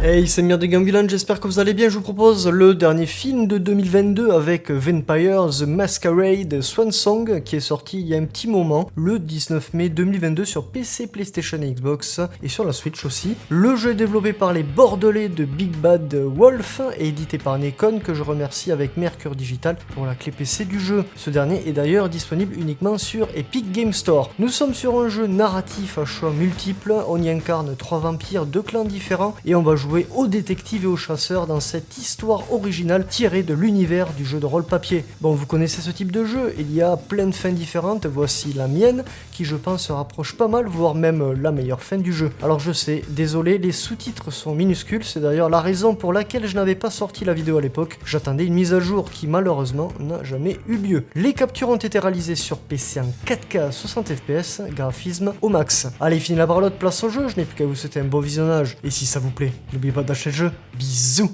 Hey, c'est Mir de Gambulan, j'espère que vous allez bien. Je vous propose le dernier film de 2022 avec Vampire The Masquerade Swansong qui est sorti il y a un petit moment, le 19 mai 2022 sur PC, PlayStation et Xbox et sur la Switch aussi. Le jeu est développé par les Bordelais de Big Bad Wolf et édité par Nacon que je remercie avec Mercure Digital pour la clé PC du jeu. Ce dernier est d'ailleurs disponible uniquement sur Epic Game Store. Nous sommes sur un jeu narratif à choix multiples, on y incarne 3 vampires, 2 clans différents et on va jouer aux détectives et aux chasseurs dans cette histoire originale tirée de l'univers du jeu de rôle papier. Bon, vous connaissez ce type de jeu, il y a plein de fins différentes, voici la mienne, qui je pense se rapproche pas mal, voire même la meilleure fin du jeu. Alors je sais, désolé, les sous-titres sont minuscules, c'est d'ailleurs la raison pour laquelle je n'avais pas sorti la vidéo à l'époque, j'attendais une mise à jour qui malheureusement n'a jamais eu lieu. Les captures ont été réalisées sur PC en 4K 60 fps, graphisme au max. Allez, fini la parlotte, place au jeu, je n'ai plus qu'à vous souhaiter un beau visionnage, et si ça vous plaît, n'oubliez pas d'acheter le jeu. Bisous.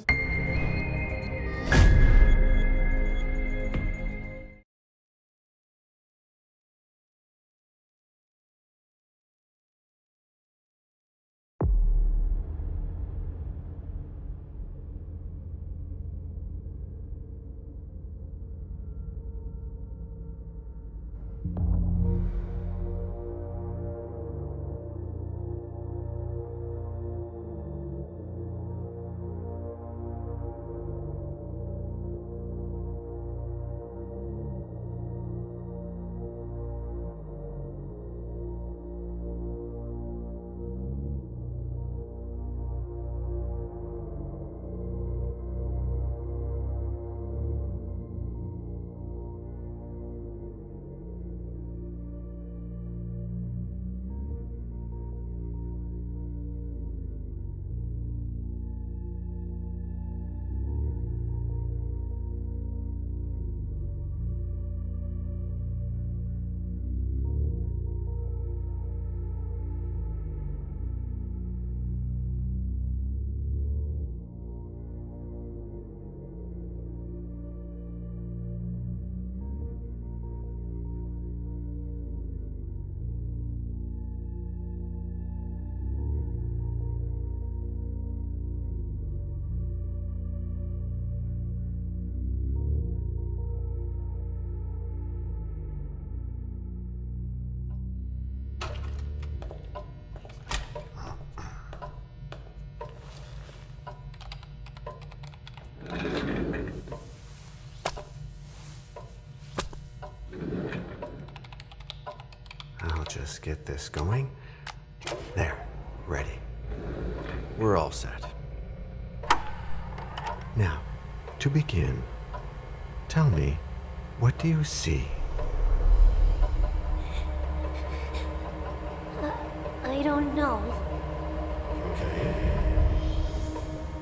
I'll just get this going. There, ready. We're all set. Now, to begin, tell me, what do you see? I don't know. Okay.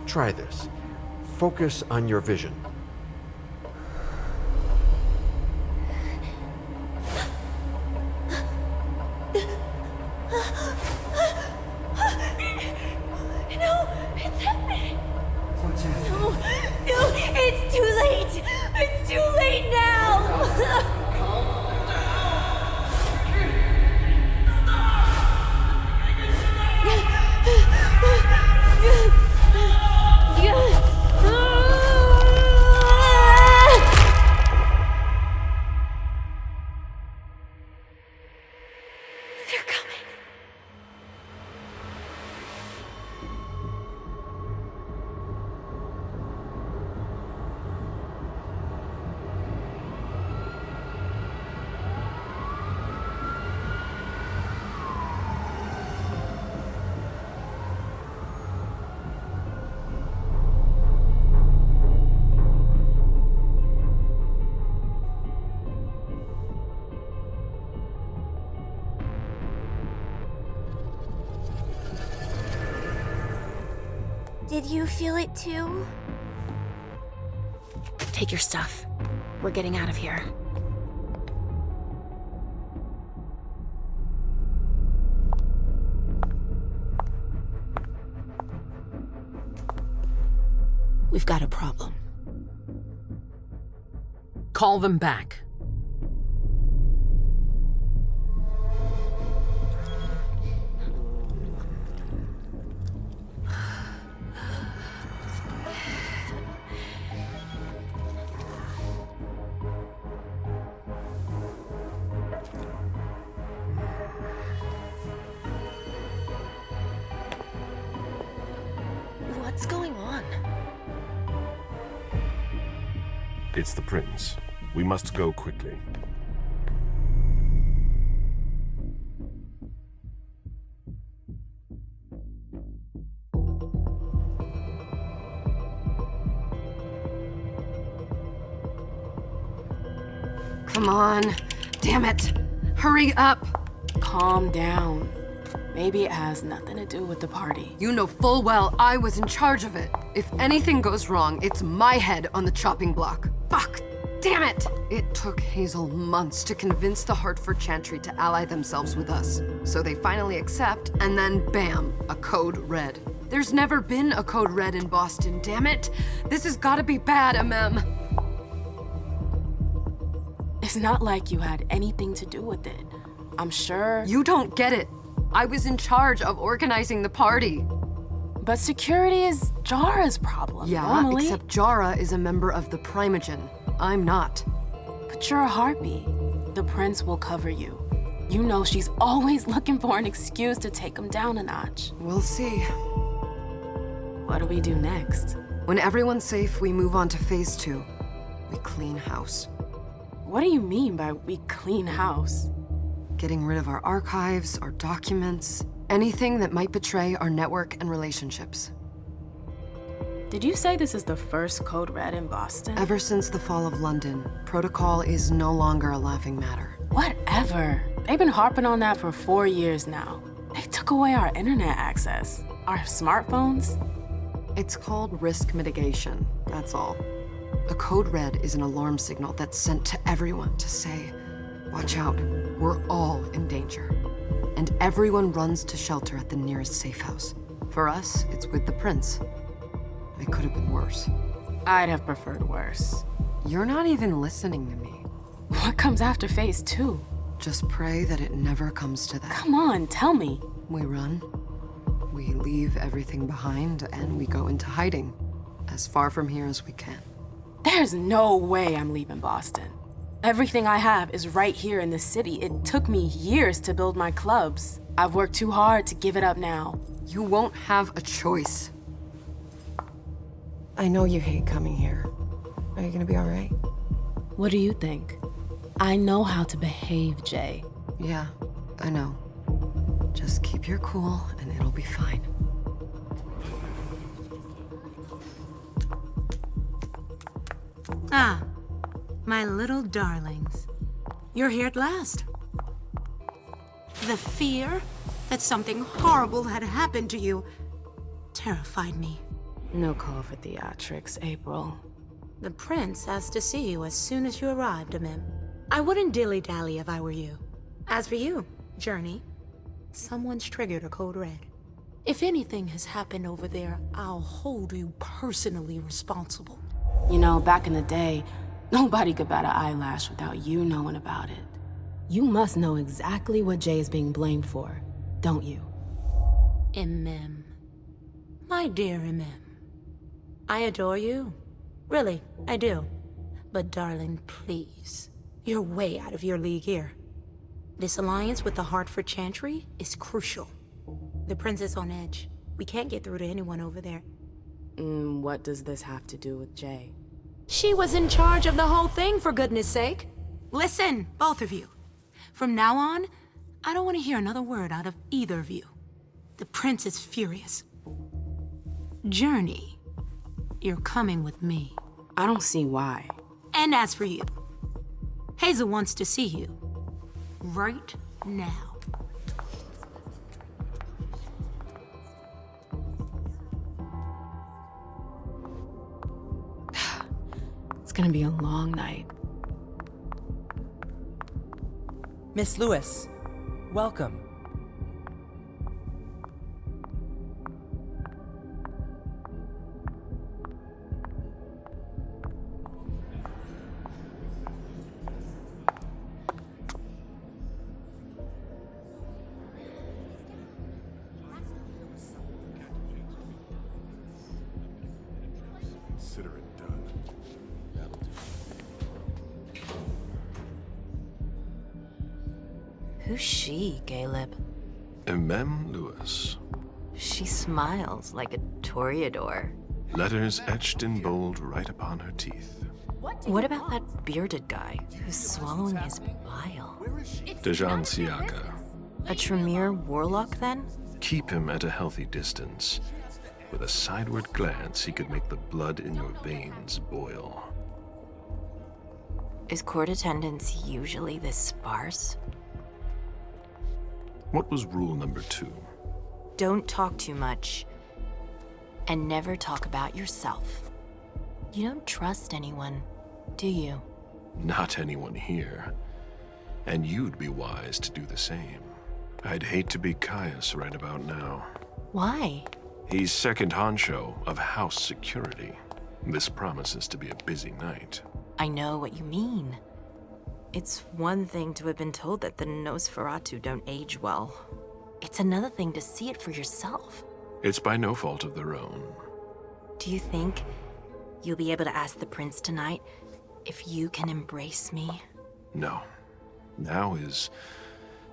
Try this. Focus on your vision. Did you feel it too? Take your stuff. We're getting out of here. We've got a problem. Call them back. What's going on? It's the prince. We must go quickly. Come on. Damn it. Hurry up. Calm down. Maybe it has nothing to do with the party. You know full well I was in charge of it. If anything goes wrong, it's my head on the chopping block. Fuck. Damn it! It took Hazel months to convince the Hartford Chantry to ally themselves with us. So they finally accept, and then bam, a code red. There's never been a code red in Boston, damn it! This has gotta be bad, MM. It's not like you had anything to do with it. I'm sure. You don't get it. I was in charge of organizing the party. But security is Jara's problem, Yeah, normally. except Jara is a member of the Primogen. I'm not. But you're a harpy. The prince will cover you. You know she's always looking for an excuse to take him down a notch. We'll see. What do we do next? When everyone's safe, we move on to phase 2. We clean house. What do you mean by we clean house? Getting rid of our archives, our documents, anything that might betray our network and relationships. Did you say this is the first code red in Boston? Ever since the fall of London, protocol is no longer a laughing matter. Whatever. They've been harping on that for 4 years now. They took away our internet access, our smartphones. It's called risk mitigation, that's all. A code red is an alarm signal that's sent to everyone to say, watch out, we're all in danger. And everyone runs to shelter at the nearest safe house. For us, it's with the prince. It could have been worse. I'd have preferred worse. You're not even listening to me. What comes after phase 2? Just pray that it never comes to that. Come on, tell me. We run, we leave everything behind, and we go into hiding, as far from here as we can. There's no way I'm leaving Boston. Everything I have is right here in the city. It took me years to build my clubs. I've worked too hard to give it up now. You won't have a choice. I know you hate coming here. Are you gonna be all right? What do you think? I know how to behave, Jay. Yeah, I know. Just keep your cool and it'll be fine. Ah, my little darlings. You're here at last. The fear that something horrible had happened to you terrified me. No call for theatrics, April. The prince asked to see you as soon as you arrived, Amim. I wouldn't dilly-dally if I were you. As for you, Journey, someone's triggered a code red. If anything has happened over there, I'll hold you personally responsible. You know, back in the day, nobody could bat an eyelash without you knowing about it. You must know exactly what Jay is being blamed for, don't you? Amim. My dear Amim. I adore you. Really, I do. But darling, please. You're way out of your league here. This alliance with the Hartford Chantry is crucial. The prince is on edge. We can't get through to anyone over there. What does this have to do with Jay? She was in charge of the whole thing, for goodness sake. Listen, both of you. From now on, I don't want to hear another word out of either of you. The prince is furious. Journey, you're coming with me. I don't see why. And as for you, Hazel wants to see you. Right now. It's gonna be a long night. Miss Lewis, welcome. Consider it done. Who's she, Caleb? Mem Lewis. She smiles like a toreador. Letters etched in bold right upon her teeth. What about that bearded guy who's swallowing his bile? Dejan Siaka. A Tremere warlock, then? Keep him at a healthy distance. With a sideward glance, he could make the blood in your veins boil. Is court attendance usually this sparse? What was rule number 2? Don't talk too much. And never talk about yourself. You don't trust anyone, do you? Not anyone here. And you'd be wise to do the same. I'd hate to be Caius right about now. Why? He's second honcho of house security. This promises to be a busy night. I know what you mean. It's one thing to have been told that the Nosferatu don't age well. It's another thing to see it for yourself. It's by no fault of their own. Do you think you'll be able to ask the prince tonight if you can embrace me? No. Now is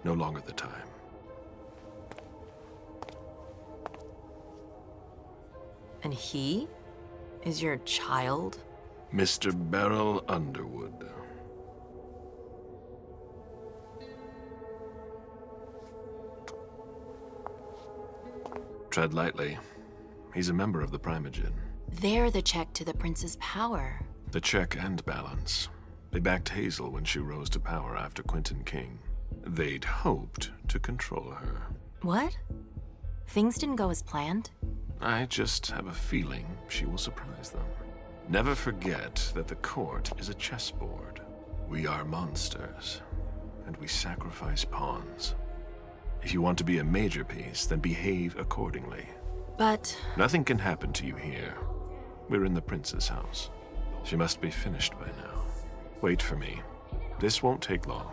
no longer the time. And he is your child? Mr. Beryl Underwood. Tread lightly. He's a member of the Primogen. They're the check to the prince's power. The check and balance. They backed Hazel when she rose to power after Quentin King. They'd hoped to control her. What? Things didn't go as planned? I just have a feeling she will surprise them. Never forget that the court is a chessboard. We are monsters, and we sacrifice pawns. If you want to be a major piece, then behave accordingly. But... Nothing can happen to you here. We're in the prince's house. She must be finished by now. Wait for me. This won't take long.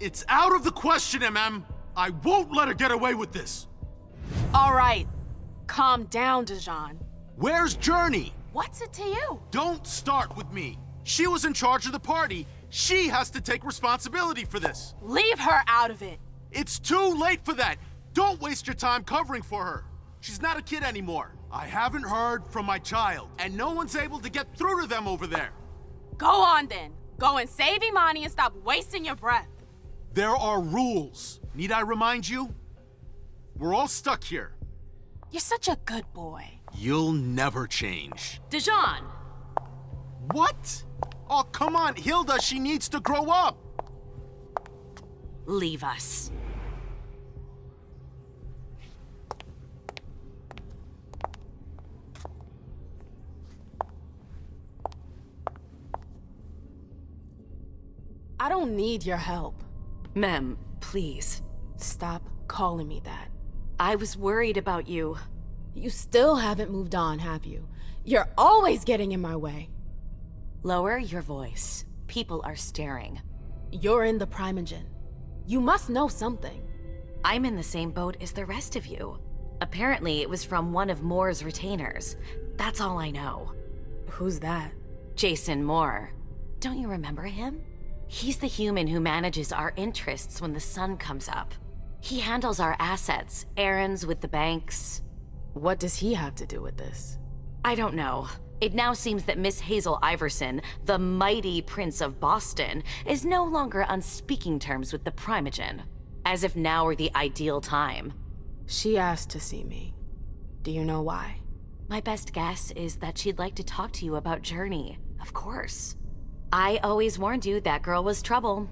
It's out of the question, MM! I won't let her get away with this! All right. Calm down, Dejan. Where's Journey? What's it to you? Don't start with me. She was in charge of the party. She has to take responsibility for this. Leave her out of it. It's too late for that. Don't waste your time covering for her. She's not a kid anymore. I haven't heard from my child, and no one's able to get through to them over there. Go on then. Go and save Imani and stop wasting your breath. There are rules. Need I remind you? We're all stuck here. You're such a good boy. You'll never change. Dejan! What? Oh, come on, Hilda, she needs to grow up. Leave us. I don't need your help. Mem, please. Stop calling me that. I was worried about you. You still haven't moved on, have you? You're always getting in my way. Lower your voice. People are staring. You're in the Primogen. You must know something. I'm in the same boat as the rest of you. Apparently, it was from one of Moore's retainers. That's all I know. Who's that? Jason Moore. Don't you remember him? He's the human who manages our interests when the sun comes up. He handles our assets, errands with the banks. What does he have to do with this? I don't know. It now seems that Miss Hazel Iversen, the mighty Prince of Boston, is no longer on speaking terms with the Primogen. As if now were the ideal time. She asked to see me. Do you know why? My best guess is that she'd like to talk to you about Journey, of course. I always warned you that girl was trouble.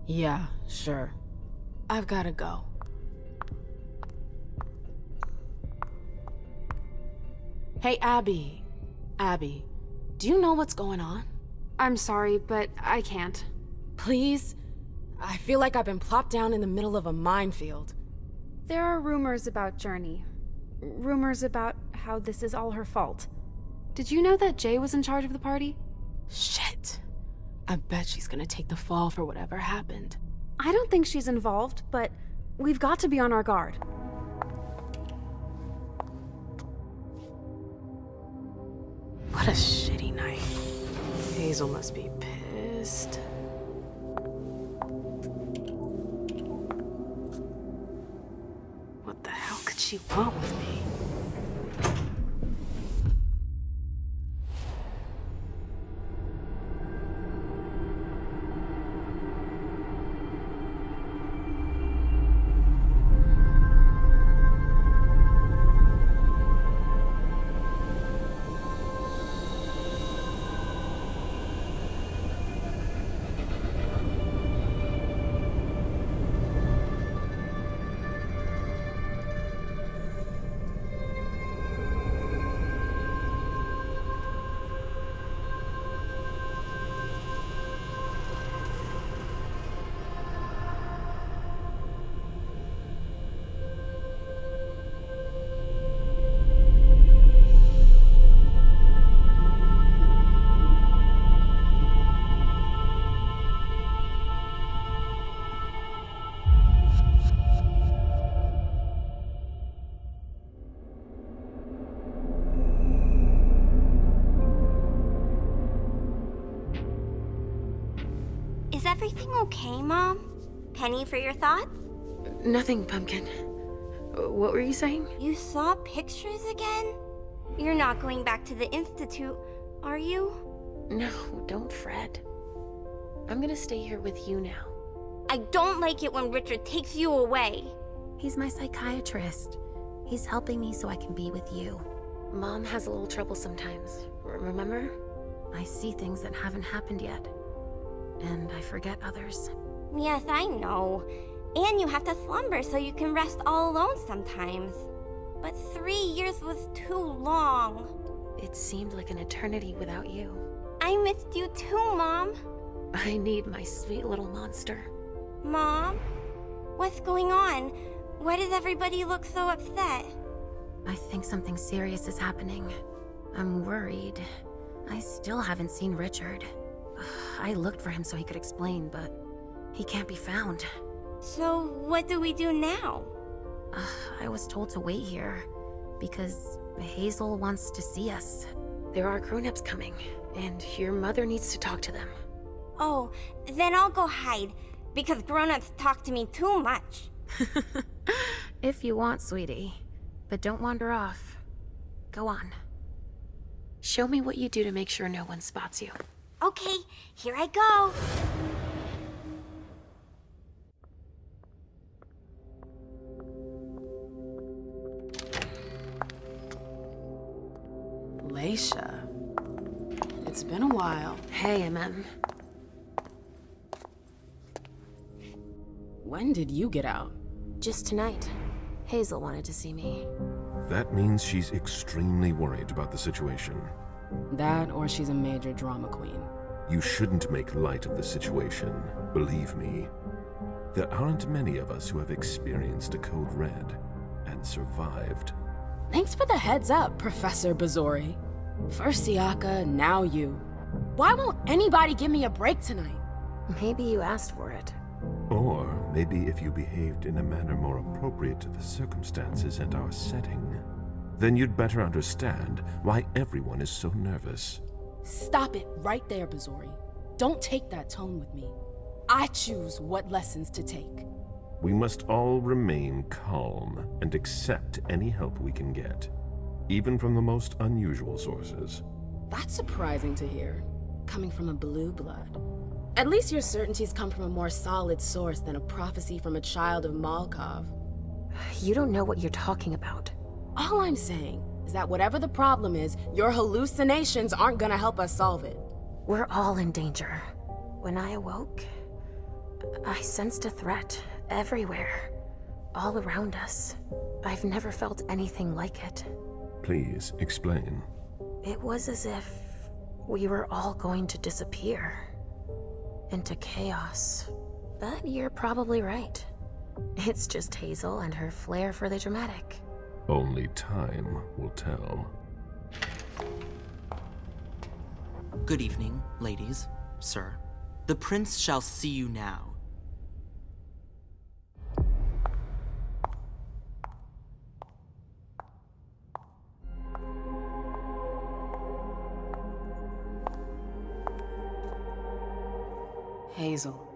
Yeah, sure. I've gotta go. Hey, Abby. Abby, do you know what's going on? I'm sorry, but I can't. Please? I feel like I've been plopped down in the middle of a minefield. There are rumors about Journey. Rumors about how this is all her fault. Did you know that Jay was in charge of the party? Shit. I bet she's gonna take the fall for whatever happened. I don't think she's involved, but we've got to be on our guard. What a shitty night. Hazel must be pissed. What the hell could she want with me? Is everything okay, Mom? Penny for your thoughts? Nothing, Pumpkin. What were you saying? You saw pictures again? You're not going back to the Institute, are you? No, don't fret. I'm gonna stay here with you now. I don't like it when Richard takes you away. He's my psychiatrist. He's helping me so I can be with you. Mom has a little trouble sometimes, remember? I see things that haven't happened yet. And I forget others. Yes, I know. And you have to slumber so you can rest all alone sometimes. But 3 years was too long. It seemed like an eternity without you. I missed you too, Mom. I need my sweet little monster. Mom? What's going on? Why does everybody look so upset? I think something serious is happening. I'm worried. I still haven't seen Richard. I looked for him so he could explain, but he can't be found. So what do we do now? I was told to wait here because Hazel wants to see us. There are grown-ups coming, and your mother needs to talk to them. Oh, then I'll go hide, because grown-ups talk to me too much. If you want, sweetie. But don't wander off. Go on. Show me what you do to make sure no one spots you. Okay, here I go. Leisha. It's been a while. Hey, MM. When did you get out? Just tonight. Hazel wanted to see me. That means she's extremely worried about the situation. That, or she's a major drama queen. You shouldn't make light of the situation, believe me. There aren't many of us who have experienced a code red and survived. Thanks for the heads up, Professor Bazori. First Siaka, now you. Why won't anybody give me a break tonight? Maybe you asked for it. Or maybe if you behaved in a manner more appropriate to the circumstances and our setting, then you'd better understand why everyone is so nervous. Stop it right there, Bazori. Don't take that tone with me. I choose what lessons to take. We must all remain calm and accept any help we can get, even from the most unusual sources. That's surprising to hear, coming from a blue blood. At least your certainties come from a more solid source than a prophecy from a child of Malkov. You don't know what you're talking about. All I'm saying is that whatever the problem is, your hallucinations aren't gonna help us solve it. We're all in danger. When I awoke, I sensed a threat everywhere, all around us. I've never felt anything like it. Please explain. It was as if we were all going to disappear into chaos. But you're probably right. It's just Hazel and her flair for the dramatic. Only time will tell. Good evening, ladies, sir. The prince shall see you now. Hazel.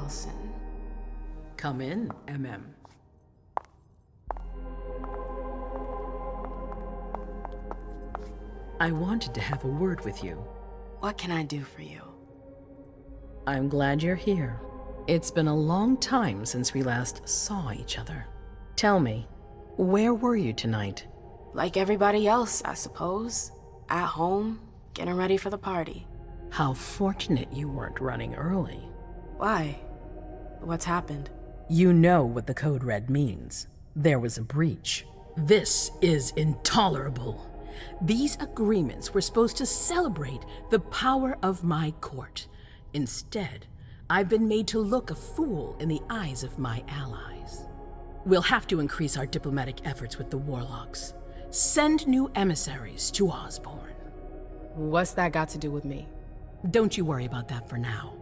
Nelson. Come in, MM. I wanted to have a word with you. What can I do for you? I'm glad you're here. It's been a long time since we last saw each other. Tell me, where were you tonight? Like everybody else, I suppose. At home, getting ready for the party. How fortunate you weren't running early. Why? What's happened? You know what the Code Red means. There was a breach. This is intolerable. These agreements were supposed to celebrate the power of my court. Instead, I've been made to look a fool in the eyes of my allies. We'll have to increase our diplomatic efforts with the Warlocks. Send new emissaries to Osborne. What's that got to do with me? Don't you worry about that for now.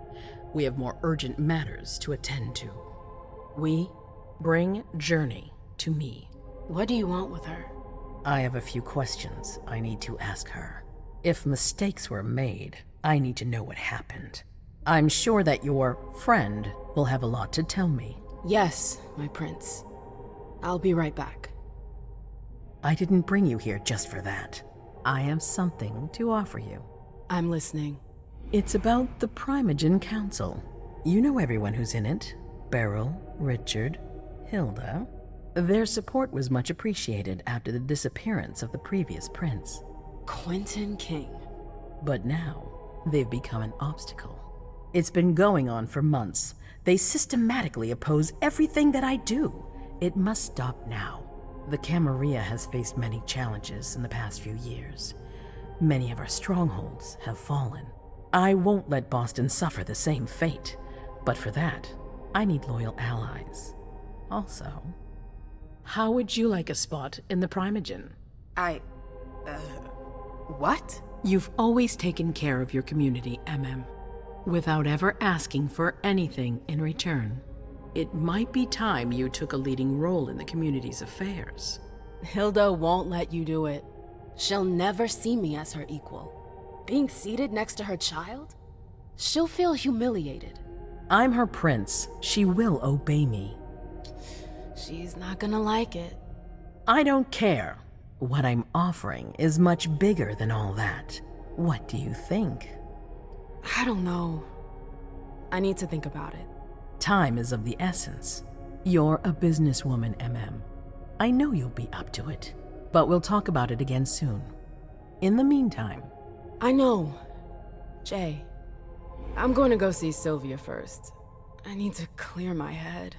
We have more urgent matters to attend to. We bring Journey to me. What do you want with her? I have a few questions I need to ask her. If mistakes were made, I need to know what happened. I'm sure that your friend will have a lot to tell me. Yes, my prince. I'll be right back. I didn't bring you here just for that. I have something to offer you. I'm listening. It's about the Primogen Council. You know everyone who's in it. Beryl, Richard, Hilda. Their support was much appreciated after the disappearance of the previous prince. Quentin King. But now, they've become an obstacle. It's been going on for months. They systematically oppose everything that I do. It must stop now. The Camarilla has faced many challenges in the past few years. Many of our strongholds have fallen. I won't let Boston suffer the same fate. But for that, I need loyal allies. Also, how would you like a spot in the Primogen? What? You've always taken care of your community, MM, without ever asking for anything in return. It might be time you took a leading role in the community's affairs. Hilda won't let you do it. She'll never see me as her equal. Being seated next to her child? She'll feel humiliated. I'm her prince. She will obey me. She's not gonna like it. I don't care. What I'm offering is much bigger than all that. What do you think? I don't know. I need to think about it. Time is of the essence. You're a businesswoman, MM. I know you'll be up to it, but we'll talk about it again soon. In the meantime... I know. Jay, I'm going to go see Sylvia first. I need to clear my head.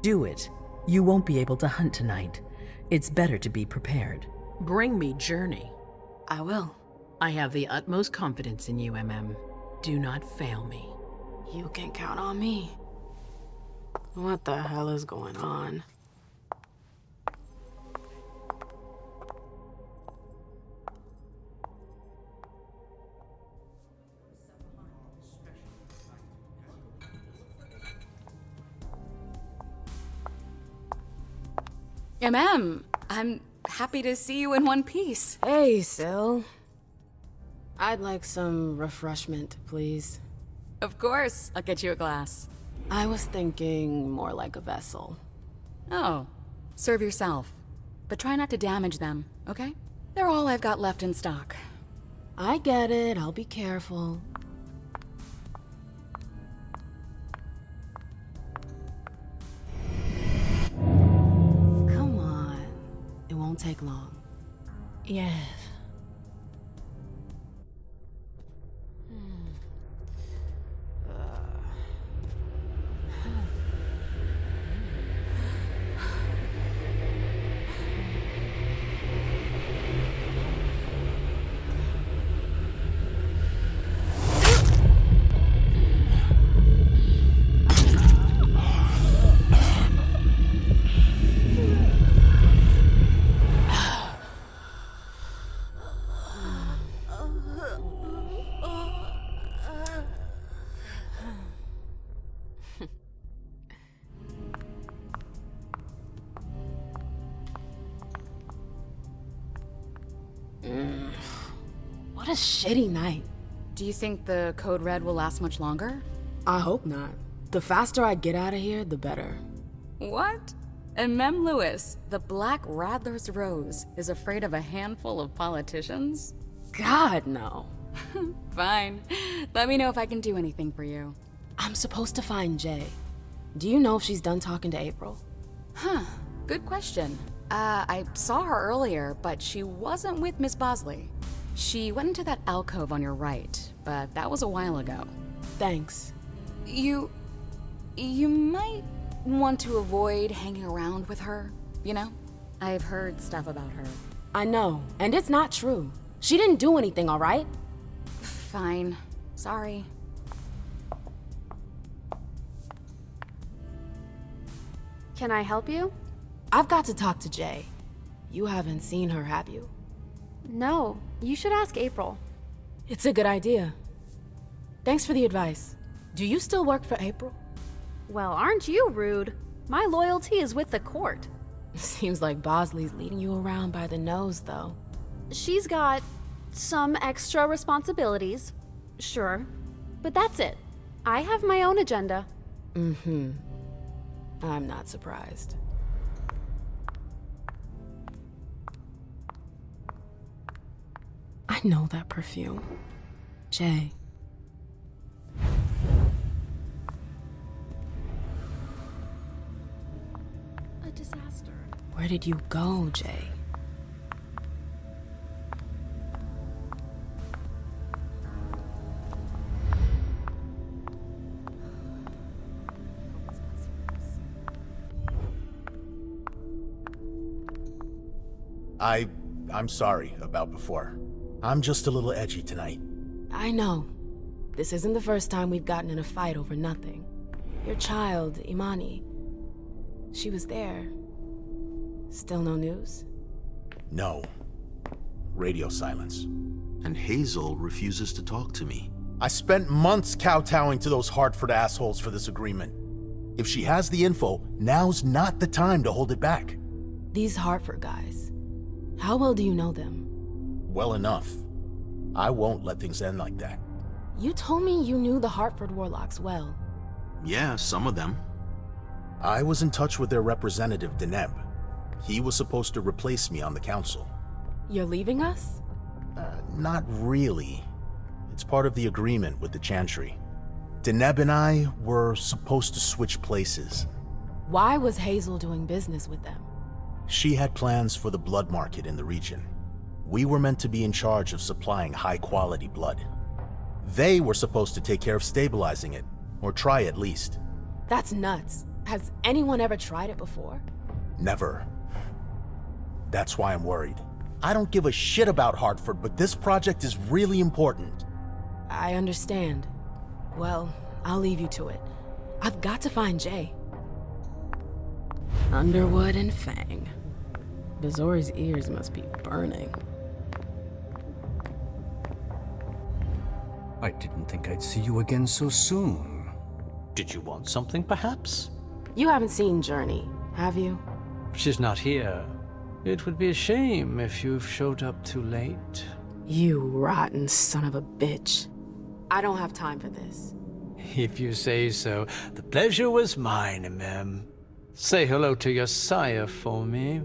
Do it. You won't be able to hunt tonight. It's better to be prepared. Bring me Journey. I will. I have the utmost confidence in you, MM. Do not fail me. You can count on me. What the hell is going on? I'm happy to see you in one piece. Hey, Syl. I'd like some refreshment, please. Of course, I'll get you a glass. I was thinking more like a vessel. Oh, serve yourself. But try not to damage them, okay? They're all I've got left in stock. I get it, I'll be careful. Come on, it won't take long. Yes. What a shitty night. Do you think the Code Red will last much longer? I hope not. The faster I get out of here, the better. What? And Mem Lewis, the Black Rattler's Rose, is afraid of a handful of politicians? God, no. Fine. Let me know if I can do anything for you. I'm supposed to find Jay. Do you know if she's done talking to April? Huh. Good question. I saw her earlier, but she wasn't with Miss Bosley. She went into that alcove on your right, but that was a while ago. Thanks. You might want to avoid hanging around with her, you know? I've heard stuff about her. I know, and it's not true. She didn't do anything, all right? Fine. Sorry. Can I help you? I've got to talk to Jay. You haven't seen her, have you? No, you should ask April. It's a good idea. Thanks for the advice. Do you still work for April? Well, aren't you rude? My loyalty is with the court. Seems like Bosley's leading you around by the nose, though. She's got some extra responsibilities, sure, but that's it. I have my own agenda. Mm-hmm. I'm not surprised. I know that perfume. Jay. A disaster. Where did you go, Jay? I'm sorry about before. I'm just a little edgy tonight. I know. This isn't the first time we've gotten in a fight over nothing. Your child, Imani, she was there. Still no news? No. Radio silence. And Hazel refuses to talk to me. I spent months kowtowing to those Hartford assholes for this agreement. If she has the info, now's not the time to hold it back. These Hartford guys, how well do you know them? Well enough. I won't let things end like that. You told me you knew the Hartford Warlocks well. Yeah, some of them. I was in touch with their representative, Deneb. He was supposed to replace me on the council. You're leaving us? Not really. It's part of the agreement with the Chantry. Deneb and I were supposed to switch places. Why was Hazel doing business with them? She had plans for the blood market in the region. We were meant to be in charge of supplying high-quality blood. They were supposed to take care of stabilizing it, or try at least. That's nuts. Has anyone ever tried it before? Never. That's why I'm worried. I don't give a shit about Hartford, but this project is really important. I understand. Well, I'll leave you to it. I've got to find Jay. Underwood and Fang. Bazori's ears must be burning. I didn't think I'd see you again so soon. Did you want something, perhaps? You haven't seen Journey, have you? She's not here. It would be a shame if you've showed up too late. You rotten son of a bitch. I don't have time for this. If you say so. The pleasure was mine, Mem. Say hello to your sire for me.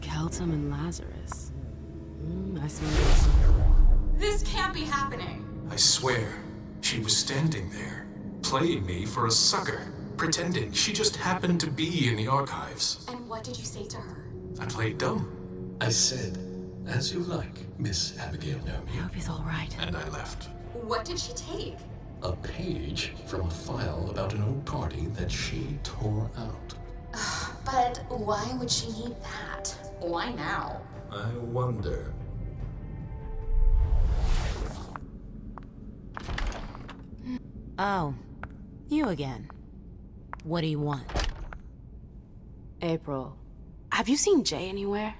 Keltum and Lazarus. I smell this. This can't be happening. I swear, she was standing there, playing me for a sucker, pretending she just happened to be in the archives. And what did you say to her? I played dumb. I said, "As you like, Miss Abigail Naomi." I hope he's all right. And I left. What did she take? A page from a file about an old party that she tore out. But why would she need that? Why now? I wonder. Oh, you again. What do you want? April, have you seen Jay anywhere?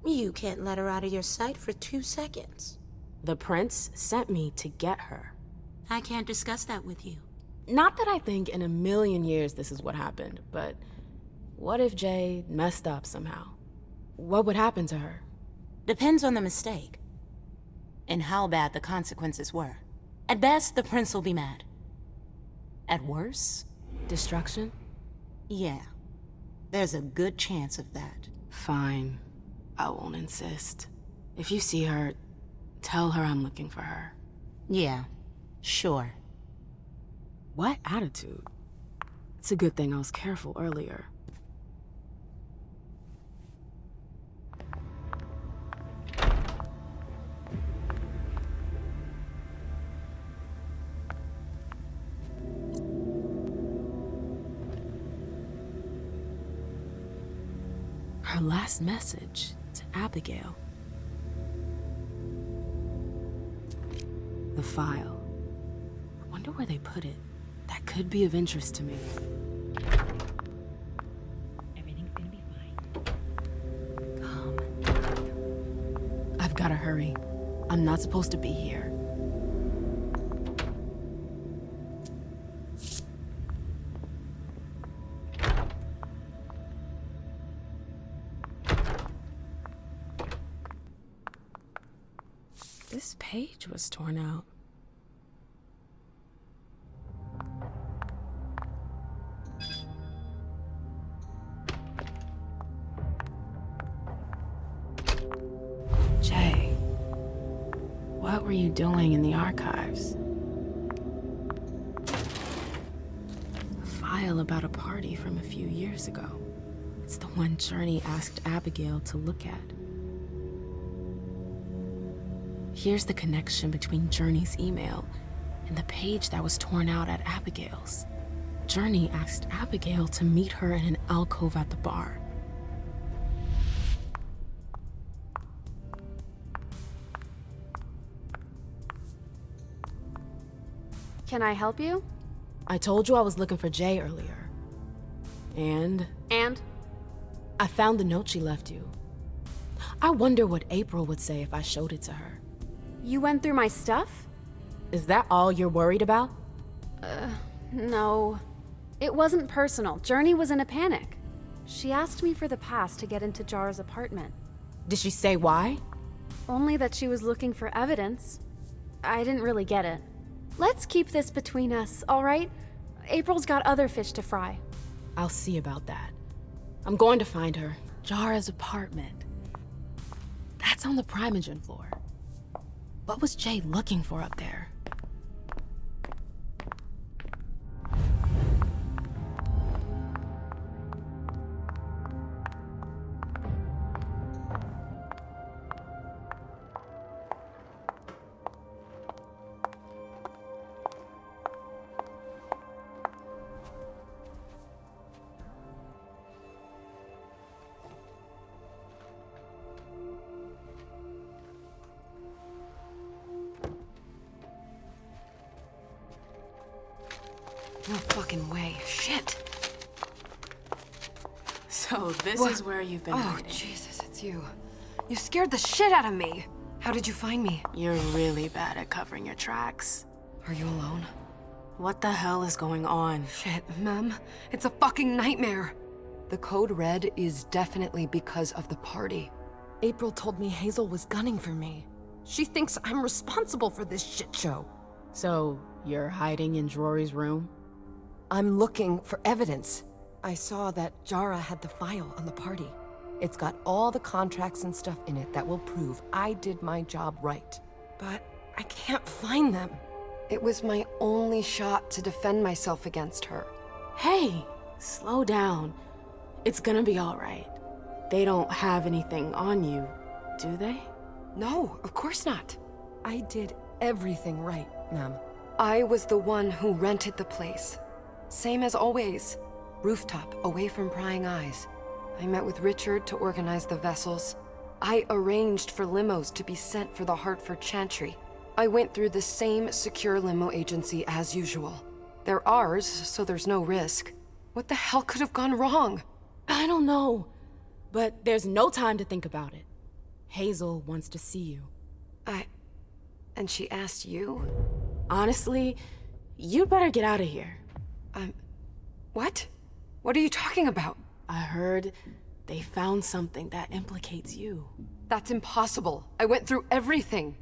You can't let her out of your sight for 2 seconds. The prince sent me to get her. I can't discuss that with you. Not that I think in a million years this is what happened, but what if Jay messed up somehow? What would happen to her? Depends on the mistake. And how bad the consequences were. At best, the prince will be mad. At worst... Destruction? Yeah. There's a good chance of that. Fine. I won't insist. If you see her, tell her I'm looking for her. Yeah, sure. What attitude? It's a good thing I was careful earlier. Her last message to Abigail. The file. I wonder where they put it. That could be of interest to me. Everything's gonna be fine. Come. I've gotta hurry. I'm not supposed to be here. This page was torn out. Jay, what were you doing in the archives? A file about a party from a few years ago. It's the one Journey asked Abigail to look at. Here's the connection between Journey's email and the page that was torn out at Abigail's. Journey asked Abigail to meet her in an alcove at the bar. Can I help you? I told you I was looking for Jay earlier. And? I found the note she left you. I wonder what April would say if I showed it to her. You went through my stuff? Is that all you're worried about? No. It wasn't personal. Journey was in a panic. She asked me for the pass to get into Jara's apartment. Did she say why? Only that she was looking for evidence. I didn't really get it. Let's keep this between us, all right? April's got other fish to fry. I'll see about that. I'm going to find her. Jara's apartment. That's on the Primogen floor. What was Jay looking for up there? No fucking way. Shit. So this is where you've been hiding. Oh, Jesus, it's you. You scared the shit out of me. How did you find me? You're really bad at covering your tracks. Are you alone? What the hell is going on? Shit, Mem. It's a fucking nightmare. The code red is definitely because of the party. April told me Hazel was gunning for me. She thinks I'm responsible for this shit show. So, you're hiding in Drury's room? I'm looking for evidence. I saw that Jara had the file on the party. It's got all the contracts and stuff in it that will prove I did my job right. But I can't find them. It was my only shot to defend myself against her. Hey, slow down. It's gonna be all right. They don't have anything on you, do they? No, of course not. I did everything right, Ma'am. I was the one who rented the place. Same as always. Rooftop, away from prying eyes. I met with Richard to organize the vessels. I arranged for limos to be sent for the Hartford Chantry. I went through the same secure limo agency as usual. They're ours, so there's no risk. What the hell could have gone wrong? I don't know, but there's no time to think about it. Hazel wants to see you. And she asked you? Honestly, you'd better get out of here. What? What are you talking about? I heard they found something that implicates you. That's impossible. I went through everything.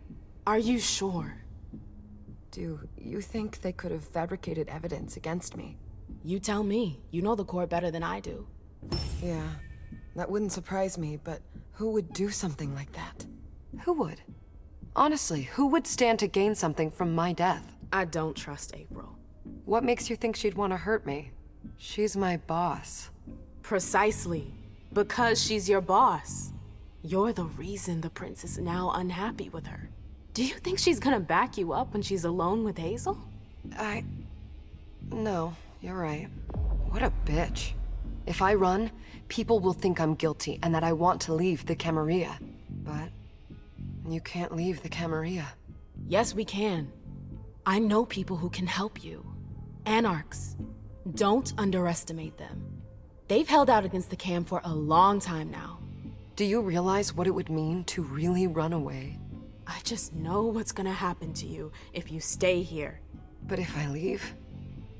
Are you sure? Do you think they could have fabricated evidence against me? You tell me. You know the court better than I do. Yeah, that wouldn't surprise me, but who would do something like that? Who would? Honestly, who would stand to gain something from my death? I don't trust April. What makes you think she'd want to hurt me? She's my boss. Precisely. Because she's your boss. You're the reason the prince is now unhappy with her. Do you think she's gonna back you up when she's alone with Hazel? No, you're right. What a bitch. If I run, people will think I'm guilty and that I want to leave the Camarilla. But you can't leave the Camarilla. Yes, we can. I know people who can help you. Anarchs. Don't underestimate them. They've held out against the Cam for a long time now. Do you realize what it would mean to really run away? I just know what's gonna happen to you if you stay here. But if I leave,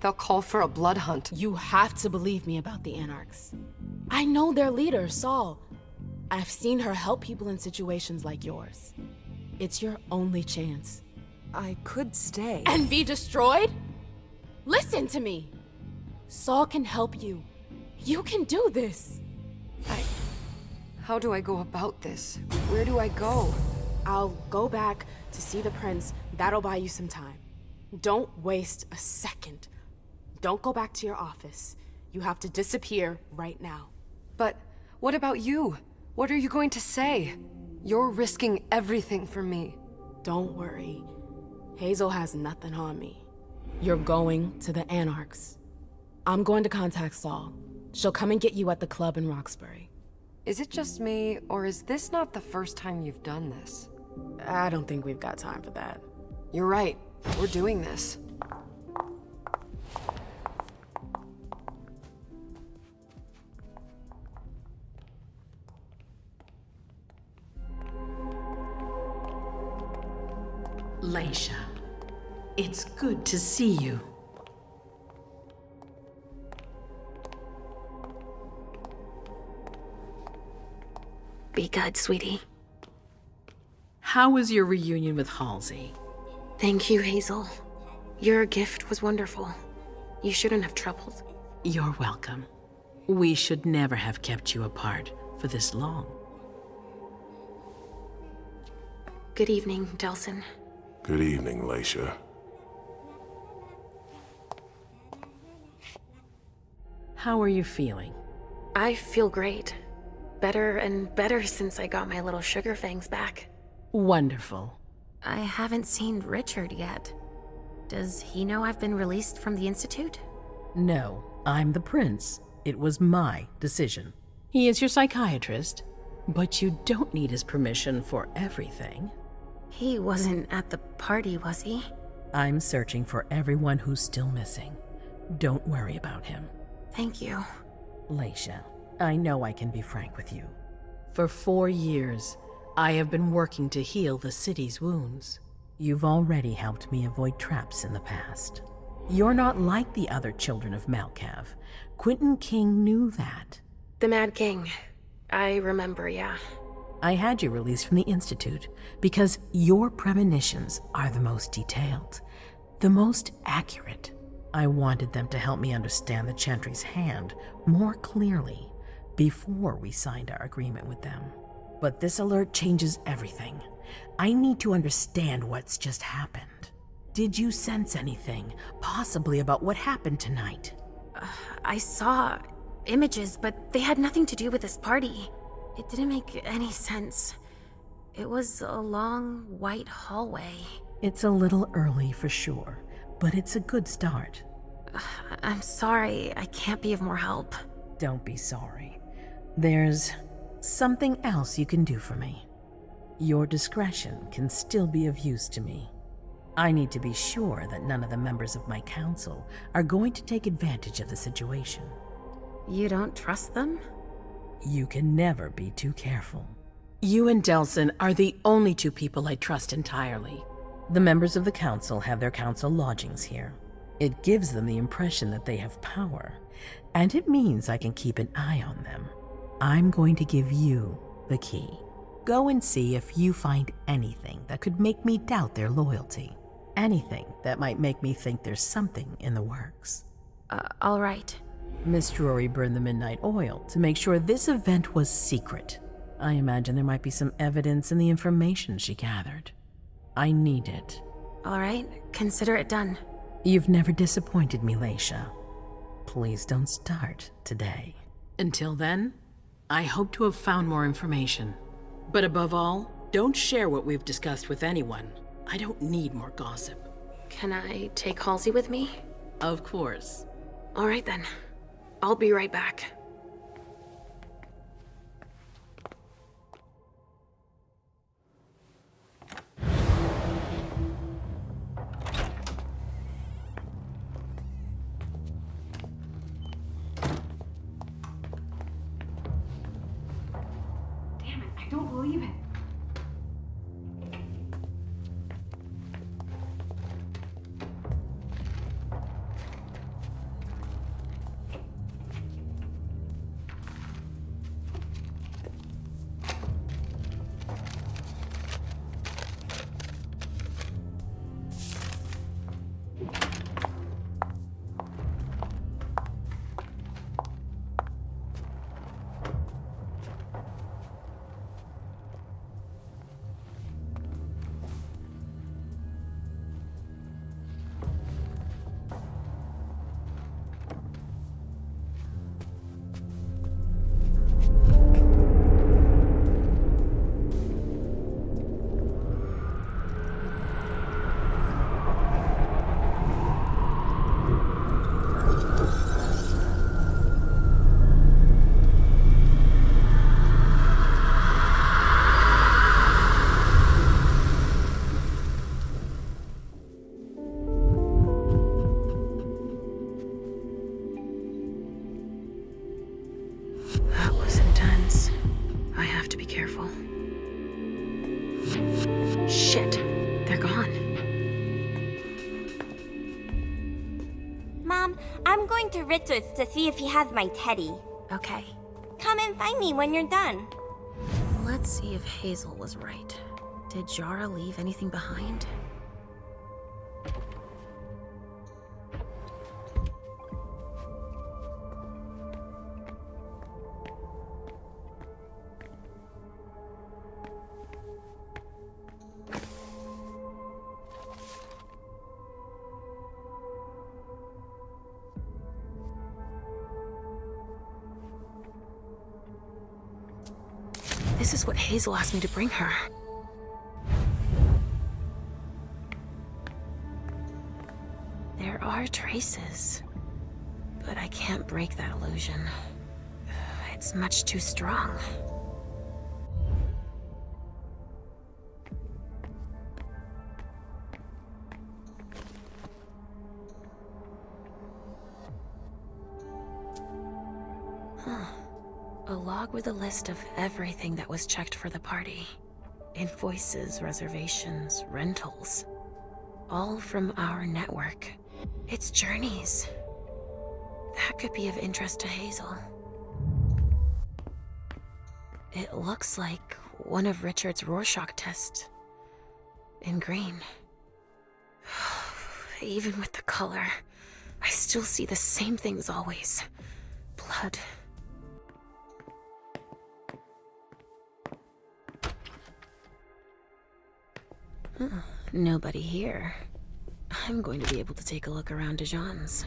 they'll call for a blood hunt. You have to believe me about the Anarchs. I know their leader, Saul. I've seen her help people in situations like yours. It's your only chance. I could stay. And be destroyed? Listen to me. Saul can help you. You can do this. How do I go about this? Where do I go? I'll go back to see the prince. That'll buy you some time. Don't waste a second. Don't go back to your office. You have to disappear right now. But what about you? What are you going to say? You're risking everything for me. Don't worry. Hazel has nothing on me. You're going to the Anarchs. I'm going to contact Saul. She'll come and get you at the club in Roxbury. Is it just me, or is this not the first time you've done this? I don't think we've got time for that. You're right. We're doing this. Leisha, it's good to see you. Be good, sweetie. How was your reunion with Halsey? Thank you, Hazel. Your gift was wonderful. You shouldn't have troubled. You're welcome. We should never have kept you apart for this long. Good evening, Delsin. Good evening, Leisha. How are you feeling? I feel great. Better and better since I got my little sugar fangs back. Wonderful. I haven't seen Richard yet. Does he know I've been released from the Institute? No, I'm the prince. It was my decision. He is your psychiatrist, but you don't need his permission for everything. He wasn't at the party, was he? I'm searching for everyone who's still missing. Don't worry about him. Thank you. Leisha, I know I can be frank with you. For 4 years, I have been working to heal the city's wounds. You've already helped me avoid traps in the past. You're not like the other children of Malkav. Quentin King knew that. The Mad King. I remember, yeah. I had you released from the Institute because your premonitions are the most detailed, the most accurate. I wanted them to help me understand the Chantry's hand more clearly before we signed our agreement with them. But this alert changes everything. I need to understand what's just happened. Did you sense anything, possibly about what happened tonight? I saw images, but they had nothing to do with this party. It didn't make any sense. It was a long, white hallway. It's a little early for sure, but it's a good start. I'm sorry, I can't be of more help. Don't be sorry. There's something else you can do for me. Your discretion can still be of use to me. I need to be sure that none of the members of my council are going to take advantage of the situation. You don't trust them? You can never be too careful. You and Delsin are the only 2 people I trust entirely. The members of the council have their council lodgings here. It gives them the impression that they have power, and it means I can keep an eye on them. I'm going to give you the key. Go and see if you find anything that could make me doubt their loyalty. Anything that might make me think there's something in the works. All right. Miss Drury burned the midnight oil to make sure this event was secret. I imagine there might be some evidence in the information she gathered. I need it. All right, consider it done. You've never disappointed me, Leisha. Please don't start today. Until then, I hope to have found more information. But above all, don't share what we've discussed with anyone. I don't need more gossip. Can I take Halsey with me? Of course. All right then. I'll be right back. Damn it, I don't believe it. Shit, they're gone. Mom, I'm going to Richard's to see if he has my teddy. Okay. Come and find me when you're done. Let's see if Hazel was right. Did Jara leave anything behind? This is what Hazel asked me to bring her. There are traces, but I can't break that illusion. It's much too strong. A log with a list of everything that was checked for the party. Invoices, reservations, rentals. All from our network. It's journeys. That could be of interest to Hazel. It looks like one of Richard's Rorschach tests. In green. Even with the color, I still see the same things always. Blood. Nobody here. I'm going to be able to take a look around Dijon's.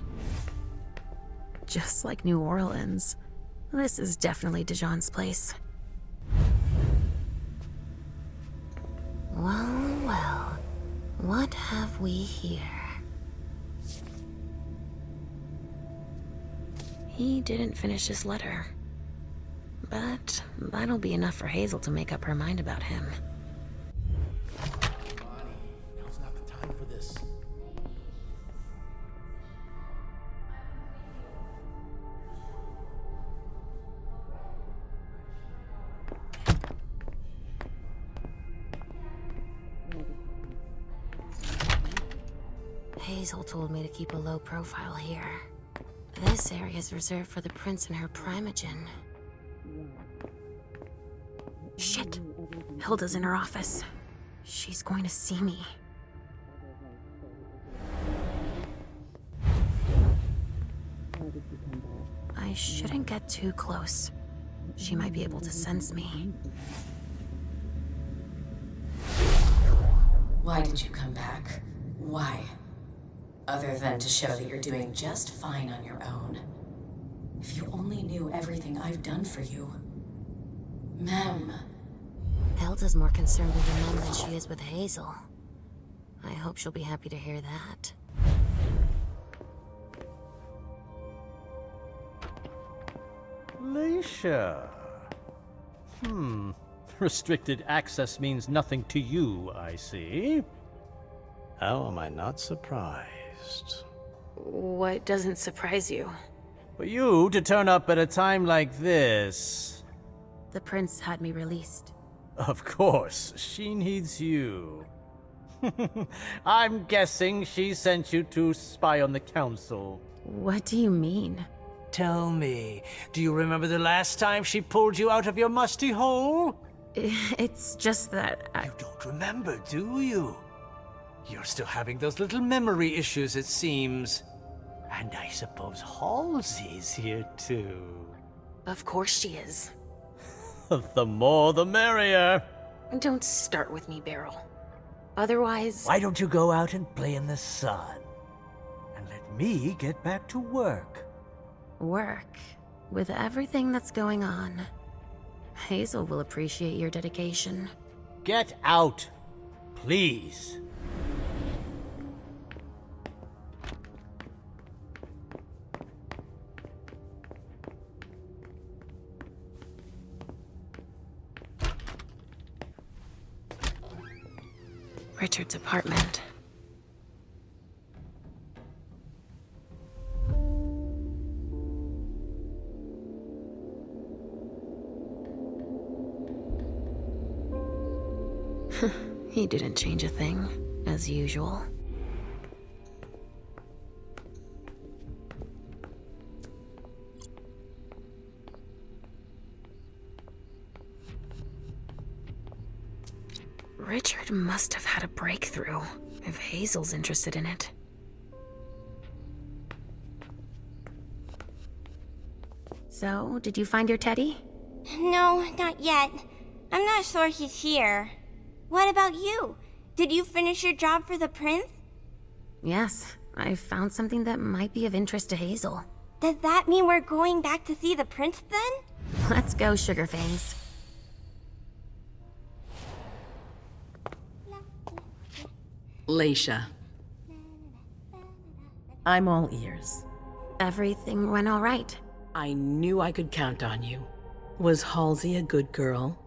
Just like New Orleans, this is definitely Dijon's place. Well, well, what have we here? He didn't finish his letter, but that'll be enough for Hazel to make up her mind about him. Hazel told me to keep a low profile here. This area is reserved for the prince and her primogen. Shit! Hilda's in her office. She's going to see me. I shouldn't get too close. She might be able to sense me. Why did you come back? Why? Other than to show that you're doing just fine on your own. If you only knew everything I've done for you. Mem. Hilda's more concerned with the mom than she is with Hazel. I hope she'll be happy to hear that. Leisha. Restricted access means nothing to you, I see. How am I not surprised? What doesn't surprise you? For you to turn up at a time like this. The prince had me released. Of course, she needs you. I'm guessing she sent you to spy on the council. What do you mean? Tell me, do you remember the last time she pulled you out of your musty hole? It's just that You don't remember, do you? You're still having those little memory issues, it seems. And I suppose Halsey's here too. Of course she is. The more the merrier. Don't start with me, Beryl. Otherwise... Why don't you go out and play in the sun? And let me get back to work. Work? With everything that's going on. Hazel will appreciate your dedication. Get out, please. Richard's apartment. He didn't change a thing, as usual. Richard must have had a breakthrough, if Hazel's interested in it. So, did you find your teddy? No, not yet. I'm not sure he's here. What about you? Did you finish your job for the prince? Yes, I found something that might be of interest to Hazel. Does that mean we're going back to see the prince then? Let's go, Sugarfangs. Leisha. I'm all ears. Everything went all right. I knew I could count on you. Was Halsey a good girl?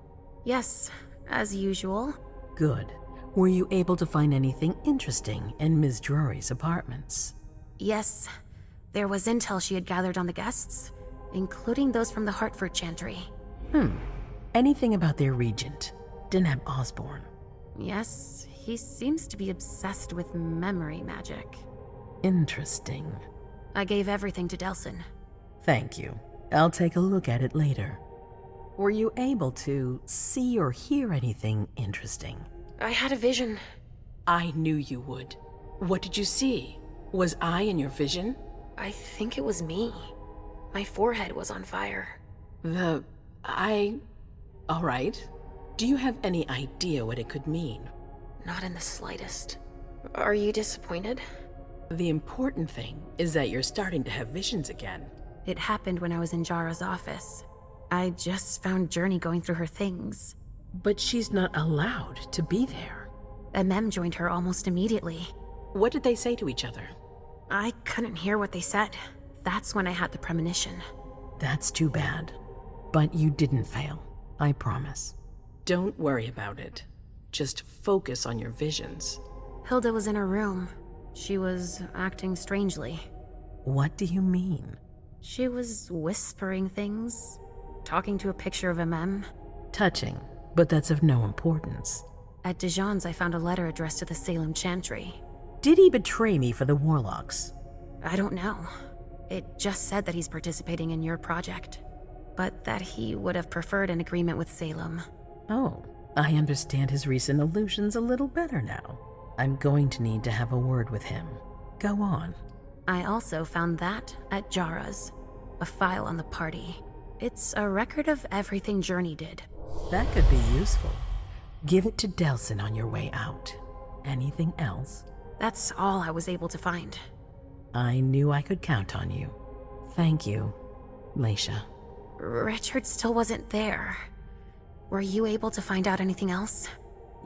Yes, as usual. Good. Were you able to find anything interesting in Ms. Drury's apartments? Yes. There was intel she had gathered on the guests, including those from the Hartford Chantry. Anything about their regent, Deneb Osborne? Yes, he seems to be obsessed with memory magic. Interesting. I gave everything to Delson. Thank you. I'll take a look at it later. Were you able to see or hear anything interesting? I had a vision. I knew you would. What did you see? Was I in your vision? I think it was me. My forehead was on fire. All right. Do you have any idea what it could mean? Not in the slightest. Are you disappointed? The important thing is that you're starting to have visions again. It happened when I was in Jara's office. I just found Journey going through her things. But she's not allowed to be there. Mem joined her almost immediately. What did they say to each other? I couldn't hear what they said. That's when I had the premonition. That's too bad. But you didn't fail, I promise. Don't worry about it. Just focus on your visions. Hilda was in her room. She was acting strangely. What do you mean? She was whispering things, talking to a picture of Mem. Touching, but that's of no importance. At Dijon's, I found a letter addressed to the Salem Chantry. Did he betray me for the Warlocks? I don't know. It just said that he's participating in your project, but that he would have preferred an agreement with Salem. Oh, I understand his recent allusions a little better now. I'm going to need to have a word with him. Go on. I also found that at Jara's, a file on the party. It's a record of everything Journey did. That could be useful. Give it to Delsin on your way out. Anything else? That's all I was able to find. I knew I could count on you. Thank you, Leisha. Richard still wasn't there. Were you able to find out anything else?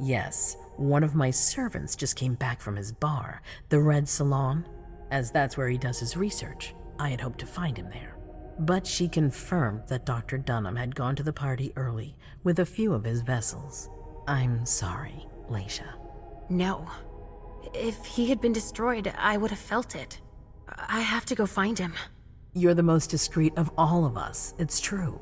Yes, one of my servants just came back from his bar, the Red Salon. As that's where he does his research, I had hoped to find him there. But she confirmed that Dr. Dunham had gone to the party early with a few of his vessels. I'm sorry, Leisha. No. If he had been destroyed, I would have felt it. I have to go find him. You're the most discreet of all of us, it's true.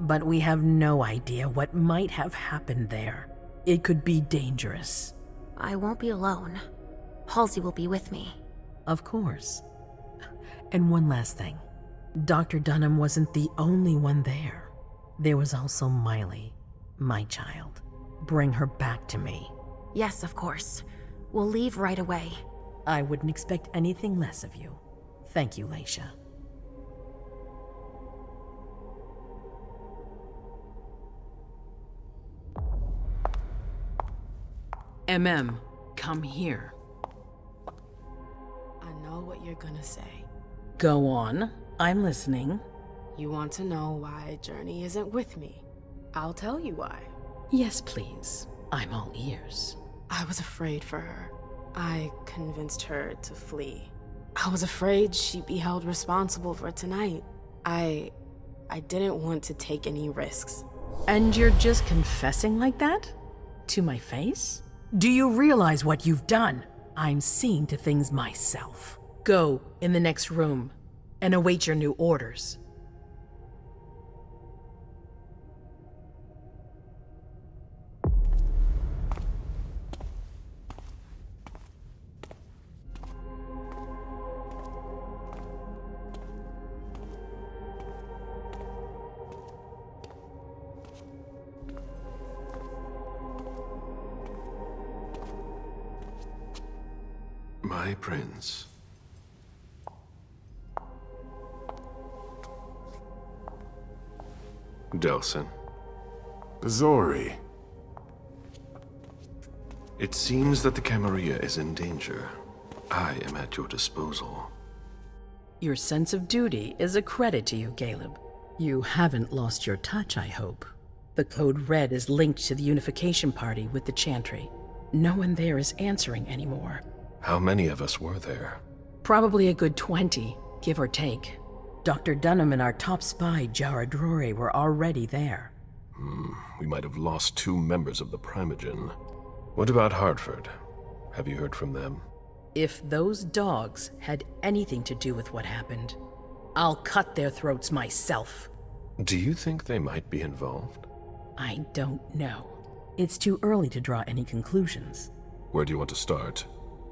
But we have no idea what might have happened there. It could be dangerous. I won't be alone. Halsey will be with me. Of course. And one last thing. Dr. Dunham wasn't the only one there. There was also Miley, my child. Bring her back to me. Yes, of course. We'll leave right away. I wouldn't expect anything less of you. Thank you, Leisha. Come here. I know what you're gonna say. Go on. I'm listening. You want to know why Journey isn't with me? I'll tell you why. Yes, please. I'm all ears. I was afraid for her. I convinced her to flee. I was afraid she'd be held responsible for tonight. I didn't want to take any risks. And you're just confessing like that? To my face? Do you realize what you've done? I'm seeing to things myself. Go in the next room and await your new orders. My prince. Delsin. Zori. It seems that the Camarilla is in danger. I am at your disposal. Your sense of duty is a credit to you, Caleb. You haven't lost your touch, I hope. The Code Red is linked to the Unification Party with the Chantry. No one there is answering anymore. How many of us were there? Probably a good 20, give or take. Dr. Dunham and our top spy, Jara Drury, were already there. We might have lost 2 members of the Primogen. What about Hartford? Have you heard from them? If those dogs had anything to do with what happened, I'll cut their throats myself. Do you think they might be involved? I don't know. It's too early to draw any conclusions. Where do you want to start?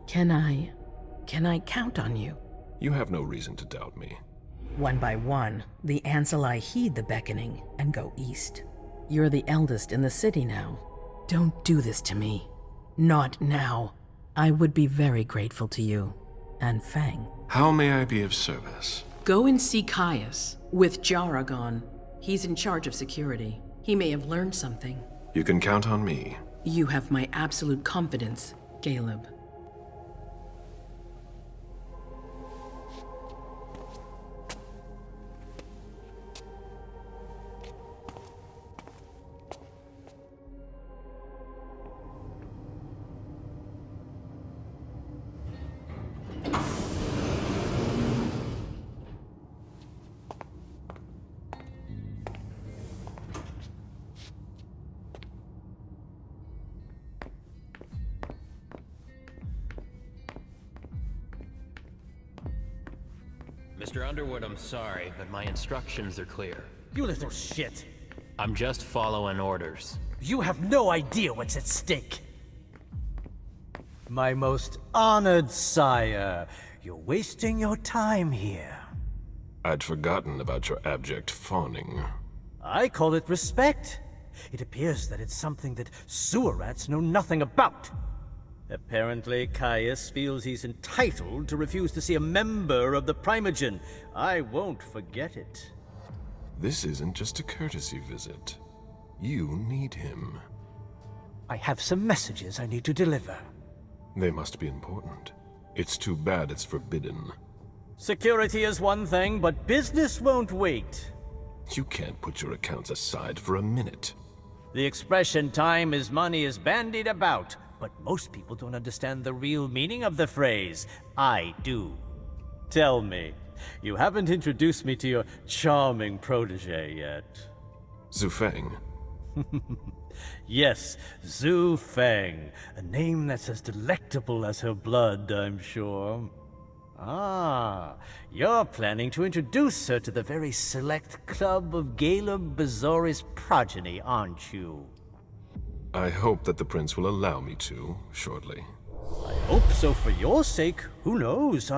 Can I count on you? You have no reason to doubt me. One by one, the Ancili heed the beckoning and go east. You're the eldest in the city now. Don't do this to me. Not now. I would be very grateful to you. And Fang. How may I be of service? Go and see Caius, with Jara gone. He's in charge of security. He may have learned something. You can count on me. You have my absolute confidence, Caleb. Mr. Underwood, I'm sorry, but my instructions are clear. You little shit. I'm just following orders. You have no idea what's at stake. My most honored sire, you're wasting your time here. I'd forgotten about your abject fawning. I call it respect. It appears that it's something that sewer rats know nothing about. Apparently, Caius feels he's entitled to refuse to see a member of the Primogen. I won't forget it. This isn't just a courtesy visit. You need him. I have some messages I need to deliver. They must be important. It's too bad it's forbidden. Security is one thing, but business won't wait. You can't put your accounts aside for a minute. The expression "time is money" is bandied about, but most people don't understand the real meaning of the phrase. I do. Tell me, you haven't introduced me to your charming protege yet. Zhu Feng. Yes, Zhu Feng. A name that's as delectable as her blood, I'm sure. Ah, you're planning to introduce her to the very select club of Caleb Bazori's progeny, aren't you? I hope that the prince will allow me to, shortly. I hope so for your sake. Who knows?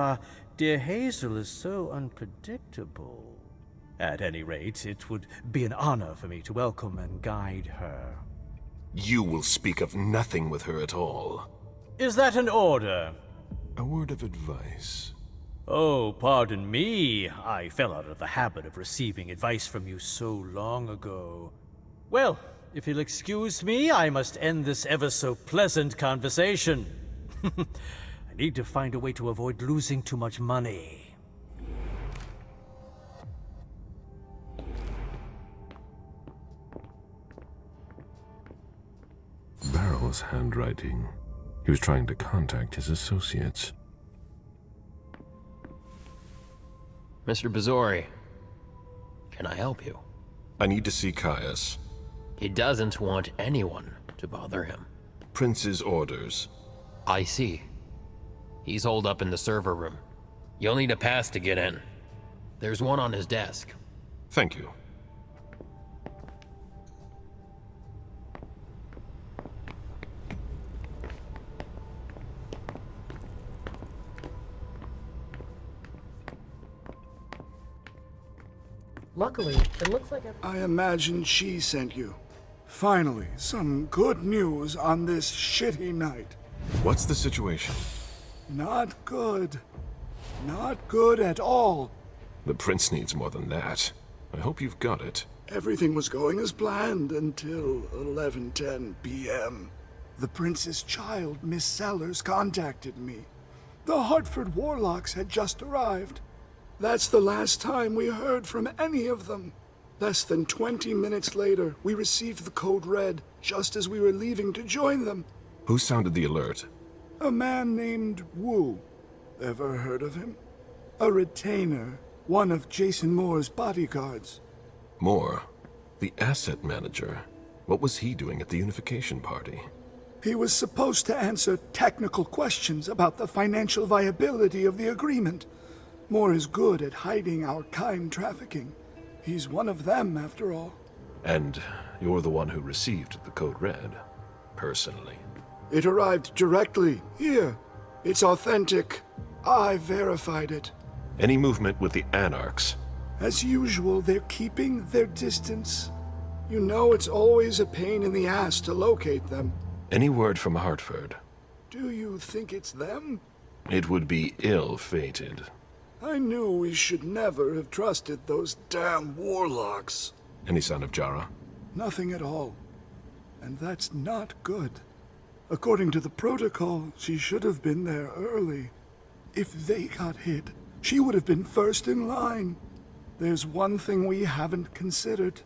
Dear Hazel is so unpredictable. At any rate, it would be an honor for me to welcome and guide her. You will speak of nothing with her at all. Is that an order? A word of advice. Oh, pardon me. I fell out of the habit of receiving advice from you so long ago. Well, if you'll excuse me, I must end this ever-so-pleasant conversation. I need to find a way to avoid losing too much money. Barrow's handwriting. He was trying to contact his associates. Mr. Bazori, can I help you? I need to see Caius. He doesn't want anyone to bother him. Prince's orders. I see. He's holed up in the server room. You'll need a pass to get in. There's one on his desk. Thank you. Luckily, it looks like I imagine she sent you. Finally, some good news on this shitty night. What's the situation? Not good. Not good at all. The prince needs more than that. I hope you've got it. Everything was going as planned until 11:10 p.m. The prince's child, Miss Sellers, contacted me. The Hartford Warlocks had just arrived. That's the last time we heard from any of them. Less than 20 minutes later, we received the code red, just as we were leaving to join them. Who sounded the alert? A man named Wu. Ever heard of him? A retainer, one of Jason Moore's bodyguards. Moore? The asset manager. What was he doing at the unification party? He was supposed to answer technical questions about the financial viability of the agreement. Moore is good at hiding our kind trafficking. He's one of them, after all. And you're the one who received the code red, personally. It arrived directly, here. It's authentic. I verified it. Any movement with the Anarchs? As usual, they're keeping their distance. You know it's always a pain in the ass to locate them. Any word from Hartford? Do you think it's them? It would be ill-fated. I knew we should never have trusted those damn warlocks. Any sign of Jara? Nothing at all. And that's not good. According to the protocol, she should have been there early. If they got hit, she would have been first in line. There's one thing we haven't considered.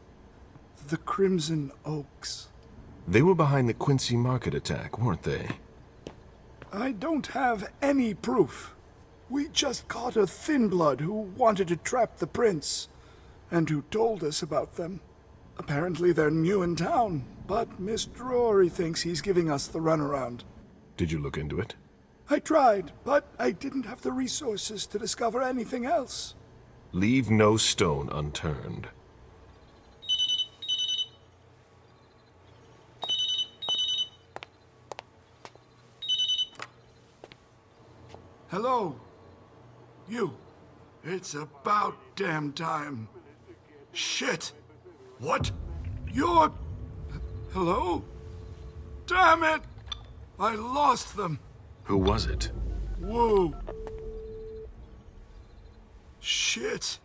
The Crimson Oaks. They were behind the Quincy Market attack, weren't they? I don't have any proof. We just caught a thin blood who wanted to trap the prince, and who told us about them. Apparently they're new in town, but Mr. Rory thinks he's giving us the runaround. Did you look into it? I tried, but I didn't have the resources to discover anything else. Leave no stone unturned. Hello? You. It's about damn time. Shit. What? You're... Hello? Damn it! I lost them. Who was it? Whoa. Shit.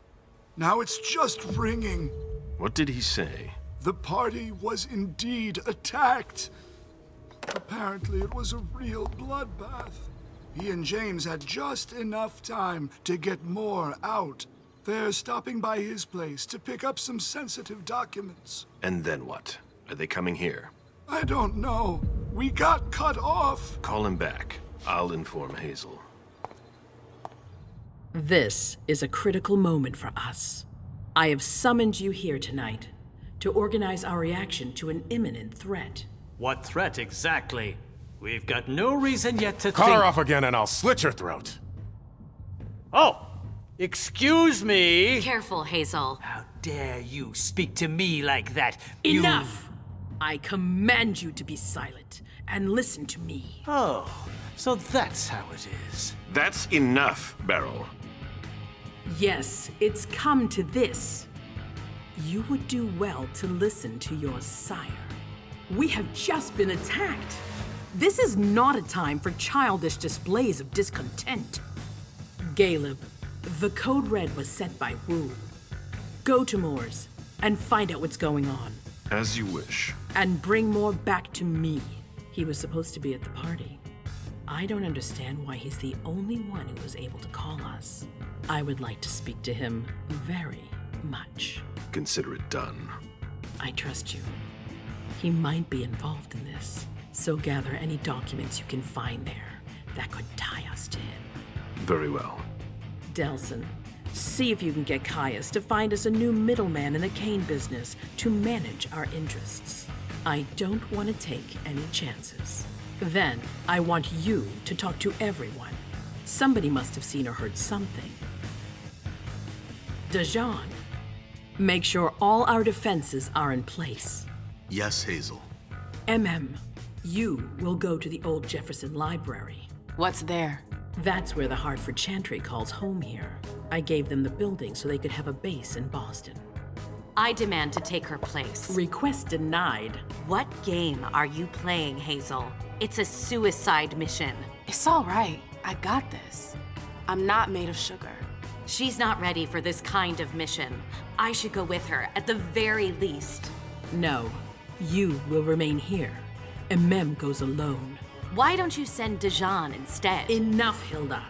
Now it's just ringing. What did he say? The party was indeed attacked. Apparently it was a real bloodbath. He and James had just enough time to get more out. They're stopping by his place to pick up some sensitive documents. And then what? Are they coming here? I don't know. We got cut off. Call him back. I'll inform Hazel. This is a critical moment for us. I have summoned you here tonight to organize our reaction to an imminent threat. What threat exactly? We've got no reason yet to Call think... her off again and I'll slit your throat. Oh! Excuse me! Careful, Hazel. How dare you speak to me like that? Enough! I command you to be silent and listen to me. Oh, so that's how it is. That's enough, Beryl. Yes, it's come to this. You would do well to listen to your sire. We have just been attacked. This is not a time for childish displays of discontent. Caleb, the code red was set by Wu. Go to Moore's and find out what's going on. As you wish. And bring Moore back to me. He was supposed to be at the party. I don't understand why he's the only one who was able to call us. I would like to speak to him very much. Consider it done. I trust you. He might be involved in this, so gather any documents you can find there that could tie us to him. Very well. Delson, see if you can get Caius to find us a new middleman in the cane business to manage our interests. I don't want to take any chances. Then, I want you to talk to everyone. Somebody must have seen or heard something. Dajan, make sure all our defenses are in place. Yes, Hazel. You will go to the old Jefferson Library. What's there? That's where the Hartford Chantry calls home here. I gave them the building so they could have a base in Boston. I demand to take her place. Request denied. What game are you playing, Hazel? It's a suicide mission. It's all right. I got this. I'm not made of sugar. She's not ready for this kind of mission. I should go with her, at the very least. No, you will remain here. Mem goes alone. Why don't you send Dajan instead? Enough, Hilda.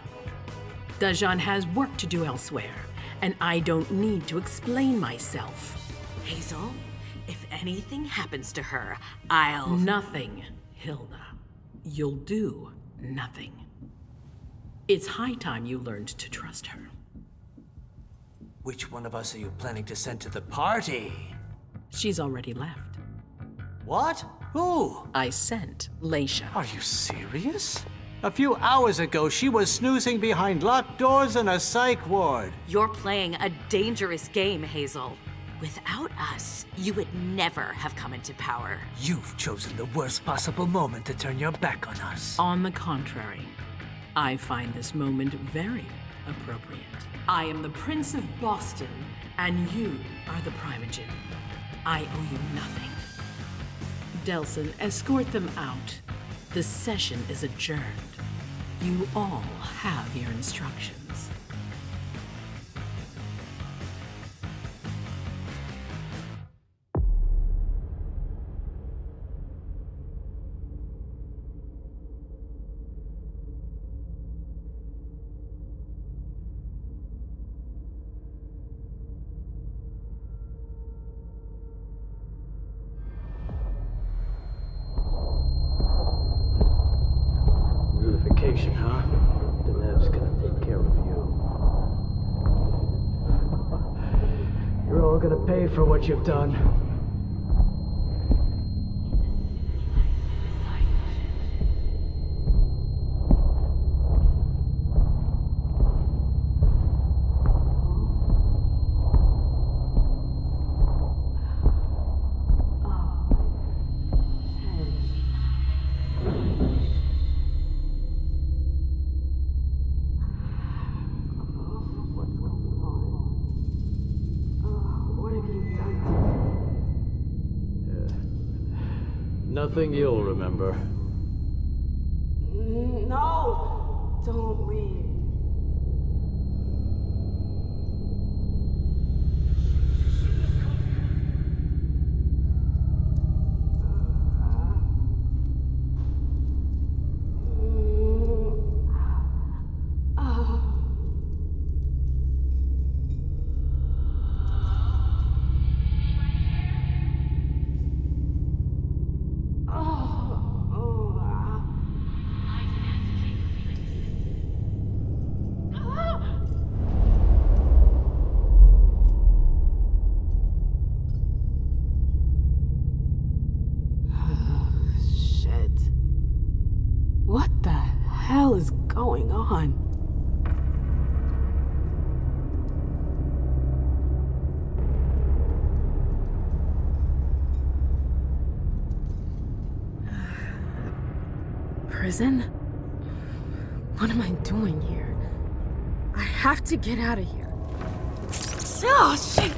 Dajan has work to do elsewhere, and I don't need to explain myself. Hazel, if anything happens to her, I'll... Nothing, Hilda. You'll do nothing. It's high time you learned to trust her. Which one of us are you planning to send to the party? She's already left. What? Who? I sent Leisha. Are you serious? A few hours ago, she was snoozing behind locked doors in a psych ward. You're playing a dangerous game, Hazel. Without us, you would never have come into power. You've chosen the worst possible moment to turn your back on us. On the contrary, I find this moment very appropriate. I am the Prince of Boston, and you are the Primogen. I owe you nothing. Delson, escort them out. The session is adjourned. You all have your instructions. Unification, huh? Denev's gonna take care of you. You're all gonna pay for what you've done. Nothing you'll remember. No! Don't leave. What the hell is going on? Prison? What am I doing here? I have to get out of here. Oh, shit!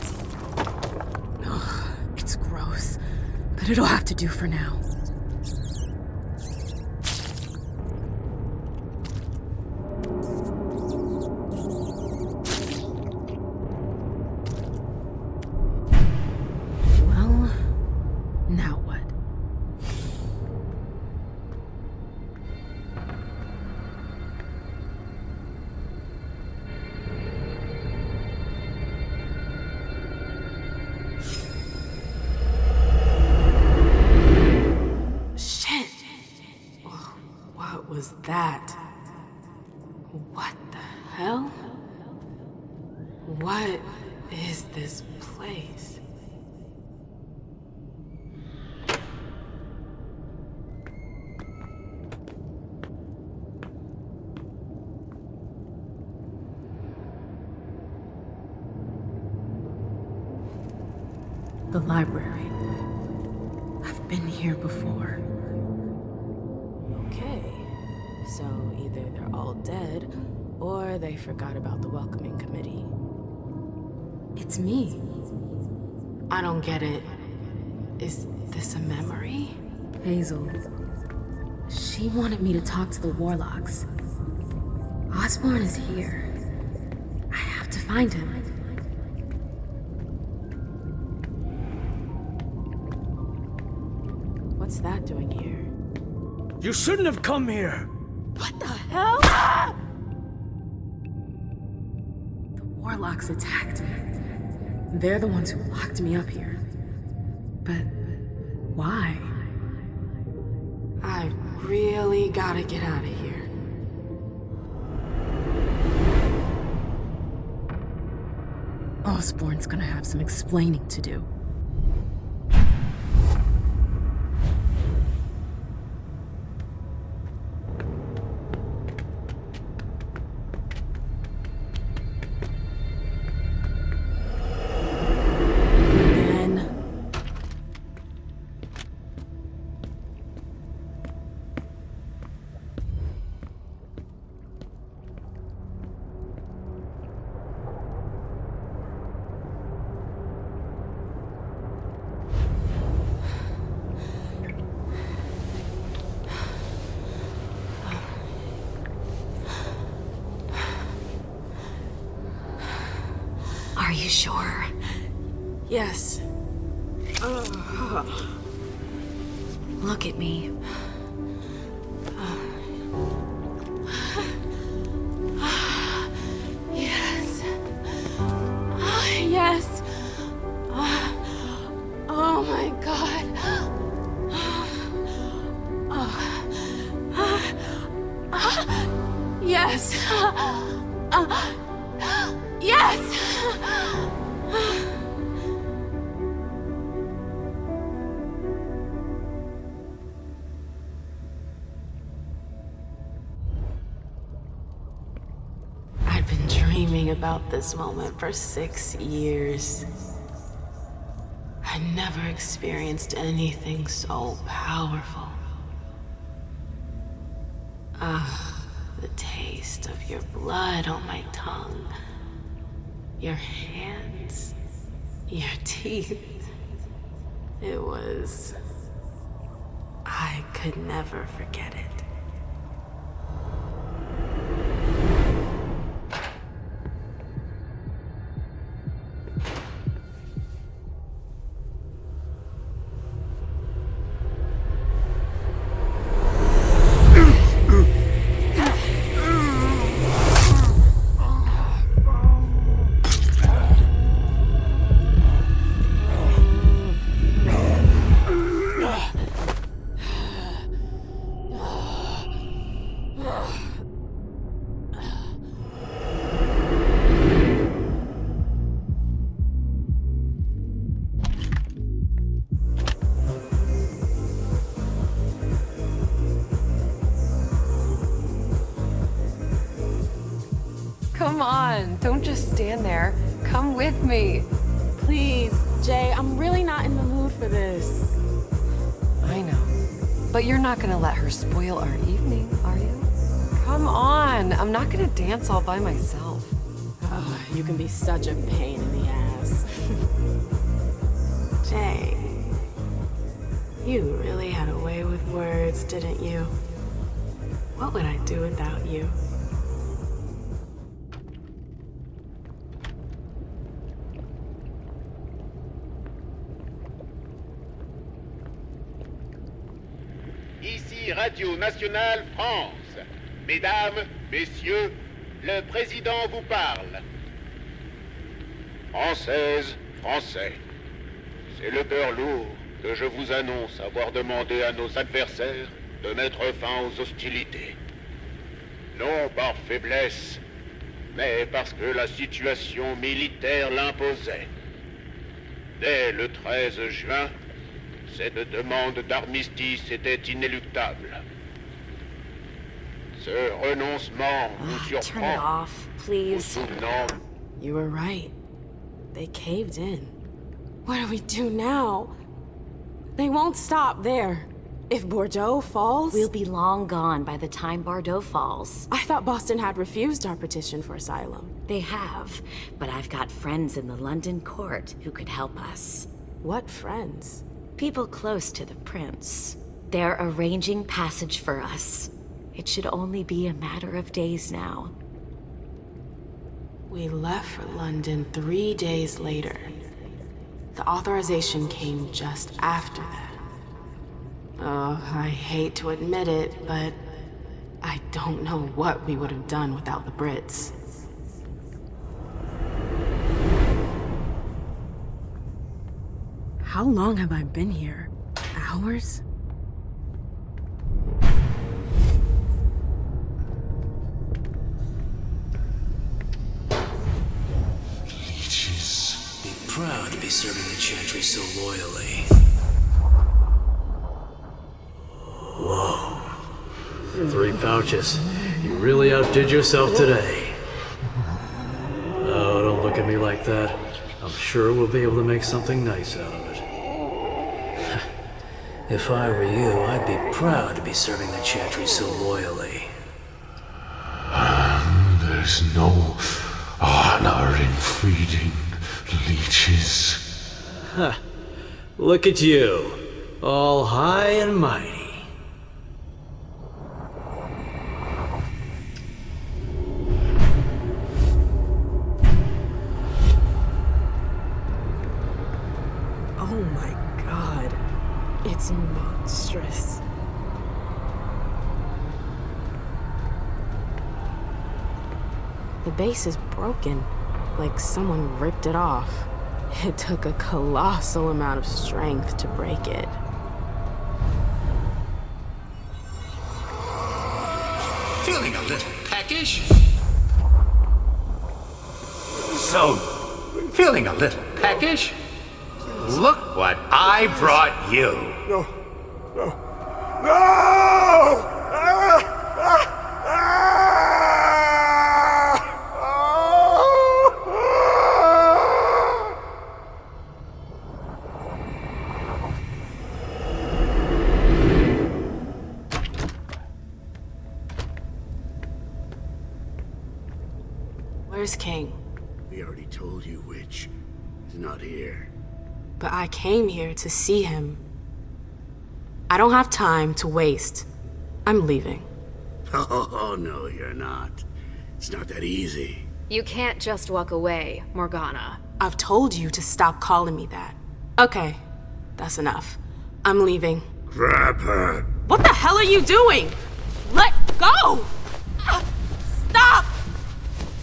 Ugh, it's gross, but it'll have to do for now. Was that? What the hell? What is this place? The library. I've been here before. Okay. So either they're all dead, or they forgot about the welcoming committee. It's me. I don't get it. Is this a memory? Hazel. She wanted me to talk to the warlocks. Osborn is here. I have to find him. What's that doing here? You shouldn't have come here! What the hell? Ah! The warlocks attacked me. They're the ones who locked me up here. But why? I really gotta get out of here. Osborn's gonna have some explaining to do. Are you sure? Yes. Look at me. Yes. Yes. Oh my God. Yes. Yes. I've been dreaming about this moment for 6 years. I never experienced anything so powerful. The taste of your blood on my tongue. Your hands. Your teeth. It was I could never forget it. Come on, don't just stand there. Come with me. Please, Jay, I'm really not in the mood for this. I know. But you're not gonna let her spoil our evening, are you? Come on, I'm not gonna dance all by myself. Oh, you can be such a pain in the ass. Jay, you really had a way with words, didn't you? What would I do without you? Ici Radio Nationale France. Mesdames, Messieurs, le président vous parle. Françaises, Français, c'est le cœur lourd que je vous annonce avoir demandé à nos adversaires de mettre fin aux hostilités. Non par faiblesse, mais parce que la situation militaire l'imposait. Dès le 13 juin, cette demande d'armistice était inéluctable. Ce renoncement nous surprend. Turn it off, please. You were right. They caved in. What do we do now? They won't stop there. If Bordeaux falls... We'll be long gone by the time Bordeaux falls. I thought Boston had refused our petition for asylum. They have, but I've got friends in the London court who could help us. What friends? People close to the prince. They're arranging passage for us. It should only be a matter of days now. We left for London 3 days later. The authorization came just after that. Oh, I hate to admit it, but I don't know what we would have done without the Brits. How long have I been here? Hours? Leeches. Be proud to be serving the Chantry so loyally. Whoa. 3 pouches. You really outdid yourself today. Oh, don't look at me like that. I'm sure we'll be able to make something nice out of it. If I were you, I'd be proud to be serving the Chantry so loyally. There's no honor in feeding leeches. Huh. Look at you. All high and mighty. Oh my god. It's monstrous. The base is broken, like someone ripped it off. It took a colossal amount of strength to break it. Feeling a little peckish? So, feeling a little peckish? Look what I brought you. No. No. No! Where's King? We already told you which. He's not here. But I came here to see him. I don't have time to waste. I'm leaving. Oh, no, you're not. It's not that easy. You can't just walk away, Morgana. I've told you to stop calling me that. Okay, that's enough. I'm leaving. Grab her. What the hell are you doing? Let go! Stop!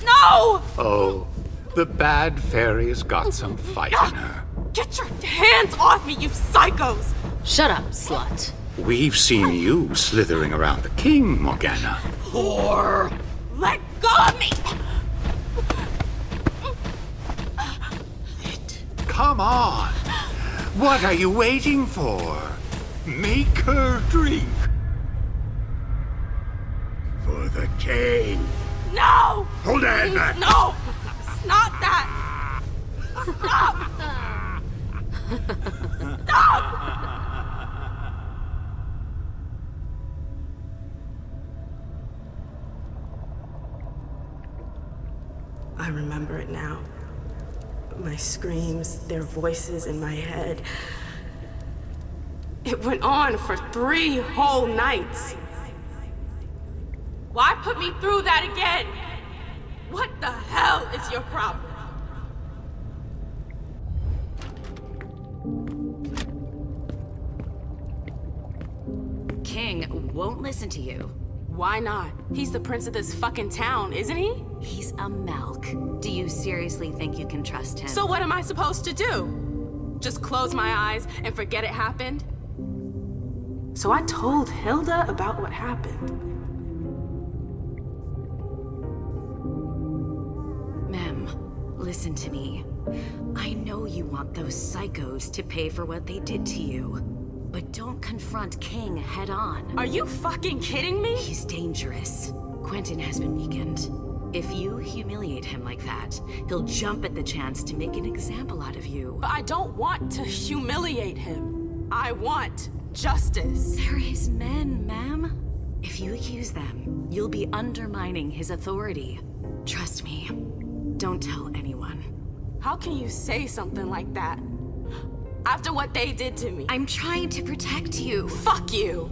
No! Oh, the bad fairy's got some fight in her. Get your hands off me, you psychos! Shut up, slut. We've seen you slithering around the king, Morgana. Whore! Let go of me! Come on. What are you waiting for? Make her drink. For the king. No! Hold that hand back. No! It's not that! Stop! Stop! I remember it now. My screams, their voices in my head. It went on for 3 whole nights. Why put me through that again? What the hell is your problem? King won't listen to you. Why not? He's the prince of this fucking town, isn't he? He's a Melk. Do you seriously think you can trust him? So what am I supposed to do? Just close my eyes and forget it happened? So I told Hilda about what happened. Mem, listen to me. I know you want those psychos to pay for what they did to you. But don't confront King head on. Are you fucking kidding me? He's dangerous. Quentin has been weakened. If you humiliate him like that, he'll jump at the chance to make an example out of you. But I don't want to humiliate him. I want justice. They're his men, ma'am. If you accuse them, you'll be undermining his authority. Trust me. Don't tell anyone. How can you say something like that? After what they did to me. I'm trying to protect you. Fuck you.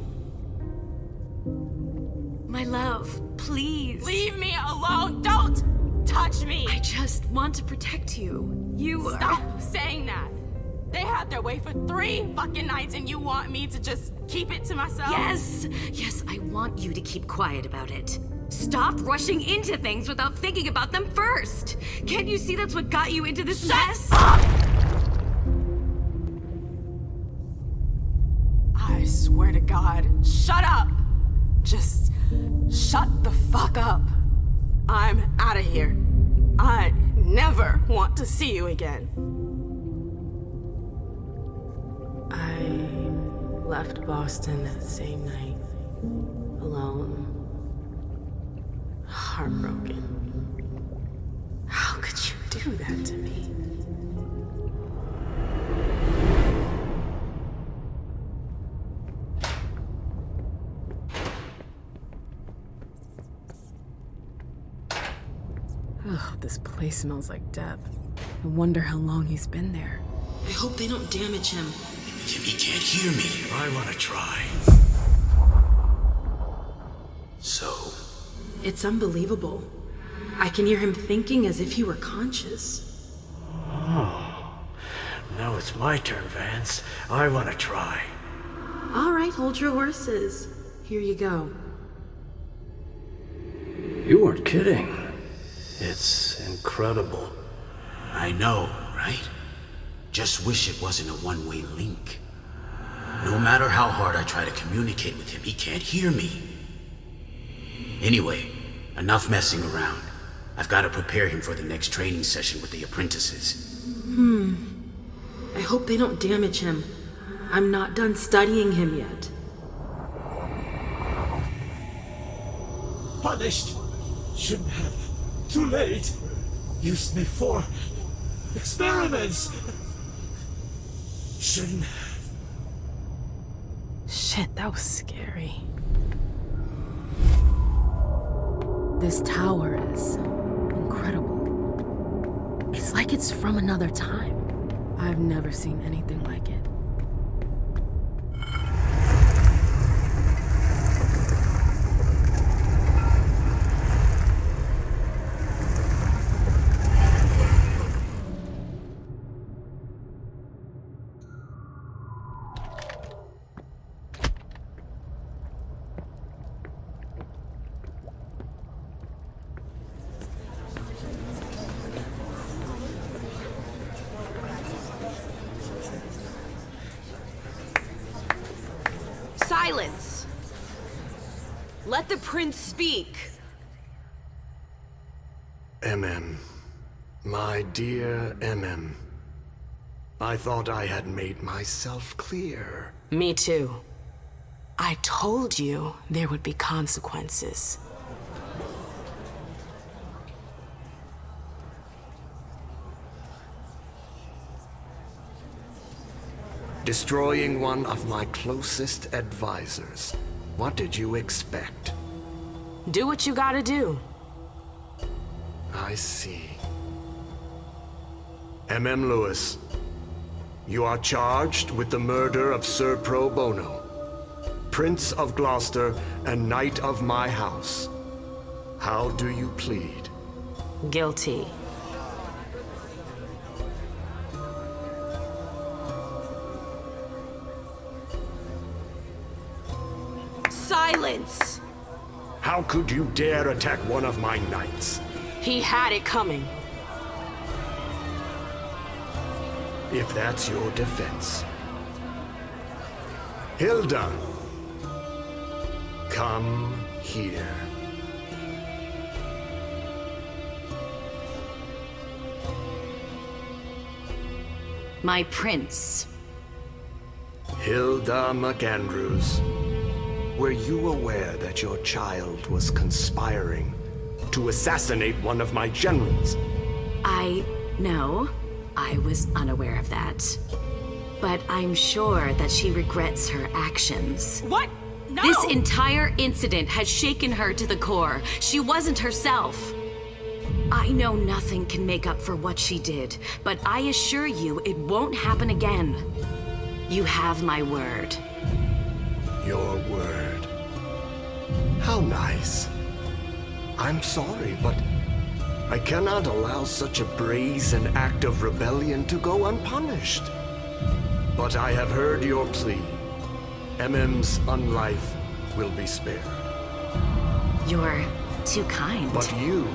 My love, please. Leave me alone. Don't touch me. I just want to protect you. Stop saying that. They had their way for 3 fucking nights and you want me to just keep it to myself? Yes. Yes, I want you to keep quiet about it. Stop rushing into things without thinking about them first. Can't you see that's what got you into this mess? Up! I swear to God, shut up! Just shut the fuck up. I'm out of here. I never want to see you again. I left Boston that same night, alone, heartbroken. How could you do that to me? Ugh, this place smells like death. I wonder how long he's been there. I hope they don't damage him. He can't hear me. I want to try. So? It's unbelievable. I can hear him thinking as if he were conscious. Oh. Now it's my turn, Vance. I want to try. All right, hold your horses. Here you go. You weren't kidding. It's incredible. I know, right? Just wish it wasn't a one-way link. No matter how hard I try to communicate with him, he can't hear me. Anyway, enough messing around. I've got to prepare him for the next training session with the apprentices. I hope they don't damage him. I'm not done studying him yet. Punished! Shouldn't have. Too late. Used me for experiments. Shouldn't have. Shit, that was scary. This tower is incredible. It's like it's from another time. I've never seen anything like it. Silence! Let the prince speak. My dear I thought I had made myself clear. Me too. I told you there would be consequences. Destroying one of my closest advisors. What did you expect? Do what you gotta do. I see. Lewis, you are charged with the murder of Sir Pro Bono, Prince of Gloucester and Knight of my house. How do you plead? Guilty. Silence! How could you dare attack one of my knights? He had it coming. If that's your defense. Hilda, come here. My prince. Hilda McAndrews, were you aware that your child was conspiring to assassinate one of my generals? No, I was unaware of that. But I'm sure that she regrets her actions. What? No! This entire incident has shaken her to the core. She wasn't herself. I know nothing can make up for what she did, but I assure you it won't happen again. You have my word. Your word. How nice. I'm sorry, but I cannot allow such a brazen act of rebellion to go unpunished. But I have heard your plea. MM's unlife will be spared. You're too kind. But you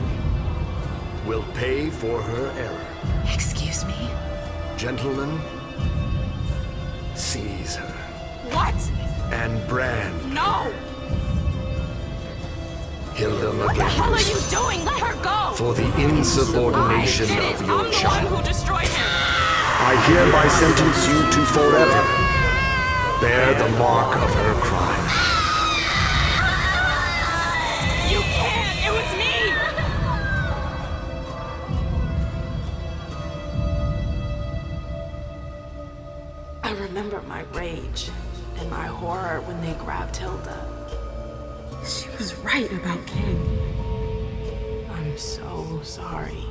will pay for her error. Excuse me? Gentlemen, seize her. What? And brand. No! Hilda McAndrews. What the hell are you doing? Let her go! For the insubordination of your I'm child. the one who destroyed him! I hereby sentence you to forever bear the mark of her crime. You can't! It was me! I remember my rage and my horror when they grabbed Hilda. She was right about King. I'm so sorry.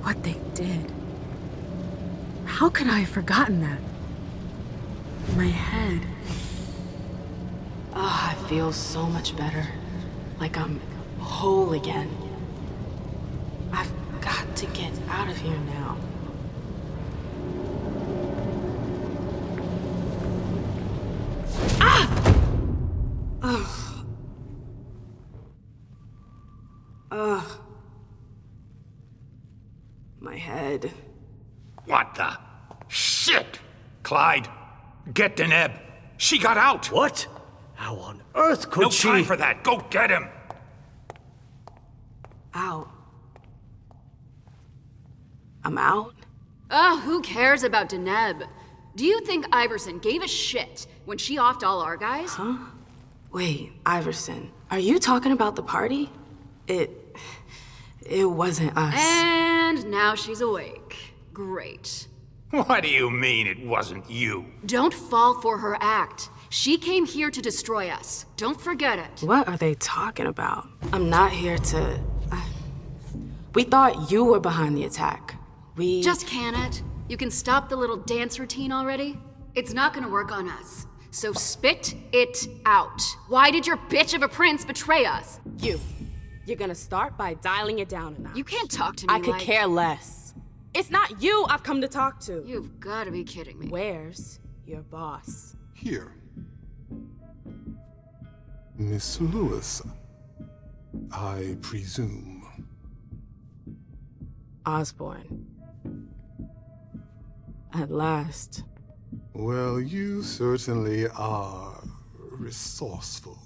What they did. How could I have forgotten that? My head. I feel so much better. Like I'm whole again. I've got to get out of here now. My head. What the? Shit! Clyde, get Deneb. She got out! What? How on earth could she? No time for that. Go get him! Out. I'm out? Who cares about Deneb? Do you think Iversen gave a shit when she offed all our guys? Huh? Wait, Iversen, are you talking about the party? It wasn't us. And now she's awake. Great. What do you mean it wasn't you? Don't fall for her act. She came here to destroy us. Don't forget it. What are they talking about? I'm not here to... We thought you were behind the attack. Just can it? You can stop the little dance routine already? It's not gonna work on us. So spit it out. Why did your bitch of a prince betray us? You're gonna start by dialing it down a notch. You can't talk to me I could care less. It's not you I've come to talk to. You've gotta be kidding me. Where's your boss? Here. Miss Lewis, I presume. Osborne. At last. Well, you certainly are resourceful.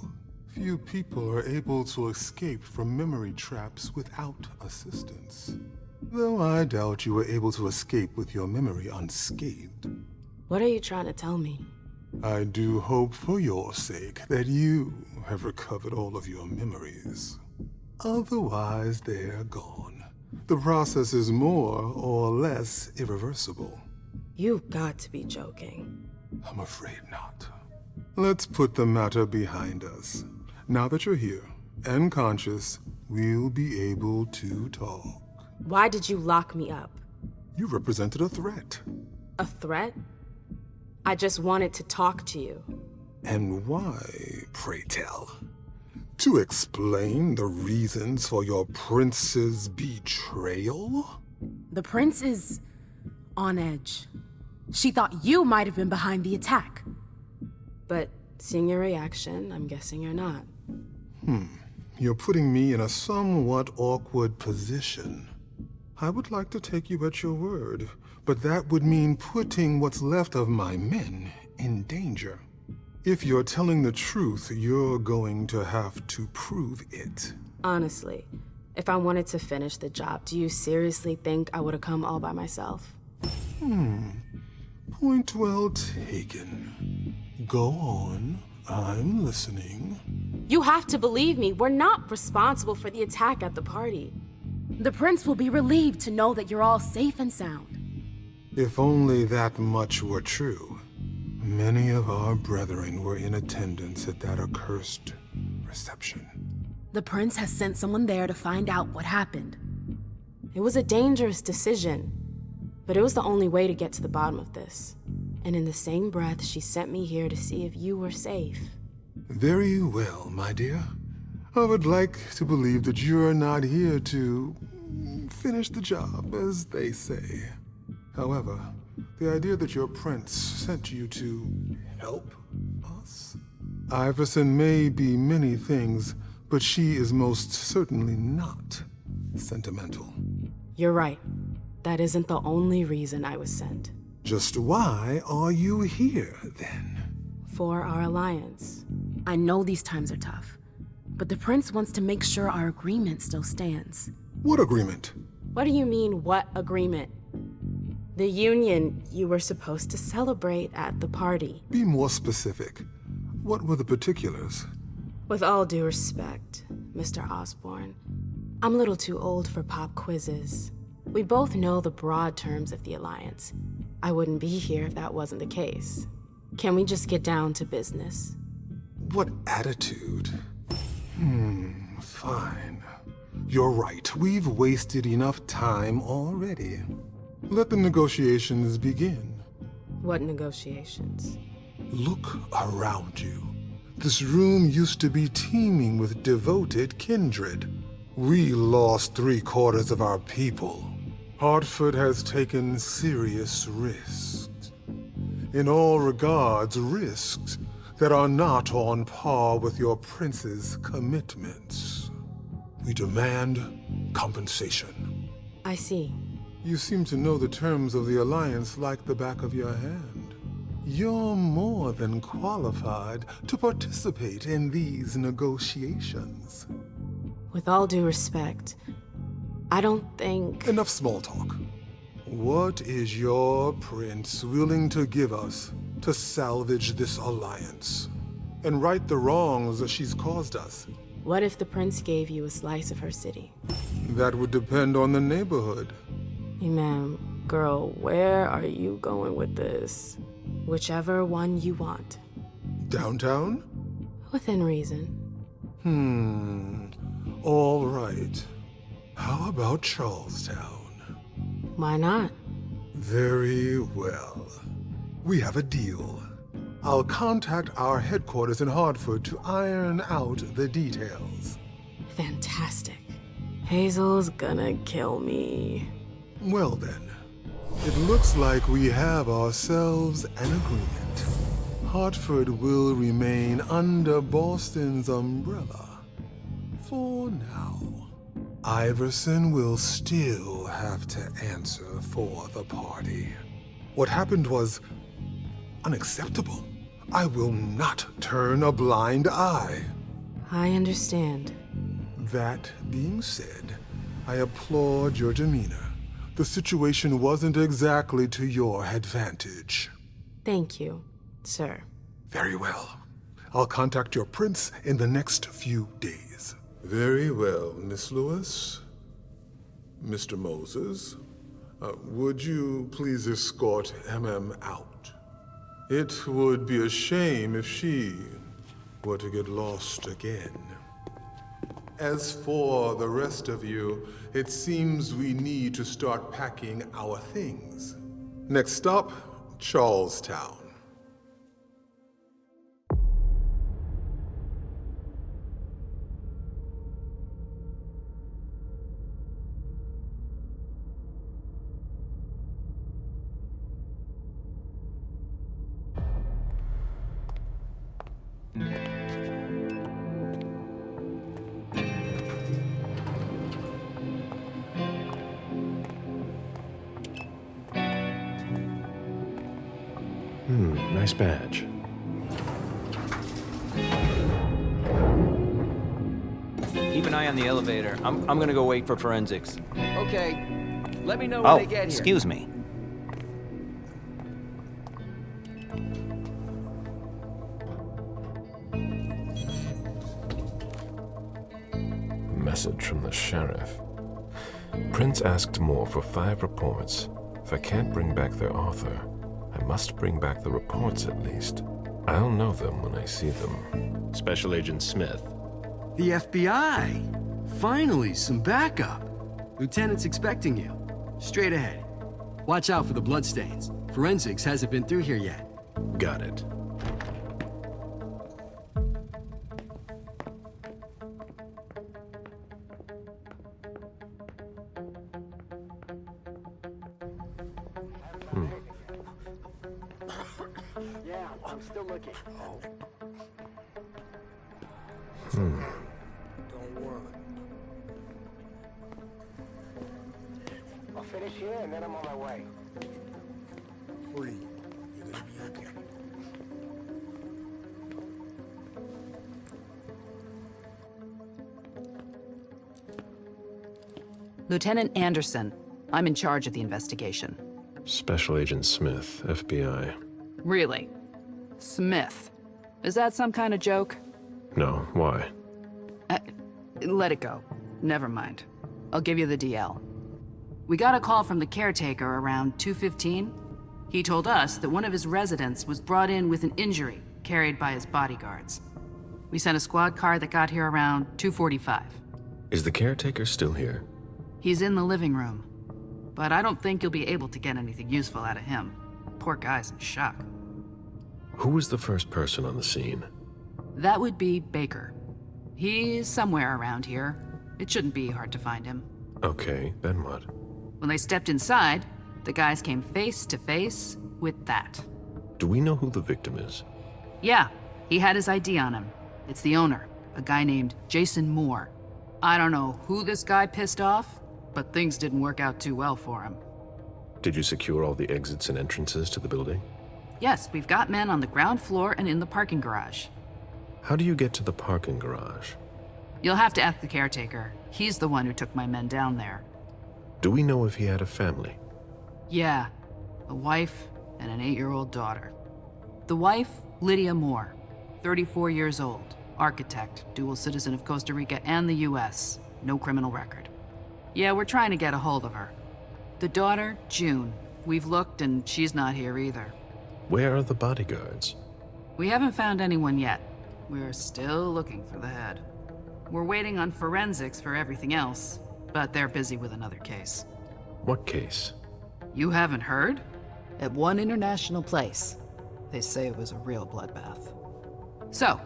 Few people are able to escape from memory traps without assistance. Though I doubt you were able to escape with your memory unscathed. What are you trying to tell me? I do hope for your sake that you have recovered all of your memories. Otherwise, they're gone. The process is more or less irreversible. You've got to be joking. I'm afraid not. Let's put the matter behind us. Now that you're here and conscious, we'll be able to talk. Why did you lock me up? You represented a threat. A threat? I just wanted to talk to you. And why, pray tell? To explain the reasons for your prince's betrayal? The prince is on edge. She thought you might have been behind the attack. But seeing your reaction, I'm guessing you're not. You're putting me in a somewhat awkward position. I would like to take you at your word, but that would mean putting what's left of my men in danger. If you're telling the truth, you're going to have to prove it. Honestly, if I wanted to finish the job, do you seriously think I would have come all by myself? Point well taken. Go on. I'm listening. You have to believe me. We're not responsible for the attack at the party. The prince will be relieved to know that you're all safe and sound. If only that much were true. Many of our brethren were in attendance at that accursed reception. The prince has sent someone there to find out what happened. It was a dangerous decision, but it was the only way to get to the bottom of this. And in the same breath, she sent me here to see if you were safe. Very well, my dear. I would like to believe that you're not here to finish the job, as they say. However, the idea that your prince sent you to help us? Iversen may be many things, but she is most certainly not sentimental. You're right. That isn't the only reason I was sent. Just why are you here, then? For our alliance. I know these times are tough, but the prince wants to make sure our agreement still stands. What agreement? What do you mean, what agreement? The union you were supposed to celebrate at the party. Be more specific. What were the particulars? With all due respect, Mr. Osborne, I'm a little too old for pop quizzes. We both know the broad terms of the alliance. I wouldn't be here if that wasn't the case. Can we just get down to business? What attitude? Fine. You're right. We've wasted enough time already. Let the negotiations begin. What negotiations? Look around you. This room used to be teeming with devoted kindred. We lost 3/4 of our people. Hartford has taken serious risks. In all regards, risks that are not on par with your prince's commitments. We demand compensation. I see. You seem to know the terms of the alliance like the back of your hand. You're more than qualified to participate in these negotiations. With all due respect, I don't think... Enough small talk. What is your prince willing to give us to salvage this alliance and right the wrongs that she's caused us? What if the prince gave you a slice of her city? That would depend on the neighborhood. Hey, ma'am, girl, where are you going with this? Whichever one you want. Downtown? Within reason. All right. How about Charlestown? Why not? Very well. We have a deal. I'll contact our headquarters in Hartford to iron out the details. Fantastic. Hazel's gonna kill me. Well then, it looks like we have ourselves an agreement. Hartford will remain under Boston's umbrella. For now. Iversen will still have to answer for the party. What happened was unacceptable. I will not turn a blind eye. I understand. That being said, I applaud your demeanor. The situation wasn't exactly to your advantage. Thank you, sir. Very well. I'll contact your prince in the next few days. Very well, Miss Lewis. Mr. Moses, would you please escort out? It would be a shame if she were to get lost again. As for the rest of you, it seems we need to start packing our things. Next stop, Charlestown. Nice badge. Keep an eye on the elevator. I'm gonna go wait for forensics. Okay. Let me know when they get here. Excuse me. Message from the sheriff. Prince asked more for 5 reports. If I can't bring back their author, I must bring back the reports at least. I'll know them when I see them. Special Agent Smith. The FBI! Finally, some backup. Lieutenant's expecting you. Straight ahead. Watch out for the bloodstains. Forensics hasn't been through here yet. Got it. Yeah, I'm still looking. Don't worry. I'll finish here and then I'm on my way. Free. You're gonna be okay. Lieutenant Anderson, I'm in charge of the investigation. Special Agent Smith, FBI. Really? Smith? Is that some kind of joke? No, why? Let it go. Never mind. I'll give you the DL. We got a call from the caretaker around 2:15. He told us that one of his residents was brought in with an injury carried by his bodyguards. We sent a squad car that got here around 2:45. Is the caretaker still here? He's in the living room, but I don't think you'll be able to get anything useful out of him. Poor guy's in shock. Who was the first person on the scene? That would be Baker. He's somewhere around here. It shouldn't be hard to find him. Okay, then what? When they stepped inside, the guys came face to face with that. Do we know who the victim is? Yeah, he had his ID on him. It's the owner, a guy named Jason Moore. I don't know who this guy pissed off, but things didn't work out too well for him. Did you secure all the exits and entrances to the building? Yes, we've got men on the ground floor and in the parking garage. How do you get to the parking garage? You'll have to ask the caretaker. He's the one who took my men down there. Do we know if he had a family? Yeah, a wife and an 8-year-old daughter. The wife, Lydia Moore, 34 years old, architect, dual citizen of Costa Rica and the US, no criminal record. Yeah, we're trying to get a hold of her. The daughter, June. We've looked and she's not here either. Where are the bodyguards? We haven't found anyone yet. We're still looking for the head. We're waiting on forensics for everything else, but they're busy with another case. What case? You haven't heard? At one international place. They say it was a real bloodbath. So,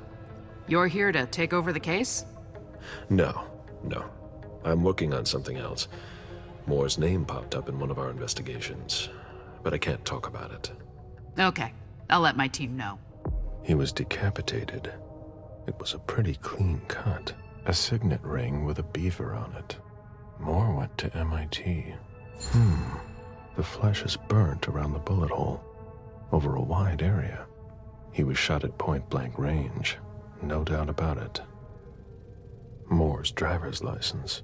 you're here to take over the case? No. I'm working on something else. Moore's name popped up in one of our investigations, but I can't talk about it. Okay, I'll let my team know. He was decapitated. It was a pretty clean cut. A signet ring with a beaver on it. Moore went to MIT. The flesh is burnt around the bullet hole, over a wide area. He was shot at point-blank range, no doubt about it. Moore's driver's license.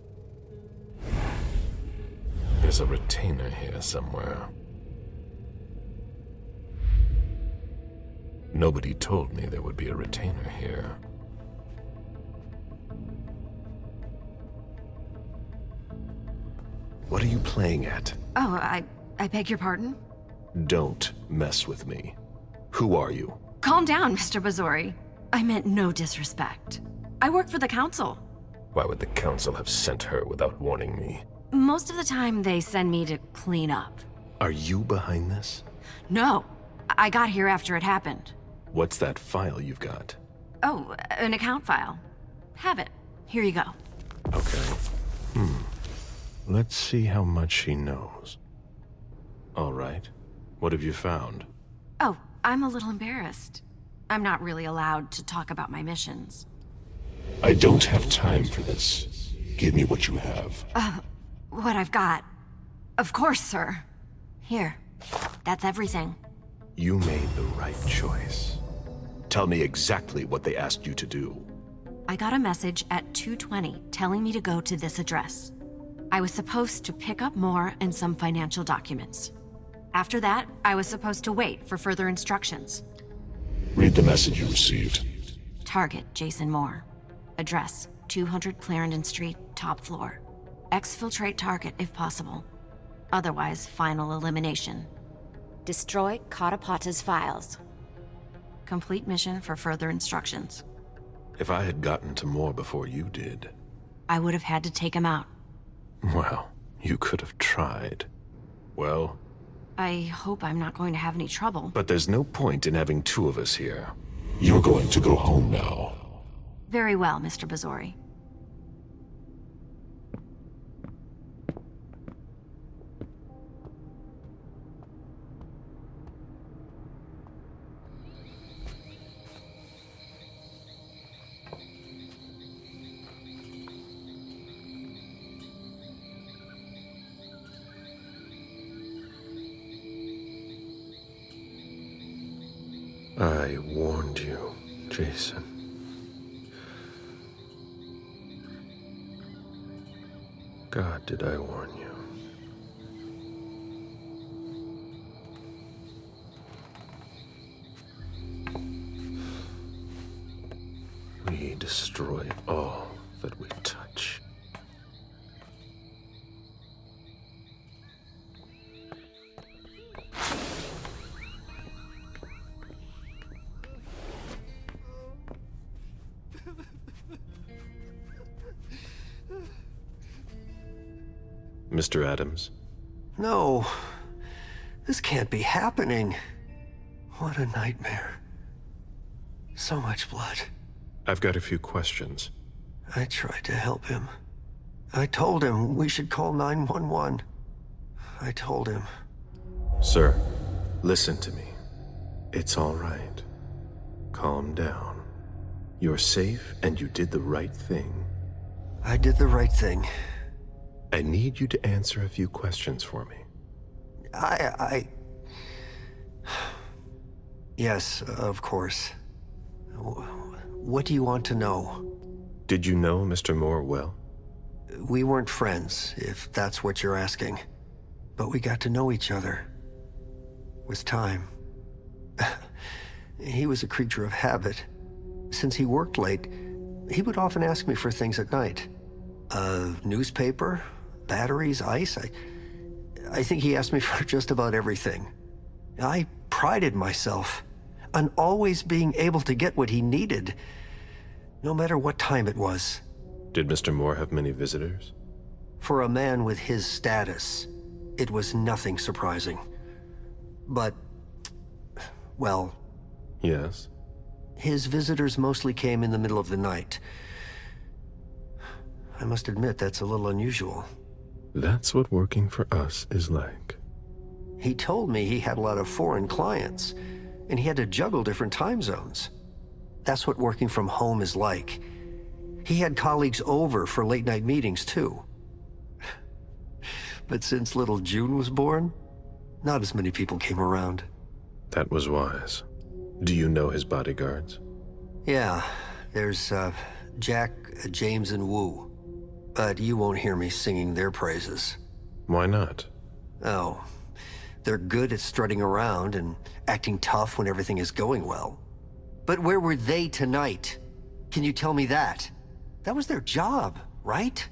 There's a retainer here somewhere. Nobody told me there would be a retainer here. What are you playing at? Oh, I beg your pardon? Don't mess with me. Who are you? Calm down, Mr. Bazori. I meant no disrespect. I work for the council. Why would the council have sent her without warning me? Most of the time, they send me to clean up. Are you behind this? No, I got here after it happened. What's that file you've got? Oh, an account file. Have it. Here you go. Okay. Let's see how much she knows. All right. What have you found? Oh, I'm a little embarrassed. I'm not really allowed to talk about my missions. I don't have time for this. Give me what you have. What I've got. Of course, sir. Here. That's everything. You made the right choice. Tell me exactly what they asked you to do. I got a message at 2:20 telling me to go to this address. I was supposed to pick up more and some financial documents. After that, I was supposed to wait for further instructions. Read the message you received. Target, Jason Moore. Address, 200 Clarendon Street, top floor. Exfiltrate target if possible. Otherwise, final elimination. Destroy Katapata's files. Complete mission for further instructions. If I had gotten to Moore before you did... I would have had to take him out. Well, you could have tried. Well... I hope I'm not going to have any trouble. But there's no point in having two of us here. You're going to go home now. Very well, Mr. Bazori. I warned you, Jason. God, did I warn you? We destroy all that we touch. Mr. Adams? No. This can't be happening. What a nightmare. So much blood. I've got a few questions. I tried to help him. I told him we should call 911. I told him. Sir, listen to me. It's all right. Calm down. You're safe and you did the right thing. I did the right thing. I need you to answer a few questions for me. Yes, of course. What do you want to know? Did you know Mr. Moore well? We weren't friends, if that's what you're asking. But we got to know each other. With time. He was a creature of habit. Since he worked late, he would often ask me for things at night. A newspaper, batteries, ice. I think he asked me for just about everything. I prided myself on always being able to get what he needed, no matter what time it was. Did Mr. Moore have many visitors? For a man with his status, it was nothing surprising. But, well... Yes? His visitors mostly came in the middle of the night. I must admit, that's a little unusual. That's what working for us is like. He told me he had a lot of foreign clients, and he had to juggle different time zones. That's what working from home is like. He had colleagues over for late-night meetings, too. But since little June was born, Not as many people came around. That was wise. Do you know his bodyguards? Yeah, there's Jack, James, and Wu. But you won't hear me singing their praises. Why not? Oh, they're good at strutting around and acting tough when everything is going well. But where were they tonight? Can you tell me that? That was their job, right?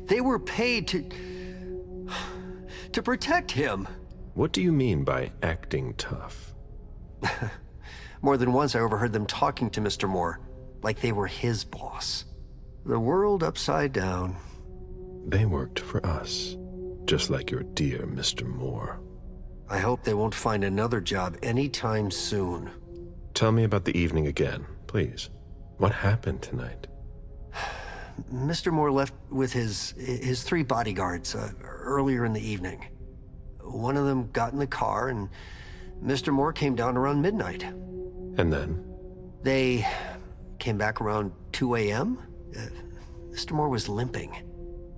They were paid to protect him. What do you mean by acting tough? More than once I overheard them talking to Mr. Moore, like they were his boss. The world upside down. They worked for us, just like your dear Mr. Moore. I hope they won't find another job anytime soon. Tell me about the evening again, please. What happened tonight? Mr. Moore left with his 3 bodyguards earlier in the evening. One of them got in the car, and Mr. Moore came down around midnight. And then? They came back around 2 a.m. Mr. Moore was limping.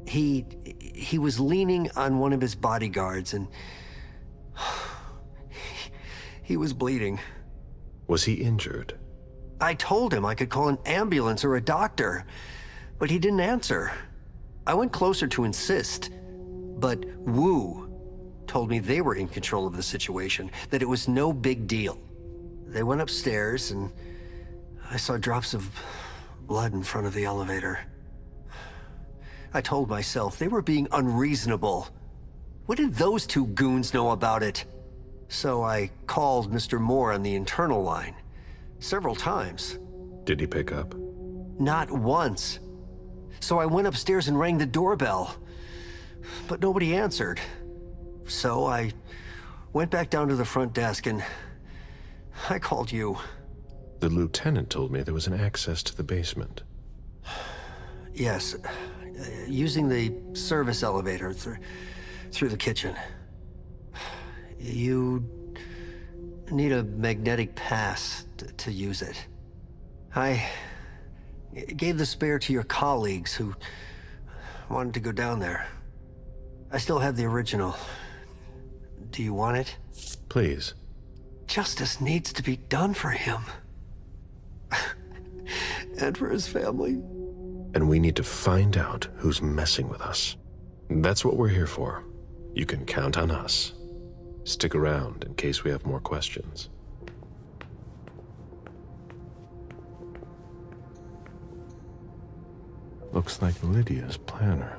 He was leaning on one of his bodyguards, and he was bleeding. Was he injured? I told him I could call an ambulance or a doctor, but he didn't answer. I went closer to insist, but Wu told me they were in control of the situation, that it was no big deal. They went upstairs, and I saw drops of blood in front of the elevator. I told myself they were being unreasonable. What did those 2 goons know about it? So I called Mr. Moore on the internal line, several times. Did he pick up? Not once. So I went upstairs and rang the doorbell, but nobody answered. So I went back down to the front desk and I called you. The lieutenant told me there was an access to the basement. Yes, using the service elevator through the kitchen. You need a magnetic pass to use it. I gave the spare to your colleagues who wanted to go down there. I still have the original. Do you want it? Please. Justice needs to be done for him. And for his family. And we need to find out who's messing with us. That's what we're here for. You can count on us. Stick around in case we have more questions. Looks like Lydia's planner.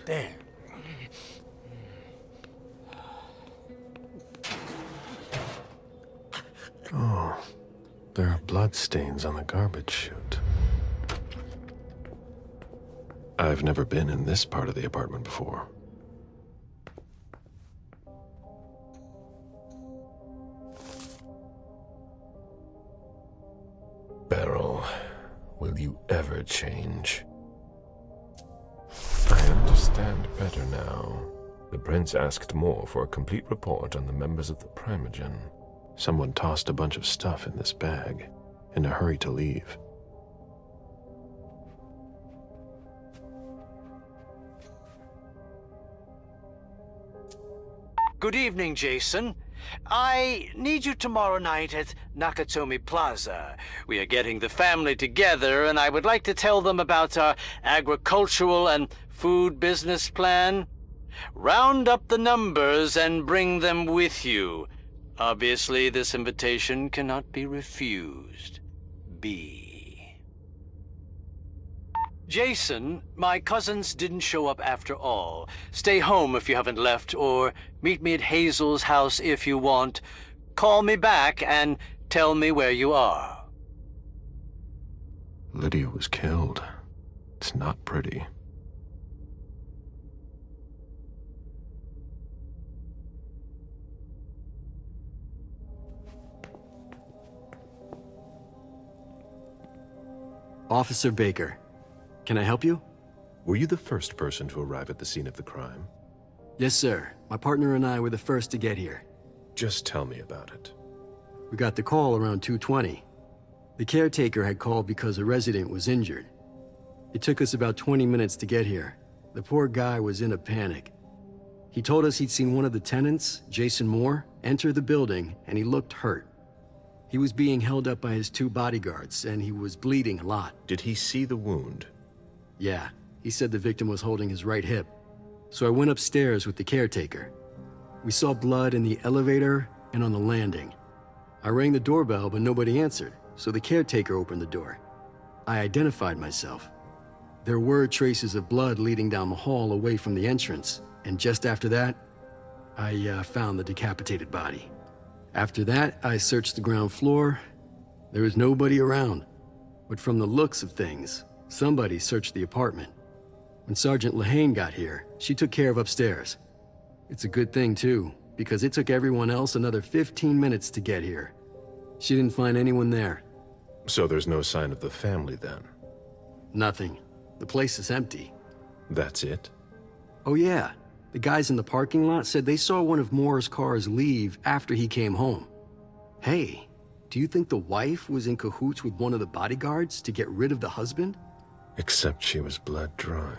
There. Oh, there are bloodstains on the garbage chute. I've never been in this part of the apartment before. Beryl, will you ever change? I understand better now. The prince asked more for a complete report on the members of the Primogen. Someone tossed a bunch of stuff in this bag, in a hurry to leave. Good evening, Jason. I need you tomorrow night at Nakatomi Plaza. We are getting the family together, and I would like to tell them about our agricultural and food business plan. Round up the numbers and bring them with you. Obviously, this invitation cannot be refused. B. Jason, my cousins didn't show up after all. Stay home if you haven't left, or meet me at Hazel's house if you want. Call me back and tell me where you are. Lydia was killed. It's not pretty. Officer Baker, can I help you? Were you the first person to arrive at the scene of the crime? Yes, sir. My partner and I were the first to get here. Just tell me about it. We got the call around 2:20. The caretaker had called because a resident was injured. It took us about 20 minutes to get here. The poor guy was in a panic. He told us he'd seen one of the tenants, Jason Moore, enter the building, and he looked hurt. He was being held up by his 2 bodyguards, and he was bleeding a lot. Did he see the wound? Yeah, he said the victim was holding his right hip. So I went upstairs with the caretaker. We saw blood in the elevator and on the landing. I rang the doorbell, but nobody answered, so the caretaker opened the door. I identified myself. There were traces of blood leading down the hall away from the entrance, and just after that, I found the decapitated body. After that, I searched the ground floor. There was nobody around. But from the looks of things, somebody searched the apartment. When Sergeant Lehane got here, she took care of upstairs. It's a good thing, too, because it took everyone else another 15 minutes to get here. She didn't find anyone there. So there's no sign of the family, then? Nothing. The place is empty. That's it? Oh, yeah. The guys in the parking lot said they saw one of Moore's cars leave after he came home. Hey, do you think the wife was in cahoots with one of the bodyguards to get rid of the husband? Except she was blood dry.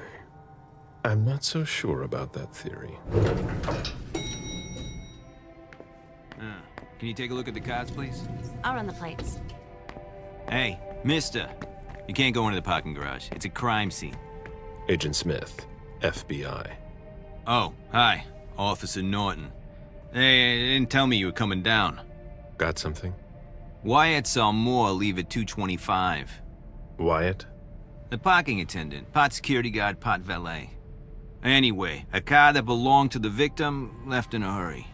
I'm not so sure about that theory. Can you take a look at the cards, please? I'll run the plates. Hey, mister. You can't go into the parking garage. It's a crime scene. Agent Smith, FBI. Oh, hi. Officer Norton. Hey, they didn't tell me you were coming down. Got something? Wyatt saw Moore leave at 2:25. Wyatt? The parking attendant, part security guard, part valet. Anyway, a car that belonged to the victim left in a hurry.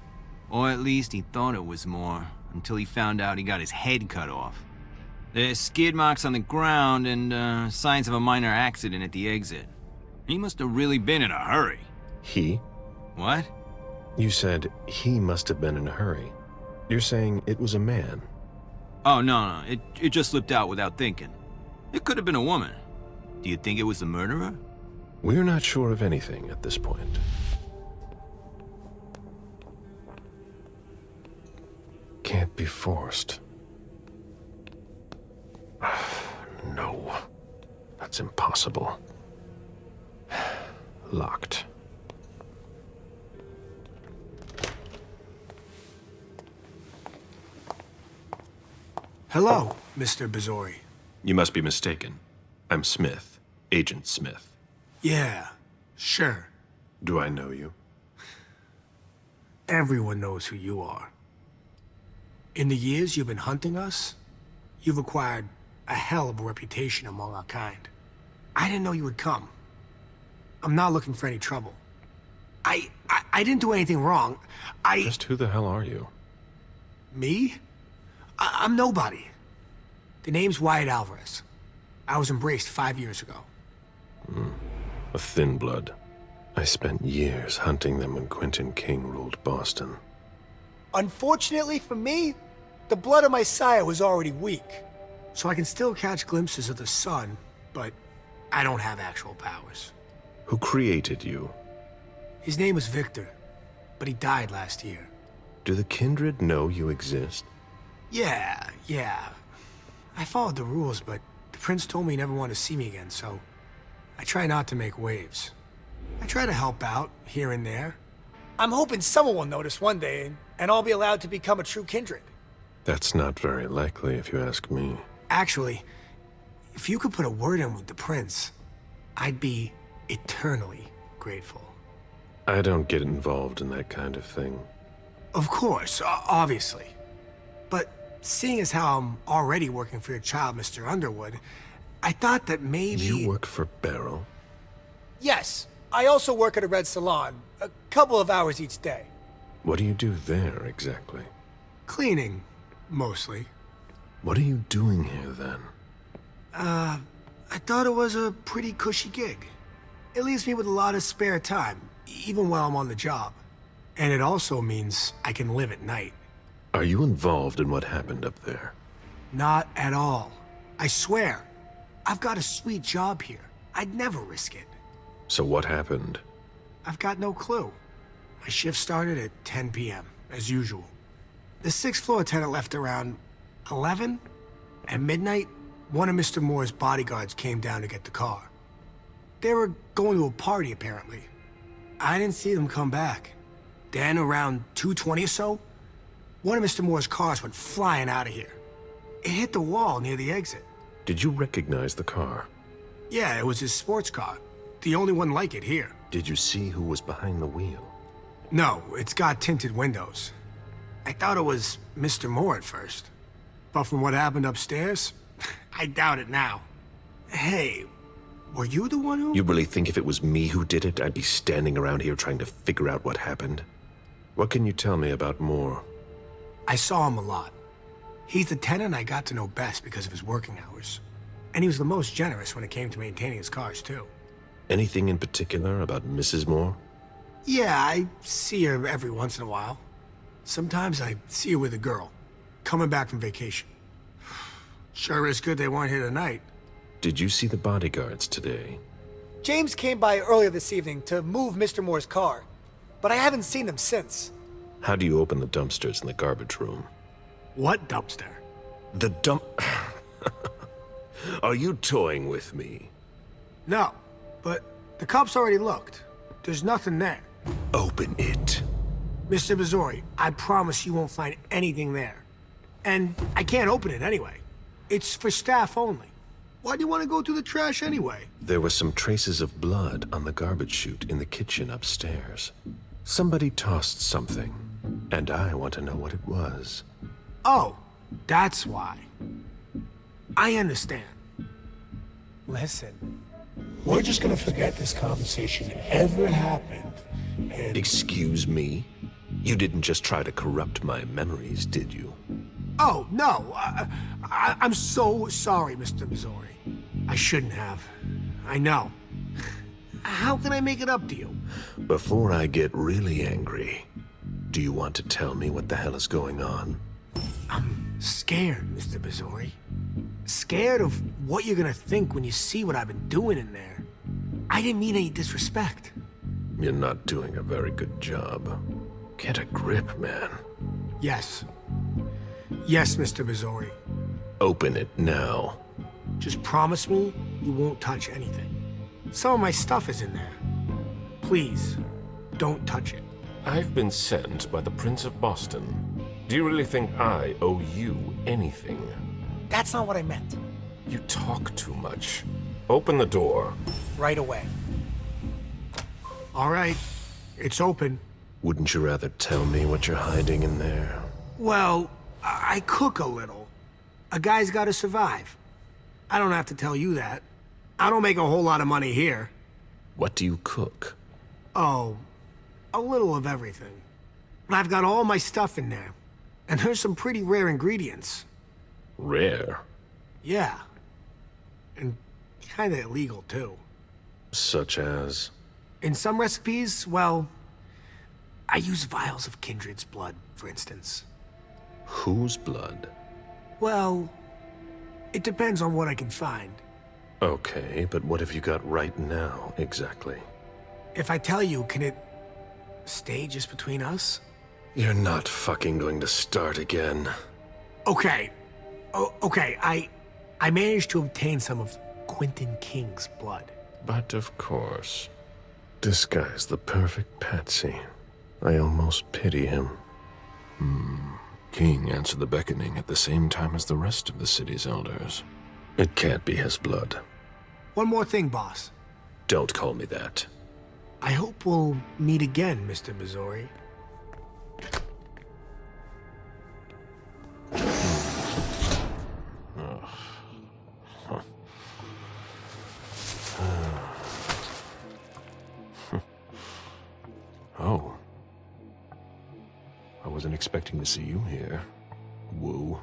Or at least he thought it was Moore, until he found out he got his head cut off. There's skid marks on the ground and signs of a minor accident at the exit. He must have really been in a hurry. He? What? You said he must have been in a hurry. You're saying it was a man? Oh, no, it just slipped out without thinking. It could have been a woman. Do you think it was the murderer? We're not sure of anything at this point. Can't be forced. No, that's impossible. Locked. Hello, Mr. Bazori. You must be mistaken. I'm Smith, Agent Smith. Yeah, sure. Do I know you? Everyone knows who you are. In the years you've been hunting us, you've acquired a hell of a reputation among our kind. I didn't know you would come. I'm not looking for any trouble. I didn't do anything wrong. Just who the hell are you? Me? I'm nobody. The name's Wyatt Alvarez. I was embraced 5 years ago. A thin blood. I spent years hunting them when Quentin King ruled Boston. Unfortunately for me, the blood of my sire was already weak. So I can still catch glimpses of the sun, but I don't have actual powers. Who created you? His name was Victor, but he died last year. Do the kindred know you exist? Yeah. I followed the rules, but the prince told me he never wanted to see me again, so I try not to make waves. I try to help out, here and there. I'm hoping someone will notice one day, and I'll be allowed to become a true kindred. That's not very likely, if you ask me. Actually, if you could put a word in with the prince, I'd be eternally grateful. I don't get involved in that kind of thing. Of course, obviously. But seeing as how I'm already working for your child, Mr. Underwood, I thought that maybe... You work for Beryl? Yes. I also work at a red salon, a couple of hours each day. What do you do there, exactly? Cleaning, mostly. What are you doing here, then? I thought it was a pretty cushy gig. It leaves me with a lot of spare time, even while I'm on the job. And it also means I can live at night. Are you involved in what happened up there? Not at all. I swear. I've got a sweet job here. I'd never risk it. So what happened? I've got no clue. My shift started at 10 p.m., as usual. The 6th floor tenant left around 11. At midnight, one of Mr. Moore's bodyguards came down to get the car. They were going to a party, apparently. I didn't see them come back. Then, around 2:20 or so, one of Mr. Moore's cars went flying out of here. It hit the wall near the exit. Did you recognize the car? Yeah, it was his sports car. The only one like it here. Did you see who was behind the wheel? No, it's got tinted windows. I thought it was Mr. Moore at first. But from what happened upstairs, I doubt it now. Hey, were you the one who... You really think if it was me who did it, I'd be standing around here trying to figure out what happened? What can you tell me about Moore? I saw him a lot. He's the tenant I got to know best because of his working hours. And he was the most generous when it came to maintaining his cars, too. Anything in particular about Mrs. Moore? Yeah, I see her every once in a while. Sometimes I see her with a girl, coming back from vacation. Sure is good they weren't here tonight. Did you see the bodyguards today? James came by earlier this evening to move Mr. Moore's car, but I haven't seen them since. How do you open the dumpsters in the garbage room? What dumpster? The dump... Are you toying with me? No, but the cops already looked. There's nothing there. Open it. Mr. Missouri, I promise you won't find anything there. And I can't open it anyway. It's for staff only. Why do you want to go through the trash anyway? There were some traces of blood on the garbage chute in the kitchen upstairs. Somebody tossed something, and I want to know what it was. Oh, that's why. I understand. Listen, we're just gonna forget this conversation ever happened, and... Excuse me? You didn't just try to corrupt my memories, did you? Oh, no. I'm so sorry, Mr. Missouri. I shouldn't have. I know. How can I make it up to you? Before I get really angry, do you want to tell me what the hell is going on? I'm scared, Mr. Missouri. Scared of what you're gonna think when you see what I've been doing in there. I didn't mean any disrespect. You're not doing a very good job. Get a grip, man. Yes. Yes, Mr. Missouri. Open it now. Just promise me you won't touch anything. Some of my stuff is in there. Please, don't touch it. I've been sent by the Prince of Boston. Do you really think I owe you anything? That's not what I meant. You talk too much. Open the door. Right away. All right, it's open. Wouldn't you rather tell me what you're hiding in there? Well, I cook a little. A guy's gotta survive. I don't have to tell you that. I don't make a whole lot of money here. What do you cook? Oh, a little of everything. But I've got all my stuff in there. And there's some pretty rare ingredients. Rare? Yeah. And kinda illegal, too. Such as? In some recipes, well, I use vials of kindred's blood, for instance. Whose blood? Well, it depends on what I can find. Okay, but what have you got right now, exactly? If I tell you, can it stay just between us? You're not fucking going to start again. Okay. Okay, I managed to obtain some of Quentin King's blood. But of course, this guy's the perfect patsy. I almost pity him. King answered the beckoning at the same time as the rest of the city's elders. It can't be his blood. One more thing, boss. Don't call me that. I hope we'll meet again, Mr. Missouri. Oh. I wasn't expecting to see you here. Woo.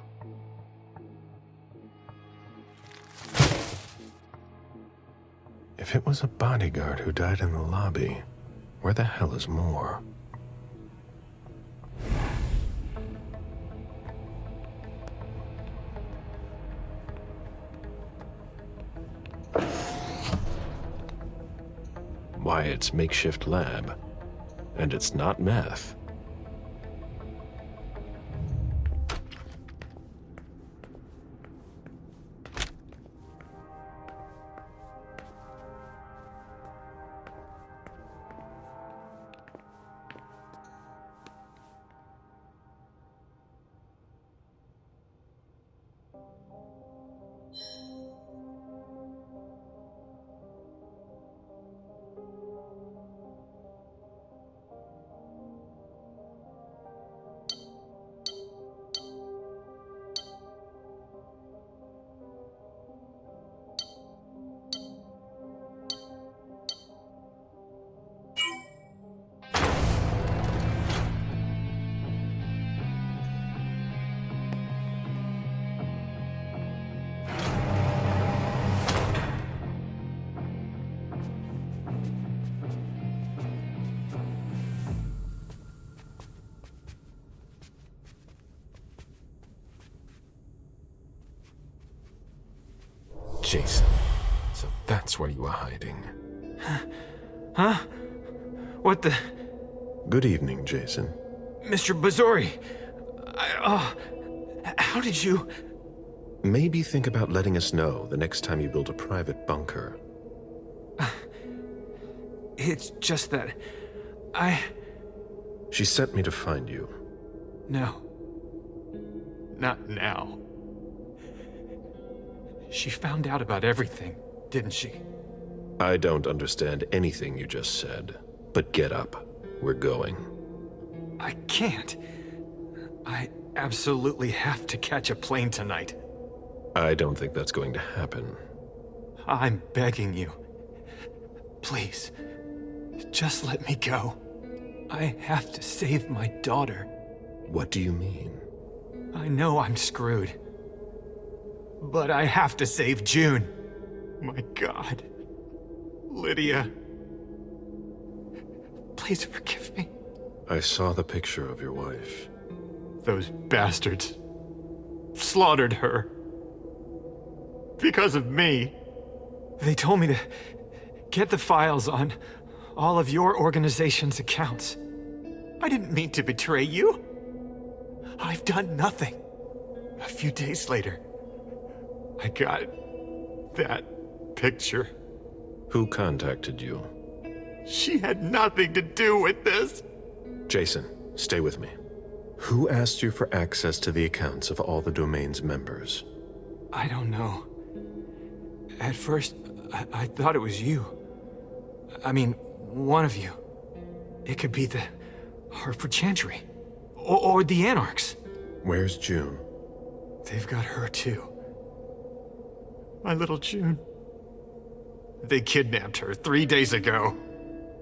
If it was a bodyguard who died in the lobby, where the hell is Moore? Why, it's makeshift lab. And it's not meth. Jason, so that's where you are hiding. Huh? What the... Good evening, Jason. Mr. Bazori, how did you... Maybe think about letting us know the next time you build a private bunker. It's just that... She sent me to find you. No. Not now. She found out about everything, didn't she? I don't understand anything you just said, but get up. We're going. I can't. I absolutely have to catch a plane tonight. I don't think that's going to happen. I'm begging you. Please, just let me go. I have to save my daughter. What do you mean? I know I'm screwed. But I have to save June. My God. Lydia. Please forgive me. I saw the picture of your wife. Those bastards slaughtered her. Because of me. They told me to get the files on all of your organization's accounts. I didn't mean to betray you. I've done nothing. A few days later, I got that picture. Who contacted you? She had nothing to do with this. Jason, stay with me. Who asked you for access to the accounts of all the domain's members? I don't know. At first, I thought it was you. I mean, one of you. It could be the Hartford Chantry. Or the Anarchs. Where's June? They've got her too. My little June. They kidnapped her 3 days ago.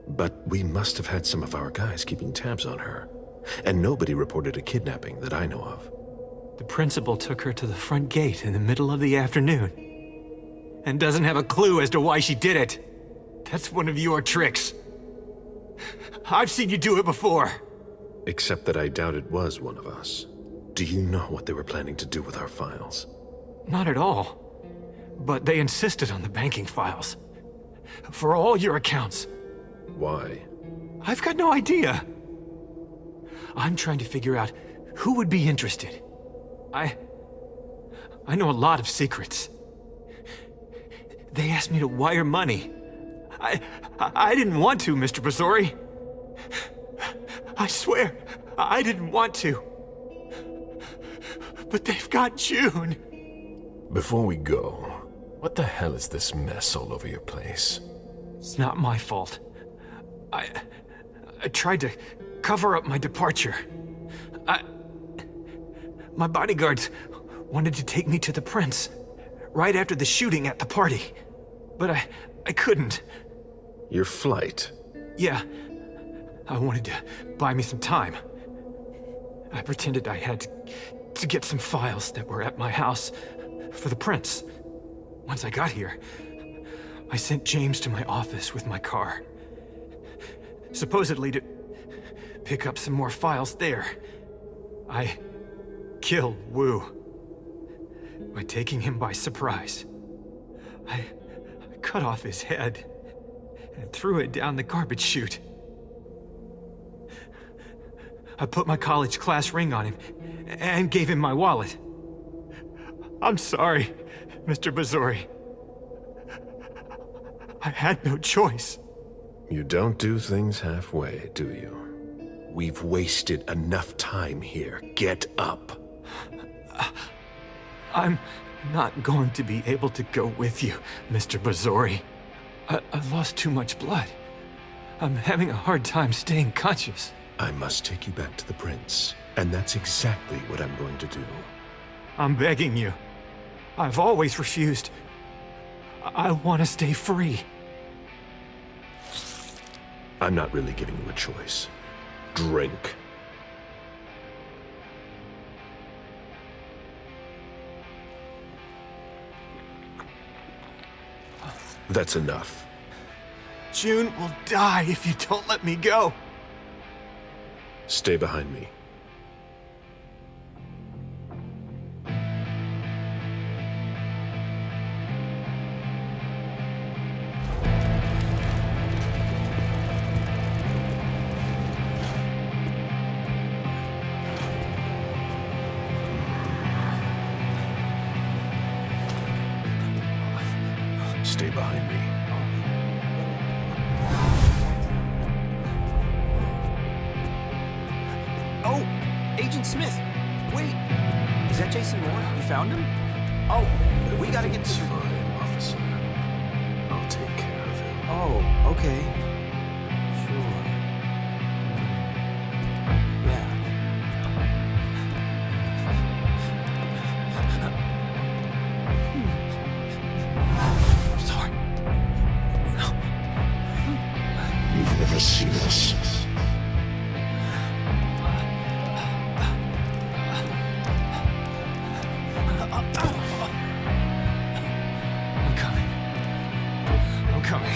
But we must have had some of our guys keeping tabs on her. And nobody reported a kidnapping that I know of. The principal took her to the front gate in the middle of the afternoon. And doesn't have a clue as to why she did it. That's one of your tricks. I've seen you do it before. Except that I doubt it was one of us. Do you know what they were planning to do with our files? Not at all. But they insisted on the banking files. For all your accounts. Why? I've got no idea. I'm trying to figure out who would be interested. I know a lot of secrets. They asked me to wire money. I didn't want to, Mr. Bazori. I swear, I didn't want to. But they've got June. Before we go, what the hell is this mess all over your place? It's not my fault. I tried to cover up my departure. My bodyguards wanted to take me to the prince right after the shooting at the party. But I couldn't. Your flight? Yeah. I wanted to buy me some time. I pretended I had to get some files that were at my house for the prince. Once I got here, I sent James to my office with my car. Supposedly to pick up some more files there. I killed Wu by taking him by surprise. I cut off his head and threw it down the garbage chute. I put my college class ring on him and gave him my wallet. I'm sorry, Mr. Bazori. I had no choice. You don't do things halfway, do you? We've wasted enough time here. Get up. I'm not going to be able to go with you, Mr. Bazori. I've lost too much blood. I'm having a hard time staying conscious. I must take you back to the prince, and that's exactly what I'm going to do. I'm begging you. I've always refused. I want to stay free. I'm not really giving you a choice. Drink. That's enough. June will die if you don't let me go. Stay behind me. Stay behind me. Oh, Agent Smith. Wait, is that Jason Moore? You found him? Oh, we gotta get to... Fine, officer. I'll take care of him. Oh, okay. Sure. Yeah. Sorry. You've never seen us. I'm coming.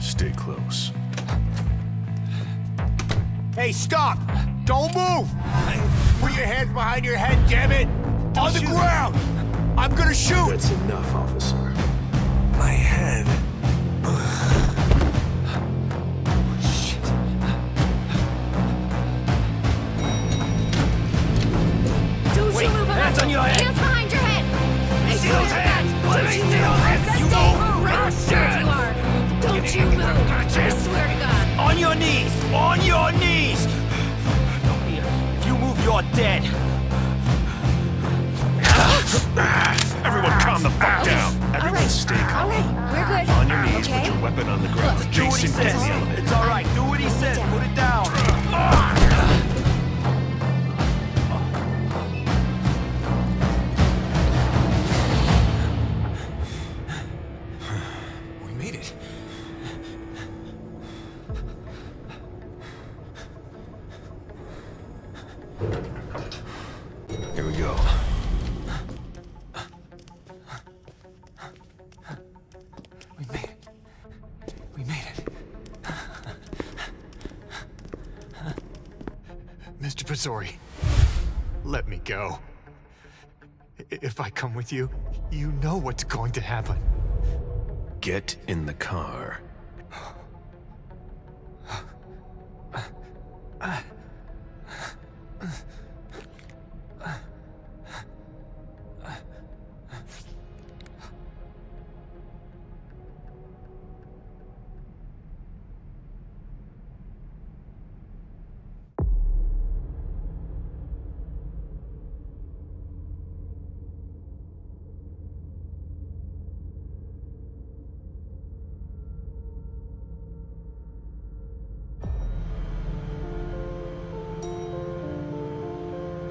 Stay close. Hey, stop! Don't move! Put your hands behind your head, damn it! On the ground! I'm gonna shoot! That's enough, officer. My head. Don't Wait, you move hands on your head! Hands behind your head! Let me see those hands! Let me see those hands! You go! Right where you are! Don't you move! I swear to God! On your knees! On your knees! If you move, you're dead. Everyone calm the fuck down. Everyone stay calm. We're good. On your knees, okay? put your weapon on the ground. Just do what he Jason, get in says. the elevator. It's all right. Do what he says. Put it down. We made it. Here we go. We made it. We made it. Mr. Pizzori, let me go. If I come with you, you know what's going to happen. Get in the car.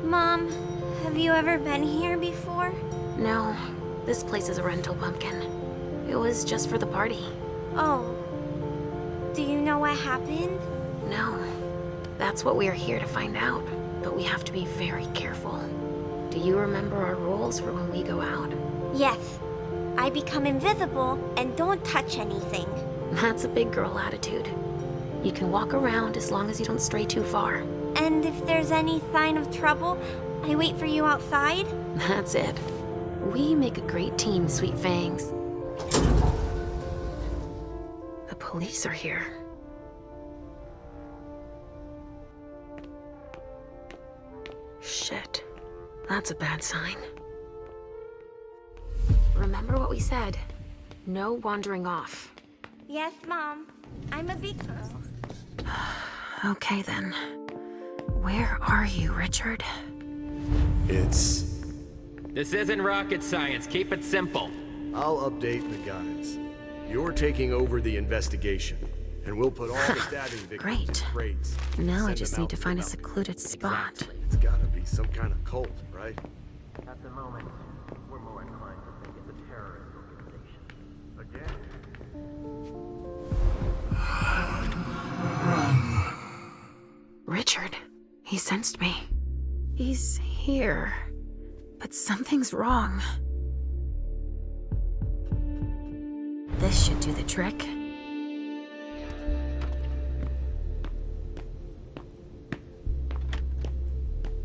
Mom, have you ever been here before? No, this place is a rental pumpkin. It was just for the party. Oh. Do you know what happened? No. That's what we are here to find out. But we have to be very careful. Do you remember our rules for when we go out? Yes. I become invisible and don't touch anything. That's a big girl attitude. You can walk around as long as you don't stray too far. And if there's any sign of trouble, I wait for you outside? That's it. We make a great team, Sweet Fangs. The police are here. Shit. That's a bad sign. Remember what we said. No wandering off. Yes, Mom. I'm a big girl. Okay, then. Where are you, Richard? This isn't rocket science. Keep it simple. I'll update the guys. You're taking over the investigation, and we'll put all the stabbing victims Great. in crates. Now I Send just them need out to to find a the secluded spot. Exactly. It's gotta be some kind of cult, right? At the moment, we're more inclined to think it's a terrorist organization. Again? Richard, he sensed me. He's here. But something's wrong. This should do the trick.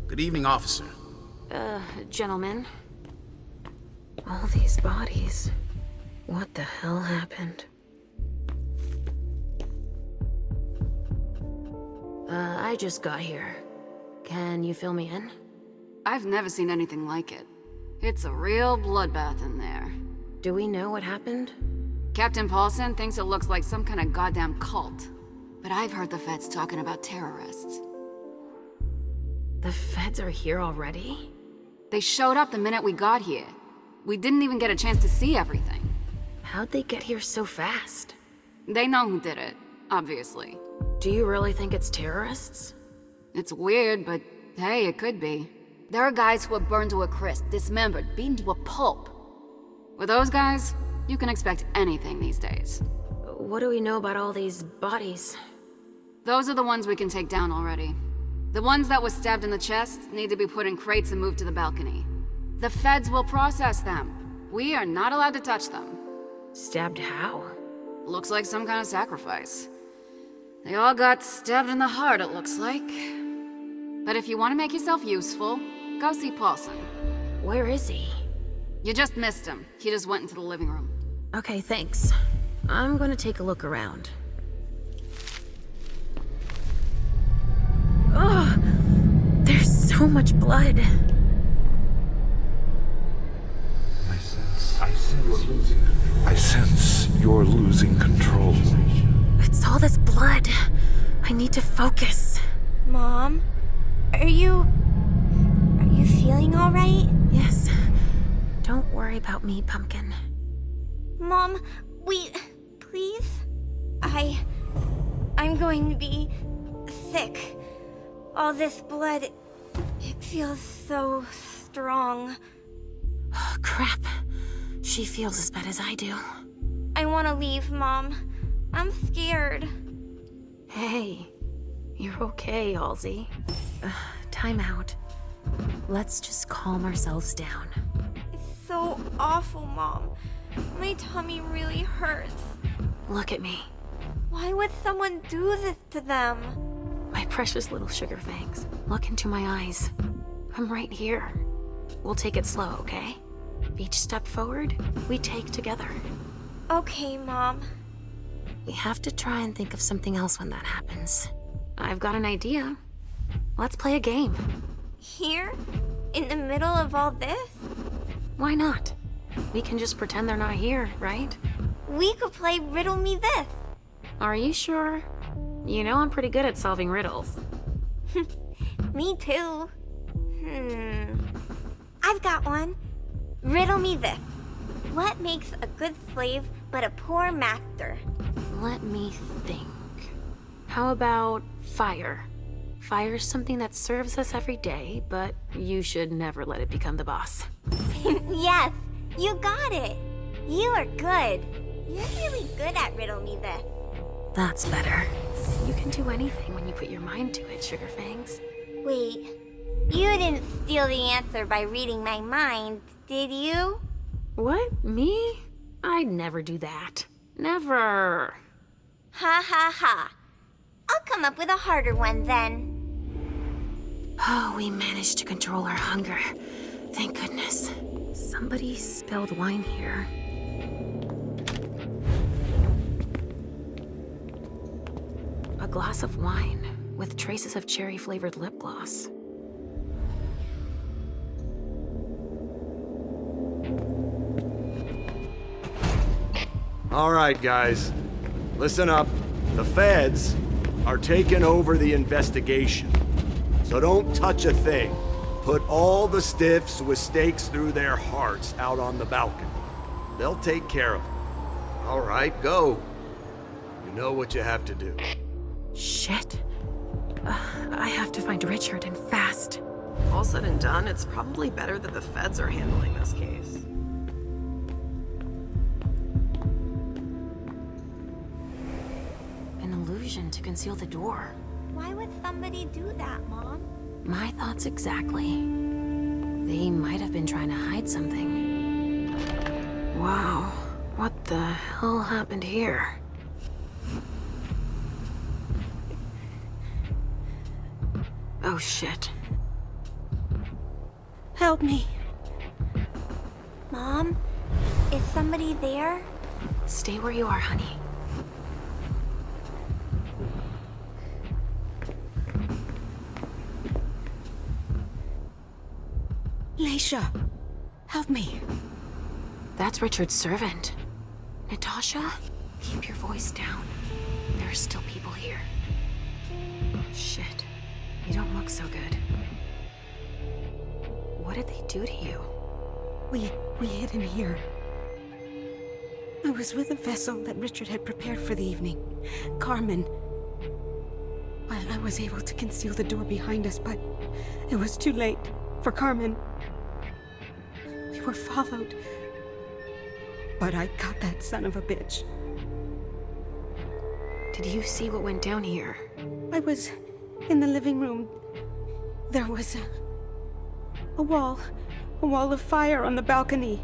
Good evening, officer. Gentlemen. All these bodies. What the hell happened? I just got here. Can you fill me in? I've never seen anything like it. It's a real bloodbath in there. Do we know what happened? Captain Paulson thinks it looks like some kind of goddamn cult. But I've heard the feds talking about terrorists. The feds are here already? They showed up the minute we got here. We didn't even get a chance to see everything. How'd they get here so fast? They know who did it, obviously. Do you really think it's terrorists? It's weird, but hey, it could be. There are guys who are burned to a crisp, dismembered, beaten to a pulp. With those guys, you can expect anything these days. What do we know about all these bodies? Those are the ones we can take down already. The ones that were stabbed in the chest need to be put in crates and moved to the balcony. The feds will process them. We are not allowed to touch them. Stabbed how? Looks like some kind of sacrifice. They all got stabbed in the heart, it looks like. But if you want to make yourself useful, go see Paulson. Where is he? You just missed him. He just went into the living room. Okay, thanks. I'm gonna take a look around. Ugh! There's so much blood. I sense you're losing control. It's all this blood. I need to focus. Mom? Are you feeling all right? Yes. Don't worry about me, Pumpkin. Mom, please? I'm going to be sick. All this blood, it feels so strong. Oh, crap. She feels as bad as I do. I want to leave, Mom. I'm scared. Hey, you're okay, Halsey. Time out. Let's just calm ourselves down. It's so awful, Mom. My tummy really hurts. Look at me. Why would someone do this to them? My precious little sugar fangs. Look into my eyes. I'm right here. We'll take it slow, okay? Each step forward, we take together. Okay, Mom. We have to try and think of something else when that happens. I've got an idea. Let's play a game. Here? In the middle of all this? Why not? We can just pretend they're not here, right? We could play Riddle Me This. Are you sure? You know I'm pretty good at solving riddles. Me too. I've got one. Riddle me this. What makes a good slave but a poor master? Let me think. How about fire? Fire's something that serves us every day, but you should never let it become the boss. Yes, you got it. You are good. You're really good at Riddle Me This. That's better. You can do anything when you put your mind to it, Sugar Fangs. Wait, you didn't steal the answer by reading my mind, did you? What? Me? I'd never do that. Never. Ha ha ha. I'll come up with a harder one then. Oh, we managed to control our hunger. Thank goodness. Somebody spilled wine here. A glass of wine with traces of cherry-flavored lip gloss. All right, guys. Listen up. The feds are taking over the investigation. So don't touch a thing. Put all the stiffs with stakes through their hearts out on the balcony. They'll take care of them. All right, go. You know what you have to do. Shit. I have to find Richard, and fast. All said and done, it's probably better that the feds are handling this case. An illusion to conceal the door. Why would somebody do that, Mom? My thoughts exactly. They might have been trying to hide something. Wow, what the hell happened here? Oh shit. Help me. Mom? Is somebody there? Stay where you are, honey. Leisha, help me. That's Richard's servant. Natasha, keep your voice down. There are still people here. Shit, you don't look so good. What did they do to you? We hid in here. I was with a vessel that Richard had prepared for the evening. Carmen. I was able to conceal the door behind us, but it was too late for Carmen. We were followed. But I got that son of a bitch. Did you see what went down here? I was in the living room. There was a wall of fire on the balcony.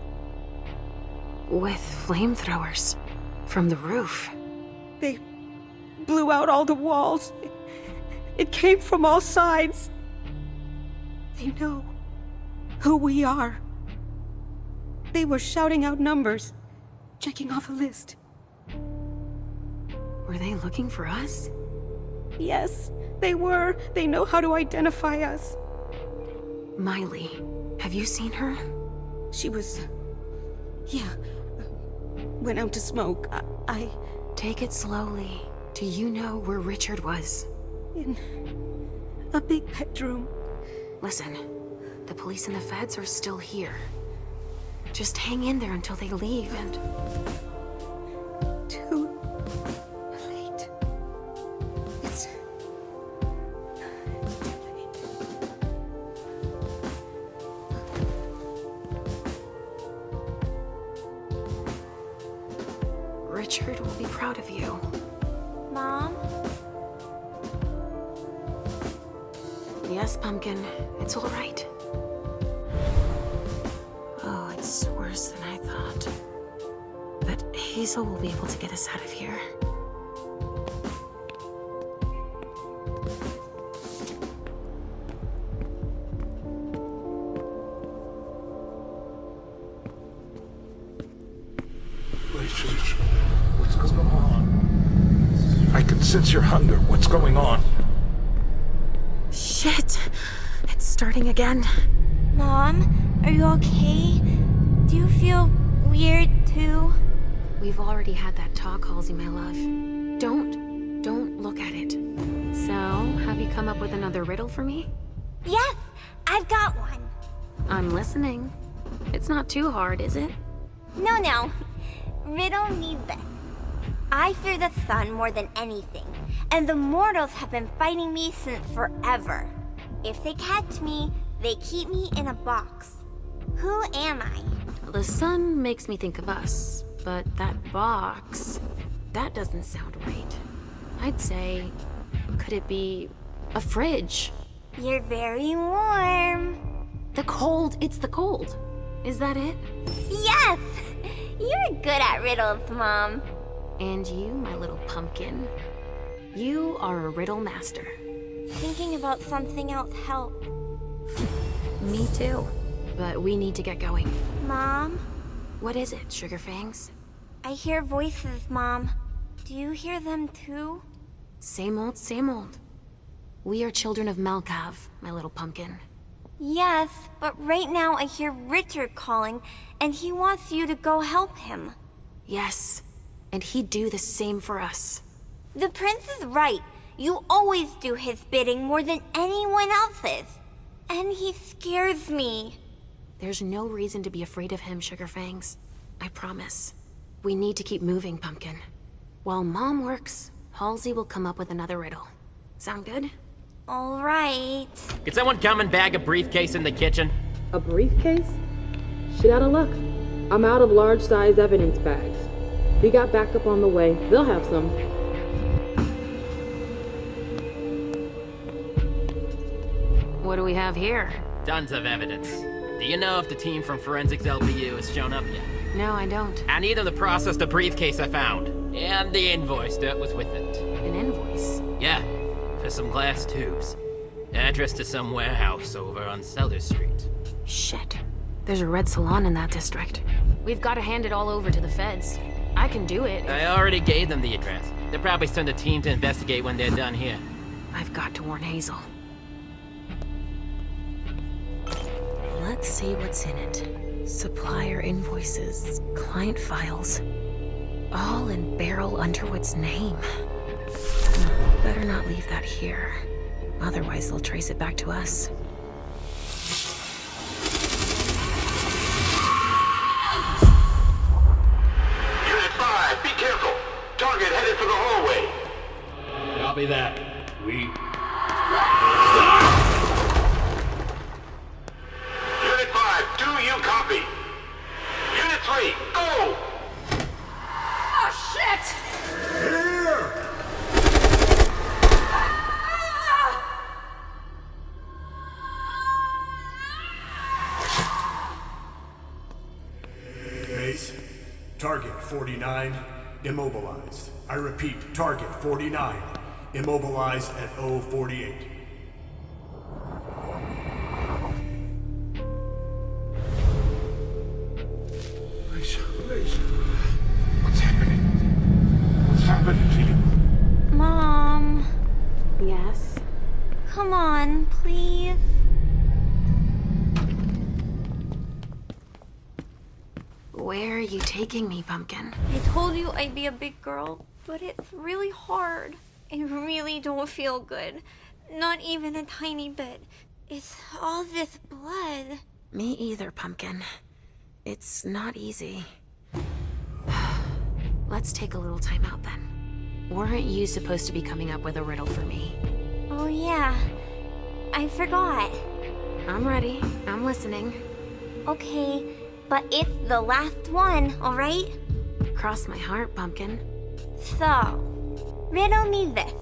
With flamethrowers from the roof. They blew out all the walls. It came from all sides. They know who we are. They were shouting out numbers, checking off a list. Were they looking for us? Yes, they were. They know how to identify us. Miley, have you seen her? She was... yeah. Went out to smoke. I... Take it slowly. Do you know where Richard was? In a big bedroom. Listen, the police and the feds are still here. Just hang in there until they leave and... Too late. It's too late. Richard will be proud of you. Mom? Yes, Pumpkin. It's all right. Oh, it's worse than I thought. But Hazel will be able to get us out of here. What's going on? I can sense your hunger. What's going on? Shit! It's starting again. Mom, are you okay? Do you feel weird too? We've already had that talk, Halsey, my love. Don't look at it. So, have you come up with another riddle for me? Yes, I've got one. I'm listening. It's not too hard, is it? No. Riddle me this. I fear the sun more than anything, and the mortals have been fighting me since forever. If they catch me, they keep me in a box. Who am I? The sun makes me think of us, but that box, that doesn't sound right. I'd say, could it be a fridge? You're very warm. The cold, it's the cold. Is that it? Yes! You're good at riddles, Mom. And you, my little pumpkin, you are a riddle master. Thinking about something else helped. Me too. But we need to get going. Mom? What is it, Sugar Fangs? I hear voices, Mom. Do you hear them too? Same old, same old. We are children of Malkav, my little pumpkin. Yes, but right now I hear Richard calling, and he wants you to go help him. Yes, and he'd do the same for us. The prince is right. You always do his bidding more than anyone else's. And he scares me. There's no reason to be afraid of him, Sugar Fangs. I promise. We need to keep moving, Pumpkin. While Mom works, Halsey will come up with another riddle. Sound good? All right. Could someone come and bag a briefcase in the kitchen? A briefcase? Shit out of luck. I'm out of large-size evidence bags. We got backup on the way. They'll have some. What do we have here? Tons of evidence. Do you know if the team from Forensics LBU has shown up yet? No, I don't. I need them to process the briefcase I found. And the invoice that was with it. An invoice? Yeah, for some glass tubes. Address to some warehouse over on Cellar Street. Shit. There's a red salon in that district. We've got to hand it all over to the feds. I can do it. I already gave them the address. They'll probably send a team to investigate when they're done here. I've got to warn Hazel. Let's see what's in it. Supplier invoices, client files. All in Beryl Underwood's name. Better not leave that here. Otherwise, they'll trace it back to us. Unit 5, be careful. Target headed for the hallway. Copy that. We... Unit 5, do you copy? Unit 3, go! Oh, shit! Here! Base, target 49, immobilized. I repeat, target 49, immobilized at 048. What's happening? What's happening to you? Mom. Yes? Come on, please. Where are you taking me, Pumpkin? I told you I'd be a big girl, but it's really hard. I really don't feel good. Not even a tiny bit. It's all this blood. Me either, Pumpkin. It's not easy. Let's take a little time out then. Weren't you supposed to be coming up with a riddle for me? Oh yeah, I forgot. I'm ready. I'm listening. Okay, but it's the last one, alright? Cross my heart, Pumpkin. So, riddle me this.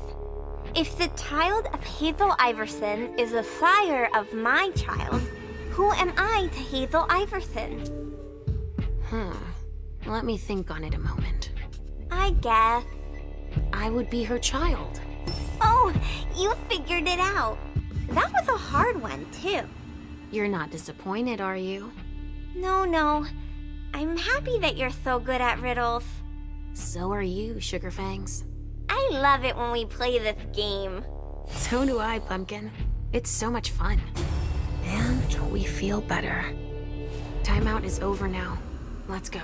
If the child of Hazel Iversen is the sire of my child, who am I to Hazel Iversen? Let me think on it a moment. I guess. I would be her child. Oh, you figured it out. That was a hard one, too. You're not disappointed, are you? No. I'm happy that you're so good at riddles. So are you, Sugarfangs. I love it when we play this game. So do I, Pumpkin. It's so much fun. And we feel better. Timeout is over now. Let's go.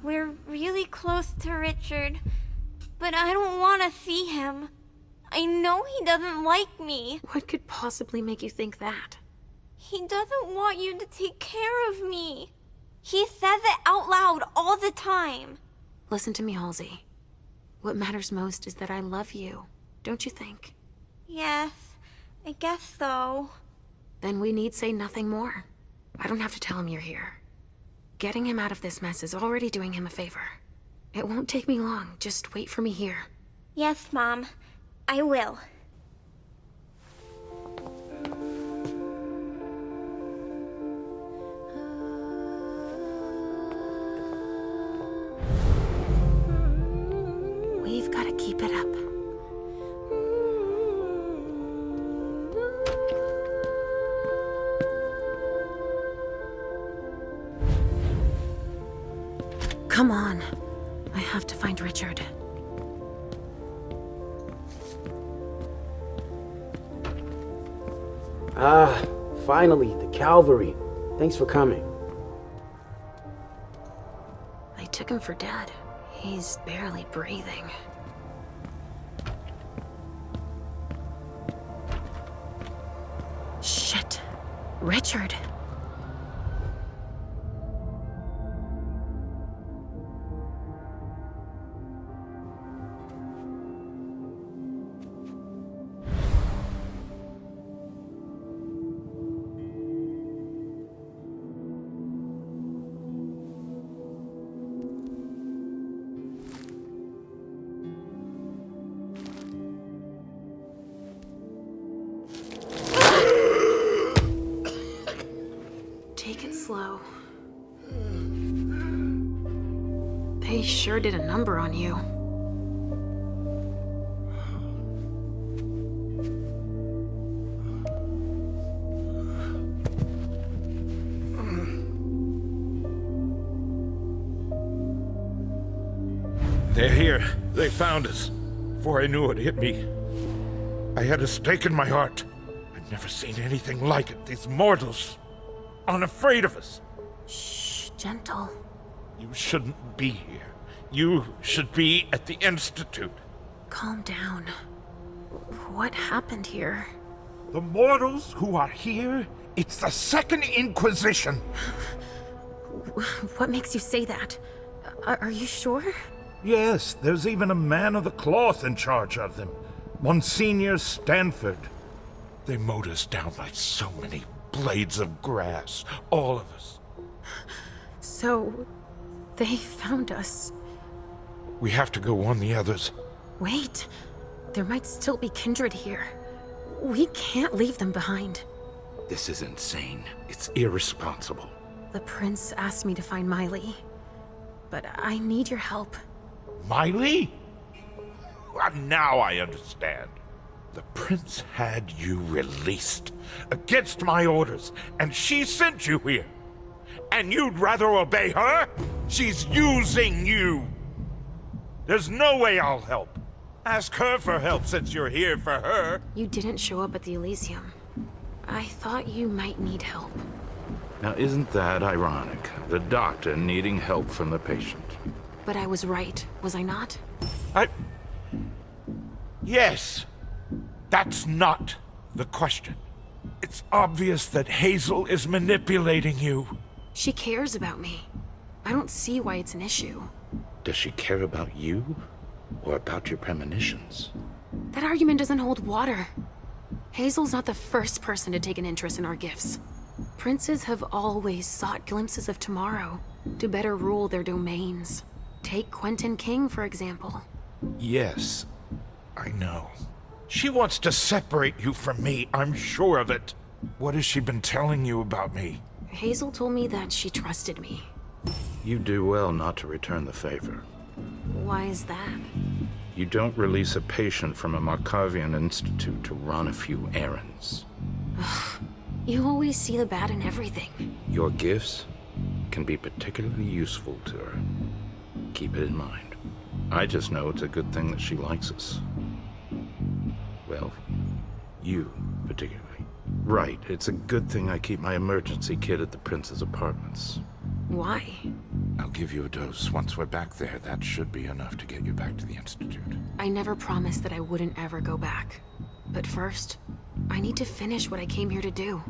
We're really close to Richard, but I don't want to see him. I know he doesn't like me. What could possibly make you think that? He doesn't want you to take care of me. He says it out loud all the time. Listen to me, Halsey. What matters most is that I love you, don't you think? Yes, I guess so. Then we need say nothing more. I don't have to tell him you're here. Getting him out of this mess is already doing him a favor. It won't take me long. Just wait for me here. Yes, Mom. I will. We've got to keep it up. Come on. I have to find Richard. Ah, finally, the cavalry. Thanks for coming. They took him for dead. He's barely breathing. Shit. Richard. Slow. They sure did a number on you. They're here. They found us. Before I knew it hit me, I had a stake in my heart. I've never seen anything like it. These mortals, unafraid of us. Shh, gentle. You shouldn't be here. You should be at the Institute. Calm down. What happened here? The mortals who are here, it's the Second Inquisition. What makes you say that? Are you sure? Yes, there's even a man of the cloth in charge of them. Monsignor Stanford. They mowed us down like so many blades of grass, all of us. So, they found us. We have to go warn the others. Wait, there might still be kindred here. We can't leave them behind. This is insane. It's irresponsible. The prince asked me to find Miley, but I need your help. Miley? Well, now I understand. The prince had you released against my orders, and she sent you here. And you'd rather obey her? She's using you. There's no way I'll help. Ask her for help since you're here for her. You didn't show up at the Elysium. I thought you might need help. Now, isn't that ironic? The doctor needing help from the patient. But I was right, was I not? Yes. That's not the question. It's obvious that Hazel is manipulating you. She cares about me. I don't see why it's an issue. Does she care about you? Or about your premonitions? That argument doesn't hold water. Hazel's not the first person to take an interest in our gifts. Princes have always sought glimpses of tomorrow to better rule their domains. Take Quentin King, for example. Yes, I know. She wants to separate you from me, I'm sure of it. What has she been telling you about me? Hazel told me that she trusted me. You do well not to return the favor. Why is that? You don't release a patient from a Markovian institute to run a few errands. You always see the bad in everything. Your gifts can be particularly useful to her. Keep it in mind. I just know it's a good thing that she likes us. Well, you particularly. Right, it's a good thing I keep my emergency kit at the prince's apartments. Why? I'll give you a dose. Once we're back there, that should be enough to get you back to the Institute. I never promised that I wouldn't ever go back. But first, I need to finish what I came here to do.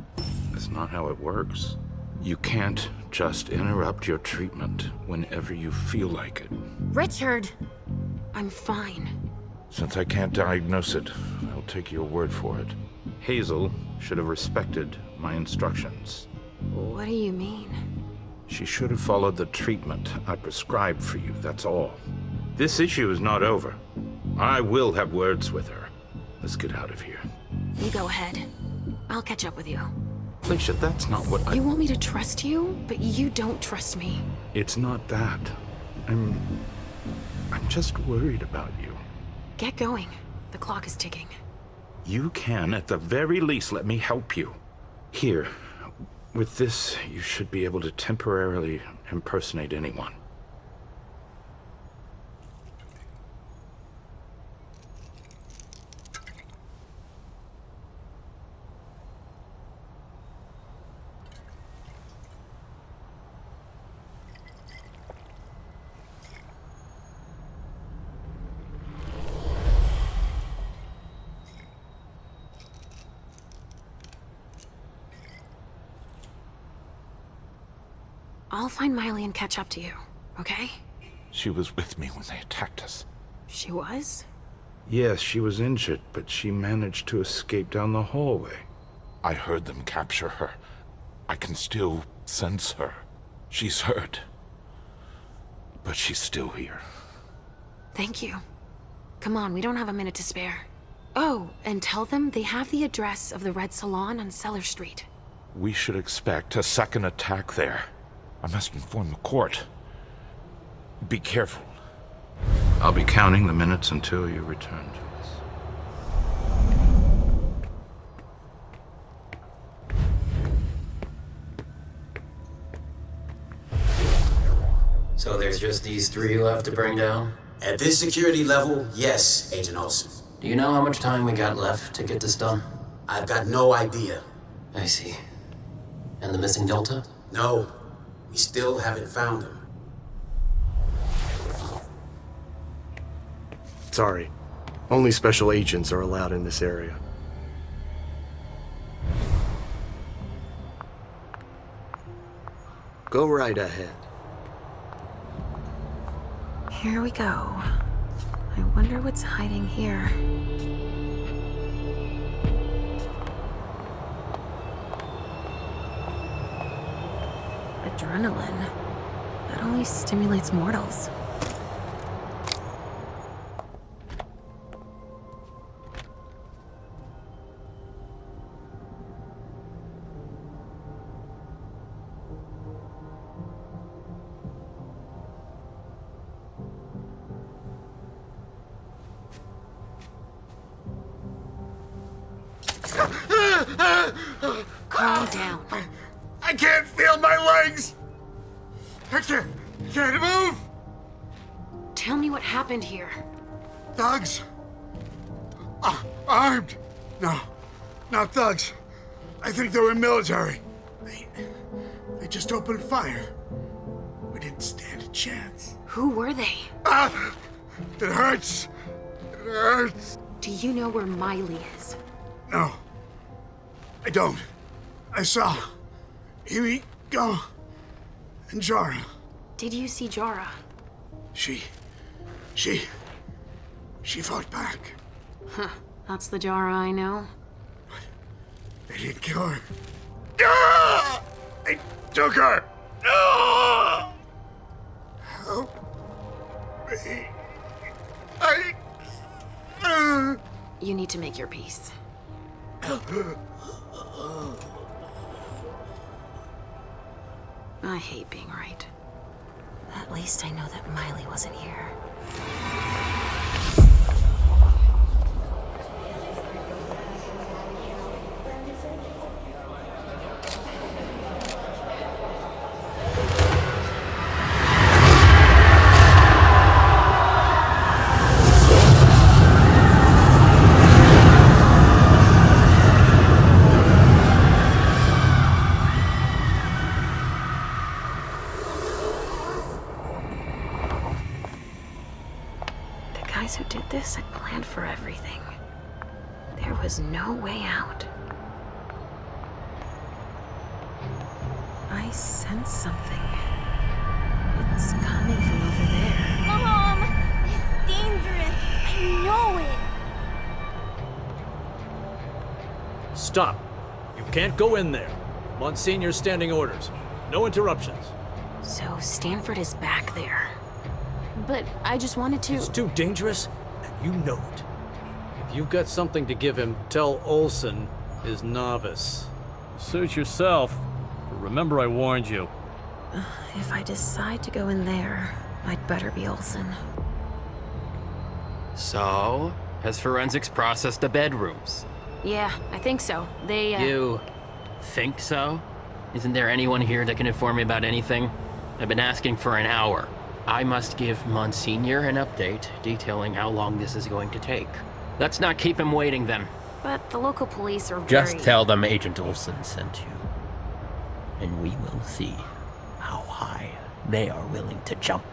That's not how it works. You can't just interrupt your treatment whenever you feel like it. Richard! I'm fine. Since I can't diagnose it, I'll take your word for it. Hazel should have respected my instructions. What do you mean? She should have followed the treatment I prescribed for you, that's all. This issue is not over. I will have words with her. Let's get out of here. You go ahead. I'll catch up with you. Felicia, that's not what I... You want me to trust you, but you don't trust me. It's not that. I'm just worried about you. Get going. The clock is ticking. You can, at the very least, let me help you. Here. With this, you should be able to temporarily impersonate anyone. I'll find Miley and catch up to you, okay? She was with me when they attacked us. She was? Yes, she was injured, but she managed to escape down the hallway. I heard them capture her. I can still sense her. She's hurt. But she's still here. Thank you. Come on, we don't have a minute to spare. Oh, and tell them they have the address of the Red Salon on Cellar Street. We should expect a second attack there. I must inform the court. Be careful. I'll be counting the minutes until you return to us. So there's just these three left to bring down? At this security level, yes, Agent Olsen. Do you know how much time we got left to get this done? I've got no idea. I see. And the missing Delta? No, we still haven't found him. Sorry. Only special agents are allowed in this area. Go right ahead. Here we go. I wonder what's hiding here. Adrenaline. That only stimulates mortals. Calm down. I can't feel my legs! I can't move! Tell me what happened here. Thugs? Armed? No, not thugs. I think they were military. They just opened fire. We didn't stand a chance. Who were they? It hurts. It hurts. Do you know where Miley is? No, I don't. I saw Amy go and Jara. Did you see Jara? She fought back. Huh, that's the Jara I know. They didn't kill her. Ah! They took her. Ah! Help me. You need to make your peace. I hate being right. At least I know that Miley wasn't here. Who did this had planned for everything. There was no way out. I sense something. It's coming from over there. Mom! It's dangerous. I know it. Stop. You can't go in there. Monsignor's standing orders. No interruptions. So Stanford is back there. But I just wanted to... It's too dangerous, and you know it. If you've got something to give him, tell Olsen is novice. Suit yourself. But remember I warned you. If I decide to go in there, I'd better be Olsen. So, has forensics processed the bedrooms? Yeah, I think so. They, You think so? Isn't there anyone here that can inform me about anything? I've been asking for an hour. I must give Monsignor an update detailing how long this is going to take. Let's not keep him waiting then. But the local police are Just tell them Agent Olsen sent you. And we will see how high they are willing to jump.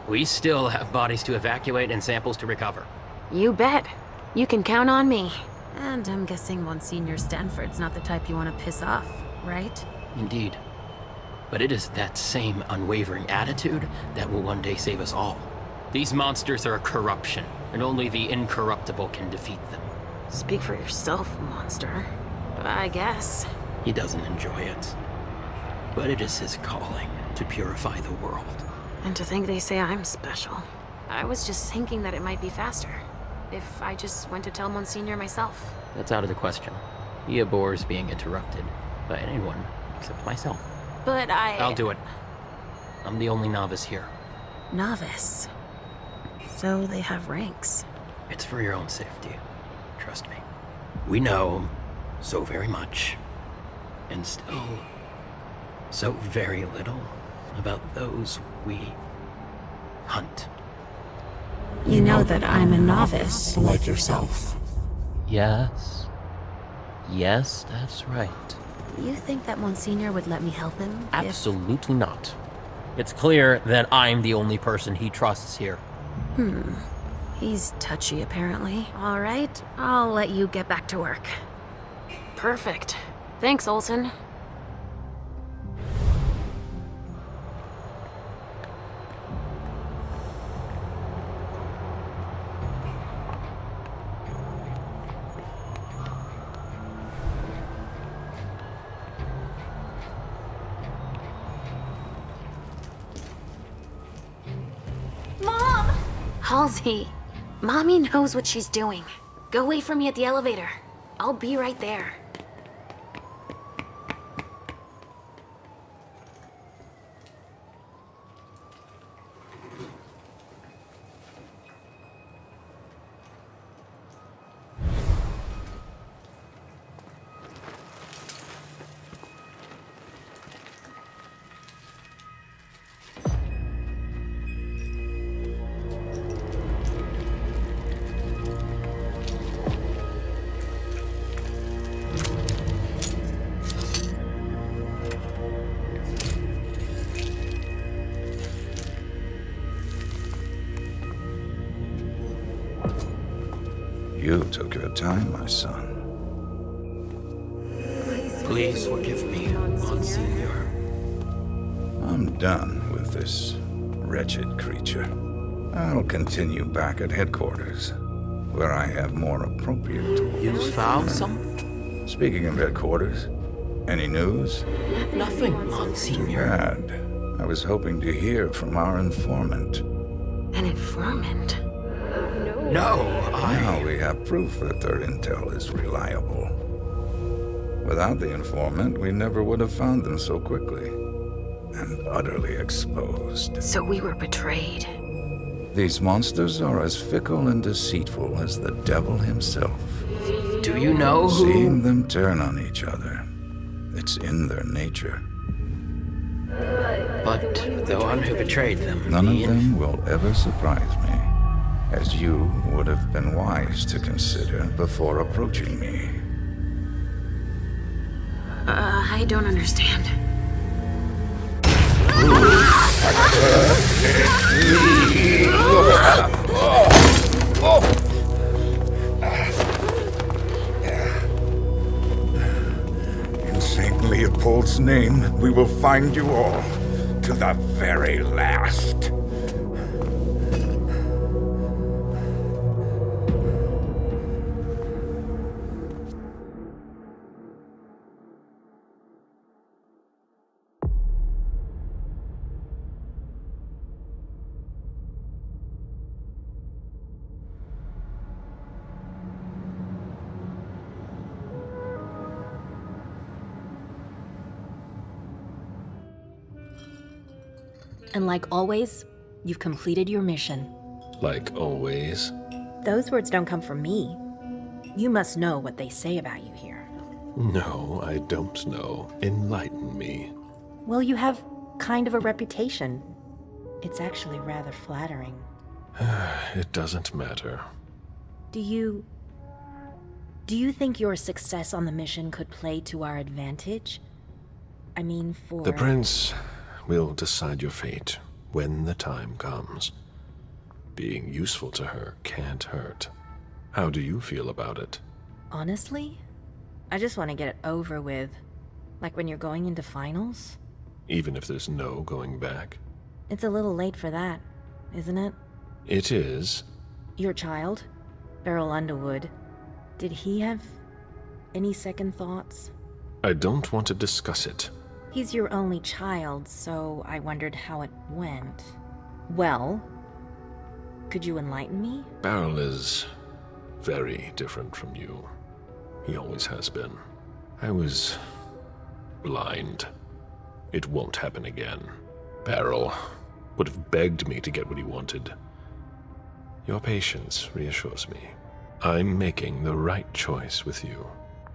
We still have bodies to evacuate and samples to recover. You bet. You can count on me. And I'm guessing Monsignor Stanford's not the type you want to piss off, right? Indeed. But it is that same unwavering attitude that will one day save us all. These monsters are a corruption, and only the incorruptible can defeat them. Speak for yourself, monster. I guess. He doesn't enjoy it. But it is his calling to purify the world. And to think they say I'm special. I was just thinking that it might be faster if I just went to tell Monsignor myself. That's out of the question. He abhors being interrupted by anyone except myself. But I'll do it. I'm the only novice here. Novice? So they have ranks. It's for your own safety. Trust me. We know so very much, and still so very little about those we hunt. You know that I'm a novice, like yourself. Yes. Yes, that's right. You think that Monsignor would let me help him? Absolutely not. It's clear that I'm the only person he trusts here. He's touchy, apparently. All right, I'll let you get back to work. Perfect. Thanks, Olsen. Mom! Halsey, Mommy knows what she's doing. Go wait for me at the elevator. I'll be right there. You took your time, my son. Please forgive me, Monsignor. I'm done with this wretched creature. I'll continue back at headquarters, where I have more appropriate tools. You found something? Speaking of headquarters, any news? Nothing, Monsignor. Bad. I was hoping to hear from our informant. An informant? No, Now we have proof that their intel is reliable. Without the informant, we never would have found them so quickly. And utterly exposed. So we were betrayed. These monsters are as fickle and deceitful as the devil himself. Do you know who? Seeing them turn on each other, it's in their nature. But the one who betrayed them. None of them will ever surprise me, as you would have been wise to consider before approaching me. I don't understand. In St. Leopold's name, we will find you all, to the very last. And like always, you've completed your mission. Like always? Those words don't come from me. You must know what they say about you here. No, I don't know. Enlighten me. Well, you have kind of a reputation. It's actually rather flattering. It doesn't matter. Do you think your success on the mission could play to our advantage? I mean, for... The Prince will decide your fate when the time comes. Being useful to her can't hurt. How do you feel about it? Honestly, I just want to get it over with. Like when you're going into finals. Even if there's no going back? It's a little late for that, isn't it? It is. Your child, Beryl Underwood, did he have any second thoughts? I don't want to discuss it. He's your only child, so I wondered how it went. Well, could you enlighten me? Beryl is very different from you. He always has been. I was blind. It won't happen again. Beryl would have begged me to get what he wanted. Your patience reassures me. I'm making the right choice with you.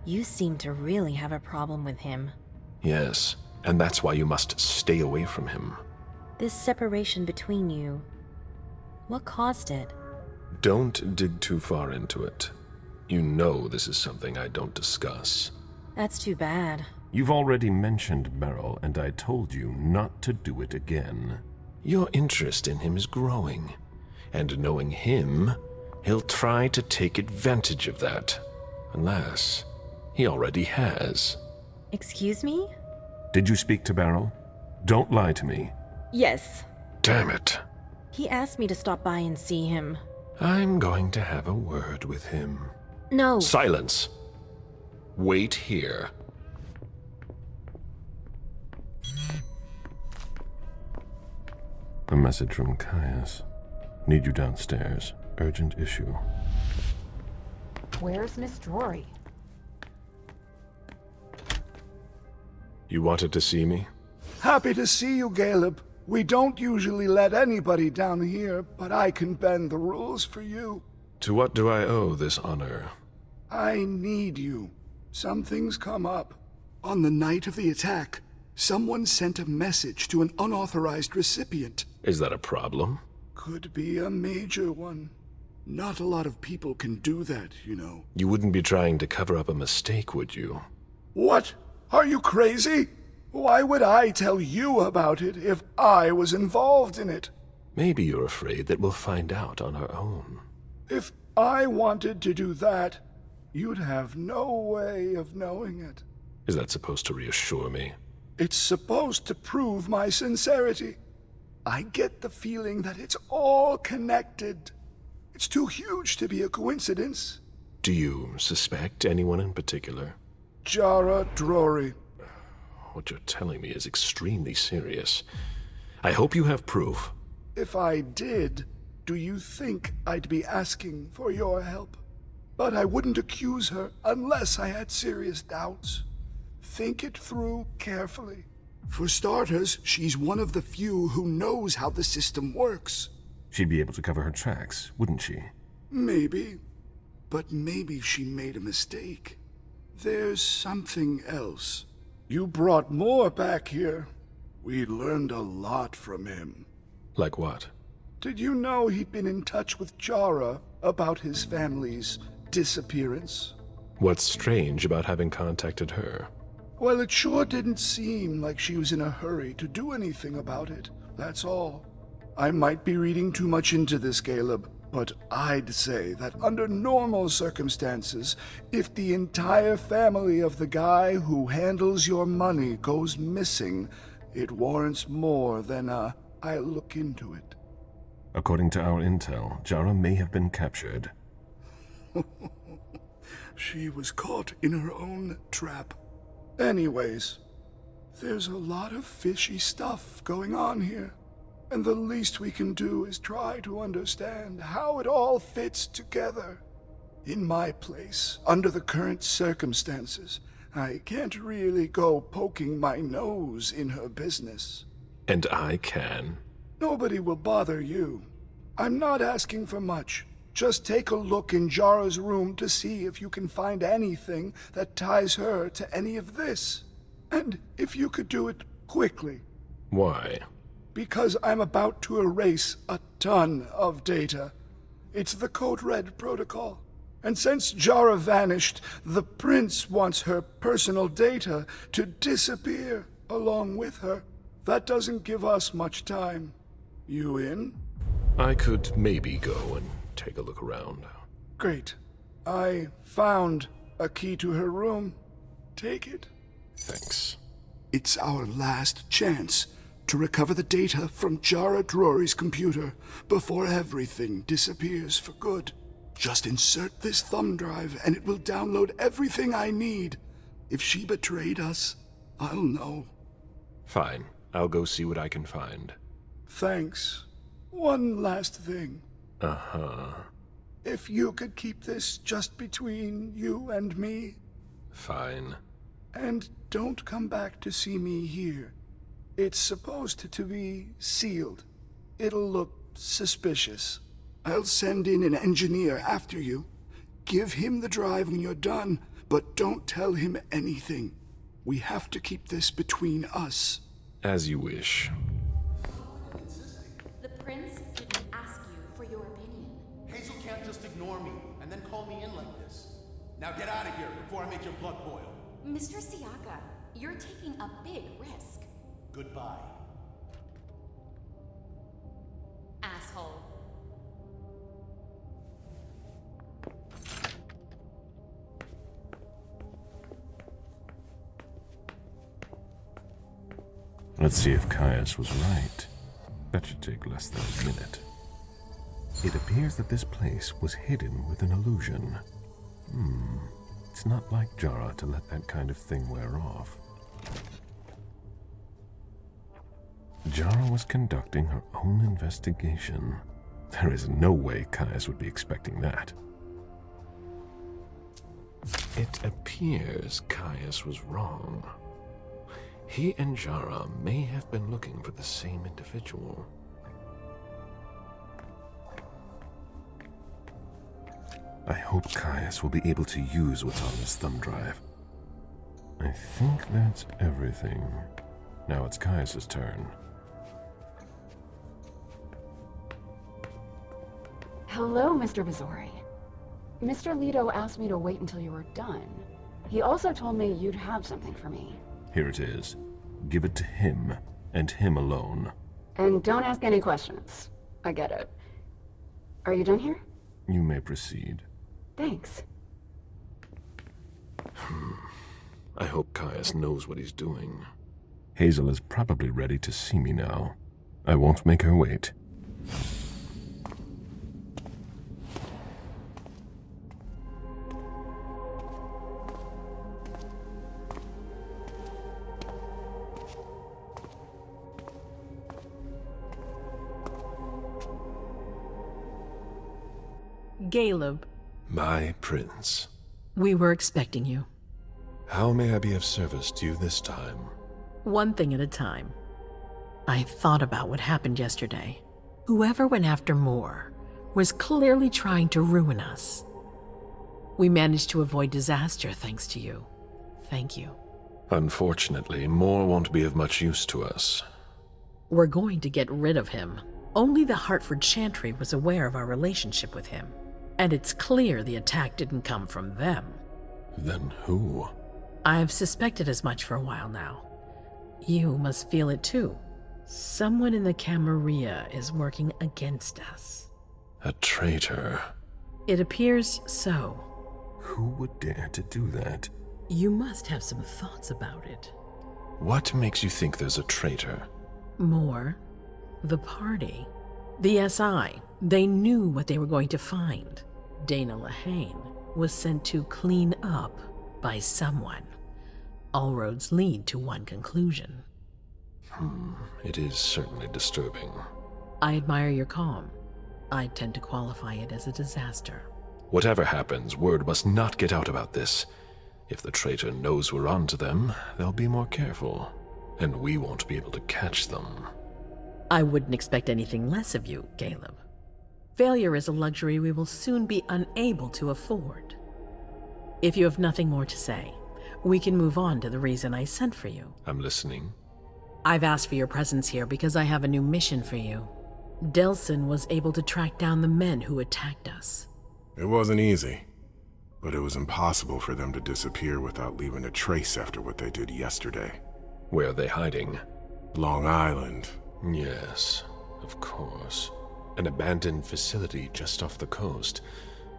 You seem to really have a problem with him. Yes, and that's why you must stay away from him. This separation between you, what caused it? Don't dig too far into it. You know this is something I don't discuss. That's too bad. You've already mentioned Beryl, and I told you not to do it again. Your interest in him is growing, and knowing him, he'll try to take advantage of that. Unless he already has. Excuse me? Did you speak to Beryl? Don't lie to me. Yes. Damn it. He asked me to stop by and see him. I'm going to have a word with him. No. Silence. Wait here. A message from Caius. Need you downstairs. Urgent issue. Where's Miss Drury? You wanted to see me? Happy to see you, Caleb. We don't usually let anybody down here, but I can bend the rules for you. To what do I owe this honor? I need you. Something's come up. On the night of the attack, someone sent a message to an unauthorized recipient. Is that a problem? Could be a major one. Not a lot of people can do that, you know. You wouldn't be trying to cover up a mistake, would you? What? Are you crazy? Why would I tell you about it if I was involved in it? Maybe you're afraid that we'll find out on our own. If I wanted to do that, you'd have no way of knowing it. Is that supposed to reassure me? It's supposed to prove my sincerity. I get the feeling that it's all connected. It's too huge to be a coincidence. Do you suspect anyone in particular? Jara Drury. What you're telling me is extremely serious. I hope you have proof. If I did, do you think I'd be asking for your help? But I wouldn't accuse her unless I had serious doubts. Think it through carefully. For starters, she's one of the few who knows how the system works. She'd be able to cover her tracks, wouldn't she? Maybe. But maybe she made a mistake. There's something else. You brought more back here. We learned a lot from him. Like what? Did you know he'd been in touch with Jara about his family's disappearance? What's strange about having contacted her? Well, it sure didn't seem like she was in a hurry to do anything about it, that's all. I might be reading too much into this, Caleb, but I'd say that under normal circumstances, if the entire family of the guy who handles your money goes missing, it warrants more than a I'll look into it. According to our intel, Jara may have been captured. She was caught in her own trap. Anyways, there's a lot of fishy stuff going on here, and the least we can do is try to understand how it all fits together. In my place, under the current circumstances, I can't really go poking my nose in her business. And I can. Nobody will bother you. I'm not asking for much. Just take a look in Jara's room to see if you can find anything that ties her to any of this. And if you could do it quickly. Why? Because I'm about to erase a ton of data. It's the Code Red protocol. And since Jara vanished, the Prince wants her personal data to disappear along with her. That doesn't give us much time. You in? I could maybe go and take a look around. Great. I found a key to her room. Take it. Thanks. It's our last chance to recover the data from Jara Drury's computer before everything disappears for good. Just insert this thumb drive and it will download everything I need. If she betrayed us, I'll know. Fine. I'll go see what I can find. Thanks. One last thing. Uh-huh. If you could keep this just between you and me. Fine. And don't come back to see me here. It's supposed to be sealed. It'll look suspicious. I'll send in an engineer after you. Give him the drive when you're done, but don't tell him anything. We have to keep this between us. As you wish. The prince didn't ask you for your opinion. Hazel can't Now get out of here before I make your blood boil. Mr. Siaka, you're taking a big risk. Goodbye. Asshole. Let's see if Caius was right. That should take less than a minute. It appears that this place was hidden with an illusion. It's not like Jara to let that kind of thing wear off. Jara was conducting her own investigation. There is no way Caius would be expecting that. It appears Caius was wrong. He and Jara may have been looking for the same individual. I hope Caius will be able to use what's on this thumb drive. I think that's everything. Now it's Caius's turn. Hello, Mr. Bazori. Mr. Leto asked me to wait until you were done. He also told me you'd have something for me. Here it is. Give it to him, and him alone. And don't ask any questions. I get it. Are you done here? You may proceed. Thanks. I hope Caius knows what he's doing. Hazel is probably ready to see me now. I won't make her wait. Caleb. My prince. We were expecting you. How may I be of service to you this time? One thing at a time. I thought about what happened yesterday. Whoever went after Moore was clearly trying to ruin us. We managed to avoid disaster thanks to you. Thank you. Unfortunately, Moore won't be of much use to us. We're going to get rid of him. Only the Hartford Chantry was aware of our relationship with him. And it's clear the attack didn't come from them. Then who? I've suspected as much for a while now. You must feel it too. Someone in the Camarilla is working against us. A traitor. It appears so. Who would dare to do that? You must have some thoughts about it. What makes you think there's a traitor? Moore, the party, the SI. They knew what they were going to find. Dana Lehane was sent to clean up by someone. All roads lead to one conclusion. It is certainly disturbing. I admire your calm. I tend to qualify it as a disaster. Whatever happens, word must not get out about this. If the traitor knows we're onto them, they'll be more careful, and we won't be able to catch them. I wouldn't expect anything less of you, Caleb. Failure is a luxury we will soon be unable to afford. If you have nothing more to say, we can move on to the reason I sent for you. I'm listening. I've asked for your presence here because I have a new mission for you. Delson was able to track down the men who attacked us. It wasn't easy, but it was impossible for them to disappear without leaving a trace after what they did yesterday. Where are they hiding? Long Island. Yes, of course. An abandoned facility just off the coast.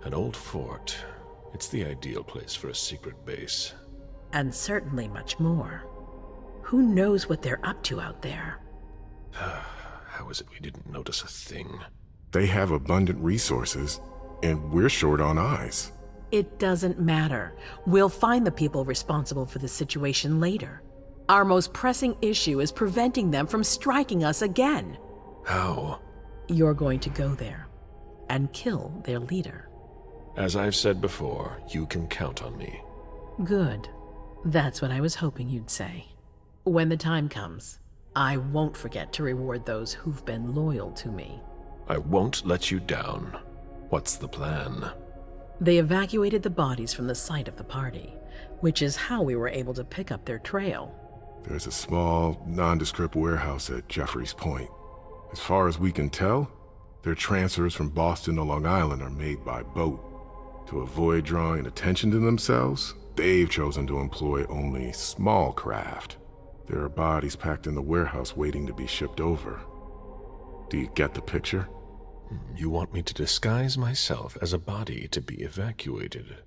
An old fort. It's the ideal place for a secret base. And certainly much more. Who knows what they're up to out there? How is it we didn't notice a thing? They have abundant resources, and we're short on eyes. It doesn't matter. We'll find the people responsible for the situation later. Our most pressing issue is preventing them from striking us again. How? You're going to go there and kill their leader. As I've said before, you can count on me. Good. That's what I was hoping you'd say. When the time comes, I won't forget to reward those who've been loyal to me. I won't let you down. What's the plan? They evacuated the bodies from the site of the party, which is how we were able to pick up their trail. There's a small, nondescript warehouse at Jeffrey's Point. As far as we can tell, their transfers from Boston to Long Island are made by boat. To avoid drawing attention to themselves, they've chosen to employ only small craft. There are bodies packed in the warehouse waiting to be shipped over. Do you get the picture? You want me to disguise myself as a body to be evacuated?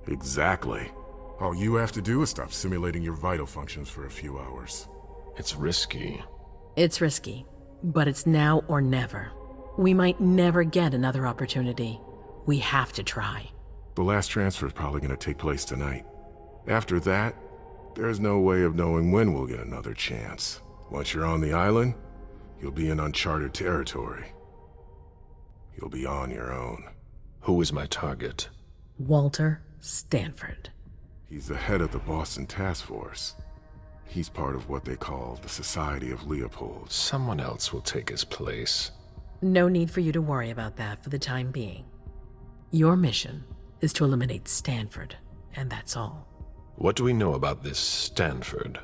Exactly. All you have to do is stop simulating your vital functions for a few hours. It's risky. It's risky, but it's now or never. We might never get another opportunity. We have to try. The last transfer is probably going to take place tonight. After that, there's no way of knowing when we'll get another chance. Once you're on the island, you'll be in uncharted territory. You'll be on your own. Who is my target? Walter Stanford. He's the head of the Boston task force. He's part of what they call the Society of Leopold. Someone else will take his place. No need for you to worry about that for the time being. Your mission is to eliminate Stanford, and that's all. What do we know about this Stanford?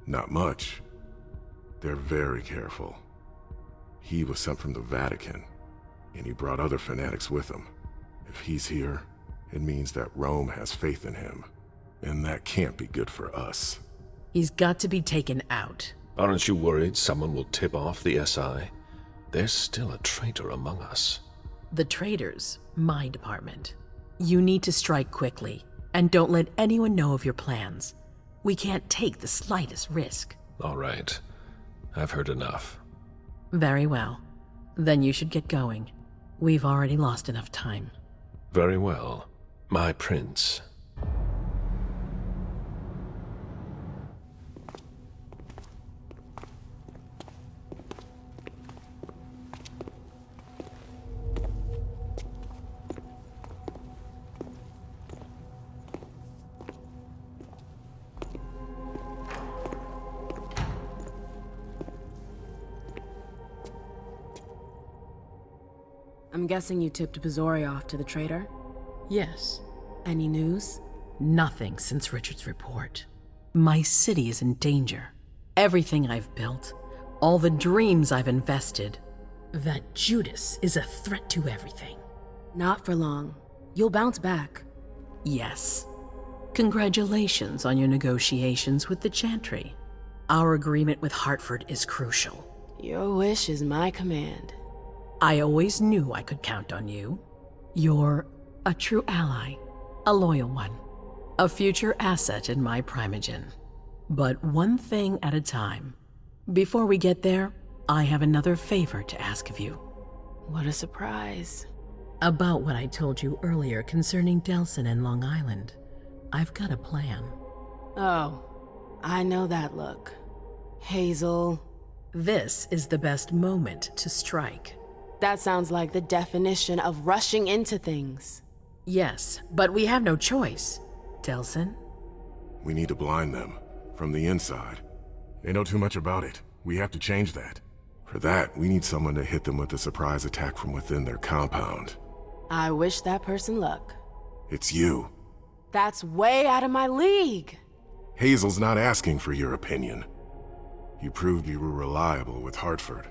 Not much. They're very careful. He was sent from the Vatican, and he brought other fanatics with him. If he's here, it means that Rome has faith in him, and that can't be good for us. He's got to be taken out. Aren't you worried someone will tip off the SI? There's still a traitor among us. The traitors, my department. You need to strike quickly, and don't let anyone know of your plans. We can't take the slightest risk. All right. I've heard enough. Very well. Then you should get going. We've already lost enough time. Very well. My prince. I'm guessing you tipped Bozori off to the traitor? Yes. Any news? Nothing since Richard's report. My city is in danger. Everything I've built, all the dreams I've invested. That Judas is a threat to everything. Not for long. You'll bounce back. Yes. Congratulations on your negotiations with the Chantry. Our agreement with Hartford is crucial. Your wish is my command. I always knew I could count on you. You're a true ally, a loyal one, a future asset in my primogen. But one thing at a time. Before we get there, I have another favor to ask of you. What a surprise. About what I told you earlier concerning Delson and Long Island. I've got a plan. Oh, I know that look. Hazel. This is the best moment to strike. That sounds like the definition of rushing into things. Yes, but we have no choice. Delson? We need to blind them, from the inside. They know too much about it. We have to change that. For that, we need someone to hit them with a surprise attack from within their compound. I wish that person luck. It's you. That's way out of my league. Hazel's not asking for your opinion. You proved you were reliable with Hartford.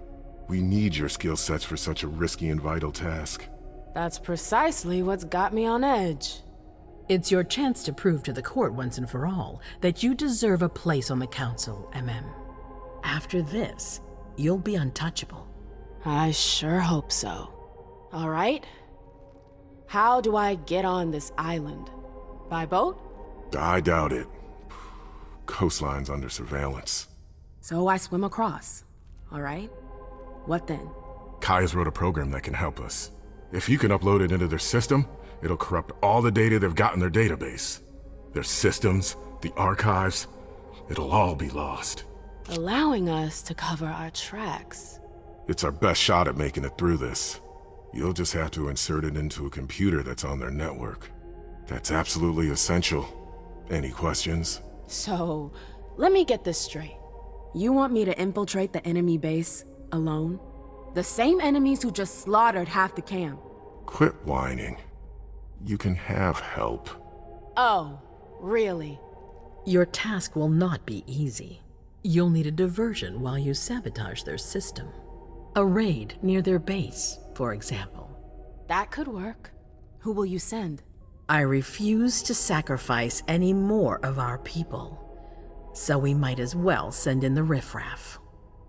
We need your skill sets for such a risky and vital task. That's precisely what's got me on edge. It's your chance to prove to the court once and for all that you deserve a place on the council, MM. After this, you'll be untouchable. I sure hope so. All right. How do I get on this island? By boat? I doubt it. Coastline's under surveillance. So I swim across. All right. What then? Kaya's wrote a program that can help us. If you can upload it into their system, it'll corrupt all the data they've got in their database. Their systems, the archives, it'll all be lost. Allowing us to cover our tracks. It's our best shot at making it through this. You'll just have to insert it into a computer that's on their network. That's absolutely essential. Any questions? So, let me get this straight. You want me to infiltrate the enemy base alone? The same enemies who just slaughtered half the camp. Quit whining. You can have help. Oh, really? Your task will not be easy. You'll need a diversion while you sabotage their system. A raid near their base, for example. That could work. Who will you send? I refuse to sacrifice any more of our people, so we might as well send in the riffraff.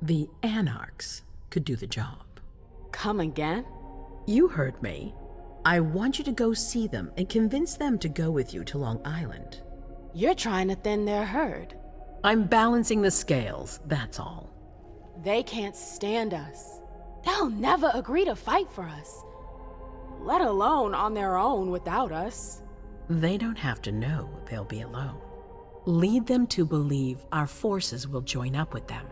The Anarchs could do the job. Come again? You heard me. I want you to go see them and convince them to go with you to Long Island. You're trying to thin their herd. I'm balancing the scales, that's all. They can't stand us. They'll never agree to fight for us, let alone on their own without us. They don't have to know they'll be alone. Lead them to believe our forces will join up with them.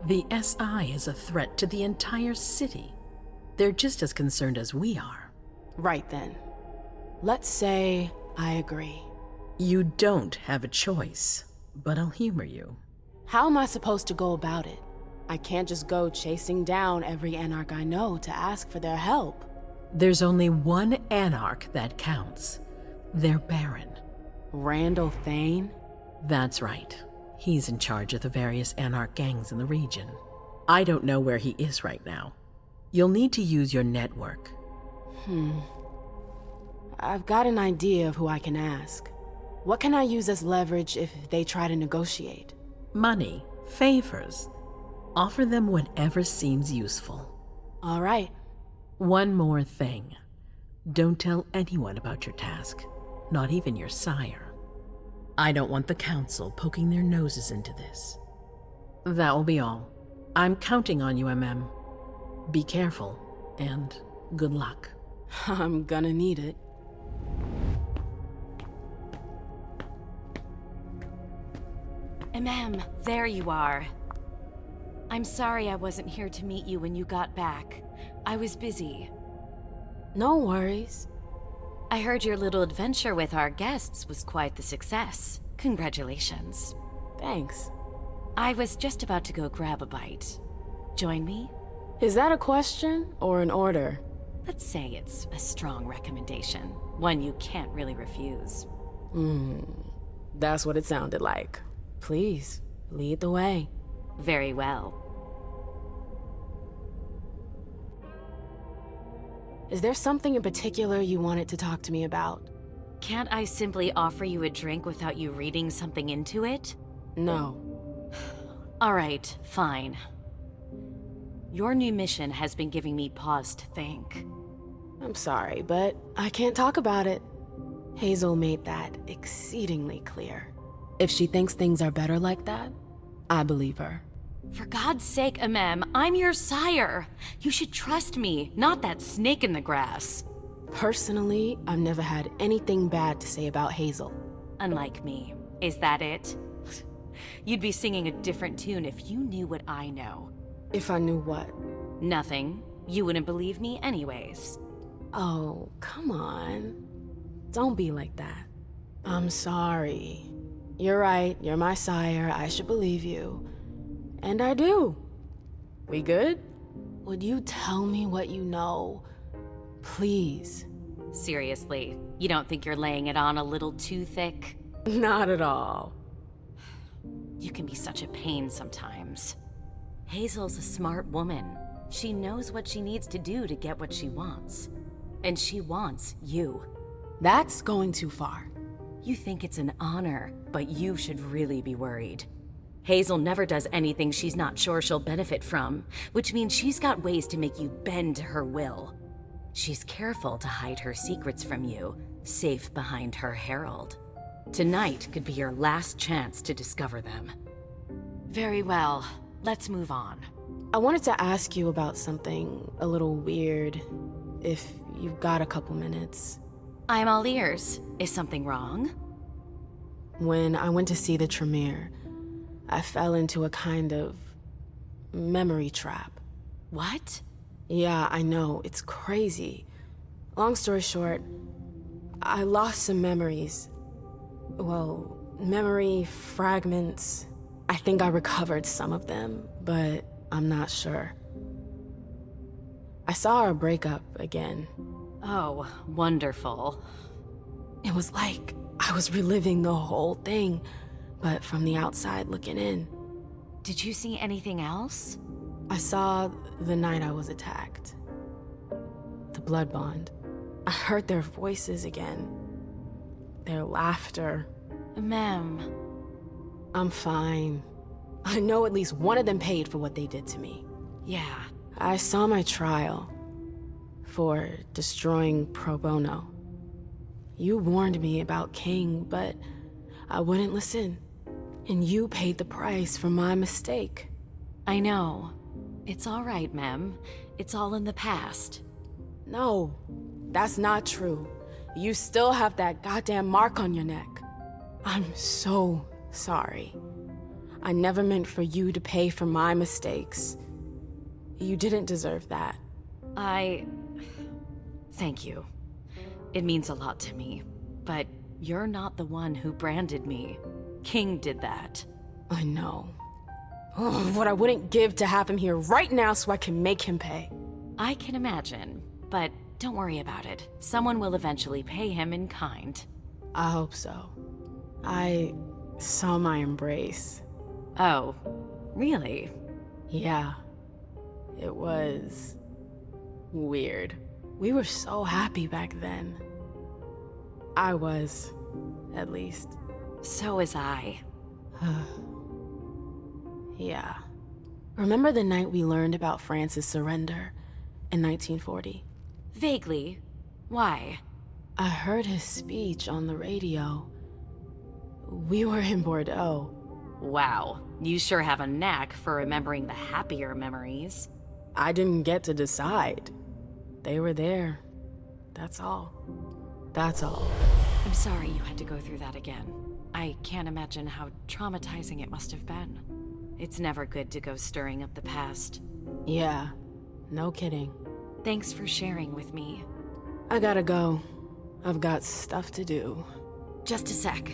The SI is a threat to the entire city. They're just as concerned as we are. Right then. Let's say I agree. You don't have a choice, but I'll humor you. How am I supposed to go about it? I can't just go chasing down every Anarch I know to ask for their help. There's only one Anarch that counts. Their Baron. Randall Thane? That's right. He's in charge of the various Anarch gangs in the region. I don't know where he is right now. You'll need to use your network. I've got an idea of who I can ask. What can I use as leverage if they try to negotiate? Money, favors. Offer them whatever seems useful. All right. One more thing. Don't tell anyone about your task, not even your sire. I don't want the council poking their noses into this. That will be all. I'm counting on you, MM. Be careful, and good luck. I'm gonna need it. There you are. I'm sorry I wasn't here to meet you when you got back. I was busy. No worries. I heard your little adventure with our guests was quite the success. Congratulations. Thanks. I was just about to go grab a bite. Join me? Is that a question or an order? Let's say it's a strong recommendation. One you can't really refuse. That's what it sounded like. Please, lead the way. Very well. Is there something in particular you wanted to talk to me about? Can't I simply offer you a drink without you reading something into it? No. All right, fine. Your new mission has been giving me pause to think. I'm sorry, but I can't talk about it. Hazel made that exceedingly clear. If she thinks things are better like that, I believe her. For God's sake, Amem, I'm your sire. You should trust me, not that snake in the grass. Personally, I've never had anything bad to say about Hazel. Unlike me. Is that it? You'd be singing a different tune if you knew what I know. If I knew what? Nothing. You wouldn't believe me anyways. Oh, come on. Don't be like that. I'm sorry. You're right, you're my sire, I should believe you. And I do. We good? Would you tell me what you know? Please. Seriously, you don't think you're laying it on a little too thick? Not at all. You can be such a pain sometimes. Hazel's a smart woman. She knows what she needs to do to get what she wants. And she wants you. That's going too far. You think it's an honor, but you should really be worried. Hazel never does anything she's not sure she'll benefit from, which means she's got ways to make you bend to her will. She's careful to hide her secrets from you, safe behind her herald. Tonight could be your last chance to discover them. Very well, let's move on. I wanted to ask you about something a little weird, if you've got a couple minutes. I'm all ears. Is something wrong? When I went to see the Tremere, I fell into a kind of memory trap. What? Yeah, I know, it's crazy. Long story short, I lost some memories. Well, memory fragments. I think I recovered some of them, but I'm not sure. I saw our breakup again. Oh, wonderful. It was like I was reliving the whole thing, but from the outside looking in. Did you see anything else? I saw the night I was attacked. The blood bond. I heard their voices again. their laughter. Ma'am. I'm fine. I know at least one of them paid for what they did to me. Yeah. I saw my trial for destroying pro bono. You warned me about King, but I wouldn't listen. And you paid the price for my mistake. I know. It's all right, ma'am. It's all in the past. No, that's not true. You still have that goddamn mark on your neck. I'm so sorry. I never meant for you to pay for my mistakes. You didn't deserve that. Thank you. It means a lot to me. But you're not the one who branded me. King did that. I know. Oh, what I wouldn't give to have him here right now so I can make him pay. I can imagine, but don't worry about it. Someone will eventually pay him in kind. I hope so. I saw my embrace. Oh, really? Yeah. It was weird. We were so happy back then. I was, at least. So was I. Yeah. Remember the night we learned about France's surrender in 1940? Vaguely. Why? I heard his speech on the radio. We were in Bordeaux. Wow, you sure have a knack for remembering the happier memories. I didn't get to decide. They were there. That's all. That's all. I'm sorry you had to go through that again. I can't imagine how traumatizing it must have been. It's never good to go stirring up the past. Yeah, no kidding. Thanks for sharing with me. I gotta go. I've got stuff to do. Just a sec.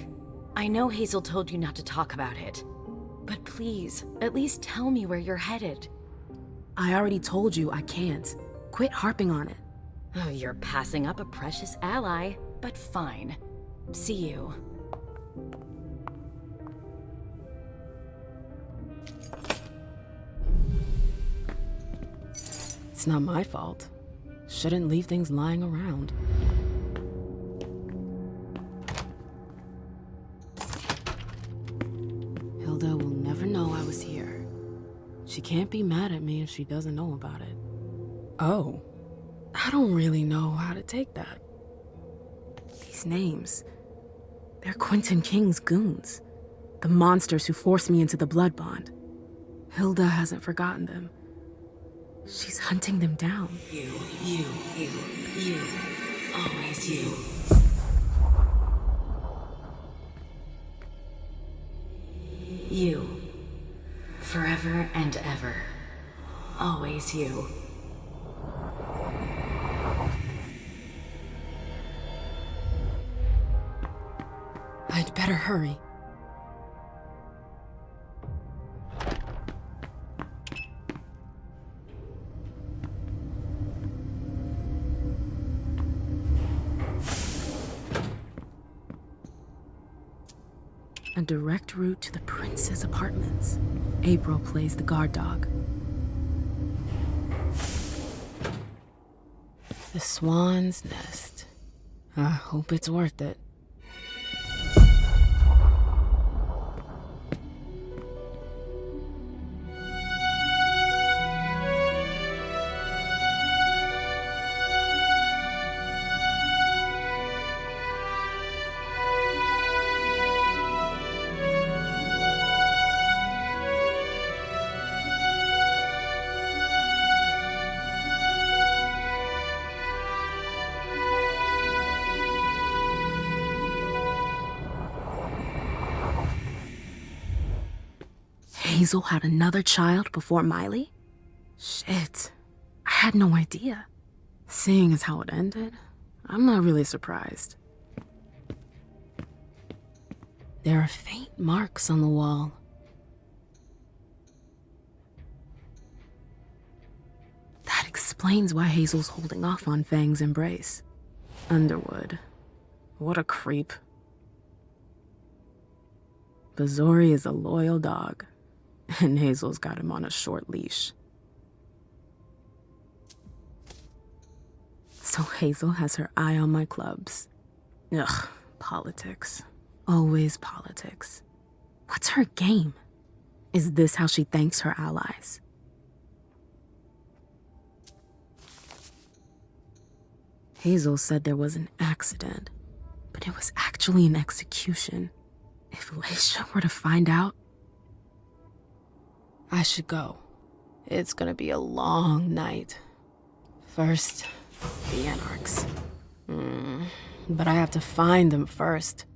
I know Hazel told you not to talk about it. But please, at least tell me where you're headed. I already told you I can't. Quit harping on it. Oh, you're passing up a precious ally, but fine. See you. It's not my fault. Shouldn't leave things lying around. Hilda will never know I was here. She can't be mad at me if she doesn't know about it. Oh, I don't really know how to take that. These names, they're Quentin King's goons. The monsters who forced me into the blood bond. Hilda hasn't forgotten them. She's hunting them down. You, always you. You, forever and ever, always you. I'd better hurry. A direct route to the prince's apartments. April plays the guard dog. The Swan's Nest. I hope it's worth it. Hazel had another child before Miley? Shit, I had no idea. Seeing as how it ended, I'm not really surprised. There are faint marks on the wall. That explains why Hazel's holding off on Fang's embrace. Underwood. What a creep. Bazori is a loyal dog. And Hazel's got him on a short leash. So Hazel has her eye on my clubs. Ugh, Politics. Always politics. What's her game? Is this how she thanks her allies? Hazel said there was an accident, but it was actually an execution. If Leisha were to find out, I should go. It's gonna be a long night. First, the Anarchs. But I have to find them first.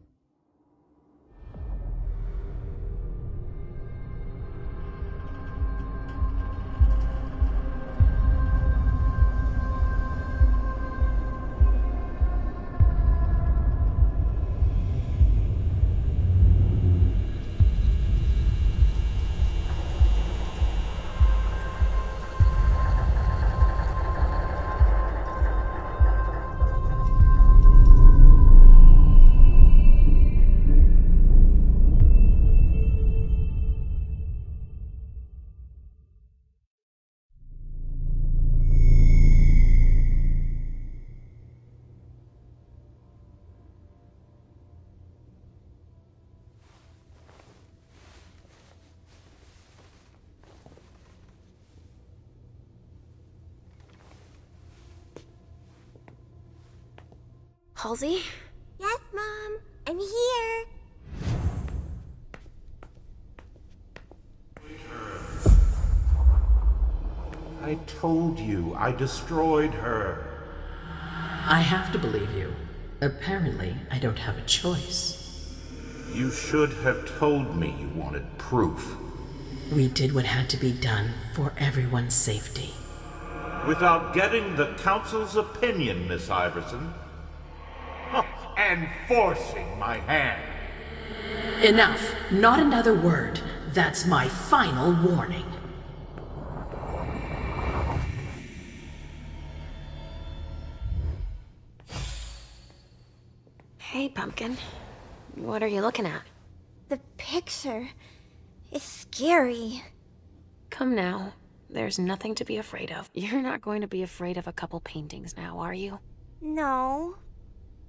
Halsey? Yes, Mom. I'm here. I told you, I destroyed her. I have to believe you. Apparently, I don't have a choice. You should have told me you wanted proof. We did what had to be done for everyone's safety. Without getting the Council's opinion, Miss Iversen. And forcing my hand. Enough. Not another word. That's my final warning. Hey, Pumpkin. What are you looking at? The picture is scary. Come now. There's nothing to be afraid of. You're not going to be afraid of a couple paintings now, are you? No,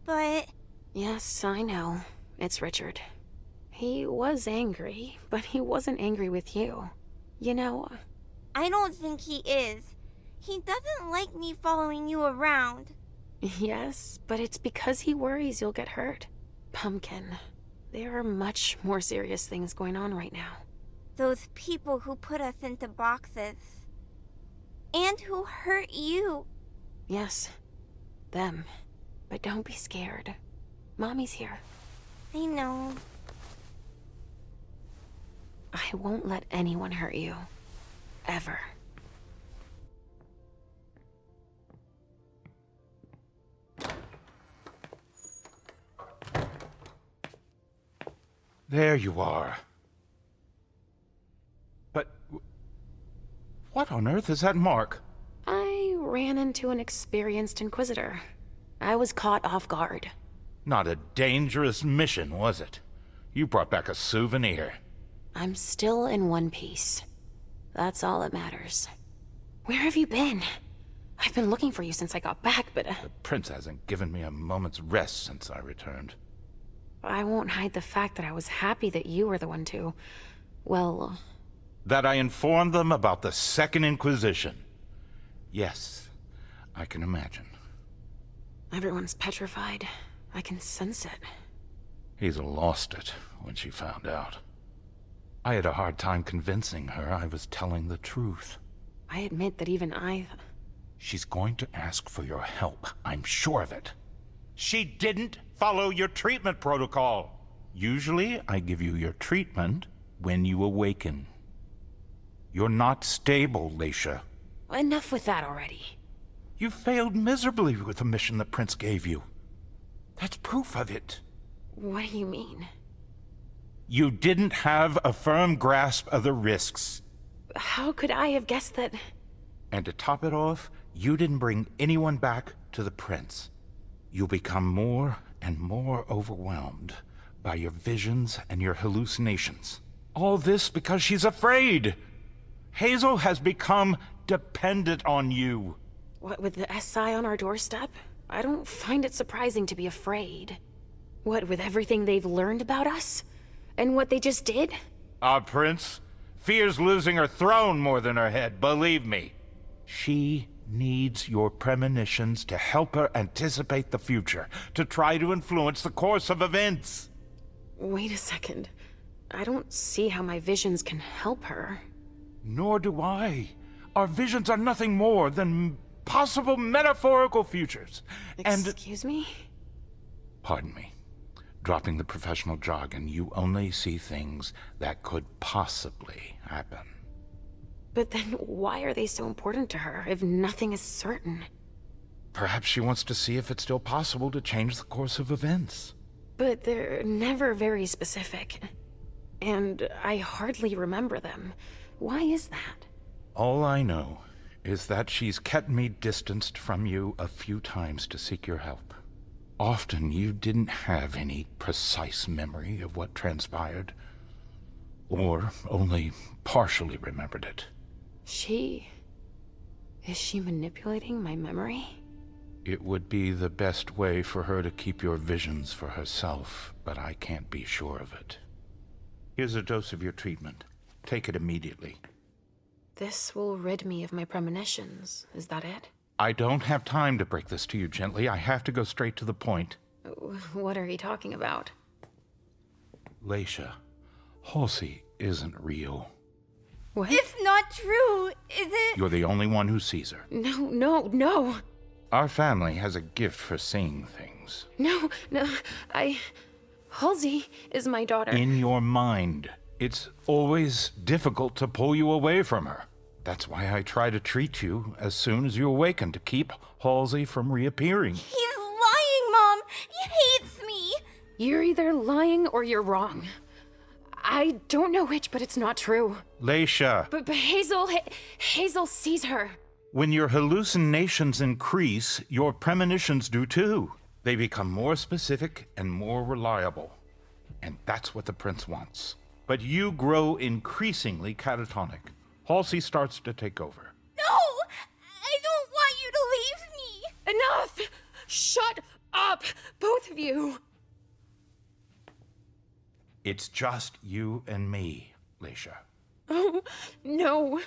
but... Yes, I know. It's Richard. He was angry, but he wasn't angry with you. You know... I don't think he is. He doesn't like me following you around. Yes, but it's because he worries you'll get hurt. Pumpkin, there are much more serious things going on right now. Those people who put us into boxes. And who hurt you. Yes, them. But don't be scared. Mommy's here. I know. I won't let anyone hurt you. Ever. There you are. But... what on earth is that mark? I ran into an experienced Inquisitor. I was caught off guard. Not a dangerous mission, was it? You brought back a souvenir. I'm still in one piece. That's all that matters. Where have you been? I've been looking for you since I got back, but... The prince hasn't given me a moment's rest since I returned. I won't hide the fact that I was happy that you were the one to... well... That I informed them about the Second Inquisition. Yes, I can imagine. Everyone's petrified. I can sense it. Hazel lost it when she found out. I had a hard time convincing her I was telling the truth. I admit that even I... She's going to ask for your help, I'm sure of it. She didn't follow your treatment protocol. Usually, I give you your treatment when you awaken. You're not stable, Leisha. Enough with that already. You failed miserably with the mission the prince gave you. That's proof of it. What do you mean? You didn't have a firm grasp of the risks. How could I have guessed that... And to top it off, you didn't bring anyone back to the prince. You'll become more and more overwhelmed by your visions and your hallucinations. All this because she's afraid. Hazel has become dependent on you. What, with the SI on our doorstep? I don't find it surprising to be afraid. What, with everything they've learned about us? And what they just did? Our prince fears losing her throne more than her head, believe me. She needs your premonitions to help her anticipate the future, to try to influence the course of events. Wait a second. I don't see how my visions can help her. Nor do I. Our visions are nothing more than possible metaphorical futures. Excuse me? Pardon me. Dropping the professional jargon, you only see things that could possibly happen. But then why are they so important to her if nothing is certain? Perhaps she wants to see if it's still possible to change the course of events. But they're never very specific. And I hardly remember them. Why is that? All I know is that she's kept me distanced from you a few times to seek your help. Often you didn't have any precise memory of what transpired, or only partially remembered it. Is she manipulating my memory? It would be the best way for her to keep your visions for herself, but I can't be sure of it. Here's a dose of your treatment. Take it immediately. This will rid me of my premonitions. Is that it? I don't have time to break this to you gently. I have to go straight to the point. What are you talking about? Leisha, Halsey isn't real. What? It's not true, is it? You're the only one who sees her. No. Our family has a gift for seeing things. No. Halsey is my daughter. In your mind. It's always difficult to pull you away from her. That's why I try to treat you as soon as you awaken, to keep Halsey from reappearing. He's lying, Mom! He hates me! You're either lying or you're wrong. I don't know which, but it's not true. Leisha. But Hazel sees her. When your hallucinations increase, your premonitions do too. They become more specific and more reliable. And that's what the prince wants. But you grow increasingly catatonic. Halsey starts to take over. No! I don't want you to leave me! Enough! Shut up, both of you! It's just you and me, Leisha. Oh, no.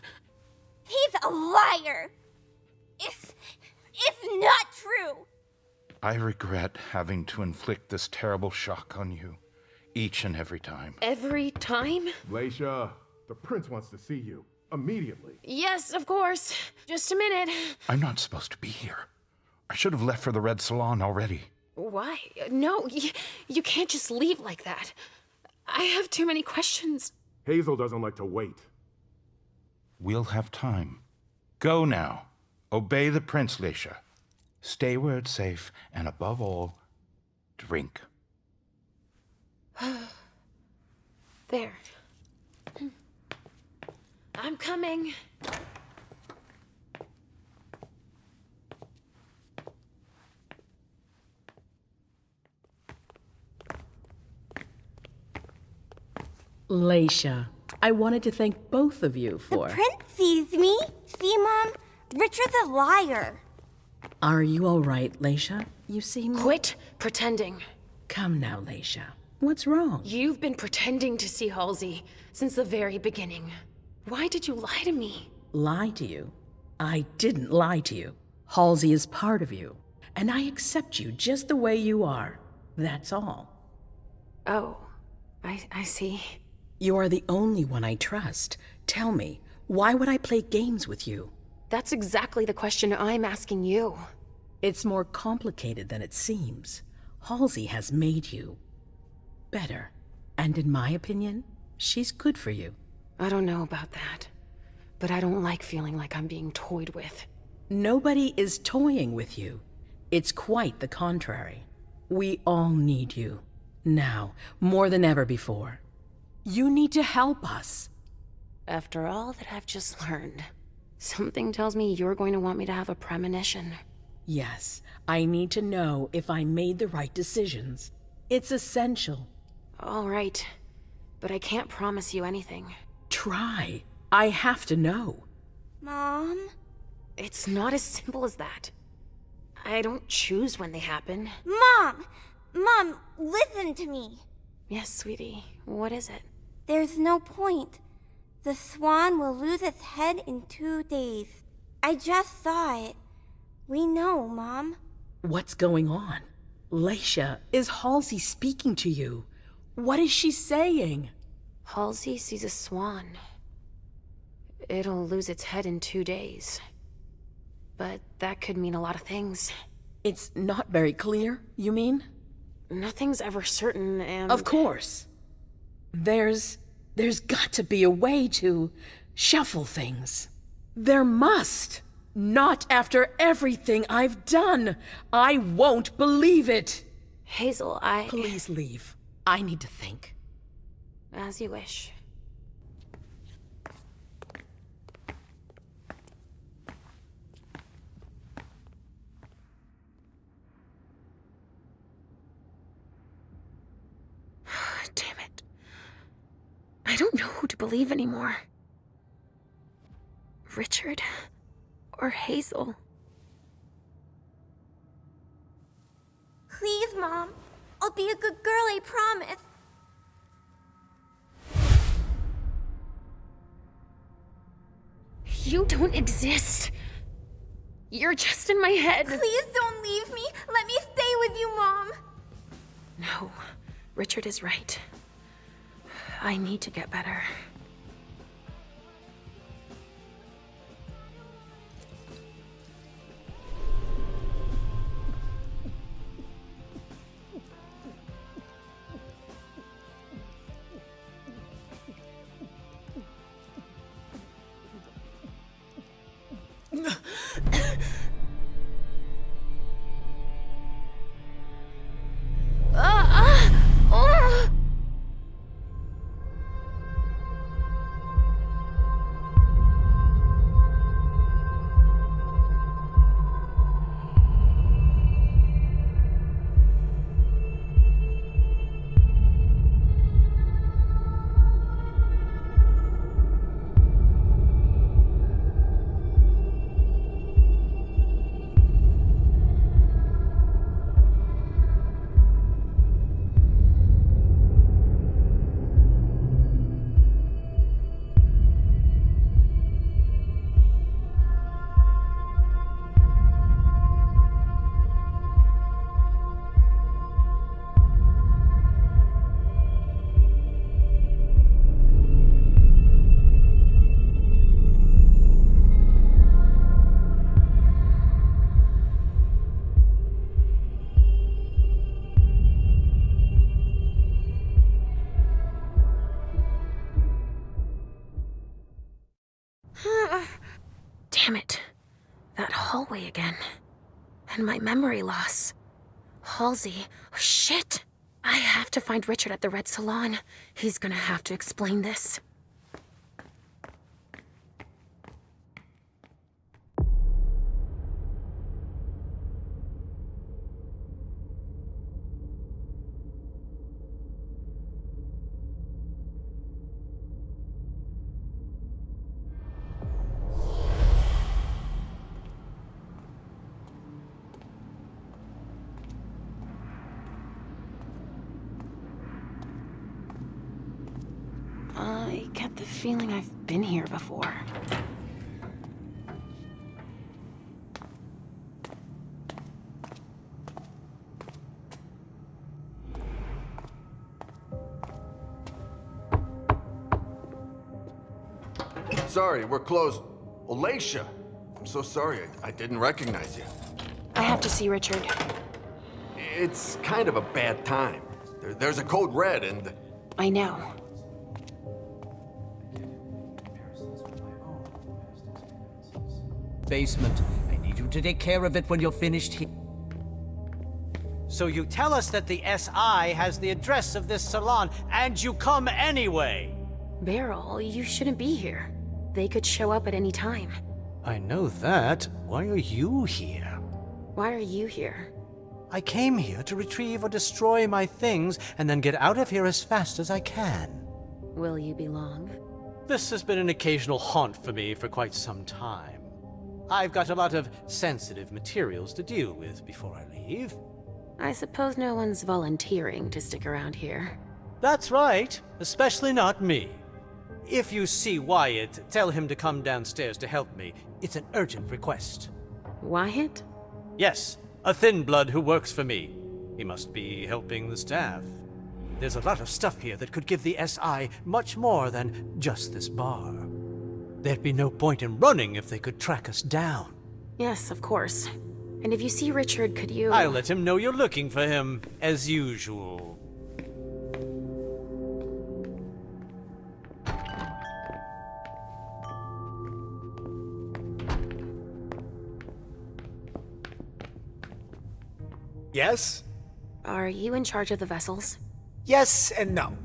He's a liar! It's not true! I regret having to inflict this terrible shock on you, each and every time. Every time? Leisha, the prince wants to see you. Immediately. Yes, of course. Just a minute. I'm not supposed to be here. I should have left for the Red Salon already. Why? No, you can't just leave like that. I have too many questions. Hazel doesn't like to wait. We'll have time. Go now. Obey the prince, Leisha. Stay where it's safe, and above all, drink. There. I'm coming. Leisha, I wanted to thank both of you for... The prince sees me. See, Mom? Richard's a liar. Are you all right, Leisha? You seem... Quit pretending. Come now, Leisha. What's wrong? You've been pretending to see Halsey since the very beginning. Why did you lie to me? Lie to you? I didn't lie to you. Halsey is part of you, and I accept you just the way you are. That's all. Oh, I see. You are the only one I trust. Tell me, why would I play games with you? That's exactly the question I'm asking you. It's more complicated than it seems. Halsey has made you better. And in my opinion, she's good for you. I don't know about that, but I don't like feeling like I'm being toyed with. Nobody is toying with you. It's quite the contrary. We all need you. Now, more than ever before. You need to help us. After all that I've just learned, something tells me you're going to want me to have a premonition. Yes, I need to know if I made the right decisions. It's essential. All right, but I can't promise you anything. Try. I have to know. Mom? It's not as simple as that. I don't choose when they happen. Mom! Mom, listen to me. Yes, sweetie. What is it? There's no point. The swan will lose its head in 2 days. I just saw it. We know, Mom. What's going on? Leisha, is Halsey speaking to you? What is she saying? Halsey sees a swan. It'll lose its head in 2 days. But that could mean a lot of things. It's not very clear, you mean? Nothing's ever certain, and... Of course. There's got to be a way to shuffle things. There must. Not after everything I've done. I won't believe it. Hazel, Please leave. I need to think. As you wish. Damn it. I don't know who to believe anymore. Richard or Hazel. Please, Mom. I'll be a good girl, I promise. You don't exist. You're just in my head. Please don't leave me. Let me stay with you, Mom. No, Richard is right. I need to get better. Damn it. That hallway again. And my memory loss. Halsey. Oh, shit! I have to find Richard at the Red Salon. He's gonna have to explain this. I get the feeling I've been here before. Sorry, we're closed. Leisha! I'm so sorry, I didn't recognize you. I have to see Richard. It's kind of a bad time. There's a code red and... I know. Basement. I need you to take care of it when you're finished here. So you tell us that the SI has the address of this salon, and you come anyway! Beryl, you shouldn't be here. They could show up at any time. I know that. Why are you here? Why are you here? I came here to retrieve or destroy my things, and then get out of here as fast as I can. Will you be long? This has been an occasional haunt for me for quite some time. I've got a lot of sensitive materials to deal with before I leave. I suppose no one's volunteering to stick around here. That's right, especially not me. If you see Wyatt, tell him to come downstairs to help me. It's an urgent request. Wyatt? Yes, a thin blood who works for me. He must be helping the staff. There's a lot of stuff here that could give the SI much more than just this bar. There'd be no point in running if they could track us down. Yes, of course. And if you see Richard, could you... I'll let him know you're looking for him, as usual. Yes? Are you in charge of the vessels? Yes and no.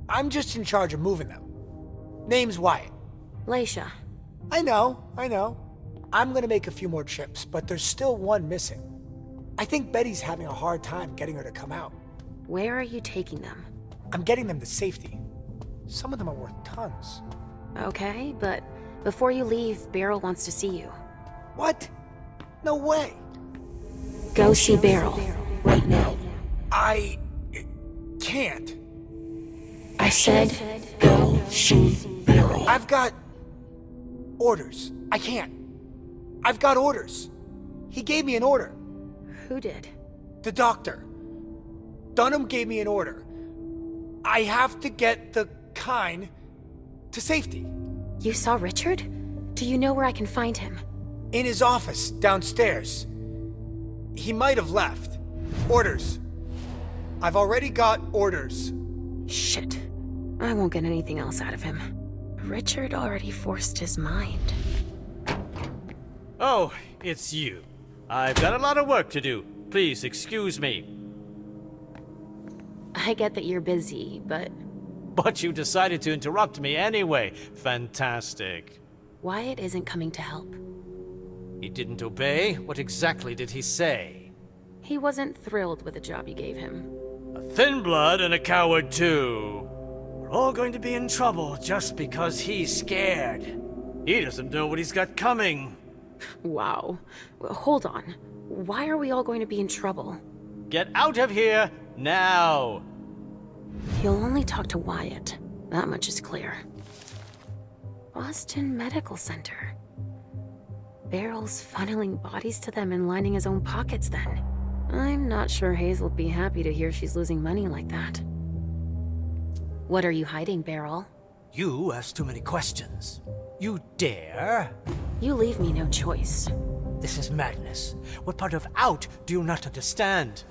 I'm just in charge of moving them. Name's Wyatt. Leisha. I know. I'm gonna make a few more trips, but there's still one missing. I think Betty's having a hard time getting her to come out. Where are you taking them? I'm getting them to safety. Some of them are worth tons. Okay, but before you leave, Beryl wants to see you. What? No way. Go see Beryl, right now. I... can't. I said, go see Beryl. I've got... orders. I can't. I've got orders. He gave me an order. Who did? The doctor. Dunham gave me an order. I have to get the Kyne to safety. You saw Richard? Do you know where I can find him? In his office, downstairs. He might have left. Orders. I've already got orders. Shit. I won't get anything else out of him. Richard already forced his mind. Oh, it's you. I've got a lot of work to do. Please excuse me. I get that you're busy, but... But you decided to interrupt me anyway. Fantastic. Wyatt isn't coming to help. He didn't obey? What exactly did he say? He wasn't thrilled with the job you gave him. A thin blood and a coward too. We're all going to be in trouble just because he's scared. He doesn't know what he's got coming. Wow. Well, hold on. Why are we all going to be in trouble? Get out of here, now! He'll only talk to Wyatt. That much is clear. Boston Medical Center. Beryl's funneling bodies to them and lining his own pockets then. I'm not sure Hazel'd be happy to hear she's losing money like that. What are you hiding, Beryl? You ask too many questions. You dare? You leave me no choice. This is madness. What part of out do you not understand?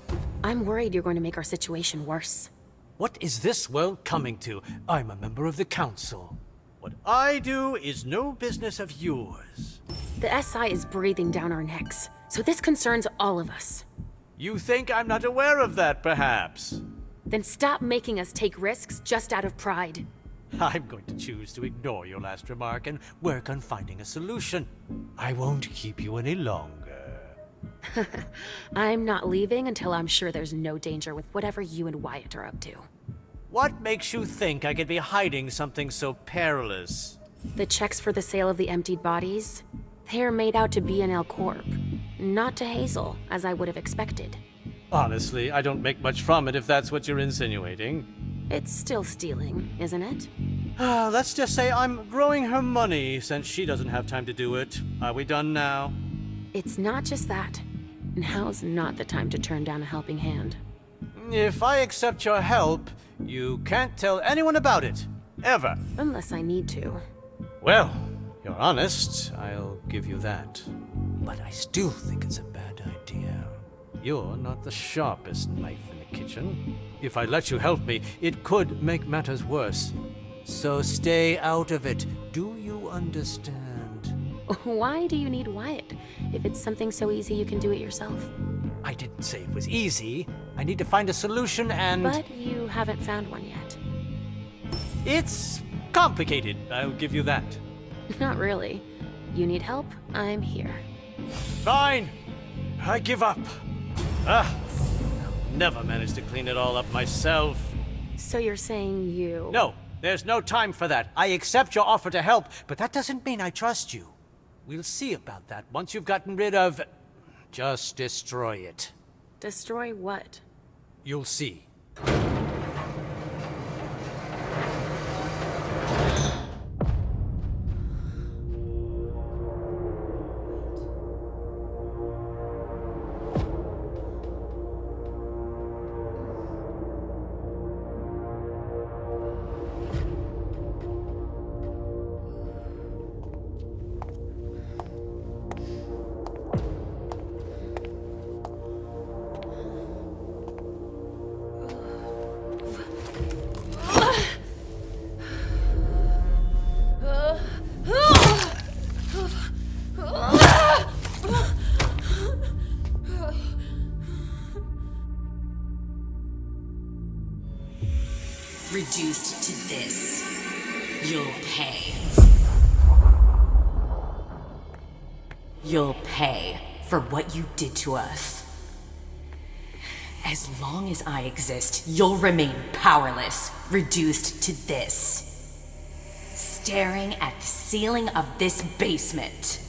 I'm worried you're going to make our situation worse. What is this world coming to? I'm a member of the council. What I do is no business of yours. The SI is breathing down our necks, so this concerns all of us. You think I'm not aware of that, perhaps? Then stop making us take risks just out of pride. I'm going to choose to ignore your last remark and work on finding a solution. I won't keep you any longer. I'm not leaving until I'm sure there's no danger with whatever you and Wyatt are up to. What makes you think I could be hiding something so perilous? The checks for the sale of the emptied bodies? They're made out to B&L Corp. Not to Hazel, as I would have expected. Honestly, I don't make much from it if that's what you're insinuating. It's still stealing, isn't it? Let's just say I'm growing her money since she doesn't have time to do it. Are we done now? It's not just that. Now's not the time to turn down a helping hand. If I accept your help, you can't tell anyone about it. Ever. Unless I need to. Well, you're honest. I'll give you that. But I still think it's a bad idea. You're not the sharpest knife in the kitchen. If I let you help me, it could make matters worse. So stay out of it. Do you understand? Why do you need Wyatt? If it's something so easy you can do it yourself. I didn't say it was easy. I need to find a solution and... But you haven't found one yet. It's complicated, I'll give you that. Not really. You need help? I'm here. Fine. I give up. I'll never manage to clean it all up myself. So you're saying you... No, there's no time for that. I accept your offer to help, but that doesn't mean I trust you. We'll see about that once you've gotten rid of... Just destroy it. Destroy what? You'll see. Reduced to this, you'll pay. You'll pay for what you did to us. As long as I exist, you'll remain powerless, reduced to this. Staring at the ceiling of this basement.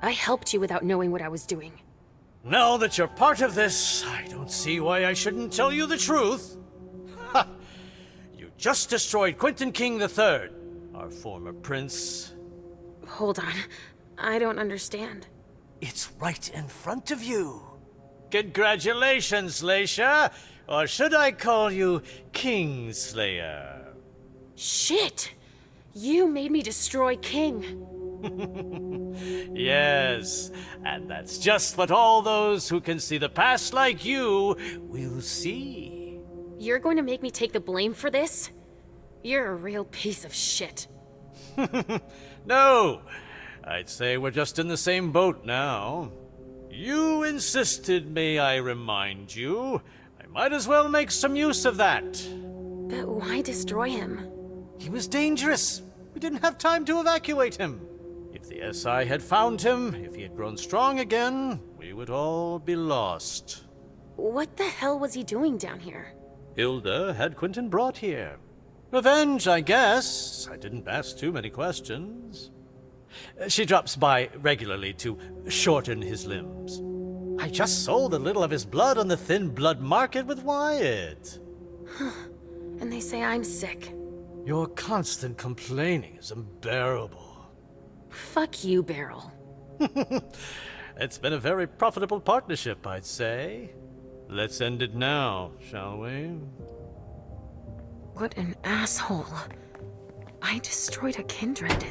I helped you without knowing what I was doing. Now that you're part of this, I don't see why I shouldn't tell you the truth. Ha! You just destroyed Quentin King III, our former prince. Hold on. I don't understand. It's right in front of you. Congratulations, Leisha. Or should I call you Kingslayer? Shit! You made me destroy King. Yes, and that's just what all those who can see the past like you will see. You're going to make me take the blame for this? You're a real piece of shit. No, I'd say we're just in the same boat now. You insisted, may I remind you. I might as well make some use of that. But why destroy him? He was dangerous. We didn't have time to evacuate him. If the SI had found him, if he had grown strong again, we would all be lost. What the hell was he doing down here? Hilda had Quentin brought here. Revenge, I guess. I didn't ask too many questions. She drops by regularly to shorten his limbs. I just sold a little of his blood on the thin blood market with Wyatt. And they say I'm sick. Your constant complaining is unbearable. Fuck you, Beryl. It's been a very profitable partnership, I'd say. Let's end it now, shall we? What an asshole. I destroyed a kindred.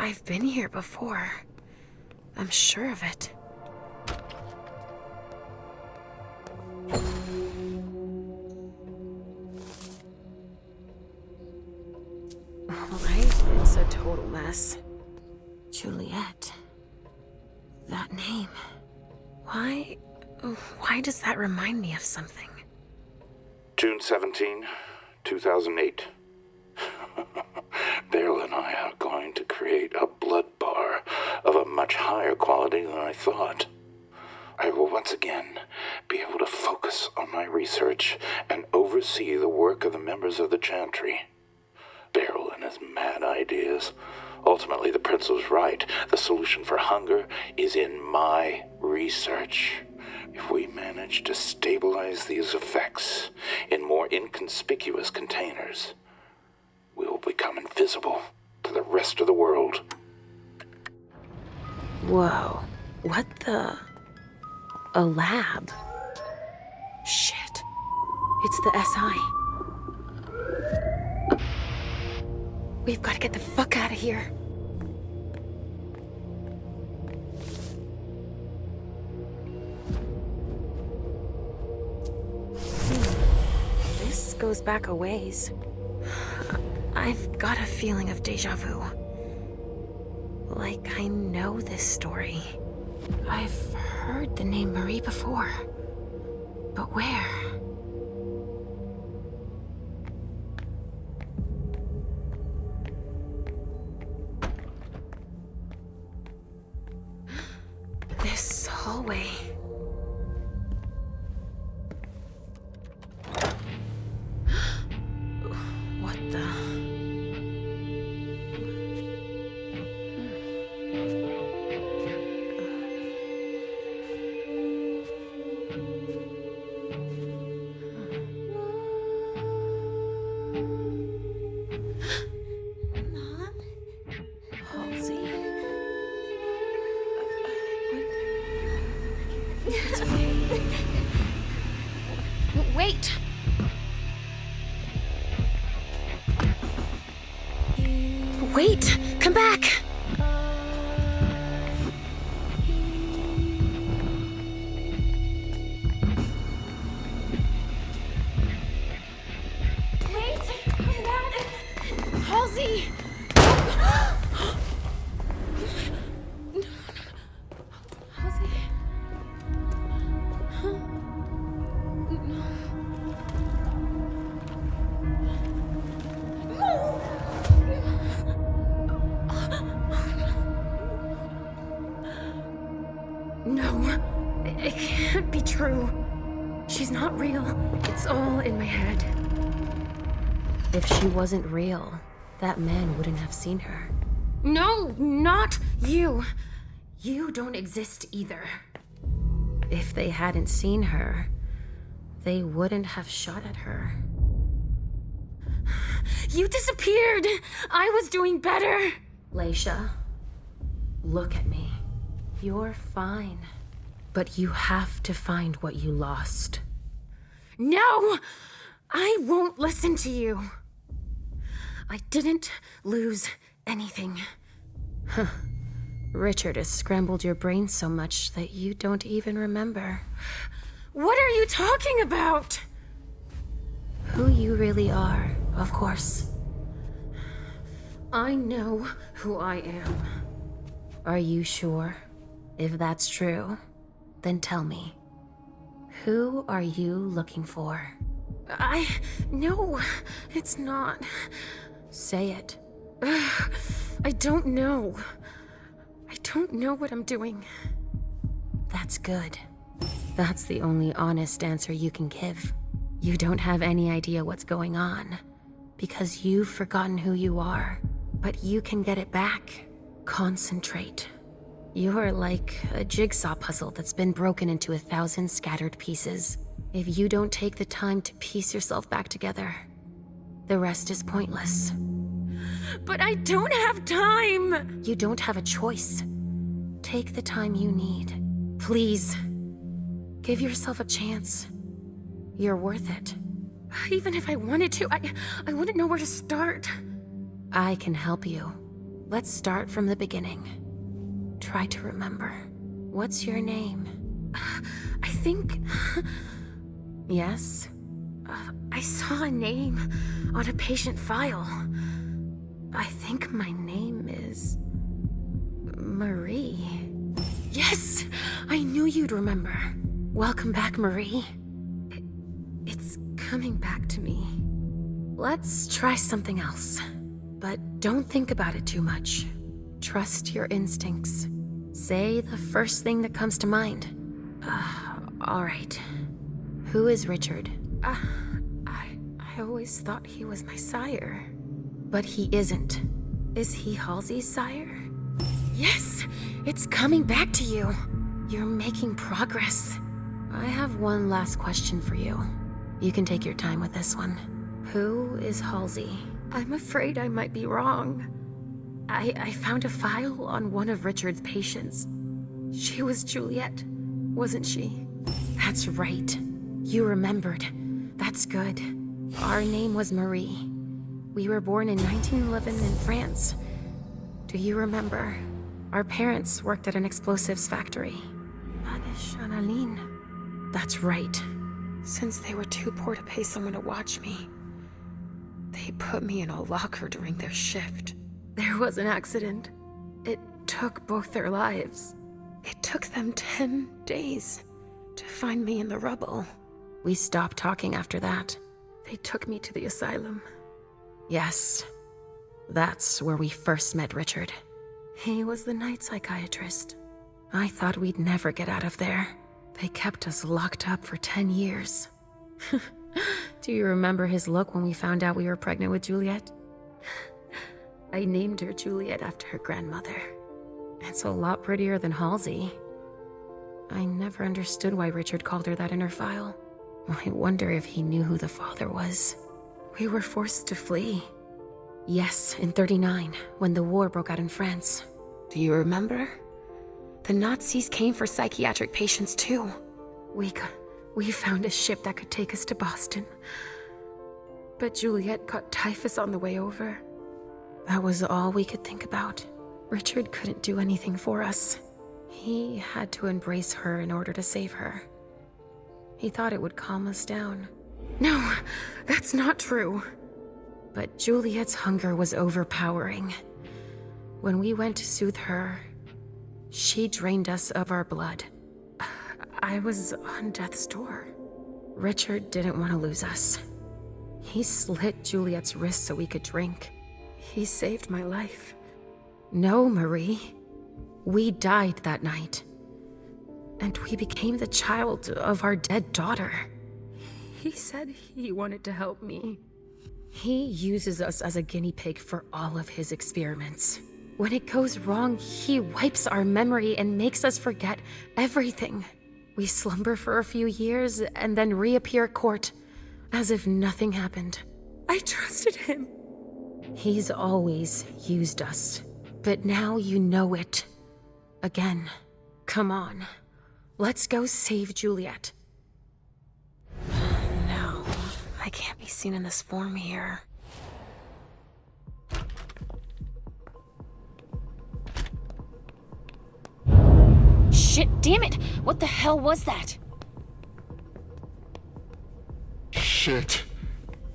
I've been here before. I'm sure of it. Alright, it's a total mess. Juliet. That name. Why does that remind me of something? June 17, 2008. Beryl and I are going to create a blood bar of a much higher quality than I thought. I will once again be able to focus on my research and oversee the work of the members of the Chantry. Beryl and his mad ideas. Ultimately, the prince was right. The solution for hunger is in my research. If we manage to stabilize these effects in more inconspicuous containers, we will become invisible to the rest of the world. Whoa. What the... A lab? Shit. It's the SI. We've got to get the fuck out of here. This goes back a ways. I've got a feeling of déjà vu. Like I know this story. I've heard the name Marie before. But where? This hallway. What the? Wait! Wait! Come back! Wait! Come back! Halsey! No, it can't be true. She's not real. It's all in my head. If she wasn't real, that man wouldn't have seen her. No, not you. You don't exist either. If they hadn't seen her, they wouldn't have shot at her. You disappeared! I was doing better! Leisha, look at me. You're fine. But you have to find what you lost. No! I won't listen to you. I didn't lose anything. Huh. Richard has scrambled your brain so much that you don't even remember. What are you talking about? Who you really are, of course. I know who I am. Are you sure? If that's true, then tell me. Who are you looking for? No, it's not. Say it. I don't know. I don't know what I'm doing. That's good. That's the only honest answer you can give. You don't have any idea what's going on, because you've forgotten who you are. But you can get it back. Concentrate. You're like a jigsaw puzzle that's been broken into 1,000 scattered pieces. If you don't take the time to piece yourself back together, the rest is pointless. But I don't have time! You don't have a choice. Take the time you need. Please. Give yourself a chance. You're worth it. Even if I wanted to, I wouldn't know where to start. I can help you. Let's start from the beginning. Try to remember. What's your name? I think... Yes? I saw a name on a patient file. I think my name is... Marie. Yes! I knew you'd remember. Welcome back, Marie. It's coming back to me. Let's try something else. But don't think about it too much. Trust your instincts. Say the first thing that comes to mind. All right. Who is Richard? I always thought he was my sire. But he isn't. Is he Halsey's sire? Yes! It's coming back to you. You're making progress. I have one last question for you. You can take your time with this one. Who is Halsey? I'm afraid I might be wrong. I found a file on one of Richard's patients. She was Juliet, wasn't she? That's right. You remembered. That's good. Our name was Marie. We were born in 1911 in France. Do you remember? Our parents worked at an explosives factory. That's right. Since they were too poor to pay someone to watch me, they put me in a locker during their shift. There was an accident. It took both their lives. It took them 10 days to find me in the rubble. We stopped talking after that. They took me to the asylum. Yes, that's where we first met Richard. He was the night psychiatrist. I thought we'd never get out of there. They kept us locked up for 10 years. Do you remember his look when we found out we were pregnant with Juliet? I named her Juliet after her grandmother. It's a lot prettier than Halsey. I never understood why Richard called her that in her file. I wonder if he knew who the father was. We were forced to flee. Yes, in '39, when the war broke out in France. Do you remember? The Nazis came for psychiatric patients too. We found a ship that could take us to Boston. But Juliet caught typhus on the way over. That was all we could think about. Richard couldn't do anything for us. He had to embrace her in order to save her. He thought it would calm us down. No, that's not true. But Juliet's hunger was overpowering. When we went to soothe her, she drained us of our blood. I was on death's door. Richard didn't want to lose us. He slit Juliet's wrist so we could drink. He saved my life. No, Marie. We died that night. And we became the child of our dead daughter. He said he wanted to help me. He uses us as a guinea pig for all of his experiments. When it goes wrong, he wipes our memory and makes us forget everything. We slumber for a few years and then reappear at court, as if nothing happened. I trusted him. He's always used us, but now you know it. Again. Come on. Let's go save Juliet. No, I can't be seen in this form here. Shit, damn it! What the hell was that? Shit.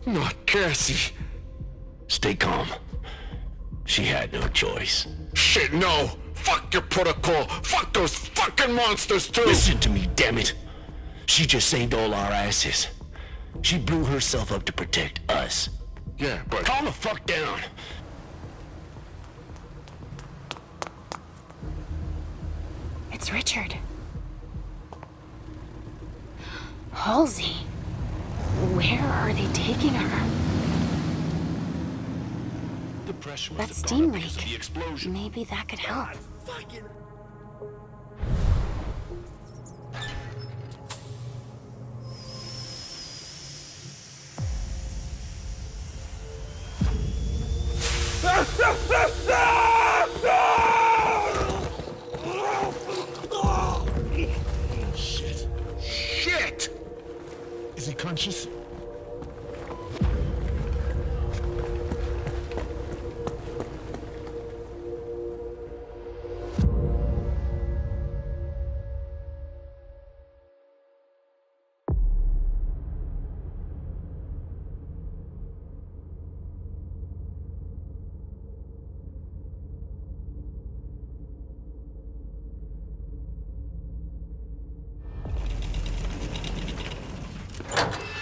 Not Cassie. Stay calm. She had no choice. Shit, no! Fuck your protocol! Fuck those fucking monsters too! Listen to me, damn it! She just saved all our asses. She blew herself up to protect us. Yeah, but... Calm the fuck down! It's Richard. Halsey. Where are they taking her? The pressure That steam leak. Maybe that could help. Shit. Shit! Is he conscious?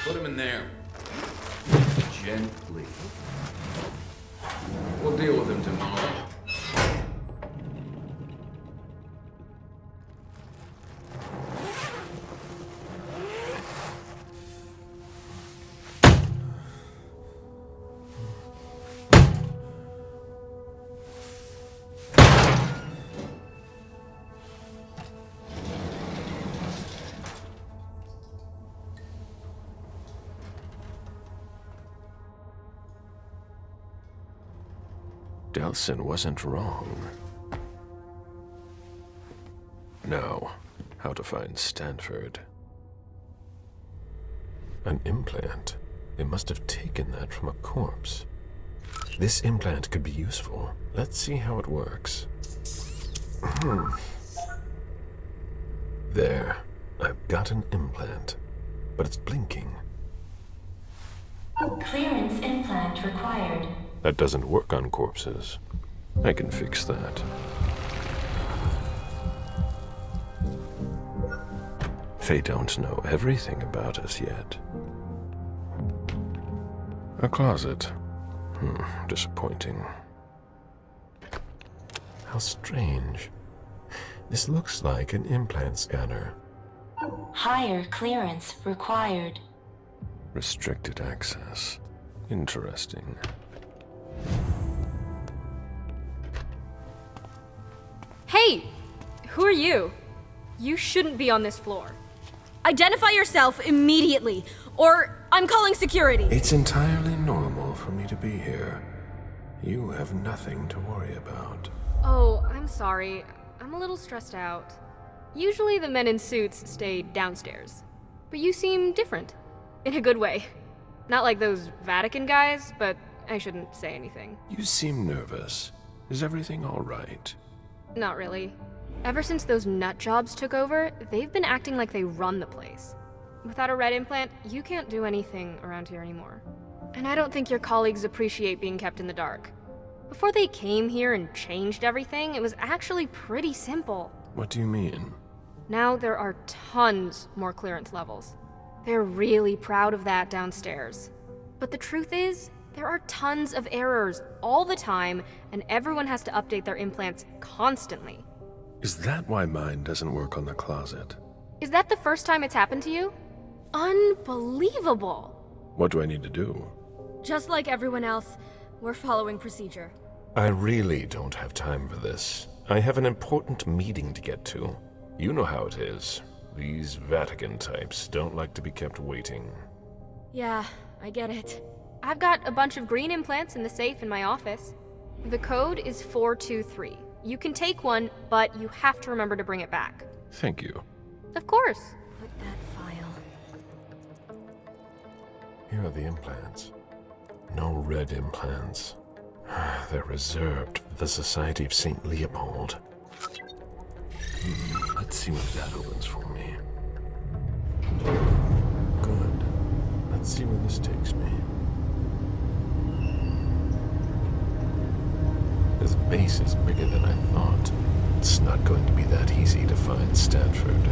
Put him in there. Gently. We'll deal with him tomorrow. Delsin wasn't wrong. Now, how to find Stanford. An implant. They must have taken that from a corpse. This implant could be useful. Let's see how it works. There. I've got an implant, but it's blinking. Clearance implant required. That doesn't work on corpses. I can fix that. They don't know everything about us yet. A closet. Disappointing. How strange. This looks like an implant scanner. Higher clearance required. Restricted access. Interesting. Hey! Who are you? You shouldn't be on this floor. Identify yourself immediately, or I'm calling security. It's entirely normal for me to be here. You have nothing to worry about. Oh, I'm sorry. I'm a little stressed out. Usually the men in suits stay downstairs. But you seem different. In a good way. Not like those Vatican guys, but I shouldn't say anything. You seem nervous. Is everything all right? Not really. Ever since those nut jobs took over, they've been acting like they run the place. Without a red implant, you can't do anything around here anymore. And I don't think your colleagues appreciate being kept in the dark. Before they came here and changed everything, it was actually pretty simple. What do you mean? Now there are tons more clearance levels. They're really proud of that downstairs. But the truth is, there are tons of errors all the time, and everyone has to update their implants constantly. Is that why mine doesn't work on the closet? Is that the first time it's happened to you? Unbelievable! What do I need to do? Just like everyone else, we're following procedure. I really don't have time for this. I have an important meeting to get to. You know how it is. These Vatican types don't like to be kept waiting. Yeah, I get it. I've got a bunch of green implants in the safe in my office. The code is 423. You can take one, but you have to remember to bring it back. Thank you. Of course. Put that file. Here are the implants. No red implants. They're reserved for the Society of St. Leopold. Let's see what that opens for me. Good. Let's see where this takes me. This base is bigger than I thought. It's not going to be that easy to find Stanford.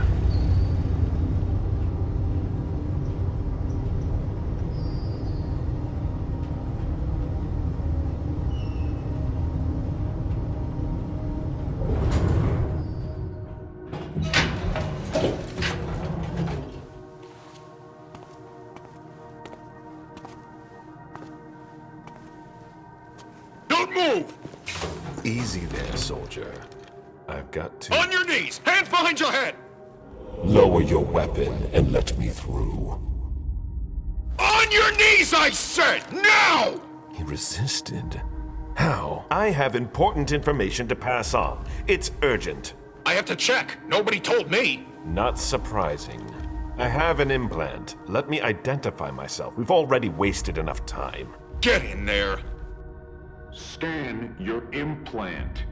Don't move! Easy there, soldier. I've got to... On your knees! Hands behind your head! Lower your weapon and let me through. On your knees, I said! Now! He resisted. How? I have important information to pass on. It's urgent. I have to check. Nobody told me. Not surprising. I have an implant. Let me identify myself. We've already wasted enough time. Get in there. Scan your implant.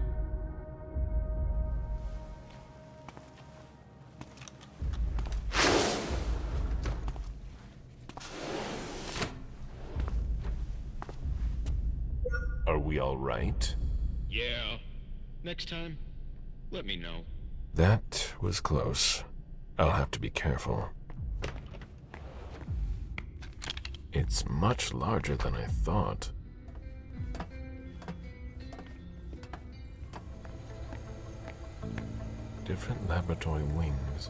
Are we all right? Yeah. Next time, let me know. That was close. I'll have to be careful. It's much larger than I thought. Different laboratory wings.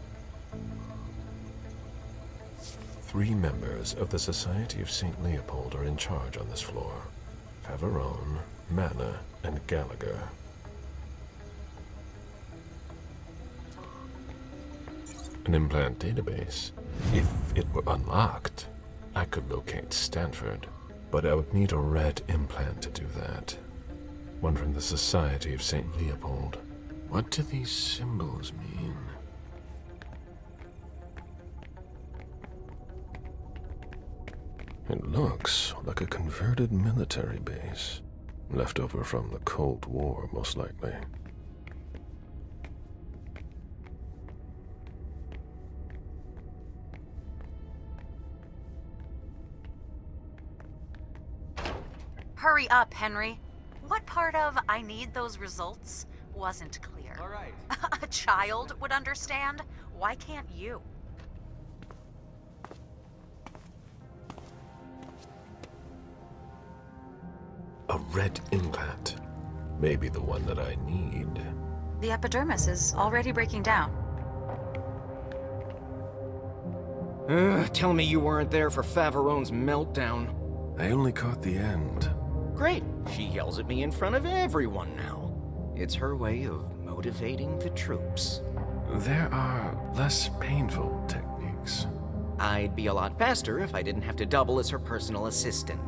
3 members of the Society of St. Leopold are in charge on this floor. Favarone, Mana, and Gallagher. An implant database. If it were unlocked, I could locate Stanford, but I would need a red implant to do that. One from the Society of St. Leopold. What do these symbols mean? It looks like a converted military base. Left over from the Cold War, most likely. Hurry up, Henry. What part of I need those results wasn't clear? All right. A child would understand. Why can't you? red implant. Maybe the one that I need. The epidermis is already breaking down. Tell me you weren't there for Faverone's meltdown. I only caught the end. Great. She yells at me in front of everyone now. It's her way of motivating the troops. There are less painful techniques. I'd be a lot faster if I didn't have to double as her personal assistant.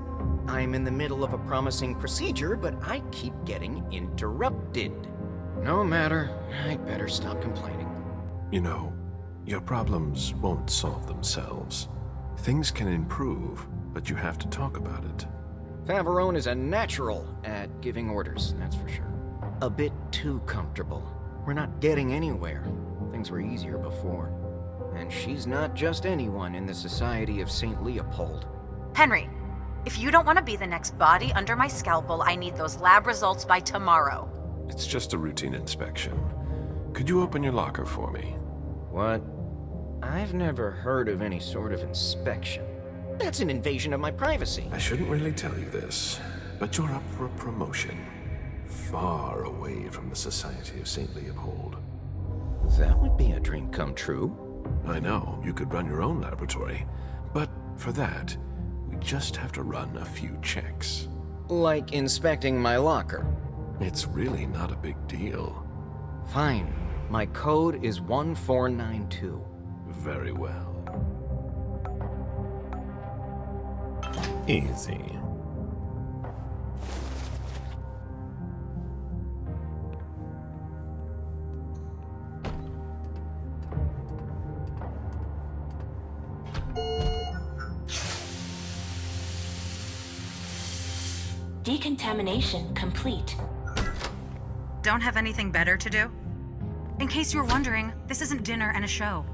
I'm in the middle of a promising procedure, but I keep getting interrupted. No matter. I'd better stop complaining. You know, your problems won't solve themselves. Things can improve, but you have to talk about it. Faverone is a natural at giving orders, that's for sure. A bit too comfortable. We're not getting anywhere. Things were easier before. And she's not just anyone in the Society of St. Leopold. Henry, if you don't want to be the next body under my scalpel, I need those lab results by tomorrow. It's just a routine inspection. Could you open your locker for me? What? I've never heard of any sort of inspection. That's an invasion of my privacy. I shouldn't really tell you this, but you're up for a promotion. Far away from the Society of St. Leopold. That would be a dream come true. I know, you could run your own laboratory, but for that, we just have to run a few checks. Like inspecting my locker. It's really not a big deal. Fine. My code is 1492. Very well. Easy. Decontamination complete. Don't have anything better to do? In case you're wondering, this isn't dinner and a show.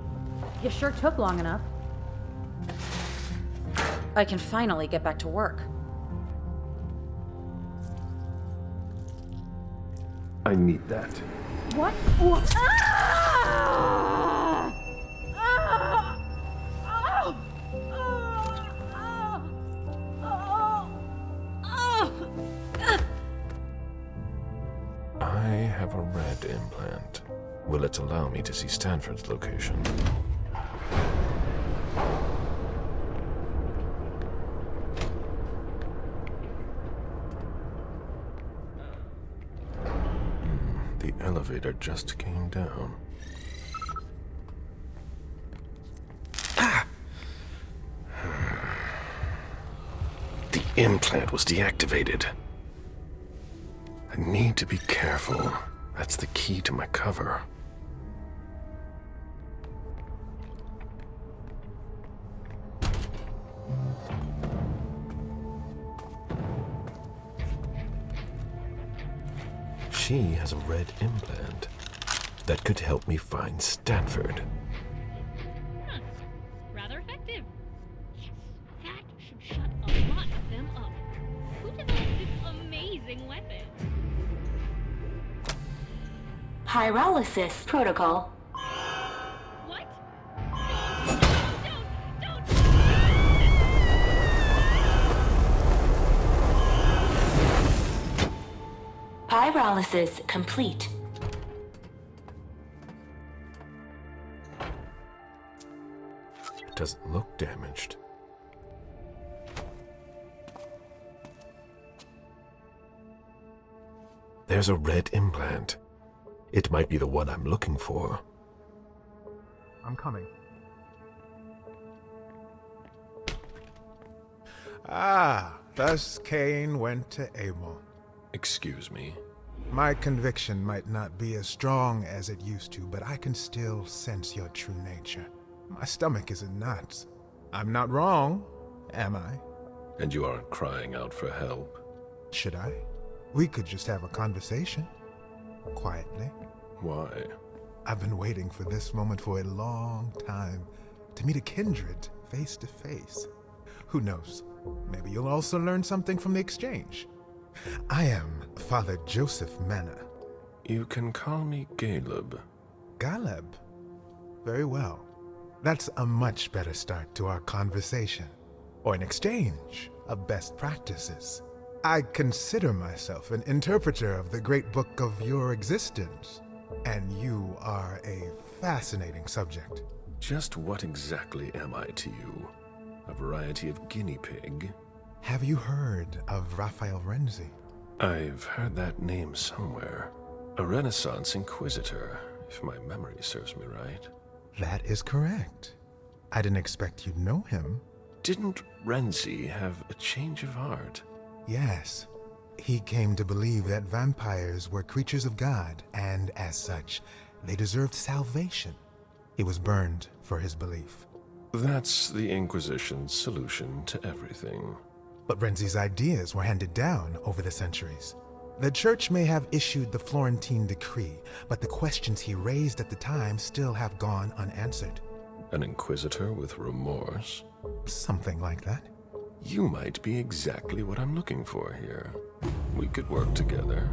You sure took long enough. I can finally get back to work. I need that. What? I have a red implant. Will it allow me to see Stanford's location? The elevator just came down. The implant was deactivated. I need to be careful. That's the key to my cover. She has a red implant that could help me find Stanford. Rather effective. Yes, that should shut a lot of them up. Who developed this amazing weapon? Pyrolysis protocol. What? Pyrolysis complete. It doesn't look damaged. There's a red implant. It might be the one I'm looking for. I'm coming. Ah, thus Cain went to Abel. Excuse me. My conviction might not be as strong as it used to, but I can still sense your true nature. My stomach is in knots. I'm not wrong, am I? And you aren't crying out for help? Should I? We could just have a conversation. Quietly. Why? I've been waiting for this moment for a long time. To meet a kindred, face to face. Who knows? Maybe you'll also learn something from the exchange. I am Father Joseph Manna. You can call me Caleb. Caleb? Very well. That's a much better start to our conversation. Or an exchange of best practices. I consider myself an interpreter of the great book of your existence, and you are a fascinating subject. Just what exactly am I to you? A variety of guinea pig? Have you heard of Raphael Renzi? I've heard that name somewhere. A Renaissance inquisitor, if my memory serves me right. That is correct. I didn't expect you'd know him. Didn't Renzi have a change of heart? Yes. He came to believe that vampires were creatures of God, and as such, they deserved salvation. He was burned for his belief. That's the Inquisition's solution to everything. But Renzi's ideas were handed down over the centuries. The church may have issued the Florentine decree, but the questions he raised at the time still have gone unanswered. An inquisitor with remorse? Something like that. You might be exactly what I'm looking for here. We could work together,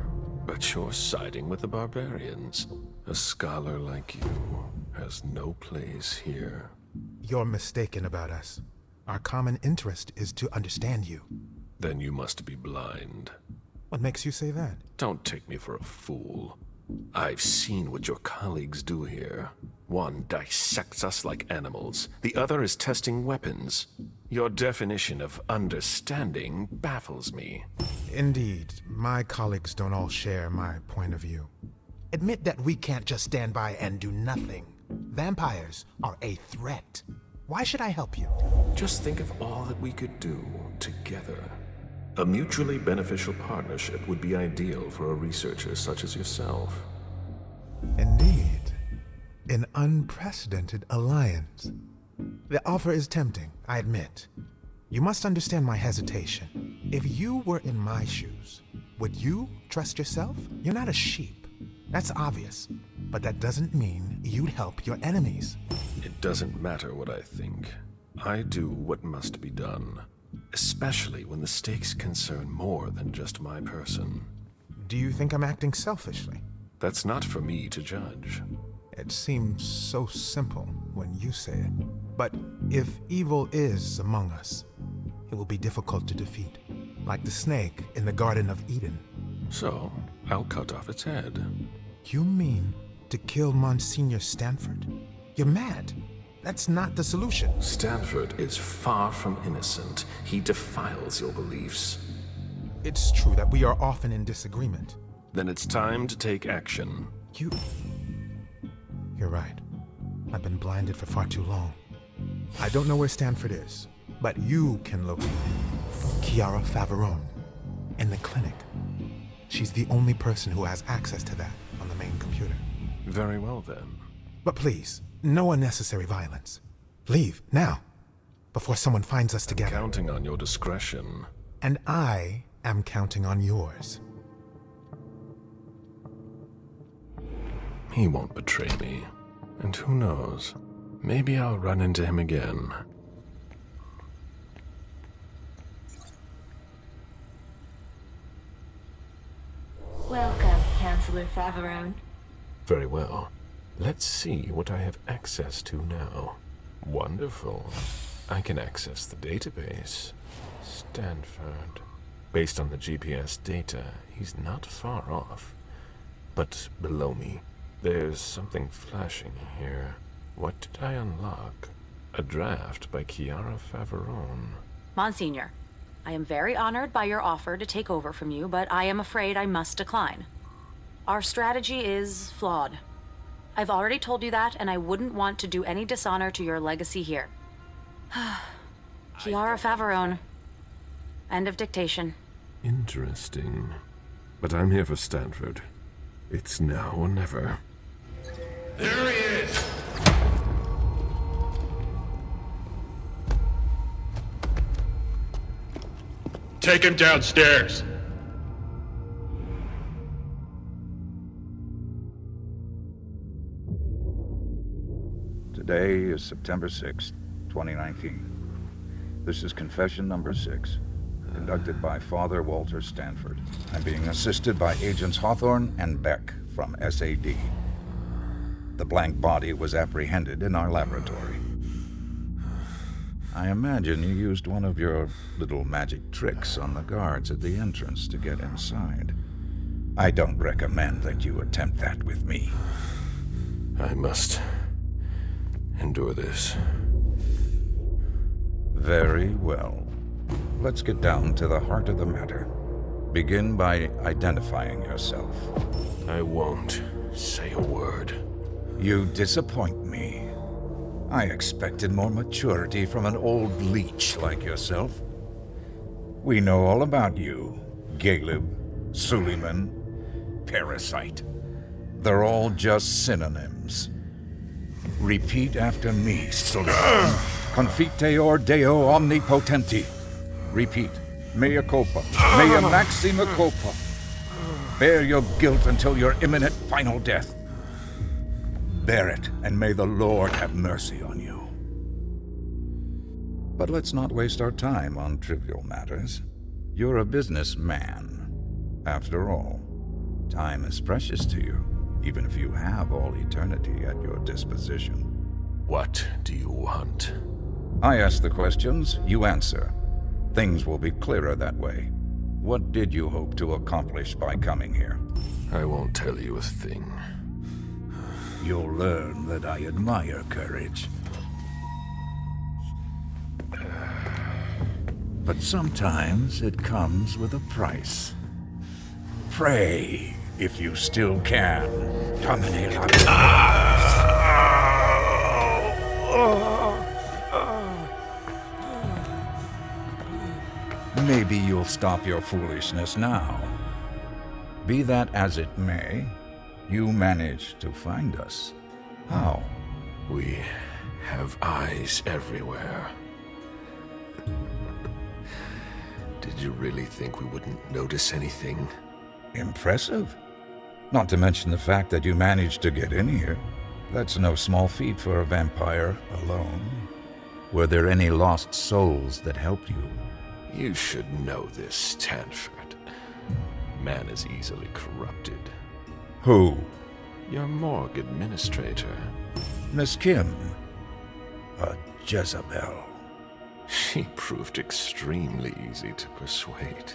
but you're siding with the barbarians. A scholar like you has no place here. You're mistaken about us. Our common interest is to understand you. Then you must be blind. What makes you say that? Don't take me for a fool. I've seen what your colleagues do here. One dissects us like animals. The other is testing weapons. Your definition of understanding baffles me. Indeed, my colleagues don't all share my point of view. Admit that we can't just stand by and do nothing. Vampires are a threat. Why should I help you? Just think of all that we could do together. A mutually beneficial partnership would be ideal for a researcher such as yourself. Indeed. An unprecedented alliance. The offer is tempting, I admit. You must understand my hesitation. If you were in my shoes, would you trust yourself? You're not a sheep. That's obvious. But that doesn't mean you'd help your enemies. It doesn't matter what I think. I do what must be done. Especially when the stakes concern more than just my person. Do you think I'm acting selfishly? That's not for me to judge. It seems so simple when you say it. But if evil is among us, it will be difficult to defeat. Like the snake in the Garden of Eden. So, I'll cut off its head. You mean to kill Monsignor Stanford? You're mad. That's not the solution. Stanford is far from innocent. He defiles your beliefs. It's true that we are often in disagreement. Then it's time to take action. You're right. I've been blinded for far too long. I don't know where Stanford is, but you can locate Chiara Favarone in the clinic. She's the only person who has access to that on the main computer. Very well, then. But please, no unnecessary violence. Leave, now, before someone finds us together. I'm counting on your discretion. And I am counting on yours. He won't betray me. And who knows? Maybe I'll run into him again. Welcome, Chancellor Favarone. Very well. Let's see what I have access to now. Wonderful. I can access the database. Stanford. Based on the GPS data, he's not far off. But below me, there's something flashing here. What did I unlock? A draft by Chiara Favarone. Monsignor, I am very honored by your offer to take over from you, but I am afraid I must decline. Our strategy is flawed. I've already told you that, and I wouldn't want to do any dishonor to your legacy here. Chiara Favarone. End of dictation. Interesting. But I'm here for Stanford. It's now or never. There he is! Take him downstairs! Today is September 6th, 2019. This is confession number 6, conducted by Father Walter Stanford. I'm being assisted by Agents Hawthorne and Beck from SAD. The blank body was apprehended in our laboratory. I imagine you used one of your little magic tricks on the guards at the entrance to get inside. I don't recommend that you attempt that with me. I must endure this. Very well. Let's get down to the heart of the matter. Begin by identifying yourself. I won't say a word. You disappoint me. I expected more maturity from an old leech like yourself. We know all about you. Galeb, Suleiman, Parasite. They're all just synonyms. Repeat after me, Suleiman. Confiteor Deo omnipotenti. Repeat. Mea culpa. Mea maxima culpa. Bear your guilt until your imminent final death. Bear it, and may the Lord have mercy on you. But let's not waste our time on trivial matters. You're a businessman. After all, time is precious to you, even if you have all eternity at your disposition. What do you want? I ask the questions, you answer. Things will be clearer that way. What did you hope to accomplish by coming here? I won't tell you a thing. You'll learn that I admire courage. But sometimes it comes with a price. Pray, if you still can. Maybe you'll stop your foolishness now. Be that as it may, you managed to find us. How? We have eyes everywhere. Did you really think we wouldn't notice anything? Impressive. Not to mention the fact that you managed to get in here. That's no small feat for a vampire alone. Were there any lost souls that helped you? You should know this, Stanford. Man is easily corrupted. Who? Your morgue administrator. Miss Kim. A Jezebel. She proved extremely easy to persuade.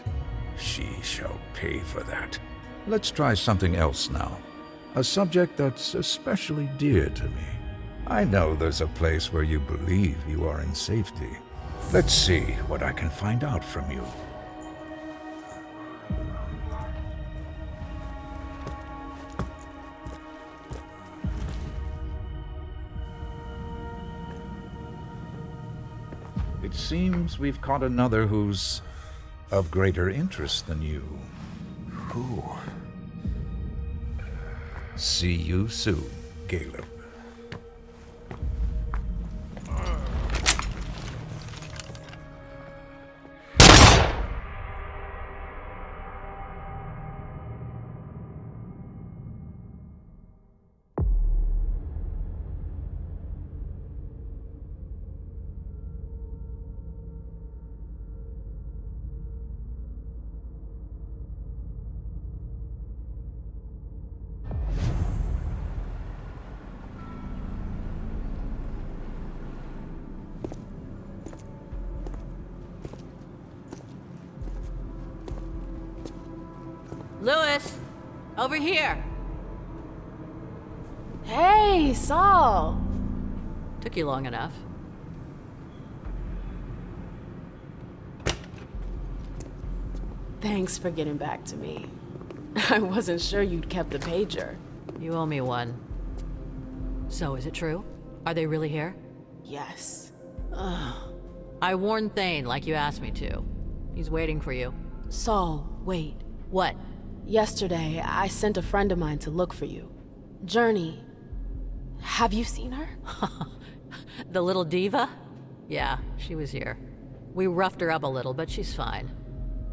She shall pay for that. Let's try something else now. A subject that's especially dear to me. I know there's a place where you believe you are in safety. Let's see what I can find out from you. It seems we've caught another who's of greater interest than you. Who? See you soon, Galeb. Lewis, over here. Hey, Saul. Took you long enough. Thanks for getting back to me. I wasn't sure you'd kept the pager. You owe me one. So, is it true? Are they really here? Yes. Ugh. I warned Thane like you asked me to. He's waiting for you. Saul, wait. What? Yesterday, I sent a friend of mine to look for you. Journey. Have you seen her? The little diva? Yeah, she was here. We roughed her up a little, but she's fine.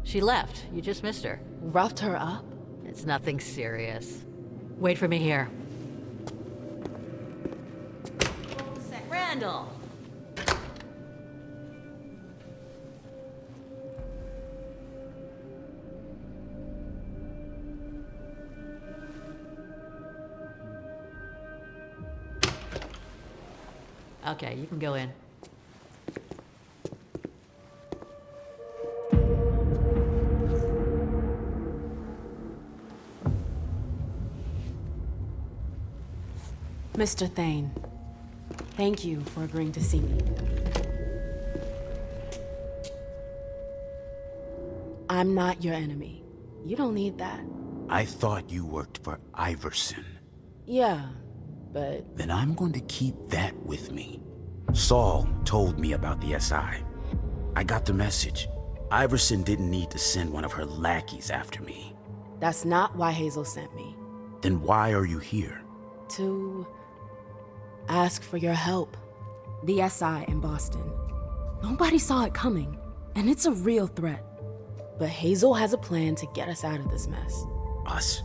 She left. You just missed her. Roughed her up? It's nothing serious. Wait for me here. Randall! Okay, you can go in. Mr. Thane, thank you for agreeing to see me. I'm not your enemy. You don't need that. I thought you worked for Iversen. Yeah, but... Then I'm going to keep that with me. Saul told me about the SI. I got the message. Iversen didn't need to send one of her lackeys after me. That's not why Hazel sent me. Then why are you here? To ask for your help. The SI in Boston. Nobody saw it coming, and it's a real threat. But Hazel has a plan to get us out of this mess. Us?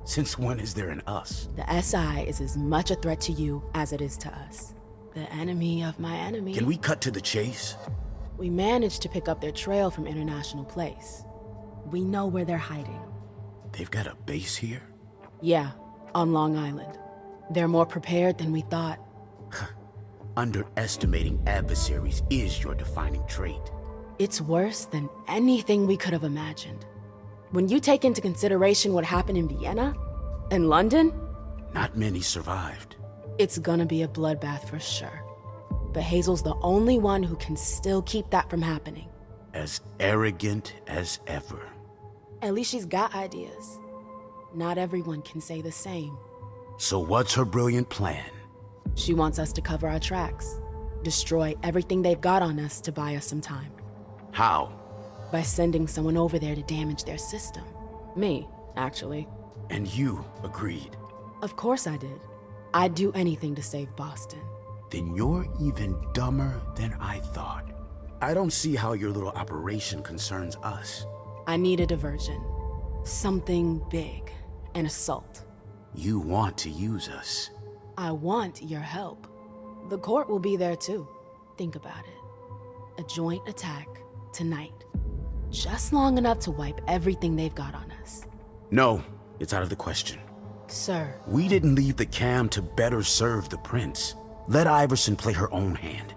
Since when is there an us? The SI is as much a threat to you as it is to us. The enemy of my enemy. Can we cut to the chase? We managed to pick up their trail from International Place. We know where they're hiding. They've got a base here? Yeah, on Long Island. They're more prepared than we thought. Underestimating adversaries is your defining trait. It's worse than anything we could have imagined. When you take into consideration what happened in Vienna and London, not many survived. It's gonna be a bloodbath for sure. But Hazel's the only one who can still keep that from happening. As arrogant as ever. At least she's got ideas. Not everyone can say the same. So what's her brilliant plan? She wants us to cover our tracks. Destroy everything they've got on us to buy us some time. How? By sending someone over there to damage their system. Me, actually. And you agreed? Of course I did. I'd do anything to save Boston. Then you're even dumber than I thought. I don't see how your little operation concerns us. I need a diversion. Something big. An assault. You want to use us. I want your help. The court will be there too. Think about it. A joint attack tonight. Just long enough to wipe everything they've got on us. No, it's out of the question. Sir. We didn't leave the cam to better serve the prince. Let Iversen play her own hand.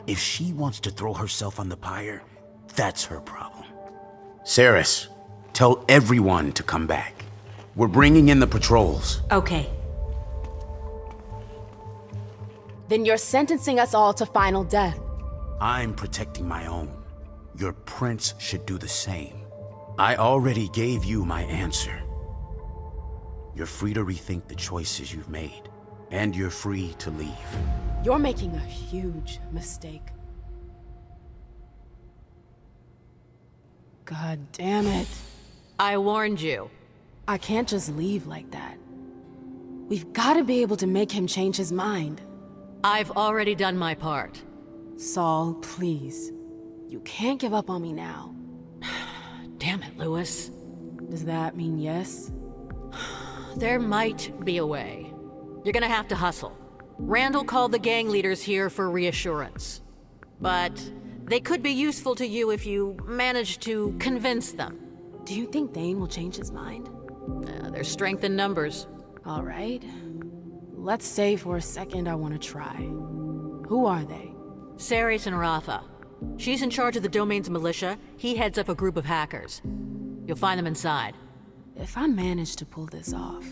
If she wants to throw herself on the pyre, that's her problem. Saris, tell everyone to come back. We're bringing in the patrols. Okay. Then you're sentencing us all to final death. I'm protecting my own. Your prince should do the same. I already gave you my answer. You're free to rethink the choices you've made, and you're free to leave. You're making a huge mistake. God damn it. I warned you. I can't just leave like that. We've got to be able to make him change his mind. I've already done my part. Saul, please. You can't give up on me now. Damn it, Lewis. Does that mean yes? There might be a way. You're gonna have to hustle. Randall called the gang leaders here for reassurance. But they could be useful to you if you manage to convince them. Do you think Thane will change his mind? There's strength in numbers. All right. Let's say for a second I want to try. Who are they? Saris and Rafa. She's in charge of the domain's militia. He heads up a group of hackers. You'll find them inside. If I manage to pull this off,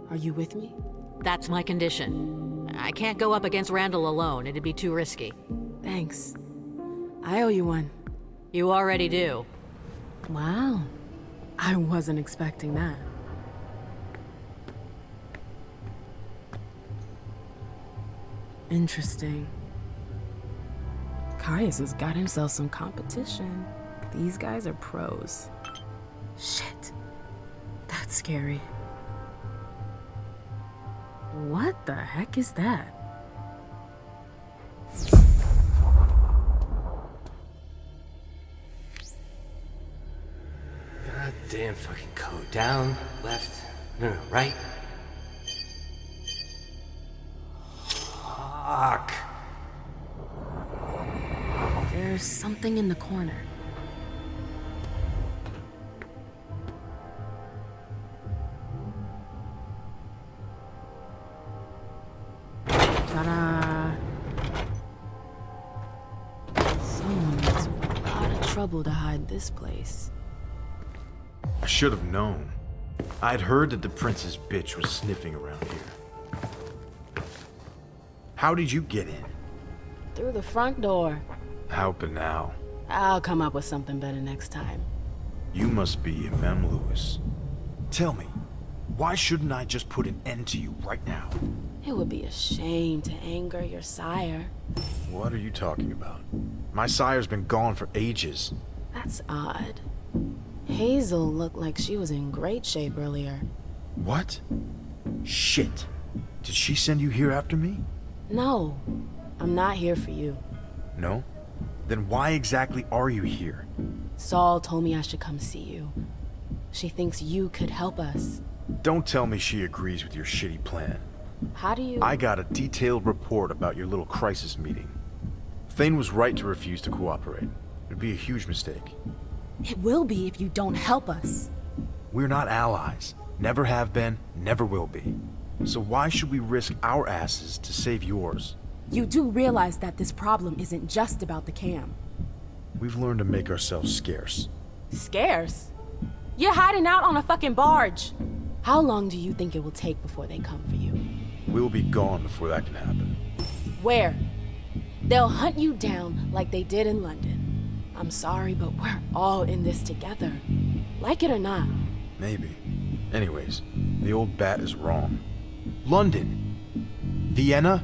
are you with me? That's my condition. I can't go up against Randall alone. It'd be too risky. Thanks. I owe you one. You already do. Wow. I wasn't expecting that. Interesting. Caius has got himself some competition. These guys are pros. Shit. That's scary. What the heck is that? God damn fucking code. Down, left, no, right. Fuck. There's something in the corner. Ta-da! Someone went to a lot of trouble to hide this place. I should have known. I'd heard that the prince's bitch was sniffing around here. How did you get in? Through the front door. Helping now. I'll come up with something better next time. You must be Mem Lewis. Tell me, why shouldn't I just put an end to you right now? It would be a shame to anger your sire. What are you talking about? My sire's been gone for ages. That's odd. Hazel looked like she was in great shape earlier. What? Shit. Did she send you here after me? No, I'm not here for you. No? Then why exactly are you here? Saul told me I should come see you. She thinks you could help us. Don't tell me she agrees with your shitty plan. How do you... I got a detailed report about your little crisis meeting. Thane was right to refuse to cooperate. It'd be a huge mistake. It will be if you don't help us. We're not allies. Never have been, never will be. So why should we risk our asses to save yours? You do realize that this problem isn't just about the cam. We've learned to make ourselves scarce. Scarce? You're hiding out on a fucking barge. How long do you think it will take before they come for you? We'll be gone before that can happen. Where? They'll hunt you down like they did in London. I'm sorry, but we're all in this together. Like it or not. Maybe. Anyways, the old bat is wrong. London. Vienna.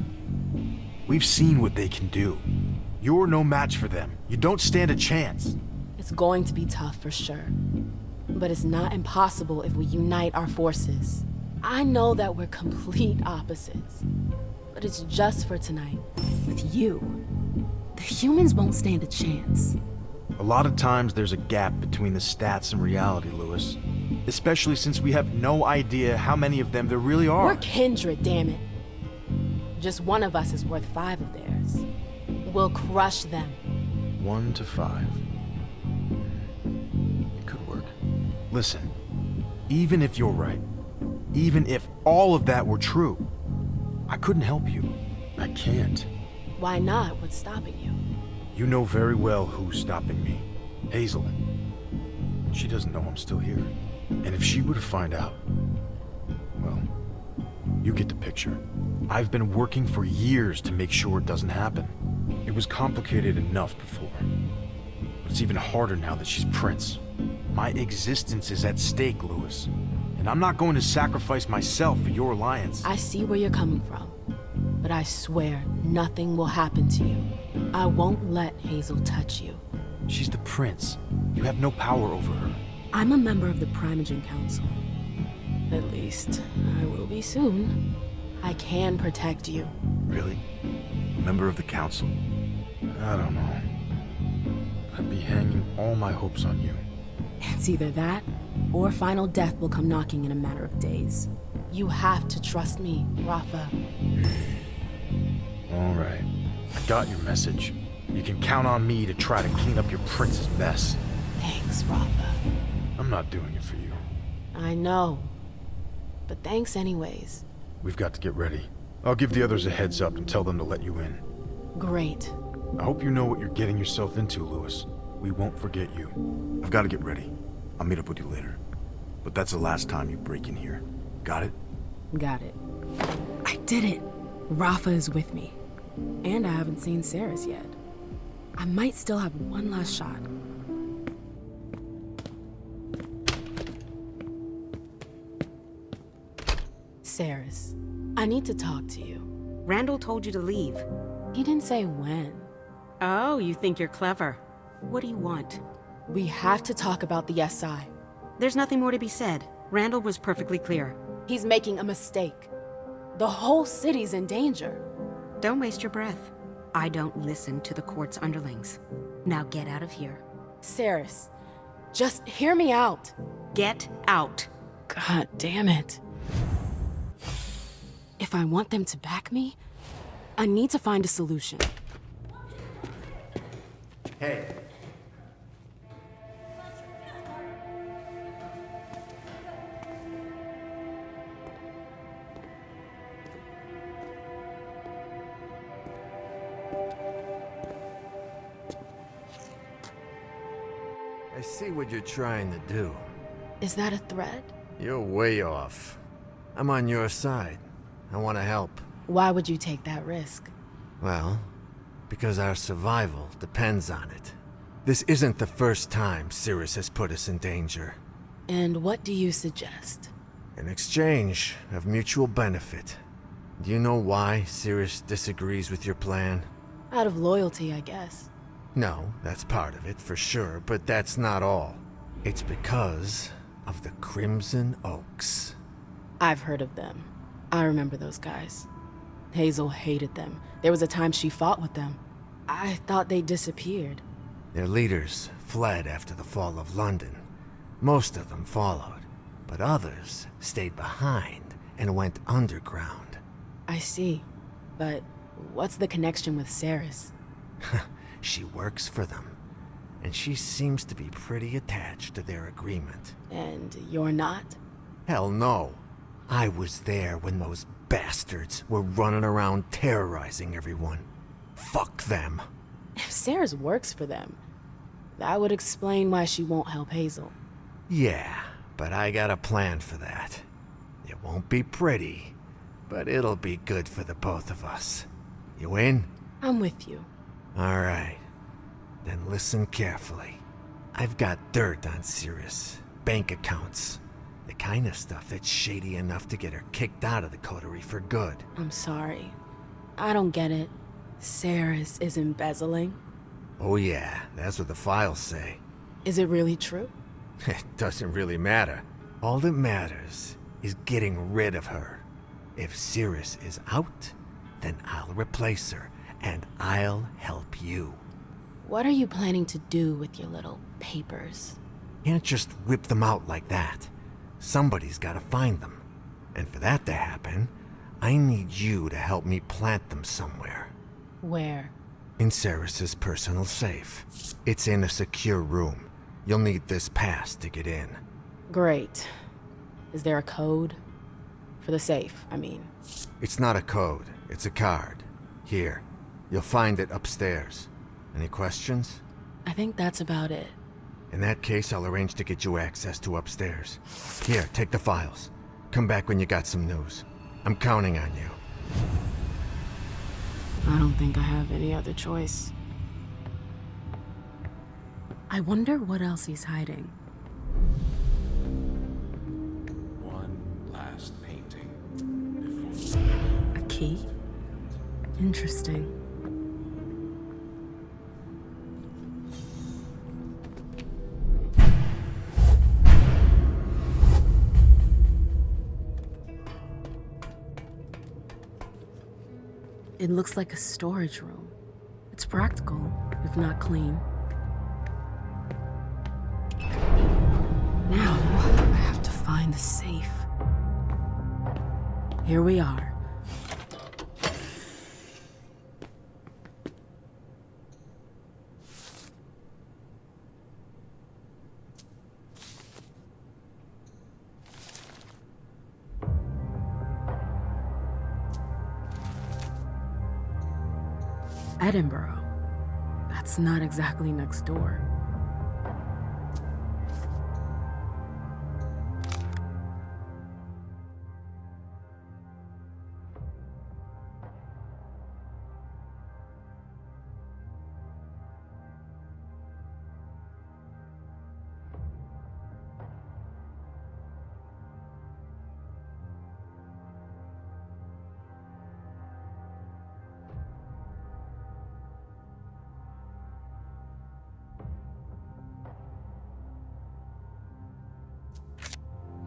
We've seen what they can do. You're no match for them. You don't stand a chance. It's going to be tough for sure. But it's not impossible if we unite our forces. I know that we're complete opposites. But it's just for tonight. With you, the humans won't stand a chance. A lot of times there's a gap between the stats and reality, Lewis. Especially since we have no idea how many of them there really are. We're kindred, damn it. Just one of us is worth 5 of theirs. We'll crush them. 1 to 5. It could work. Listen, even if you're right, even if all of that were true, I couldn't help you. I can't. Why not? What's stopping you? You know very well who's stopping me. Hazel. She doesn't know I'm still here. And if she were to find out, well, you get the picture. I've been working for years to make sure it doesn't happen. It was complicated enough before. But it's even harder now that she's Prince. My existence is at stake, Lewis. And I'm not going to sacrifice myself for your alliance. I see where you're coming from. But I swear nothing will happen to you. I won't let Hazel touch you. She's the Prince. You have no power over her. I'm a member of the Primogen Council. At least, I will be soon. I can protect you. Really? A member of the Council? I don't know. I'd be hanging all my hopes on you. It's either that, or final death will come knocking in a matter of days. You have to trust me, Rafa. All right. I got your message. You can count on me to try to clean up your prince's mess. Thanks, Rafa. I'm not doing it for you. I know. But thanks anyways. We've got to get ready. I'll give the others a heads up and tell them to let you in. Great. I hope you know what you're getting yourself into, Lewis. We won't forget you. I've got to get ready. I'll meet up with you later. But that's the last time you break in here. Got it? Got it. I did it. Rafa is with me. And I haven't seen Saris yet. I might still have one last shot. Saris, I need to talk to you. Randall told you to leave. He didn't say when. Oh, you think you're clever. What do you want? We have to talk about the SI. There's nothing more to be said. Randall was perfectly clear. He's making a mistake. The whole city's in danger. Don't waste your breath. I don't listen to the court's underlings. Now get out of here. Saris, just hear me out. Get out. God damn it. If I want them to back me, I need to find a solution. Hey. I see what you're trying to do. Is that a threat? You're way off. I'm on your side. I want to help. Why would you take that risk? Well, because our survival depends on it. This isn't the first time Cirrus has put us in danger. And what do you suggest? An exchange of mutual benefit. Do you know why Cirrus disagrees with your plan? Out of loyalty, I guess. No, that's part of it, for sure, but that's not all. It's because of the Crimson Oaks. I've heard of them. I remember those guys. Hazel hated them. There was a time she fought with them. I thought they disappeared. Their leaders fled after the fall of London. Most of them followed, but others stayed behind and went underground. I see. But what's the connection with Cirrus? She works for them, and she seems to be pretty attached to their agreement. And you're not? Hell no. I was there when those bastards were running around terrorizing everyone. Fuck them. If Cirrus works for them, that would explain why she won't help Hazel. Yeah, but I got a plan for that. It won't be pretty, but it'll be good for the both of us. You in? I'm with you. All right. Then listen carefully. I've got dirt on Cirrus. Bank accounts. The kind of stuff that's shady enough to get her kicked out of the coterie for good. I'm sorry. I don't get it. Cirrus is embezzling? Oh yeah, that's what the files say. Is it really true? It doesn't really matter. All that matters is getting rid of her. If Cirrus is out, then I'll replace her, and I'll help you. What are you planning to do with your little papers? Can't just whip them out like that. Somebody's gotta find them. And for that to happen, I need you to help me plant them somewhere. Where? In Cirrus's personal safe. It's in a secure room. You'll need this pass to get in. Great. Is there a code? For the safe, I mean. It's not a code, it's a card. Here, you'll find it upstairs. Any questions? I think that's about it. In that case, I'll arrange to get you access to upstairs. Here, take the files. Come back when you got some news. I'm counting on you. I don't think I have any other choice. I wonder what else he's hiding. One last painting. A key? Interesting. It looks like a storage room. It's practical, if not clean. Now, I have to find the safe. Here we are. Edinburgh. That's not exactly next door.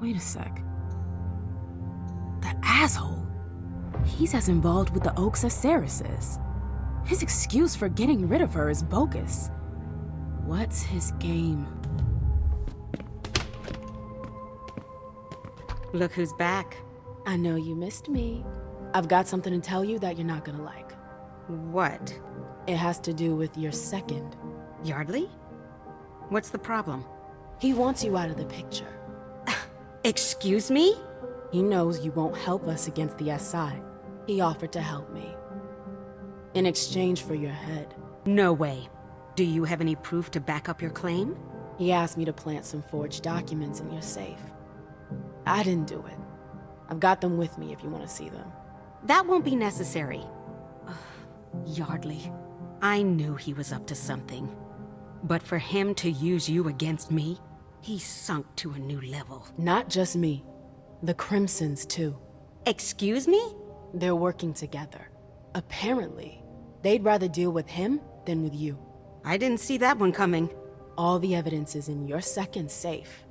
Wait a sec. The asshole! He's as involved with the Oaks as Cirrus is. His excuse for getting rid of her is bogus. What's his game? Look who's back. I know you missed me. I've got something to tell you that you're not gonna like. What? It has to do with your second. Yardley? What's the problem? He wants you out of the picture. Excuse me? He knows you won't help us against the SI. He offered to help me. In exchange for your head. No way. Do you have any proof to back up your claim? He asked me to plant some forged documents in your safe. I didn't do it. I've got them with me if you want to see them. That won't be necessary. Yardley, I knew he was up to something. But for him to use you against me, he sunk to a new level. Not just me. The Crimsons, too. Excuse me? They're working together. Apparently, they'd rather deal with him than with you. I didn't see that one coming. All the evidence is in your second safe.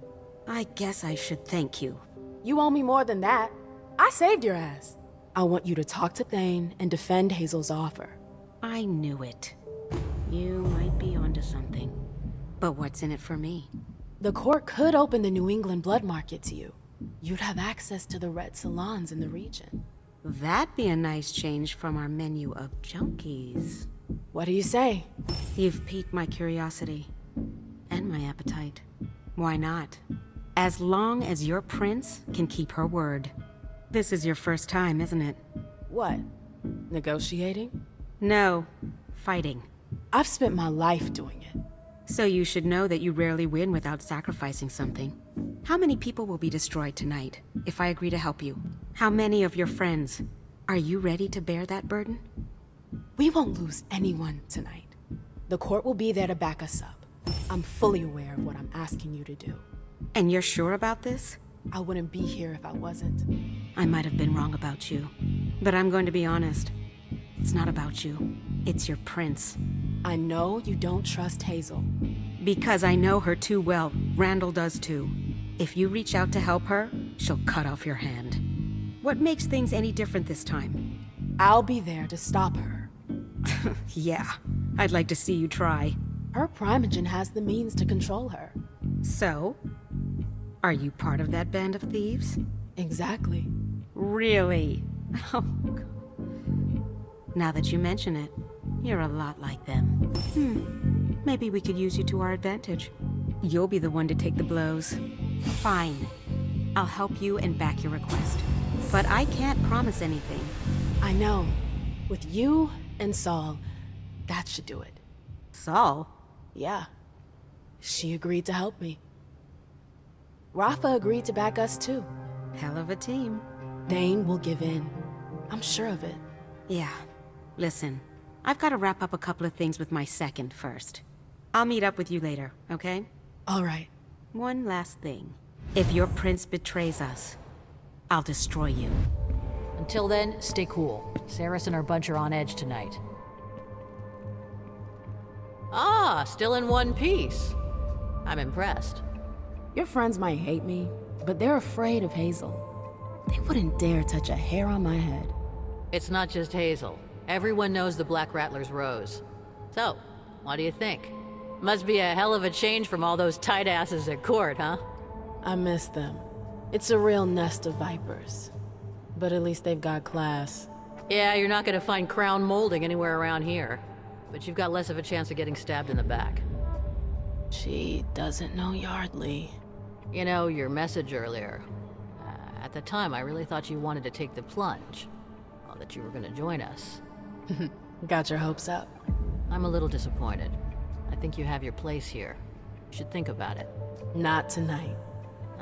I guess I should thank you. You owe me more than that. I saved your ass. I want you to talk to Thane and defend Hazel's offer. I knew it. You might be onto something. But what's in it for me? The court could open the New England blood market to you. You'd have access to the red salons in the region. That'd be a nice change from our menu of junkies. What do you say? You've piqued my curiosity. And my appetite. Why not? As long as your prince can keep her word. This is your first time, isn't it? What? Negotiating? No. Fighting. I've spent my life doing it. So you should know that you rarely win without sacrificing something. How many people will be destroyed tonight, if I agree to help you? How many of your friends? Are you ready to bear that burden? We won't lose anyone tonight. The court will be there to back us up. I'm fully aware of what I'm asking you to do. And you're sure about this? I wouldn't be here if I wasn't. I might have been wrong about you. But I'm going to be honest. It's not about you. It's your prince. I know you don't trust Hazel. Because I know her too well. Randall does too. If you reach out to help her, she'll cut off your hand. What makes things any different this time? I'll be there to stop her. Yeah, I'd like to see you try. Her primogen has the means to control her. So? Are you part of that band of thieves? Exactly. Really? Oh, God. Now that you mention it, you're a lot like them. Maybe we could use you to our advantage. You'll be the one to take the blows. Fine. I'll help you and back your request. But I can't promise anything. I know. With you and Saul, that should do it. Saul? Yeah. She agreed to help me. Rafa agreed to back us too. Hell of a team. Thane will give in. I'm sure of it. Yeah. Listen, I've got to wrap up a couple of things with my second first. I'll meet up with you later, okay? All right. One last thing. If your prince betrays us, I'll destroy you. Until then, stay cool. Saris and her bunch are on edge tonight. Ah, still in one piece. I'm impressed. Your friends might hate me, but they're afraid of Hazel. They wouldn't dare touch a hair on my head. It's not just Hazel. Everyone knows the Black Rattler's Rose. So, what do you think? Must be a hell of a change from all those tight asses at court, huh? I miss them. It's a real nest of vipers. But at least they've got class. Yeah, you're not gonna find crown molding anywhere around here. But you've got less of a chance of getting stabbed in the back. She doesn't know Yardley. You know, your message earlier. At the time, I really thought you wanted to take the plunge. Well, that you were gonna join us. Got your hopes up. I'm a little disappointed. I think you have your place here. You should think about it. Not tonight.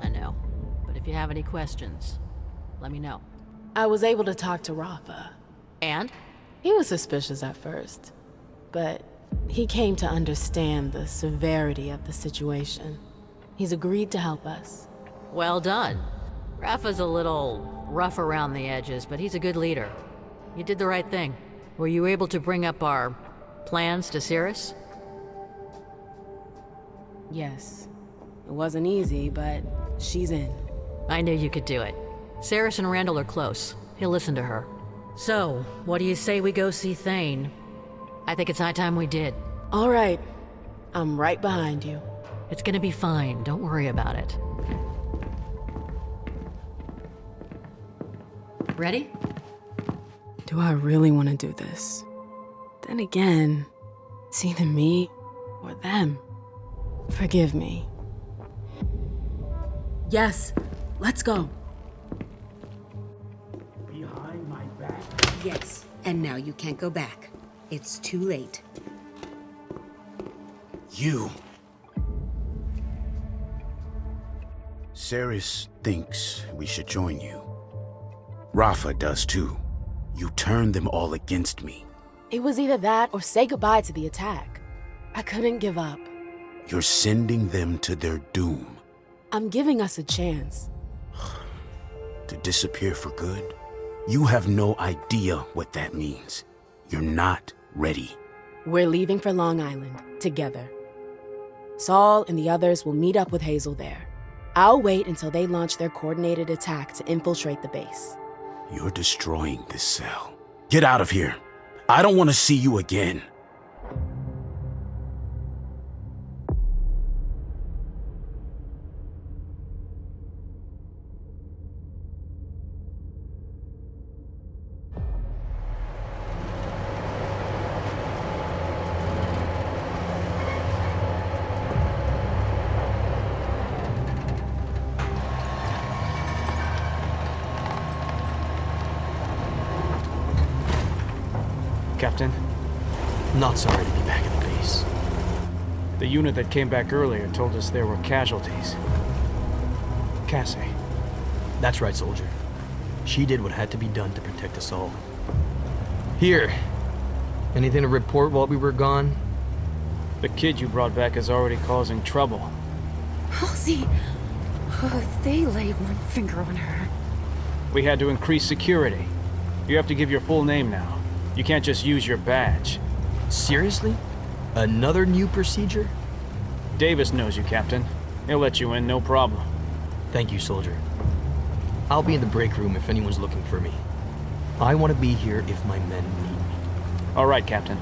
I know. But if you have any questions, let me know. I was able to talk to Rafa. And? He was suspicious at first. But he came to understand the severity of the situation. He's agreed to help us. Well done. Rafa's a little rough around the edges, but he's a good leader. You did the right thing. Were you able to bring up our plans to Cirrus? Yes. It wasn't easy, but she's in. I knew you could do it. Cirrus and Randall are close. He'll listen to her. So, what do you say we go see Thane? I think it's high time we did. All right. I'm right behind you. It's gonna be fine. Don't worry about it. Ready? Do I really want to do this? Then again, it's either me or them. Forgive me. Yes, let's go. Behind my back? Yes, and now you can't go back. It's too late. You. Saris thinks we should join you. Rafa does too. You turned them all against me. It was either that or say goodbye to the attack. I couldn't give up. You're sending them to their doom. I'm giving us a chance. To disappear for good? You have no idea what that means. You're not ready. We're leaving for Long Island, together. Saul and the others will meet up with Hazel there. I'll wait until they launch their coordinated attack to infiltrate the base. You're destroying this cell. Get out of here. I don't want to see you again. Captain, not sorry to be back at the base. The unit that came back earlier told us there were casualties. Cassie. That's right, soldier. She did what had to be done to protect us all. Here. Anything to report while we were gone? The kid you brought back is already causing trouble. Halsey! They laid one finger on her. We had to increase security. You have to give your full name now. You can't just use your badge. Seriously? Another new procedure? Davis knows you, Captain. He'll let you in, no problem. Thank you, soldier. I'll be in the break room if anyone's looking for me. I want to be here if my men need me. All right, Captain.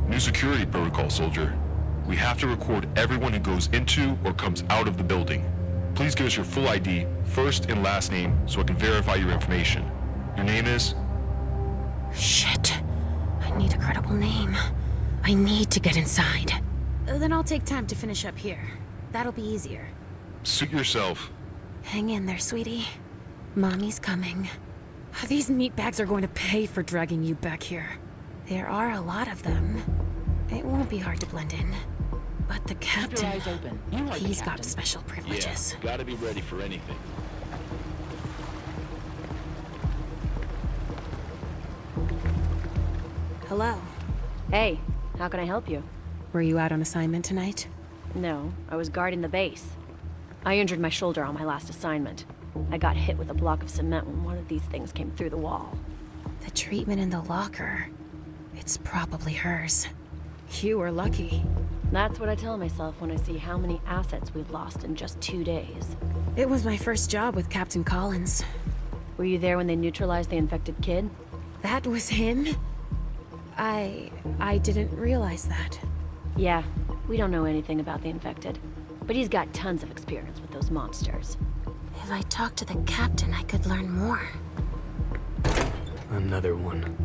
New security protocol, soldier. We have to record everyone who goes into or comes out of the building. Please give us your full ID, first and last name, so I can verify your information. Your name is? Shit. I need a credible name. I need to get inside. Then I'll take time to finish up here. That'll be easier. Suit yourself. Hang in there, sweetie. Mommy's coming. These meatbags are going to pay for dragging you back here. There are a lot of them. It won't be hard to blend in. But the captain, Keep your eyes open. You are the he's got captain. special privileges. Yeah, gotta be ready for anything. Hello. Hey, how can I help you? Were you out on assignment tonight? No, I was guarding the base. I injured my shoulder on my last assignment. I got hit with a block of cement when one of these things came through the wall. The treatment in the locker. It's probably hers. You were lucky. That's what I tell myself when I see how many assets we've lost in just 2 days. It was my first job with Captain Collins. Were you there when they neutralized the infected kid? That was him? I didn't realize that. Yeah, we don't know anything about the infected. But he's got tons of experience with those monsters. If I talked to the captain, I could learn more. Another one.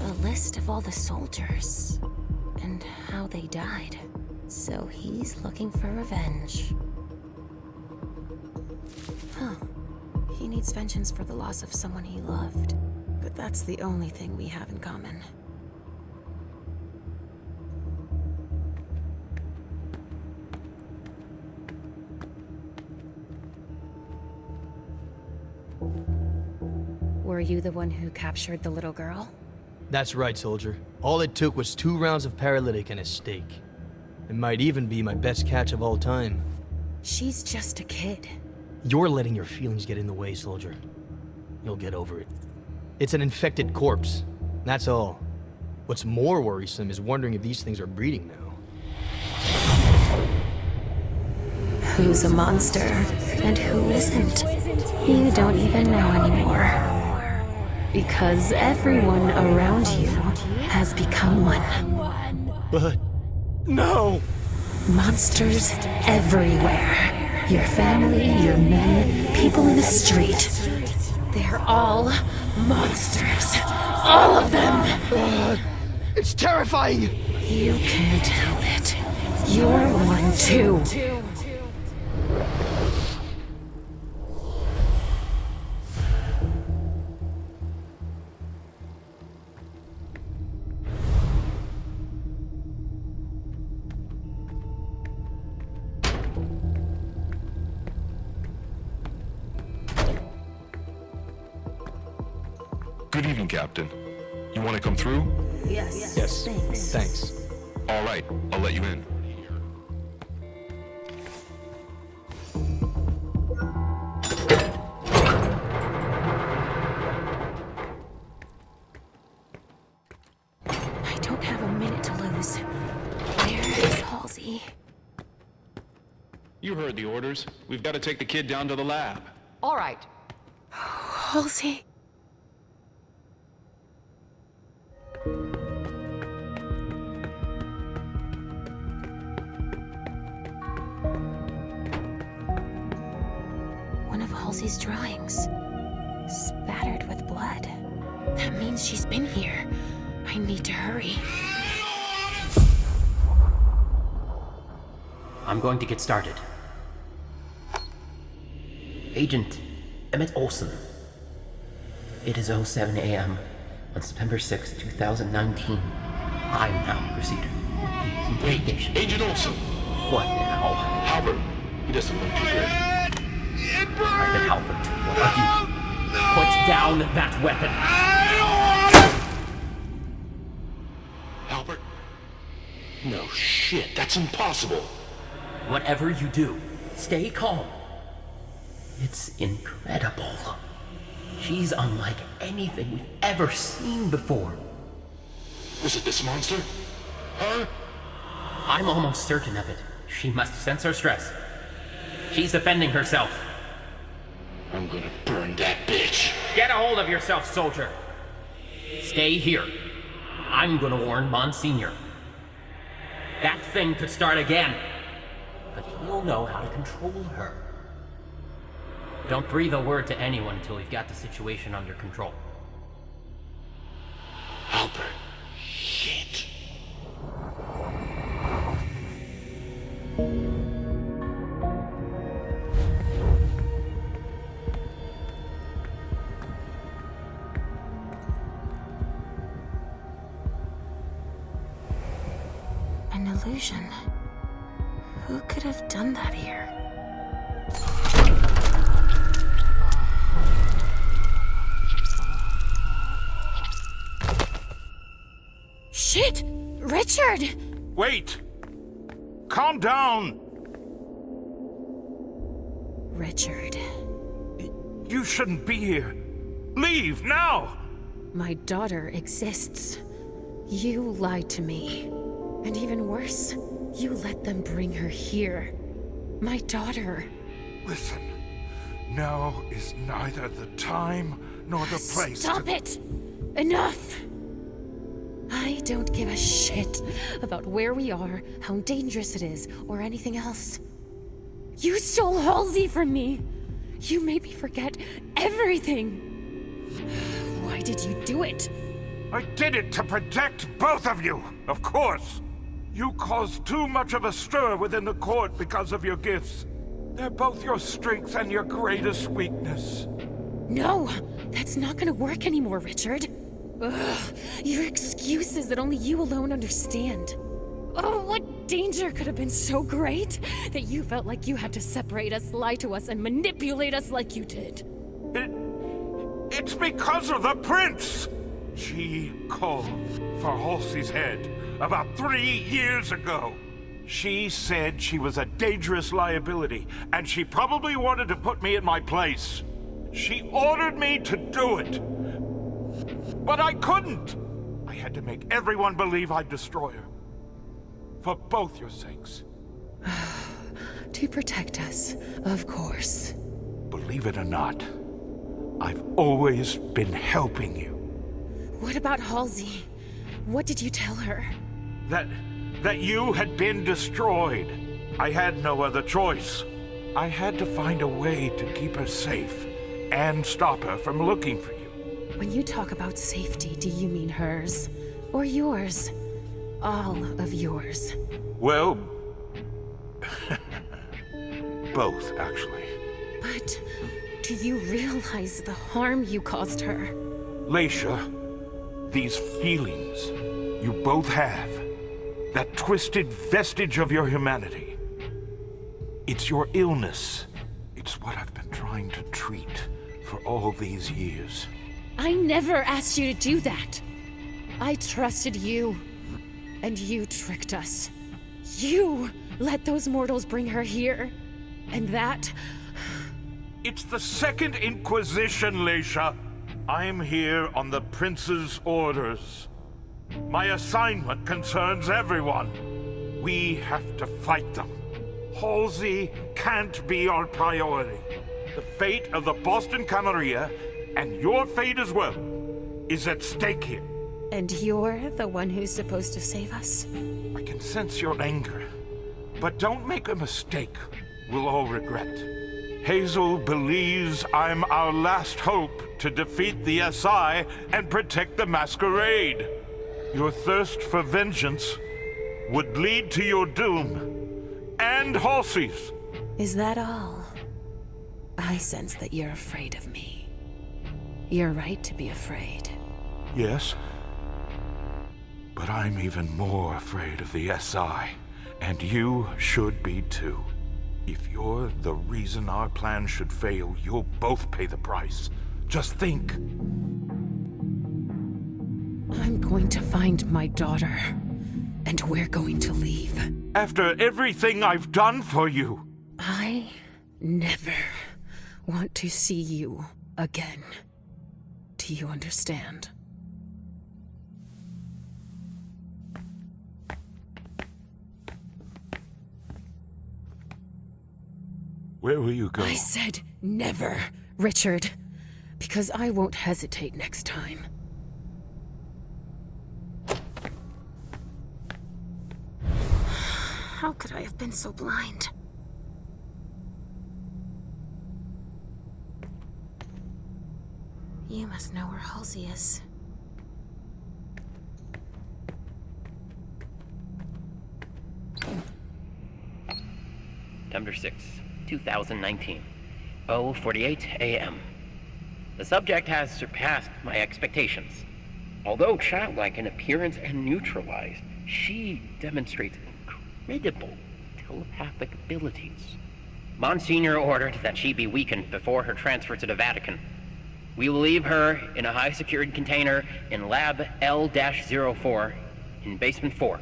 A list of all the soldiers. And how they died. So he's looking for revenge. Huh. He needs vengeance for the loss of someone he loved. But that's the only thing we have in common. Were you the one who captured the little girl? That's right, soldier. All it took was 2 rounds of paralytic and a stake. It might even be my best catch of all time. She's just a kid. You're letting your feelings get in the way, soldier. You'll get over it. It's an infected corpse. That's all. What's more worrisome is wondering if these things are breeding now. Who's a monster and who isn't? You don't even know anymore. Because everyone around you has become one. But no! Monsters everywhere. Your family, your men, people in the street. They're all monsters. All of them! It's terrifying! You can't help it. You're one too. Good evening, Captain. You want to come through? Yes. Yes. Thanks. All right, I'll let you in. I don't have a minute to lose. Where is Halsey? You heard the orders. We've got to take the kid down to the lab. All right. Halsey? One of Halsey's drawings. Spattered with blood. That means she's been here. I need to hurry. I'm going to get started. Agent Emmett Olsen. It is 07 a.m. on September 6, 2019. I now proceed with the interrogation. Agent Olsen! What now? Halbert, he doesn't look too good. Private Halbert, what are you? Put down that weapon! Halbert? No shit, that's impossible. Whatever you do, stay calm. It's incredible. She's unlike anything we've ever seen before. Was it this monster? Her? I'm almost certain of it. She must sense her stress. She's defending herself. I'm gonna burn that bitch. Get a hold of yourself, soldier. Stay here. I'm gonna warn Monsignor. That thing could start again. But he'll know how to control her. Don't breathe a word to anyone until we've got the situation under control. Albert. Shit. An illusion. Who could have done that here? Shit! Richard! Wait! Calm down! Richard. You shouldn't be here. Leave, now! My daughter exists. You lied to me. And even worse, you let them bring her here. My daughter. Listen, now is neither the time nor the place. Stop it! Enough! I don't give a shit about where we are, how dangerous it is, or anything else. You stole Halsey from me! You made me forget everything! Why did you do it? I did it to protect both of you, of course! You caused too much of a stir within the court because of your gifts. They're both your strength and your greatest weakness. No! That's not gonna work anymore, Richard. Ugh, your excuses that only you alone understand. Oh, what danger could have been so great that you felt like you had to separate us, lie to us, and manipulate us like you did? It's because of the prince! She called for Halsey's head about 3 years ago. She said she was a dangerous liability, and she probably wanted to put me in my place. She ordered me to do it. But I couldn't! I had to make everyone believe I'd destroy her. For both your sakes. To protect us, of course. Believe it or not, I've always been helping you. What about Halsey? What did you tell her? That you had been destroyed. I had no other choice. I had to find a way to keep her safe and stop her from looking for you. When you talk about safety, do you mean hers? Or yours? All of yours? Well, both, actually. But do you realize the harm you caused her? Leisha, these feelings you both have, that twisted vestige of your humanity, it's your illness. It's what I've been trying to treat for all these years. I never asked you to do that. I trusted you, and you tricked us. You let those mortals bring her here, and that... It's the Second Inquisition, Leisha. I'm here on the Prince's orders. My assignment concerns everyone. We have to fight them. Halsey can't be our priority. The fate of the Boston Camarilla, and your fate as well, is at stake here. And you're the one who's supposed to save us? I can sense your anger, but don't make a mistake we'll all regret. Hazel believes I'm our last hope to defeat the SI and protect the Masquerade. Your thirst for vengeance would lead to your doom, and Halsey's. Is that all? I sense that you're afraid of me. You're right to be afraid. Yes, but I'm even more afraid of the SI, and you should be too. If you're the reason our plan should fail, you'll both pay the price. Just think. I'm going to find my daughter, and we're going to leave. After everything I've done for you. I never want to see you again. Do you understand? Where will you go? I said never, Richard, because I won't hesitate next time. How could I have been so blind? You must know where Halsey is. September 6, 2019, 0:48 a.m. The subject has surpassed my expectations. Although childlike in appearance and neutralized, she demonstrates incredible telepathic abilities. Monsignor ordered that she be weakened before her transfer to the Vatican. We will leave her in a high-secured container in Lab L-04 in Basement 4,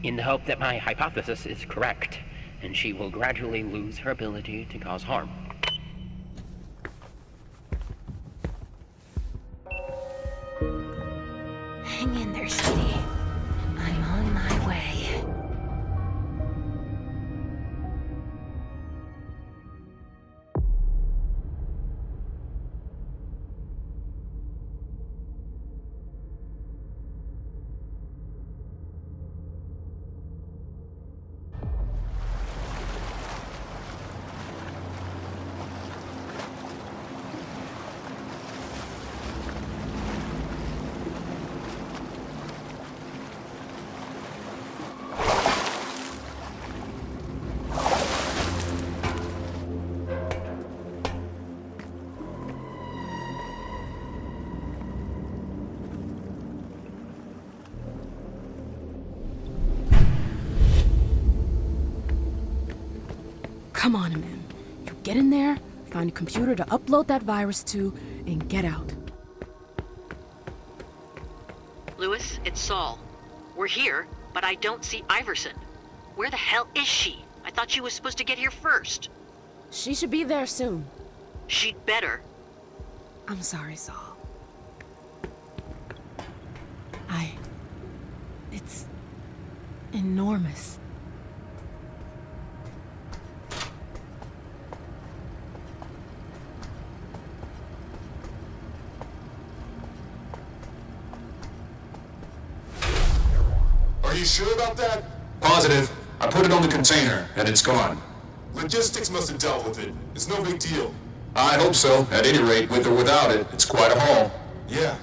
in the hope that my hypothesis is correct, and she will gradually lose her ability to cause harm. Hang in there, sweetie. I'm on my way. Come on, man. You get in there, find a computer to upload that virus to, and get out. Lewis, it's Saul. We're here, but I don't see Iversen. Where the hell is she? I thought she was supposed to get here first. She should be there soon. She'd better. I'm sorry, Saul. It's enormous. Are you sure about that? Positive. I put it on the container, and it's gone. Logistics must have dealt with it. It's no big deal. I hope so. At any rate, with or without it, it's quite a haul. Yeah.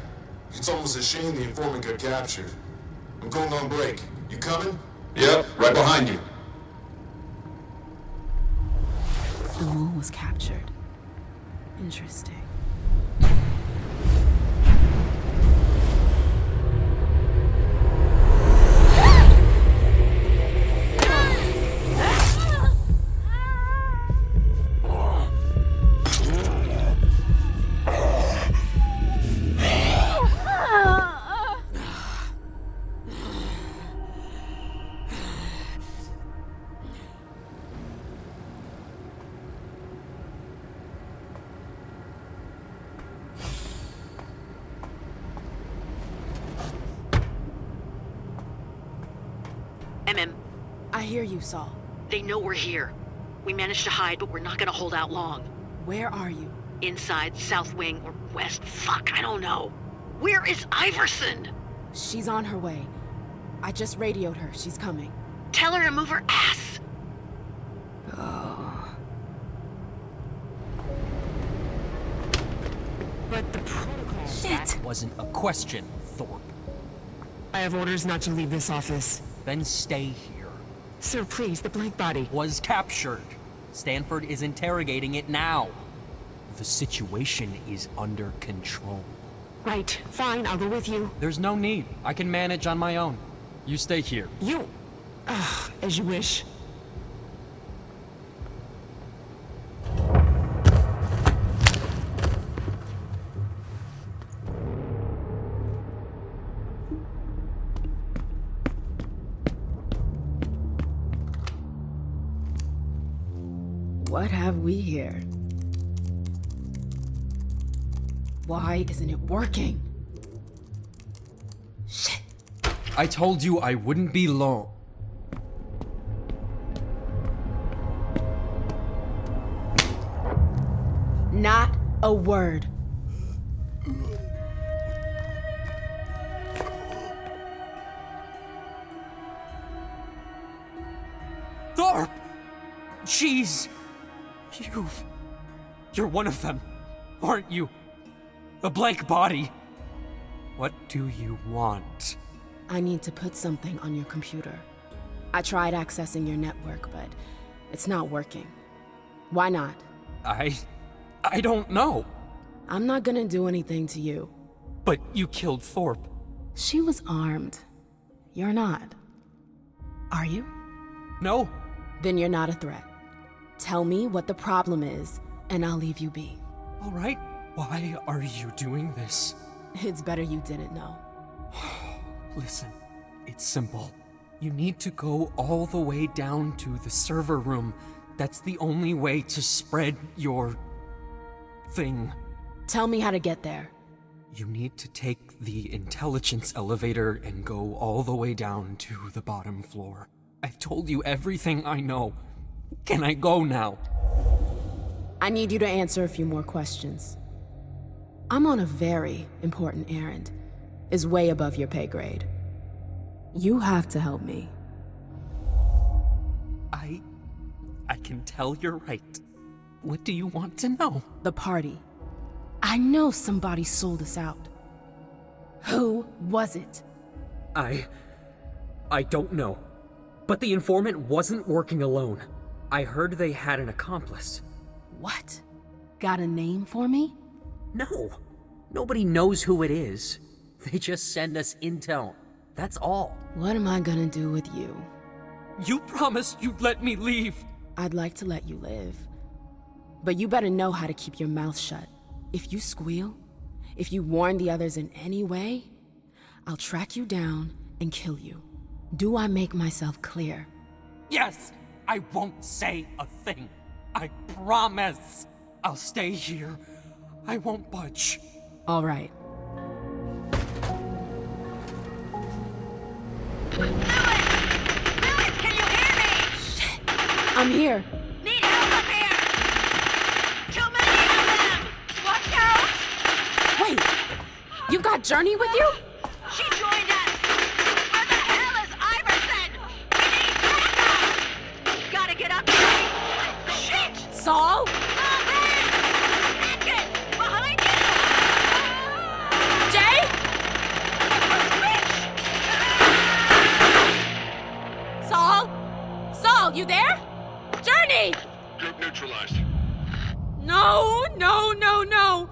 It's almost a shame the informant got captured. I'm going on break. You coming? Yep, right behind you. The mole was captured. Interesting. I hear you, Saul. They know we're here. We managed to hide, but we're not gonna hold out long. Where are you? Inside, south wing, or west. Fuck, I don't know. Where is Iversen? She's on her way. I just radioed her. She's coming. Tell her to move her ass. Oh. But the protocol... Shit! That wasn't a question, Thorpe. I have orders not to leave this office. Then stay here. Sir, please, the blank body. Was captured. Stanford is interrogating it now. The situation is under control. Right, fine, I'll go with you. There's no need. I can manage on my own. You stay here. You... as you wish. What have we here? Why isn't it working? Shit. I told you I wouldn't be long. Not a word. Thorpe! Jeez! You're one of them, aren't you? A blank body. What do you want? I need to put something on your computer. I tried accessing your network, but it's not working. Why not? I don't know. I'm not gonna do anything to you. But you killed Thorpe. She was armed. You're not. Are you? No. Then you're not a threat. Tell me what the problem is, and I'll leave you be. All right. Why are you doing this? It's better you didn't know. Listen, it's simple. You need to go all the way down to the server room. That's the only way to spread your... thing. Tell me how to get there. You need to take the intelligence elevator and go all the way down to the bottom floor. I've told you everything I know. Can I go now? I need you to answer a few more questions. I'm on a very important errand. It's way above your pay grade. You have to help me. I can tell you're right. What do you want to know? The party. I know somebody sold us out. Who was it? I don't know. But the informant wasn't working alone. I heard they had an accomplice. What? Got a name for me? No. Nobody knows who it is. They just send us intel. That's all. What am I gonna do with you? You promised you'd let me leave. I'd like to let you live. But you better know how to keep your mouth shut. If you squeal, if you warn the others in any way, I'll track you down and kill you. Do I make myself clear? Yes! I won't say a thing. I promise. I'll stay here. I won't budge. All right. Lewis, can you hear me? Shit. I'm here. Need help up here! Too many of them! Watch out! Wait, you've got Journey with you? She joined us! Where the hell is Iversen? We need backup! Gotta get up here! Shit! Saul? Nacon! Behind you! Jay? Saul? Saul, you there? Journey! Group neutralized. No, no, no, no!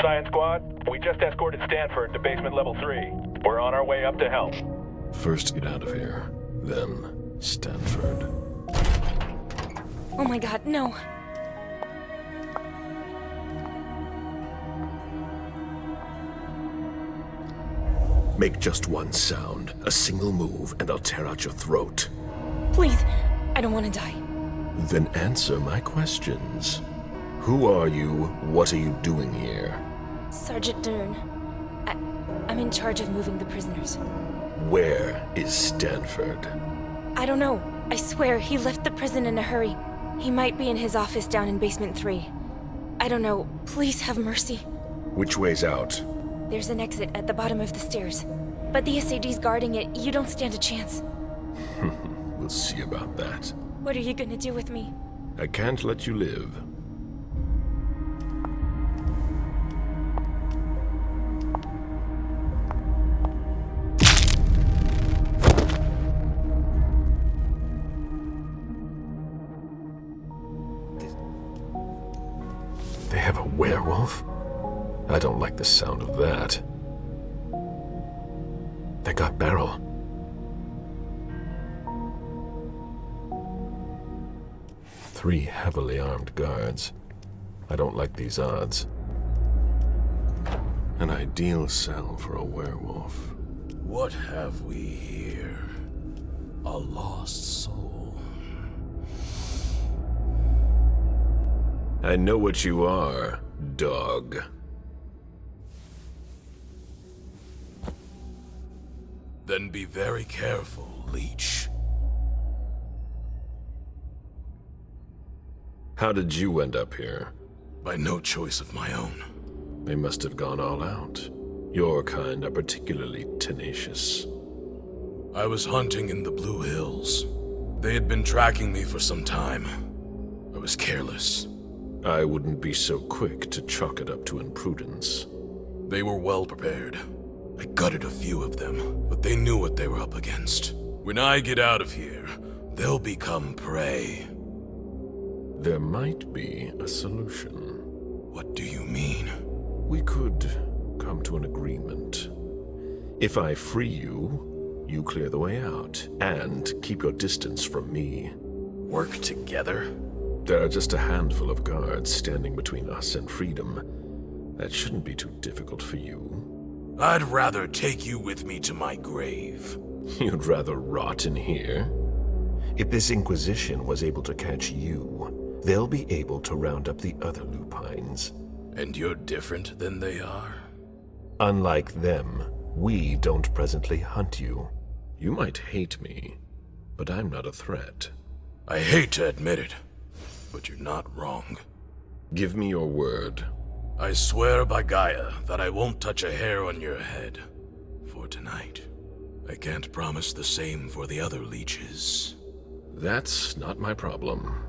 Science Squad, we just escorted Stanford to basement level 3. We're on our way up to help. First get out of here, then Stanford. Oh my god, no. Make just one sound, a single move, and I'll tear out your throat. Please, I don't want to die. Then answer my questions. Who are you? What are you doing here? Sergeant Dern. I'm in charge of moving the prisoners. Where is Stanford? I don't know. I swear, he left the prison in a hurry. He might be in his office down in basement 3. I don't know. Please have mercy. Which way's out? There's an exit at the bottom of the stairs. But the SAD's guarding it. You don't stand a chance. We'll see about that. What are you gonna do with me? I can't let you live. They have a werewolf? I don't like the sound of that. They got Beryl. Three heavily armed guards. I don't like these odds. An ideal cell for a werewolf. What have we here? A lost soul. I know what you are, dog. Then be very careful, Leech. How did you end up here? By no choice of my own. They must have gone all out. Your kind are particularly tenacious. I was hunting in the Blue Hills. They had been tracking me for some time. I was careless. I wouldn't be so quick to chalk it up to imprudence. They were well prepared. I gutted a few of them, but they knew what they were up against. When I get out of here, they'll become prey. There might be a solution. What do you mean? We could come to an agreement. If I free you, you clear the way out, and keep your distance from me. Work together? There are just a handful of guards standing between us and freedom. That shouldn't be too difficult for you. I'd rather take you with me to my grave. You'd rather rot in here? If this Inquisition was able to catch you, they'll be able to round up the other lupines. And you're different than they are? Unlike them, we don't presently hunt you. You might hate me, but I'm not a threat. I hate to admit it, but you're not wrong. Give me your word. I swear by Gaia that I won't touch a hair on your head for tonight. I can't promise the same for the other leeches. That's not my problem.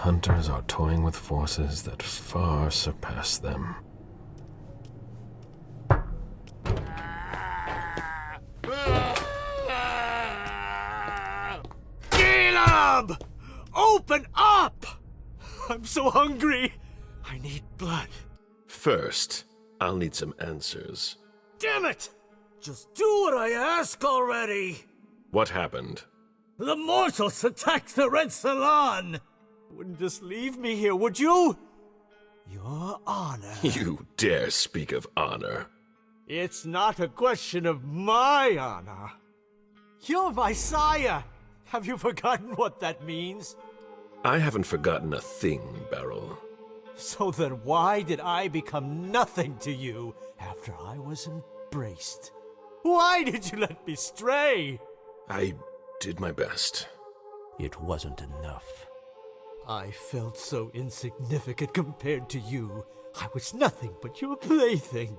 Hunters are toying with forces that far surpass them. Caleb! Open up! I'm so hungry. I need blood. First, I'll need some answers. Damn it! Just do what I ask already. What happened? The mortals attacked the Red Salon. Wouldn't just leave me here, would you? Your honor. You dare speak of honor. It's not a question of my honor. You're my sire. Have you forgotten what that means? I haven't forgotten a thing, Beryl. So then why did I become nothing to you after I was embraced? Why did you let me stray? I did my best. It wasn't enough. I felt so insignificant compared to you. I was nothing but your plaything.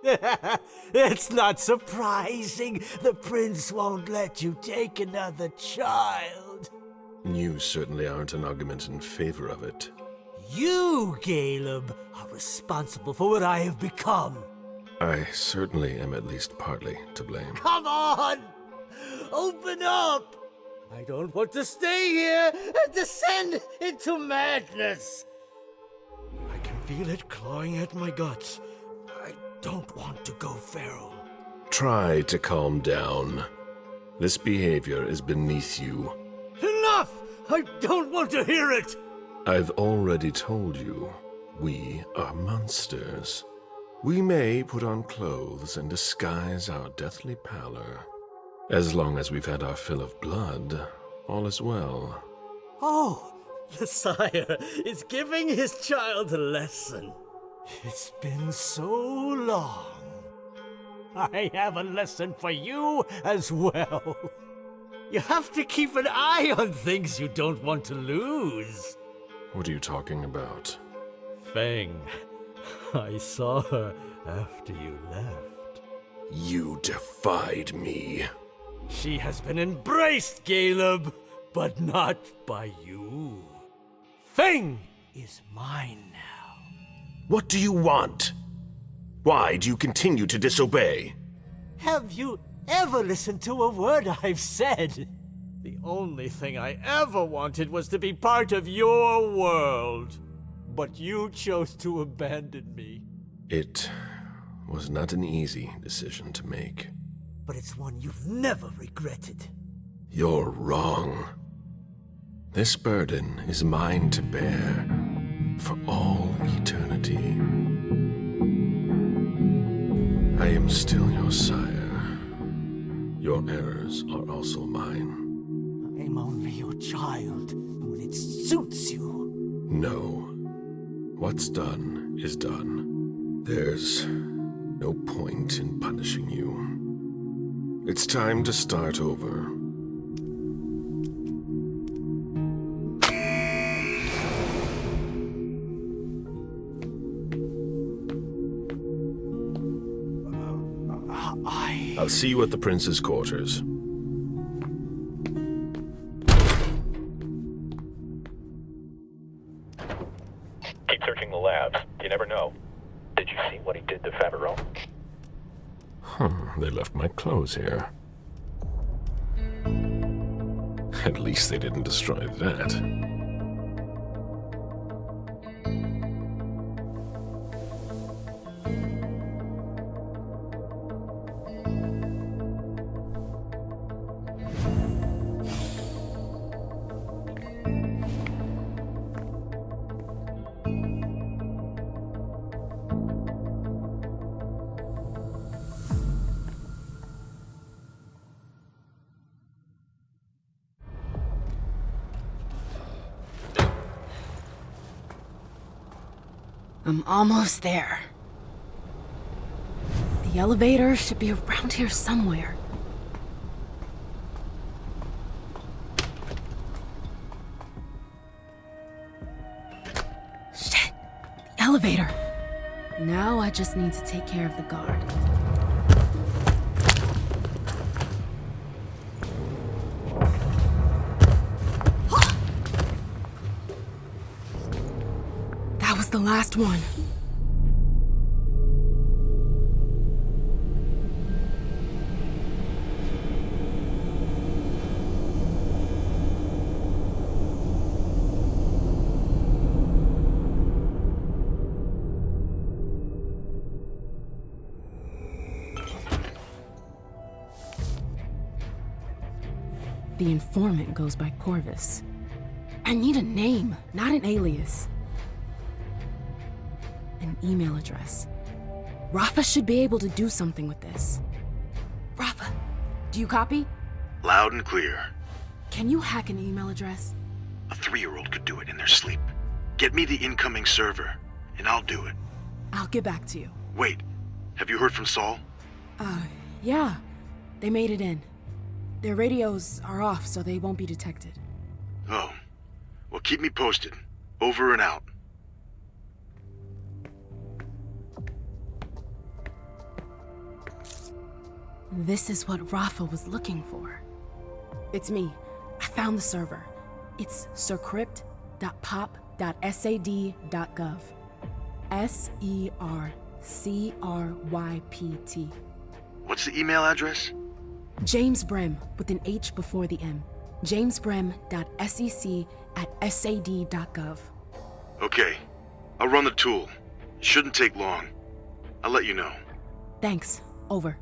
It's not surprising the prince won't let you take another child. You certainly aren't an argument in favor of it. You, Caleb, are responsible for what I have become. I certainly am at least partly to blame. Come on! Open up! I don't want to stay here and descend into madness. I can feel it clawing at my guts. I don't want to go feral. Try to calm down. This behavior is beneath you. Enough! I don't want to hear it! I've already told you, we are monsters. We may put on clothes and disguise our deathly pallor. As long as we've had our fill of blood, all is well. Oh, the sire is giving his child a lesson. It's been so long. I have a lesson for you as well. You have to keep an eye on things you don't want to lose. What are you talking about? Feng. I saw her after you left. You defied me. She has been embraced, Caleb, but not by you. Feng is mine now. What do you want? Why do you continue to disobey? Have you ever listened to a word I've said? The only thing I ever wanted was to be part of your world. But you chose to abandon me. It was not an easy decision to make. But it's one you've never regretted. You're wrong. This burden is mine to bear for all eternity. I am still your sire. Your errors are also mine. I'm only your child when it suits you. No. What's done is done. There's no point in punishing you. It's time to start over. I'll see you at the prince's quarters. Keep searching the labs. You never know. Did you see what he did to Favreau? They left my clothes here. At least they didn't destroy that. I'm almost there. The elevator should be around here somewhere. Shit! The elevator! Now I just need to take care of the guard. That was the last one. the informant goes by Corvus. I need a name, not an alias. An email address. Rafa should be able to do something with this. Rafa, do you copy? Loud and clear. Can you hack an email address? A 3-year-old could do it in their sleep. Get me the incoming server, and I'll do it. I'll get back to you. Wait, have you heard from Saul? Yeah. They made it in. Their radios are off, so they won't be detected. Oh. Well, keep me posted. Over and out. This is what Rafa was looking for. It's me. I found the server. It's sercrypt.pop.sad.gov. SERCRYPT. What's the email address? James Brem with an H before the M. jamesbrem.sec@sad.gov. Okay. I'll run the tool. It shouldn't take long. I'll let you know. Thanks. Over.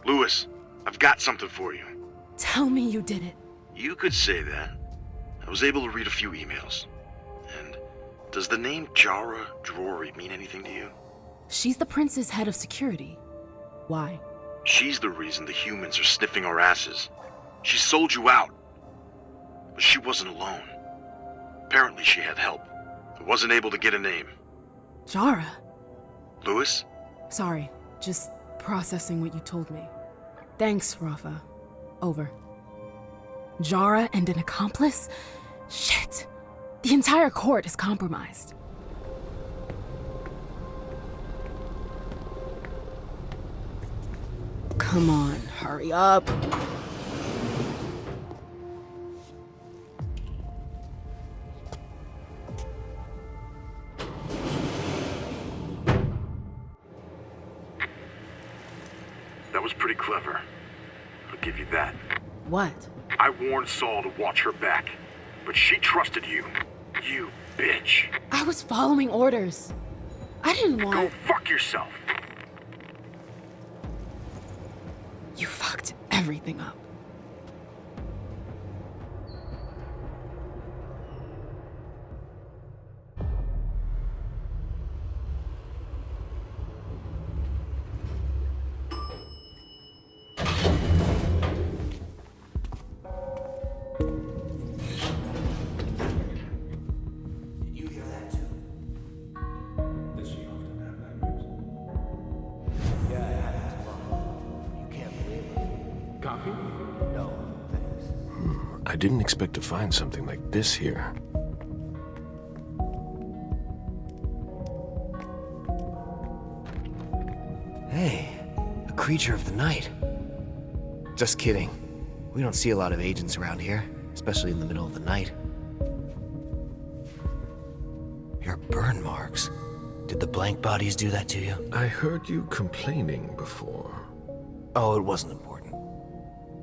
Lewis, I've got something for you. Tell me you did it. You could say that. I was able to read a few emails. And does the name Jara Drury mean anything to you? She's the prince's head of security. Why? She's the reason the humans are sniffing our asses. She sold you out. But she wasn't alone. Apparently she had help. I wasn't able to get a name. Jara? Lewis? Sorry, just processing what you told me. Thanks, Rafa. Over. Jara and an accomplice? Shit. The entire court is compromised. Come on, hurry up. That was pretty clever. I'll give you that. What? I warned Saul to watch her back, but she trusted you. You bitch. I was following orders. I didn't want... Go fuck yourself. You fucked everything up. I didn't expect to find something like this here. Hey, a creature of the night. Just kidding. We don't see a lot of agents around here, especially in the middle of the night. Your burn marks. Did the blank bodies do that to you? I heard you complaining before. Oh, it wasn't important.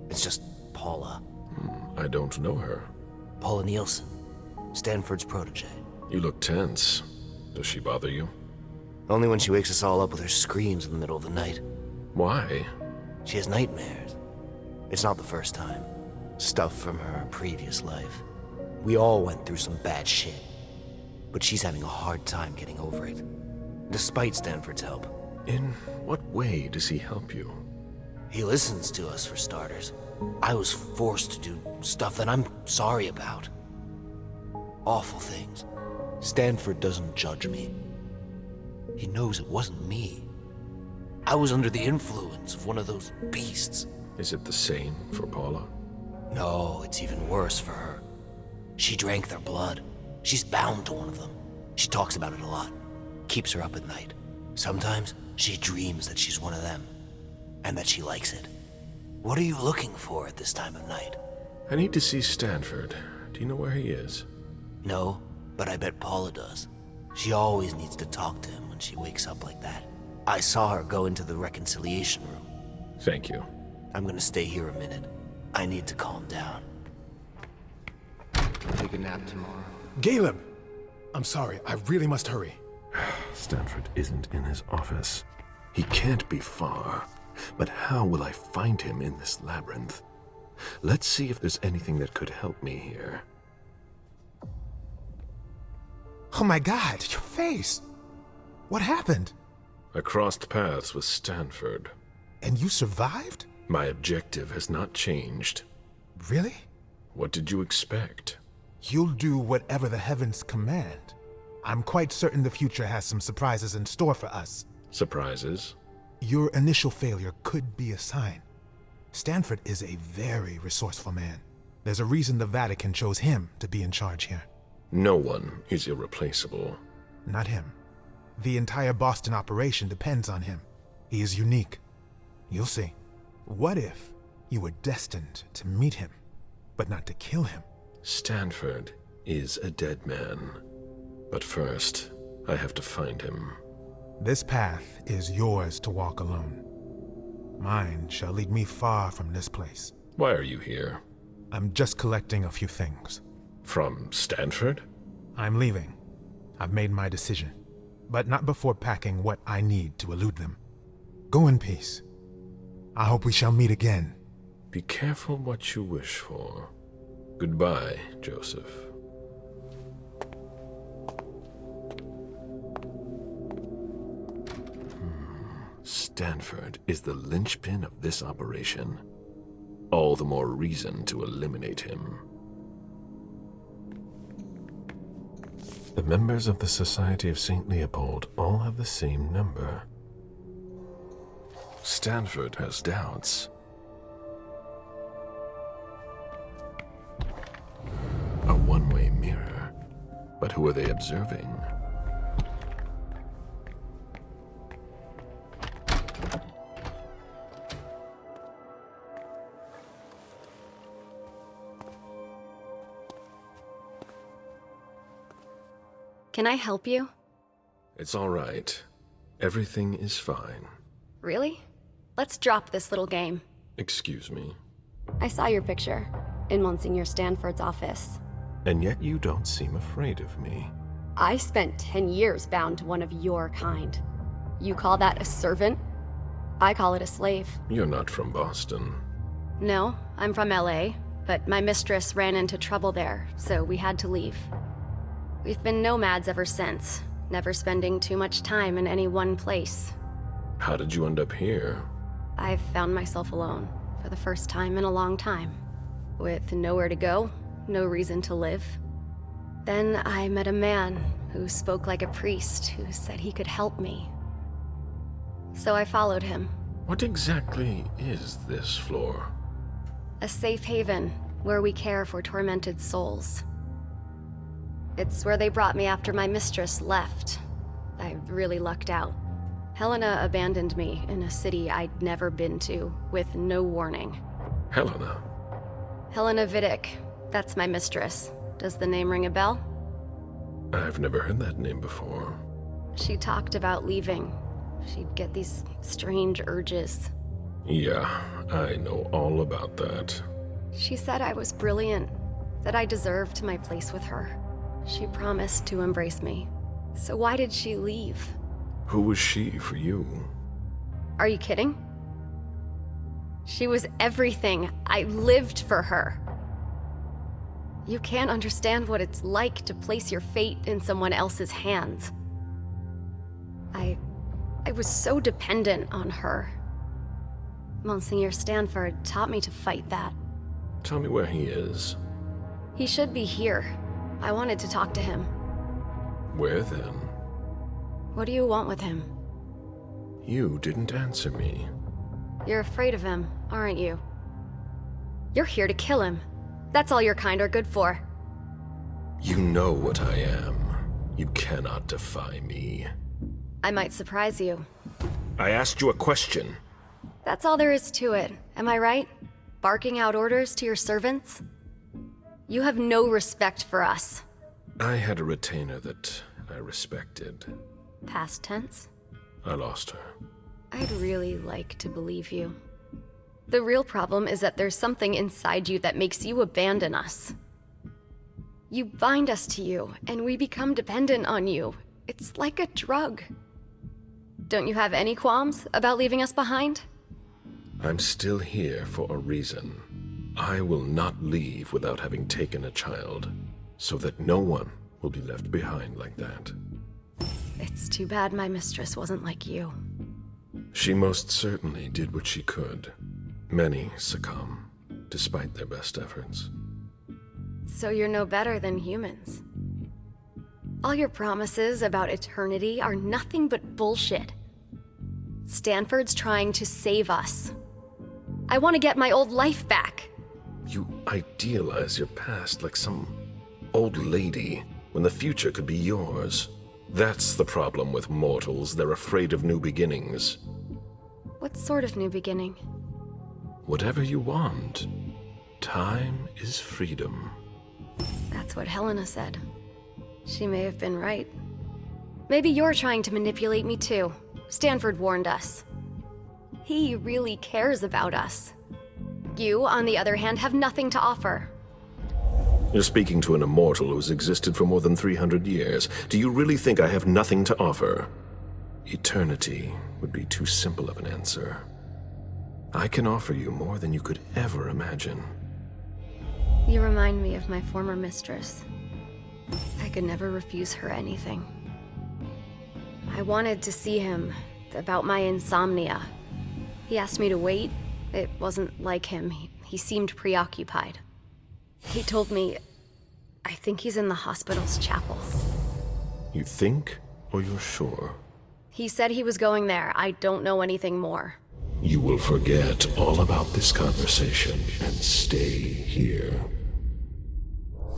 It's just Paula. I don't know her. Paula Nielsen, Stanford's protege. You look tense. Does she bother you? Only when she wakes us all up with her screams in the middle of the night. Why? She has nightmares. It's not the first time. Stuff from her previous life. We all went through some bad shit. But she's having a hard time getting over it. Despite Stanford's help. In what way does he help you? He listens to us, for starters. I was forced to do stuff that I'm sorry about. Awful things. Stanford doesn't judge me. He knows it wasn't me. I was under the influence of one of those beasts. Is it the same for Paula? No, it's even worse for her. She drank their blood. She's bound to one of them. She talks about it a lot. Keeps her up at night. Sometimes she dreams that she's one of them. And that she likes it. What are you looking for at this time of night? I need to see Stanford. Do you know where he is? No, but I bet Paula does. She always needs to talk to him when she wakes up like that. I saw her go into the reconciliation room. Thank you. I'm gonna stay here a minute. I need to calm down. Take a nap tomorrow. Caleb! I'm sorry, I really must hurry. Stanford isn't in his office. He can't be far. But how will I find him in this labyrinth? Let's see if there's anything that could help me here. Oh my God, your face! What happened? I crossed paths with Stanford. And you survived? My objective has not changed. Really? What did you expect? You'll do whatever the heavens command. I'm quite certain the future has some surprises in store for us. Surprises? Your initial failure could be a sign. Stanford is a very resourceful man. There's a reason the Vatican chose him to be in charge here. No one is irreplaceable. Not him. The entire Boston operation depends on him. He is unique. You'll see. What if you were destined to meet him, but not to kill him? Stanford is a dead man. But first, I have to find him. This path is yours to walk alone. Mine shall lead me far from this place. Why are you here? I'm just collecting a few things. From Stanford? I'm leaving. I've made my decision. But not before packing what I need to elude them. Go in peace. I hope we shall meet again. Be careful what you wish for. Goodbye, Joseph. Stanford is the linchpin of this operation. All the more reason to eliminate him. The members of the Society of St. Leopold all have the same number. Stanford has doubts. A one-way mirror. But who are they observing? Can I help you? It's all right. Everything is fine. Really? Let's drop this little game. Excuse me. I saw your picture in Monsignor Stanford's office. And yet you don't seem afraid of me. I spent 10 years bound to one of your kind. You call that a servant? I call it a slave. You're not from Boston. No, I'm from LA, but my mistress ran into trouble there, so we had to leave. We've been nomads ever since, never spending too much time in any one place. How did you end up here? I've found myself alone for the first time in a long time, with nowhere to go, no reason to live. Then I met a man who spoke like a priest who said he could help me. So I followed him. What exactly is this floor? A safe haven where we care for tormented souls. It's where they brought me after my mistress left. I really lucked out. Helena abandoned me in a city I'd never been to, with no warning. Helena? Helena Vidic. That's my mistress. Does the name ring a bell? I've never heard that name before. She talked about leaving. She'd get these strange urges. Yeah, I know all about that. She said I was brilliant, that I deserved my place with her. She promised to embrace me. So why did she leave? Who was she for you? Are you kidding? She was everything. I lived for her. You can't understand what it's like to place your fate in someone else's hands. I was so dependent on her. Monsignor Stanford taught me to fight that. Tell me where he is. He should be here. I wanted to talk to him. Where then? What do you want with him? You didn't answer me. You're afraid of him, aren't you? You're here to kill him. That's all your kind are good for. You know what I am. You cannot defy me. I might surprise you. I asked you a question. That's all there is to it, am I right? Barking out orders to your servants? You have no respect for us. I had a retainer that I respected. Past tense? I lost her. I'd really like to believe you. The real problem is that there's something inside you that makes you abandon us. You bind us to you, and we become dependent on you. It's like a drug. Don't you have any qualms about leaving us behind? I'm still here for a reason. I will not leave without having taken a child, so that no one will be left behind like that. It's too bad my mistress wasn't like you. She most certainly did what she could. Many succumb, despite their best efforts. So you're no better than humans. All your promises about eternity are nothing but bullshit. Stanford's trying to save us. I want to get my old life back. You idealize your past like some old lady, when the future could be yours. That's the problem with mortals. They're afraid of new beginnings. What sort of new beginning? Whatever you want. Time is freedom. That's what Helena said. She may have been right. Maybe you're trying to manipulate me too. Stanford warned us. He really cares about us. You, on the other hand, have nothing to offer. You're speaking to an immortal who's existed for more than 300 years. Do you really think I have nothing to offer? Eternity would be too simple of an answer. I can offer you more than you could ever imagine. You remind me of my former mistress. I could never refuse her anything. I wanted to see him about my insomnia. He asked me to wait. It wasn't like him. He seemed preoccupied. He told me, I think he's in the hospital's chapel. You think, or you're sure? He said he was going there. I don't know anything more. You will forget all about this conversation and stay here.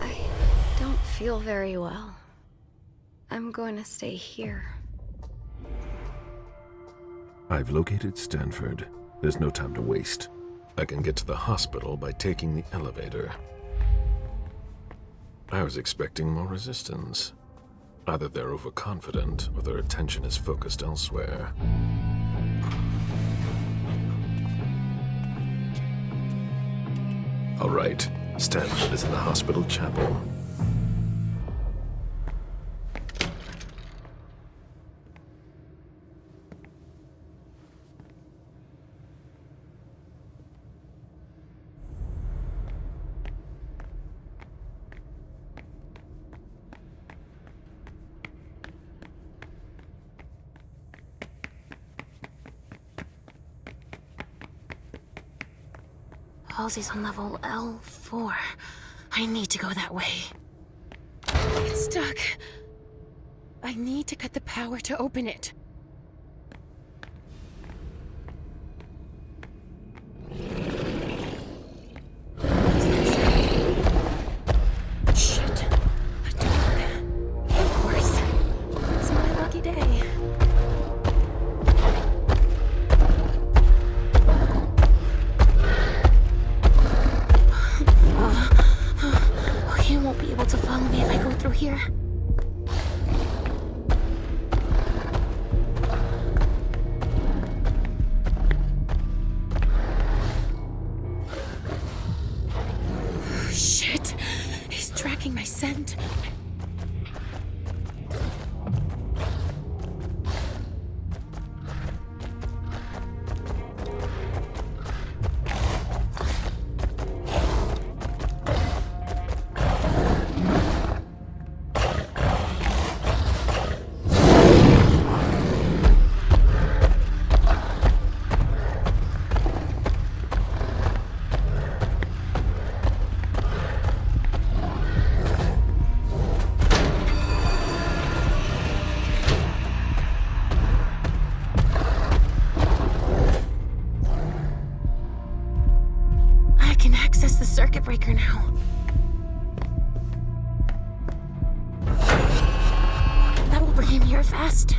I don't feel very well. I'm going to stay here. I've located Stanford. There's no time to waste. I can get to the hospital by taking the elevator. I was expecting more resistance. Either they're overconfident, or their attention is focused elsewhere. All right, Stanford is in the hospital chapel. Halsey's on level L4. I need to go that way. It's stuck. I need to cut the power to open it. Shit. A dog. Of course. It's my lucky day. You won't be able to follow me if I go through here. Shit! He's tracking my scent. Circuit breaker now. That will bring him here fast.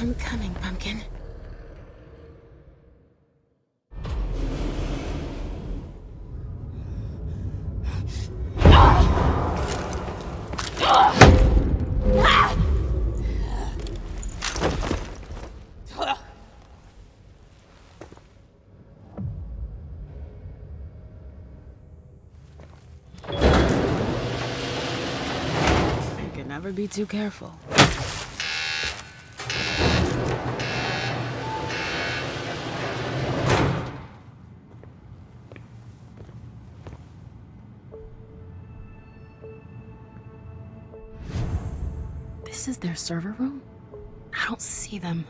I'm coming, Pumpkin. Never be too careful. This is their server room? I don't see them.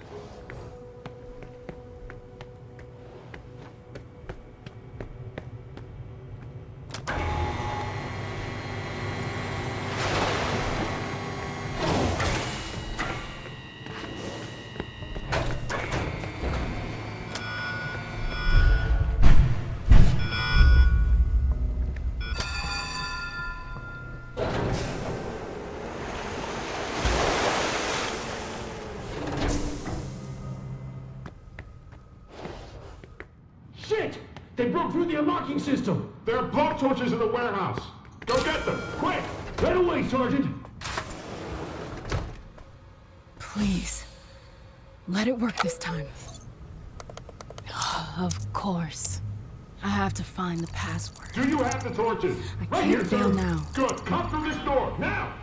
They broke through the unlocking system! There are blowtorches in the warehouse! Go get them, quick! Right away, Sergeant! Please, let it work this time. Of course. I have to find the password. Do you have the torches? I can't fail now. Good, come through this door, now!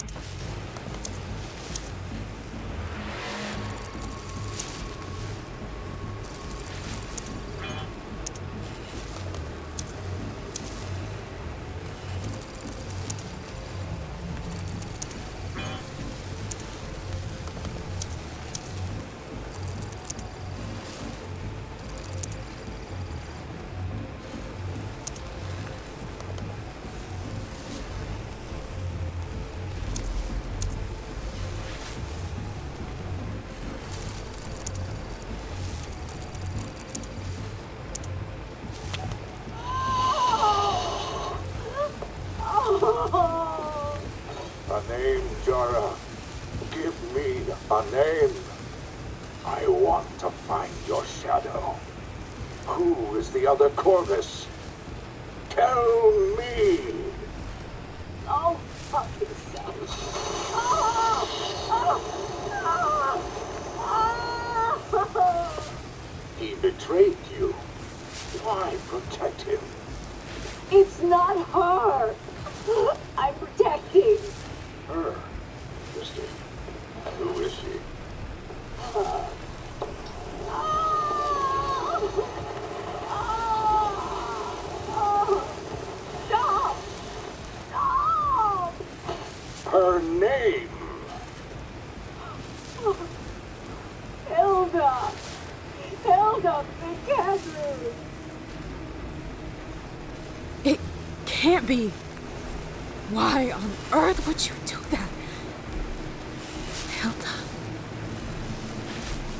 A name, Jara. Give me a name. I want to find your shadow. Who is the other Corvus? Tell me. Oh, fucking self. He betrayed you. Why protect him? It's not her. I'm protecting. Her? Mister, who is she? Stop! Stop! Her name! Hilda! Hilda McCaffrey! It can't be. Why on earth would you do that? Hilda.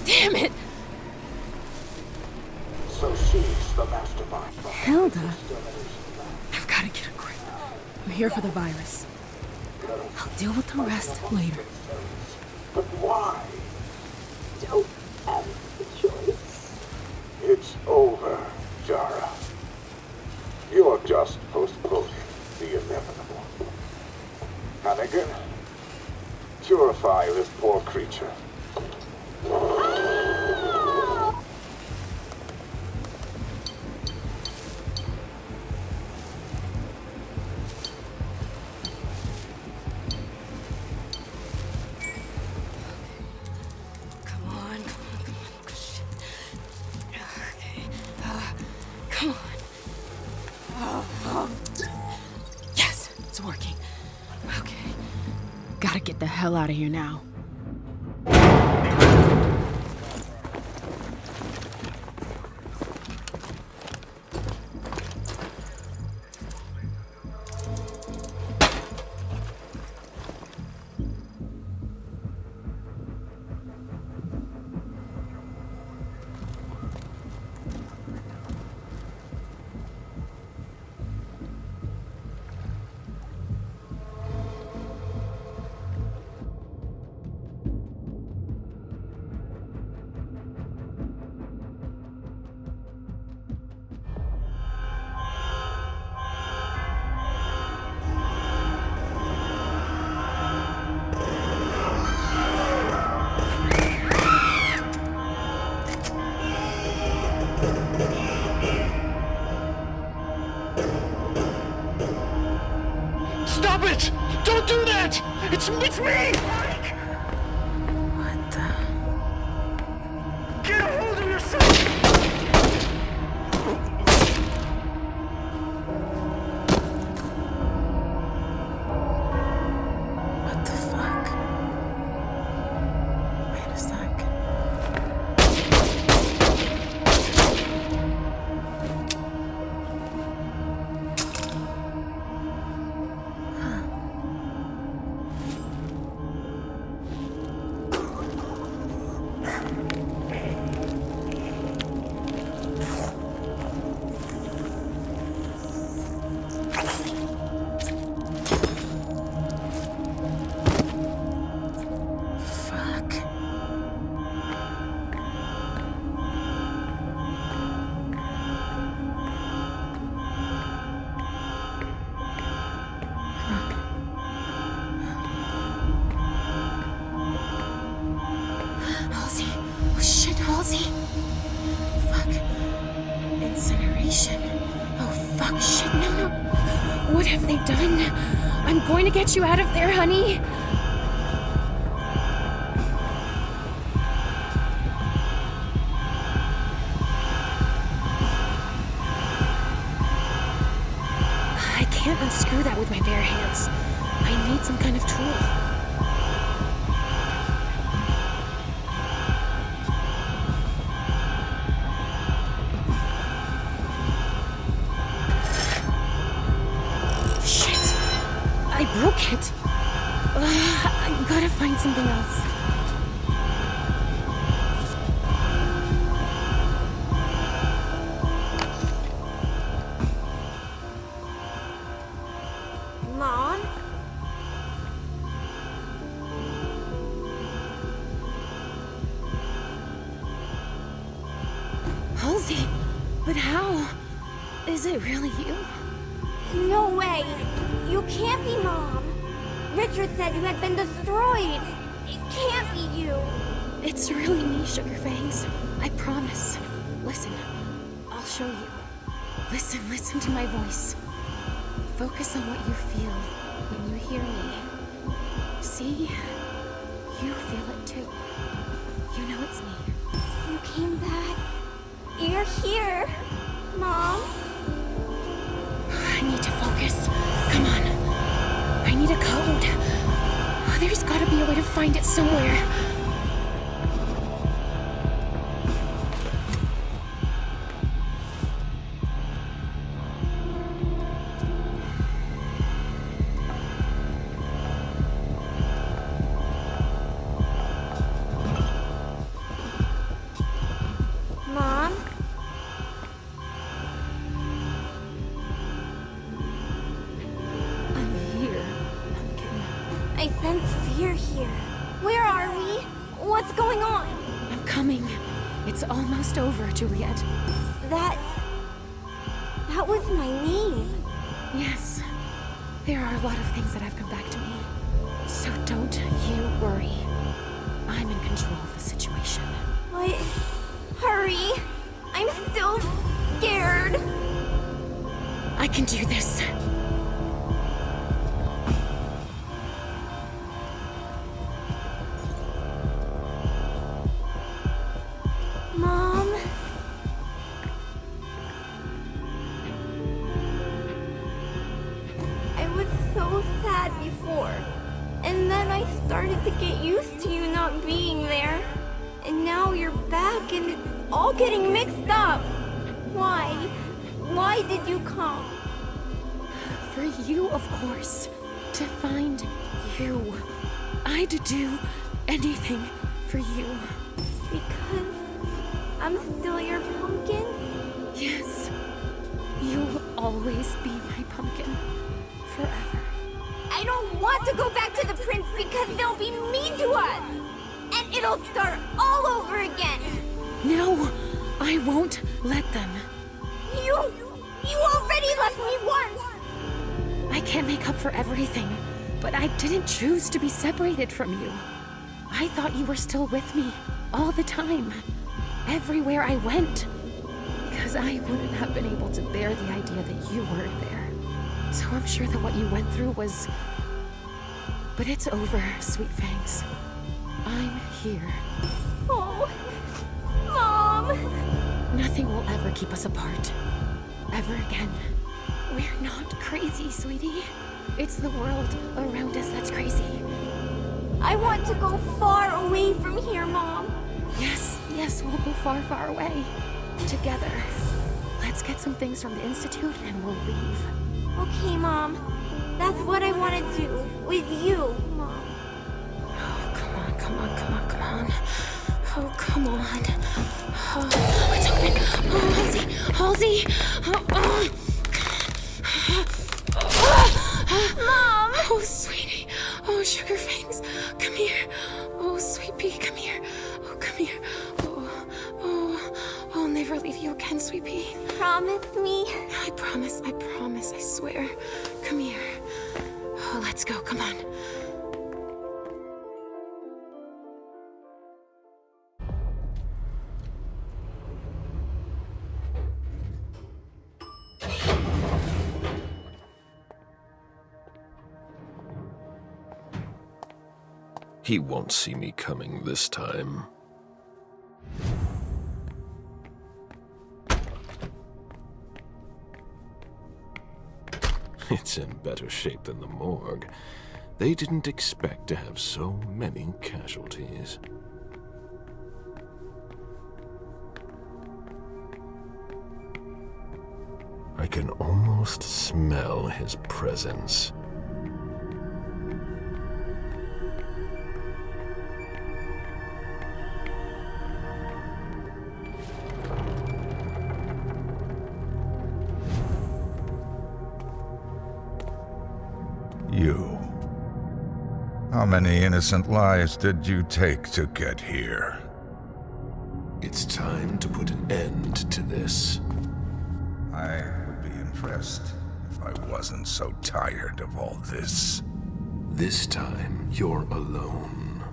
Damn it! So she's the mastermind. Hilda? I've got to get a grip. I'm here for the virus. I'll deal with the rest later. But why? Don't have a choice. It's over, Jara. You're just postponing the inevitable. Hannigan, purify this poor creature. Come on. Yes, it's working. Okay. Gotta get the hell out of here now. It's me! What the? Get a hold of yourself! What the fuck? Wait a sec. I'm going to get you out of there, honey. I can't unscrew that with my bare hands. I need some kind of tool. Broke it. I gotta find something else. Mom? Halsey, but how? Is it really you? No way. You can't be Mom. Richard said you had been destroyed. It can't be you. It's really me, Sugarfangs. I promise. Listen, I'll show you. Listen to my voice. Focus on what you feel when you hear me. See? You feel it too. You know it's me. You came back. You're here. Mom? I need to focus. Come on. I need a code. There's gotta be a way to find it somewhere. Mom? I sense fear here. Where are we? What's going on? I'm coming. It's almost over, Juliet. That was my name. Yes. There are a lot of things that have come back to me. So don't you worry. I'm in control of the situation. What? Hurry. I'm still scared. I can do this. Mom? I was so sad before. And then I started to get used to you not being there. And now you're back and it's all getting mixed up. Why? Why did you come? For you, of course. To find you. I'd do anything for you. Because I'm still your pumpkin? Yes. You'll always be my pumpkin. Forever. I don't want to go back to the prince because they'll be mean to us. And it'll start all over again. No, I won't let them. You already left me once. I can't make up for everything, but I didn't choose to be separated from you. I thought you were still with me all the time, everywhere I went, because I wouldn't have been able to bear the idea that you weren't there. So I'm sure that what you went through was But it's over, Sweet Fangs. I'm here. Oh, Mom! Nothing will ever keep us apart. Ever again. We're not crazy, sweetie. It's the world around us that's crazy. I want to go far away from here, Mom. Yes, we'll go far, far away. Together. Let's get some things from the Institute and we'll leave. Okay, Mom. That's what I want to do. With you, Mom. Oh, come on. Oh, come on. Oh, it's open. Oh, Halsey. Mom! Oh, sweetie. Oh, Sugar Fangs. Come here. Oh, Sweet Pea, come here. Oh, come here. Oh, I'll never leave you again, Sweet Pea. Promise me? I promise, I swear. Come here. Oh, let's go, come on. He won't see me coming this time. It's in better shape than the morgue. They didn't expect to have so many casualties. I can almost smell his presence. You. How many innocent lives did you take to get here? It's time to put an end to this. I would be impressed if I wasn't so tired of all this. This time, you're alone.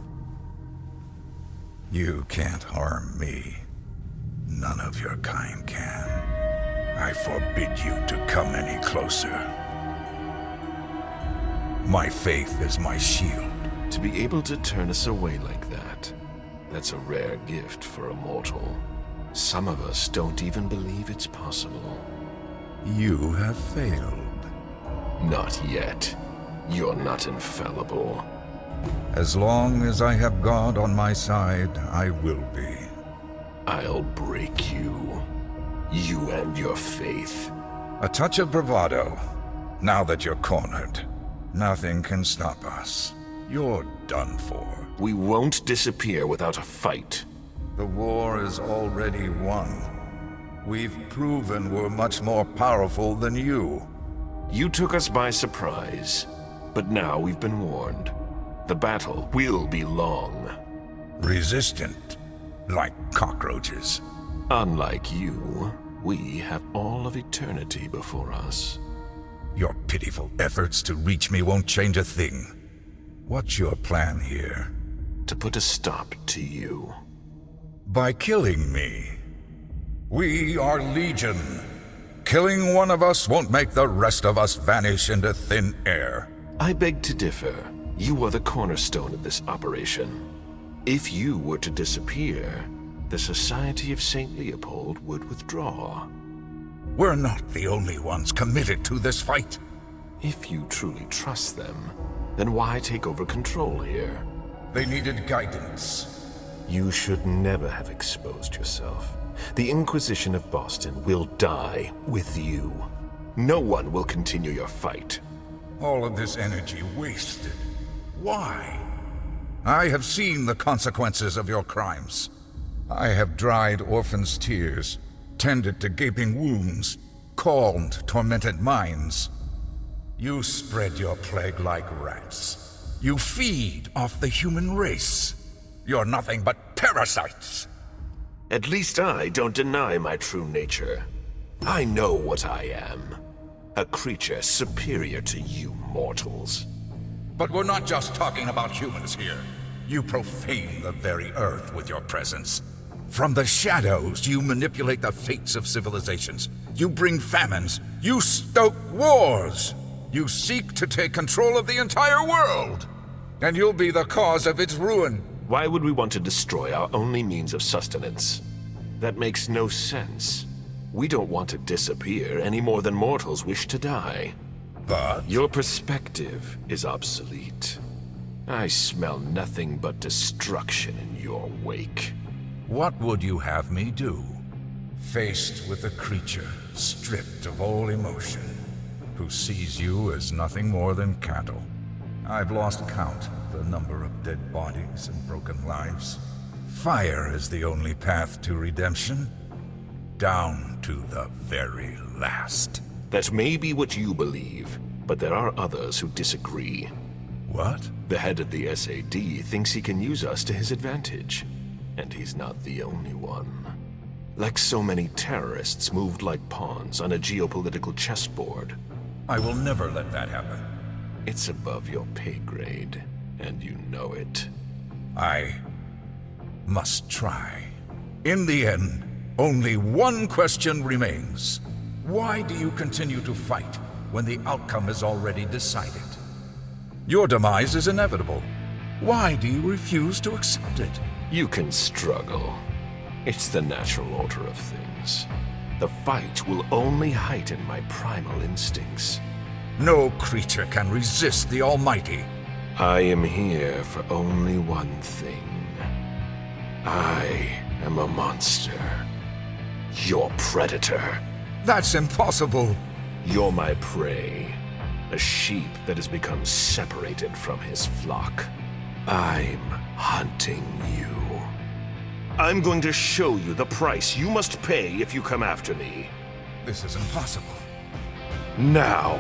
You can't harm me. None of your kind can. I forbid you to come any closer. My faith is my shield. To be able to turn us away like that, that's a rare gift for a mortal. Some of us don't even believe it's possible. You have failed. Not yet. You're not infallible. As long as I have God on my side, I will be. I'll break you. You and your faith. A touch of bravado. Now that you're cornered. Nothing can stop us. You're done for. We won't disappear without a fight. The war is already won. We've proven we're much more powerful than you. You took us by surprise, but now we've been warned. The battle will be long. Resistant, like cockroaches. Unlike you, we have all of eternity before us. Your pitiful efforts to reach me won't change a thing. What's your plan here? To put a stop to you. By killing me. We are Legion. Killing one of us won't make the rest of us vanish into thin air. I beg to differ. You are the cornerstone of this operation. If you were to disappear, the Society of St. Leopold would withdraw. We're not the only ones committed to this fight. If you truly trust them, then why take over control here? They needed guidance. You should never have exposed yourself. The Inquisition of Boston will die with you. No one will continue your fight. All of this energy wasted. Why? I have seen the consequences of your crimes. I have dried orphans' tears, tended to gaping wounds, calmed tormented minds. You spread your plague like rats. You feed off the human race. You're nothing but parasites. At least I don't deny my true nature. I know what I am. A creature superior to you mortals. But we're not just talking about humans here. You profane the very earth with your presence. From the shadows, you manipulate the fates of civilizations. You bring famines. You stoke wars. You seek to take control of the entire world. and you'll be the cause of its ruin. Why would we want to destroy our only means of sustenance? That makes no sense. We don't want to disappear any more than mortals wish to die. But your perspective is obsolete. I smell nothing but destruction in your wake. what would you have me do? Faced with a creature stripped of all emotion, who sees you as nothing more than cattle. I've lost count of the number of dead bodies and broken lives. Fire is the only path to redemption. Down to the very last. That may be what you believe, but there are others who disagree. What? The head of the SAD thinks he can use us to his advantage. And he's not the only one. Like so many terrorists moved like pawns on a geopolitical chessboard. I will never let that happen. It's above your pay grade, and you know it. I must try. In the end, only one question remains. Why do you continue to fight when the outcome is already decided? Your demise is inevitable. Why do you refuse to accept it? You can struggle. It's the natural order of things. The fight will only heighten my primal instincts. No creature can resist the Almighty. I am here for only one thing. I am a monster. Your predator. That's impossible. You're my prey. A sheep that has become separated from his flock. I'm hunting you. I'm going to show you the price you must pay if you come after me. This is impossible. Now,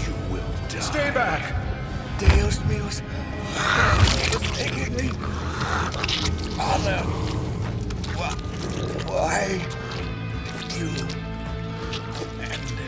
you will die. Stay back! Deus meus. Taking me. Father. Why did you abandon me?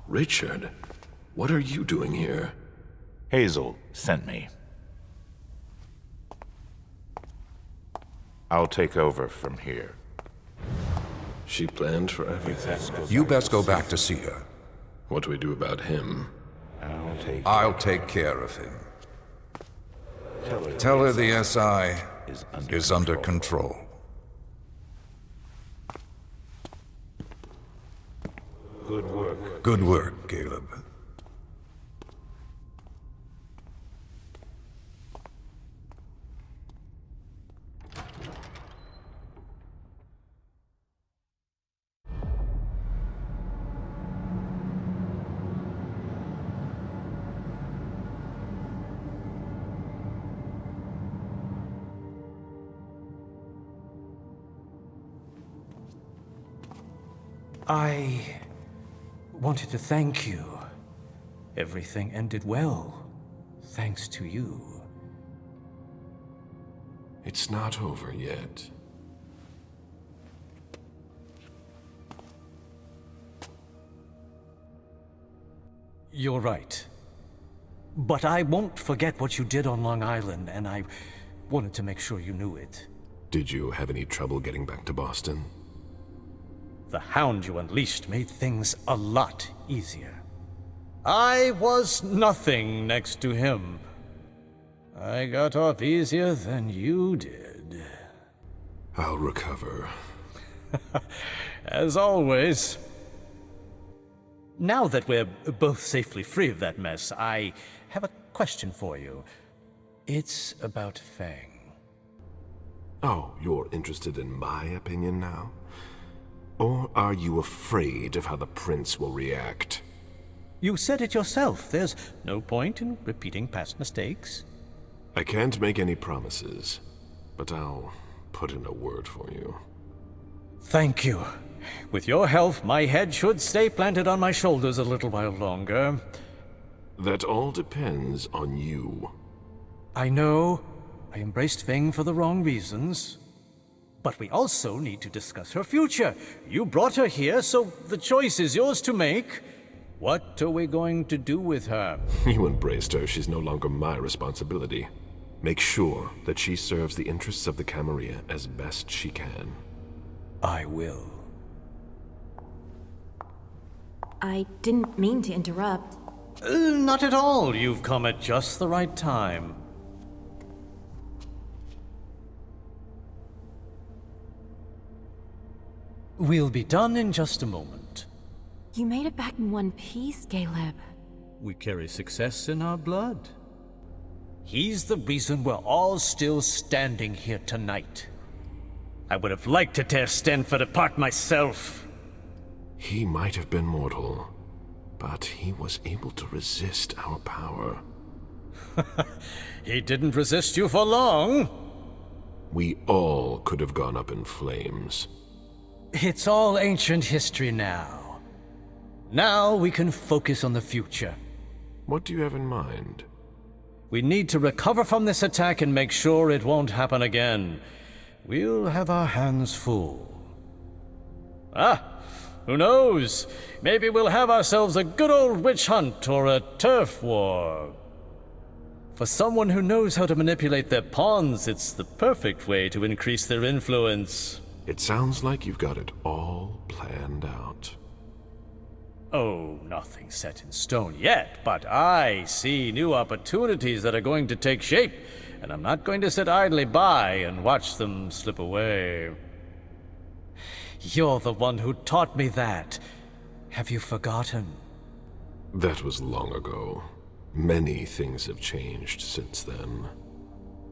Richard, what are you doing here? Hazel sent me. I'll take over from here. She planned for everything. You best go back to see her. What do we do about him? I'll take care of him. Tell her the SI is under control. Good work. Good work, Caleb. I wanted to thank you. Everything ended well, thanks to you. It's not over yet. You're right. But I won't forget what you did on Long Island, and I wanted to make sure you knew it. Did you have any trouble getting back to Boston? The hound you unleashed made things a lot easier. I was nothing next to him. I got off easier than you did. I'll recover. As always. Now that we're both safely free of that mess, I have a question for you. It's about Fang. Oh, you're interested in my opinion now? Or are you afraid of how the prince will react? You said it yourself. There's no point in repeating past mistakes. I can't make any promises, but I'll put in a word for you. Thank you. With your help, my head should stay planted on my shoulders a little while longer. That all depends on you. I know I embraced Feng for the wrong reasons, but we also need to discuss her future. You brought her here, so the choice is yours to make. What are we going to do with her? You embraced her. She's no longer my responsibility. Make sure that she serves the interests of the Camarilla as best she can. I will. I didn't mean to interrupt. Not at all. You've come at just the right time. We'll be done in just a moment. You made it back in one piece, Caleb. We carry success in our blood. He's the reason we're all still standing here tonight. I would have liked to tear Stanford apart myself. He might have been mortal, but he was able to resist our power. He didn't resist you for long. We all could have gone up in flames. It's all ancient history now. Now we can focus on the future. What do you have in mind? We need to recover from this attack and make sure it won't happen again. We'll have our hands full. Who knows? Maybe we'll have ourselves a good old witch hunt or a turf war. For someone who knows how to manipulate their pawns, it's the perfect way to increase their influence. It sounds like you've got it all planned out. Oh, nothing set in stone yet, but I see new opportunities that are going to take shape, and I'm not going to sit idly by and watch them slip away. You're the one who taught me that. Have you forgotten? That was long ago. Many things have changed since then.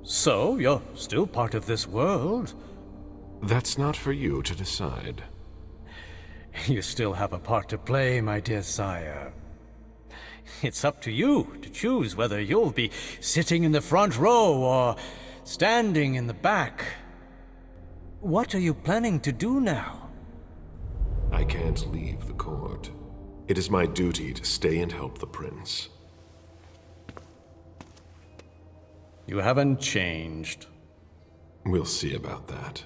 So, you're still part of this world? That's not for you to decide. You still have a part to play, my dear sire. It's up to you to choose whether you'll be sitting in the front row or standing in the back. What are you planning to do now? I can't leave the court. It is my duty to stay and help the prince. You haven't changed. We'll see about that.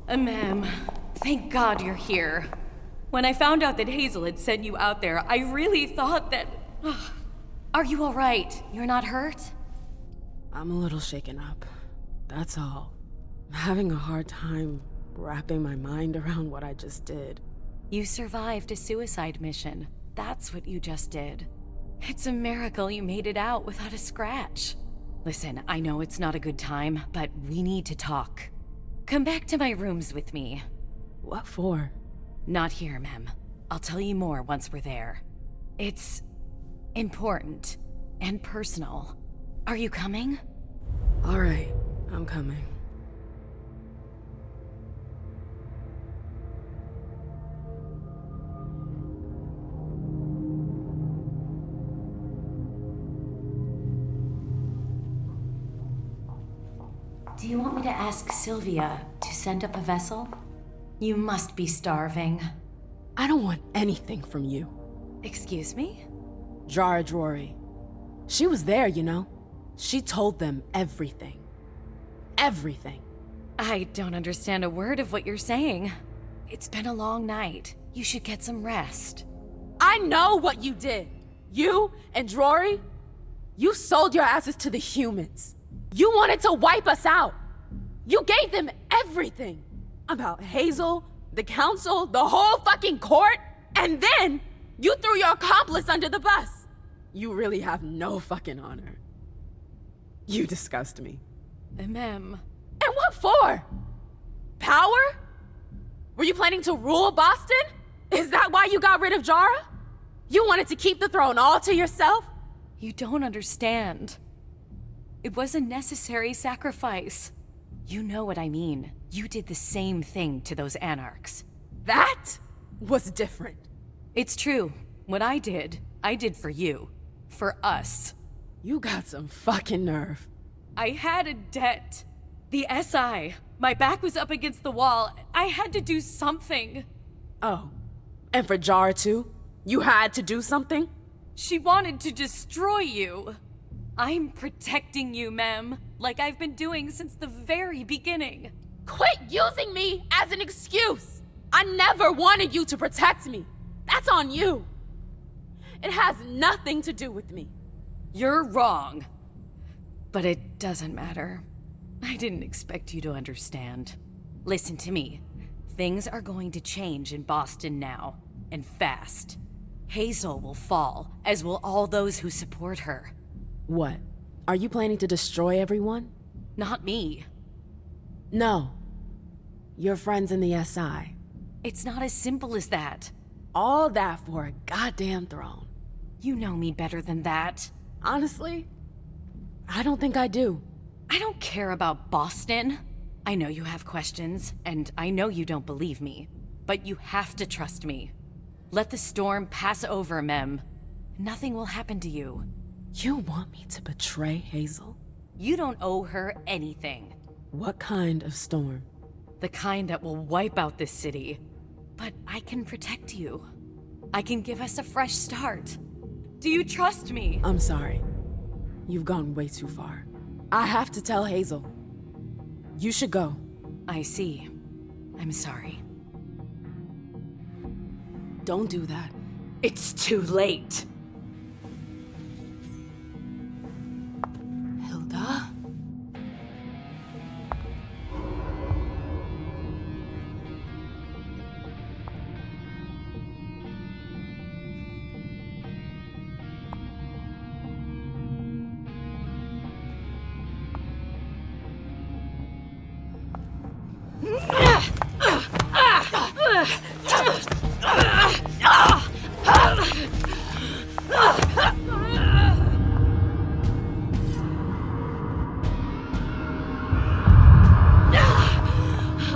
Ma'am, thank God you're here. When I found out that Hazel had sent you out there, I really thought that... Are you all right? You're not hurt? I'm a little shaken up. That's all. I'm having a hard time wrapping my mind around what I just did. You survived a suicide mission. That's what you just did. It's a miracle you made it out without a scratch. Listen, I know it's not a good time, but we need to talk. Come back to my rooms with me. What for? Not here, ma'am. I'll tell you more once we're there. It's important and personal. Are you coming? All right, I'm coming. Do you want me to ask Sylvia to send up a vessel? You must be starving. I don't want anything from you. Excuse me? Jara Drory. She was there, you know. She told them everything. Everything. I don't understand a word of what you're saying. It's been a long night. You should get some rest. I know what you did. You and Drory. You sold your asses to the humans. You wanted to wipe us out. You gave them everything. About Hazel, the council, the whole fucking court. And then you threw your accomplice under the bus. You really have no fucking honor. You disgust me. Ma'am. And what for? Power? Were you planning to rule Boston? Is that why you got rid of Jara? You wanted to keep the throne all to yourself? You don't understand. It was a necessary sacrifice. You know what I mean. You did the same thing to those anarchs. That What's different? It's true. What I did for you. For us. You got some fucking nerve. I had a debt. The SI. My back was up against the wall. I had to do something. Oh. And for Jara too? You had to do something? She wanted to destroy you. I'm protecting you, Mem. Like I've been doing since the very beginning. Quit using me as an excuse! I never wanted you to protect me. That's on you. It has nothing to do with me. You're wrong. But it doesn't matter. I didn't expect you to understand. Listen to me. Things are going to change in Boston now, and fast. Hazel will fall, as will all those who support her. What? Are you planning to destroy everyone? Not me. No. Your friends in the SI. It's not as simple as that. All that for a goddamn throne. You know me better than that. Honestly, I don't think I do. I don't care about Boston. I know you have questions, and I know you don't believe me. But you have to trust me. Let the storm pass over, Mem. Nothing will happen to you. You want me to betray Hazel? You don't owe her anything. What kind of storm? The kind that will wipe out this city. But I can protect you. I can give us a fresh start. Do you trust me? I'm sorry. You've gone way too far. I have to tell Hazel. You should go. I see. I'm sorry. Don't do that. It's too late. Hilda?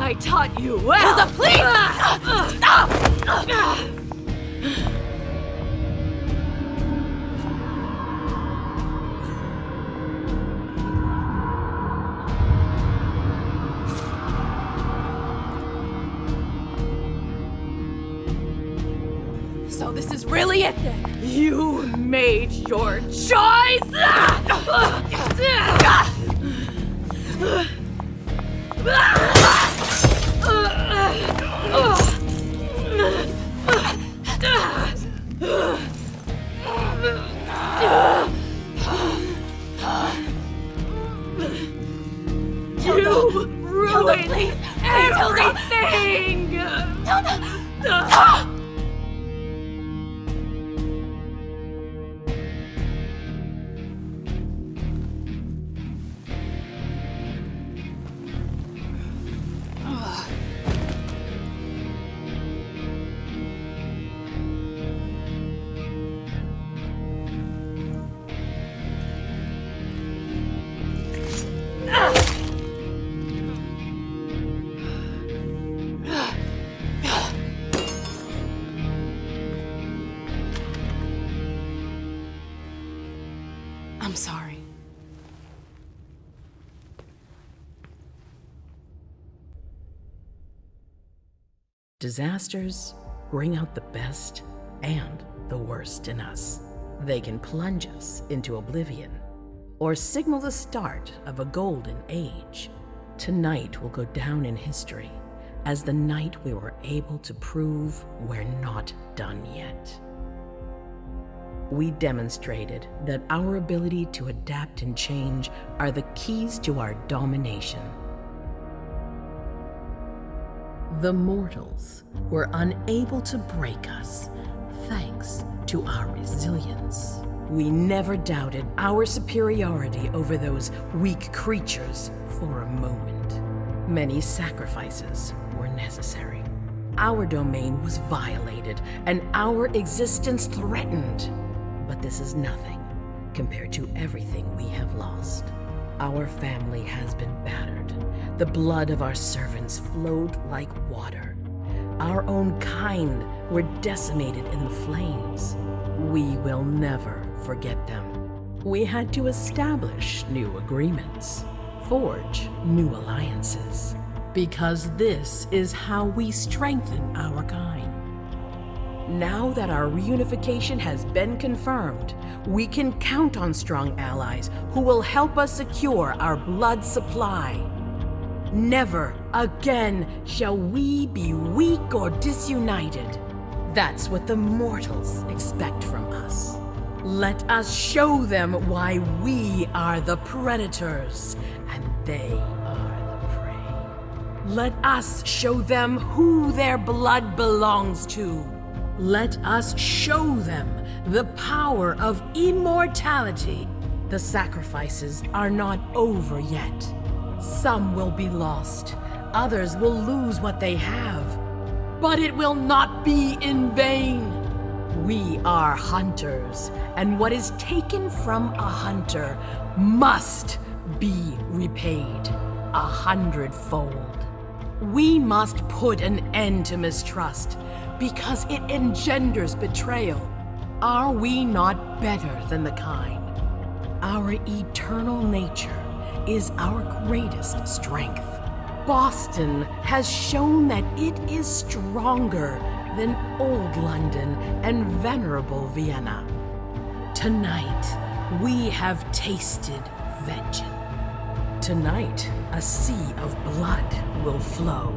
I taught you well! Hilda, please! Stop! So this is really it then? You made your choice! You ruined everything! I'm sorry. Disasters bring out the best and the worst in us. They can plunge us into oblivion or signal the start of a golden age. Tonight will go down in history as the night we were able to prove we're not done yet. We demonstrated that our ability to adapt and change are the keys to our domination. The mortals were unable to break us thanks to our resilience. We never doubted our superiority over those weak creatures for a moment. Many sacrifices were necessary. Our domain was violated and our existence threatened. But this is nothing compared to everything we have lost. Our family has been battered. The blood of our servants flowed like water. Our own kind were decimated in the flames. We will never forget them. We had to establish new agreements, forge new alliances, because this is how we strengthen our kind. Now that our reunification has been confirmed, we can count on strong allies who will help us secure our blood supply. Never again shall we be weak or disunited. That's what the mortals expect from us. Let us show them why we are the predators and they are the prey. Let us show them who their blood belongs to. Let us show them the power of immortality. The sacrifices are not over yet. Some will be lost. Others will lose what they have. But it will not be in vain. We are hunters, and what is taken from a hunter must be repaid 100-fold. We must put an end to mistrust, because it engenders betrayal. Are we not better than the kind? Our eternal nature is our greatest strength. Boston has shown that it is stronger than old London and venerable Vienna. Tonight, we have tasted vengeance. Tonight, a sea of blood will flow.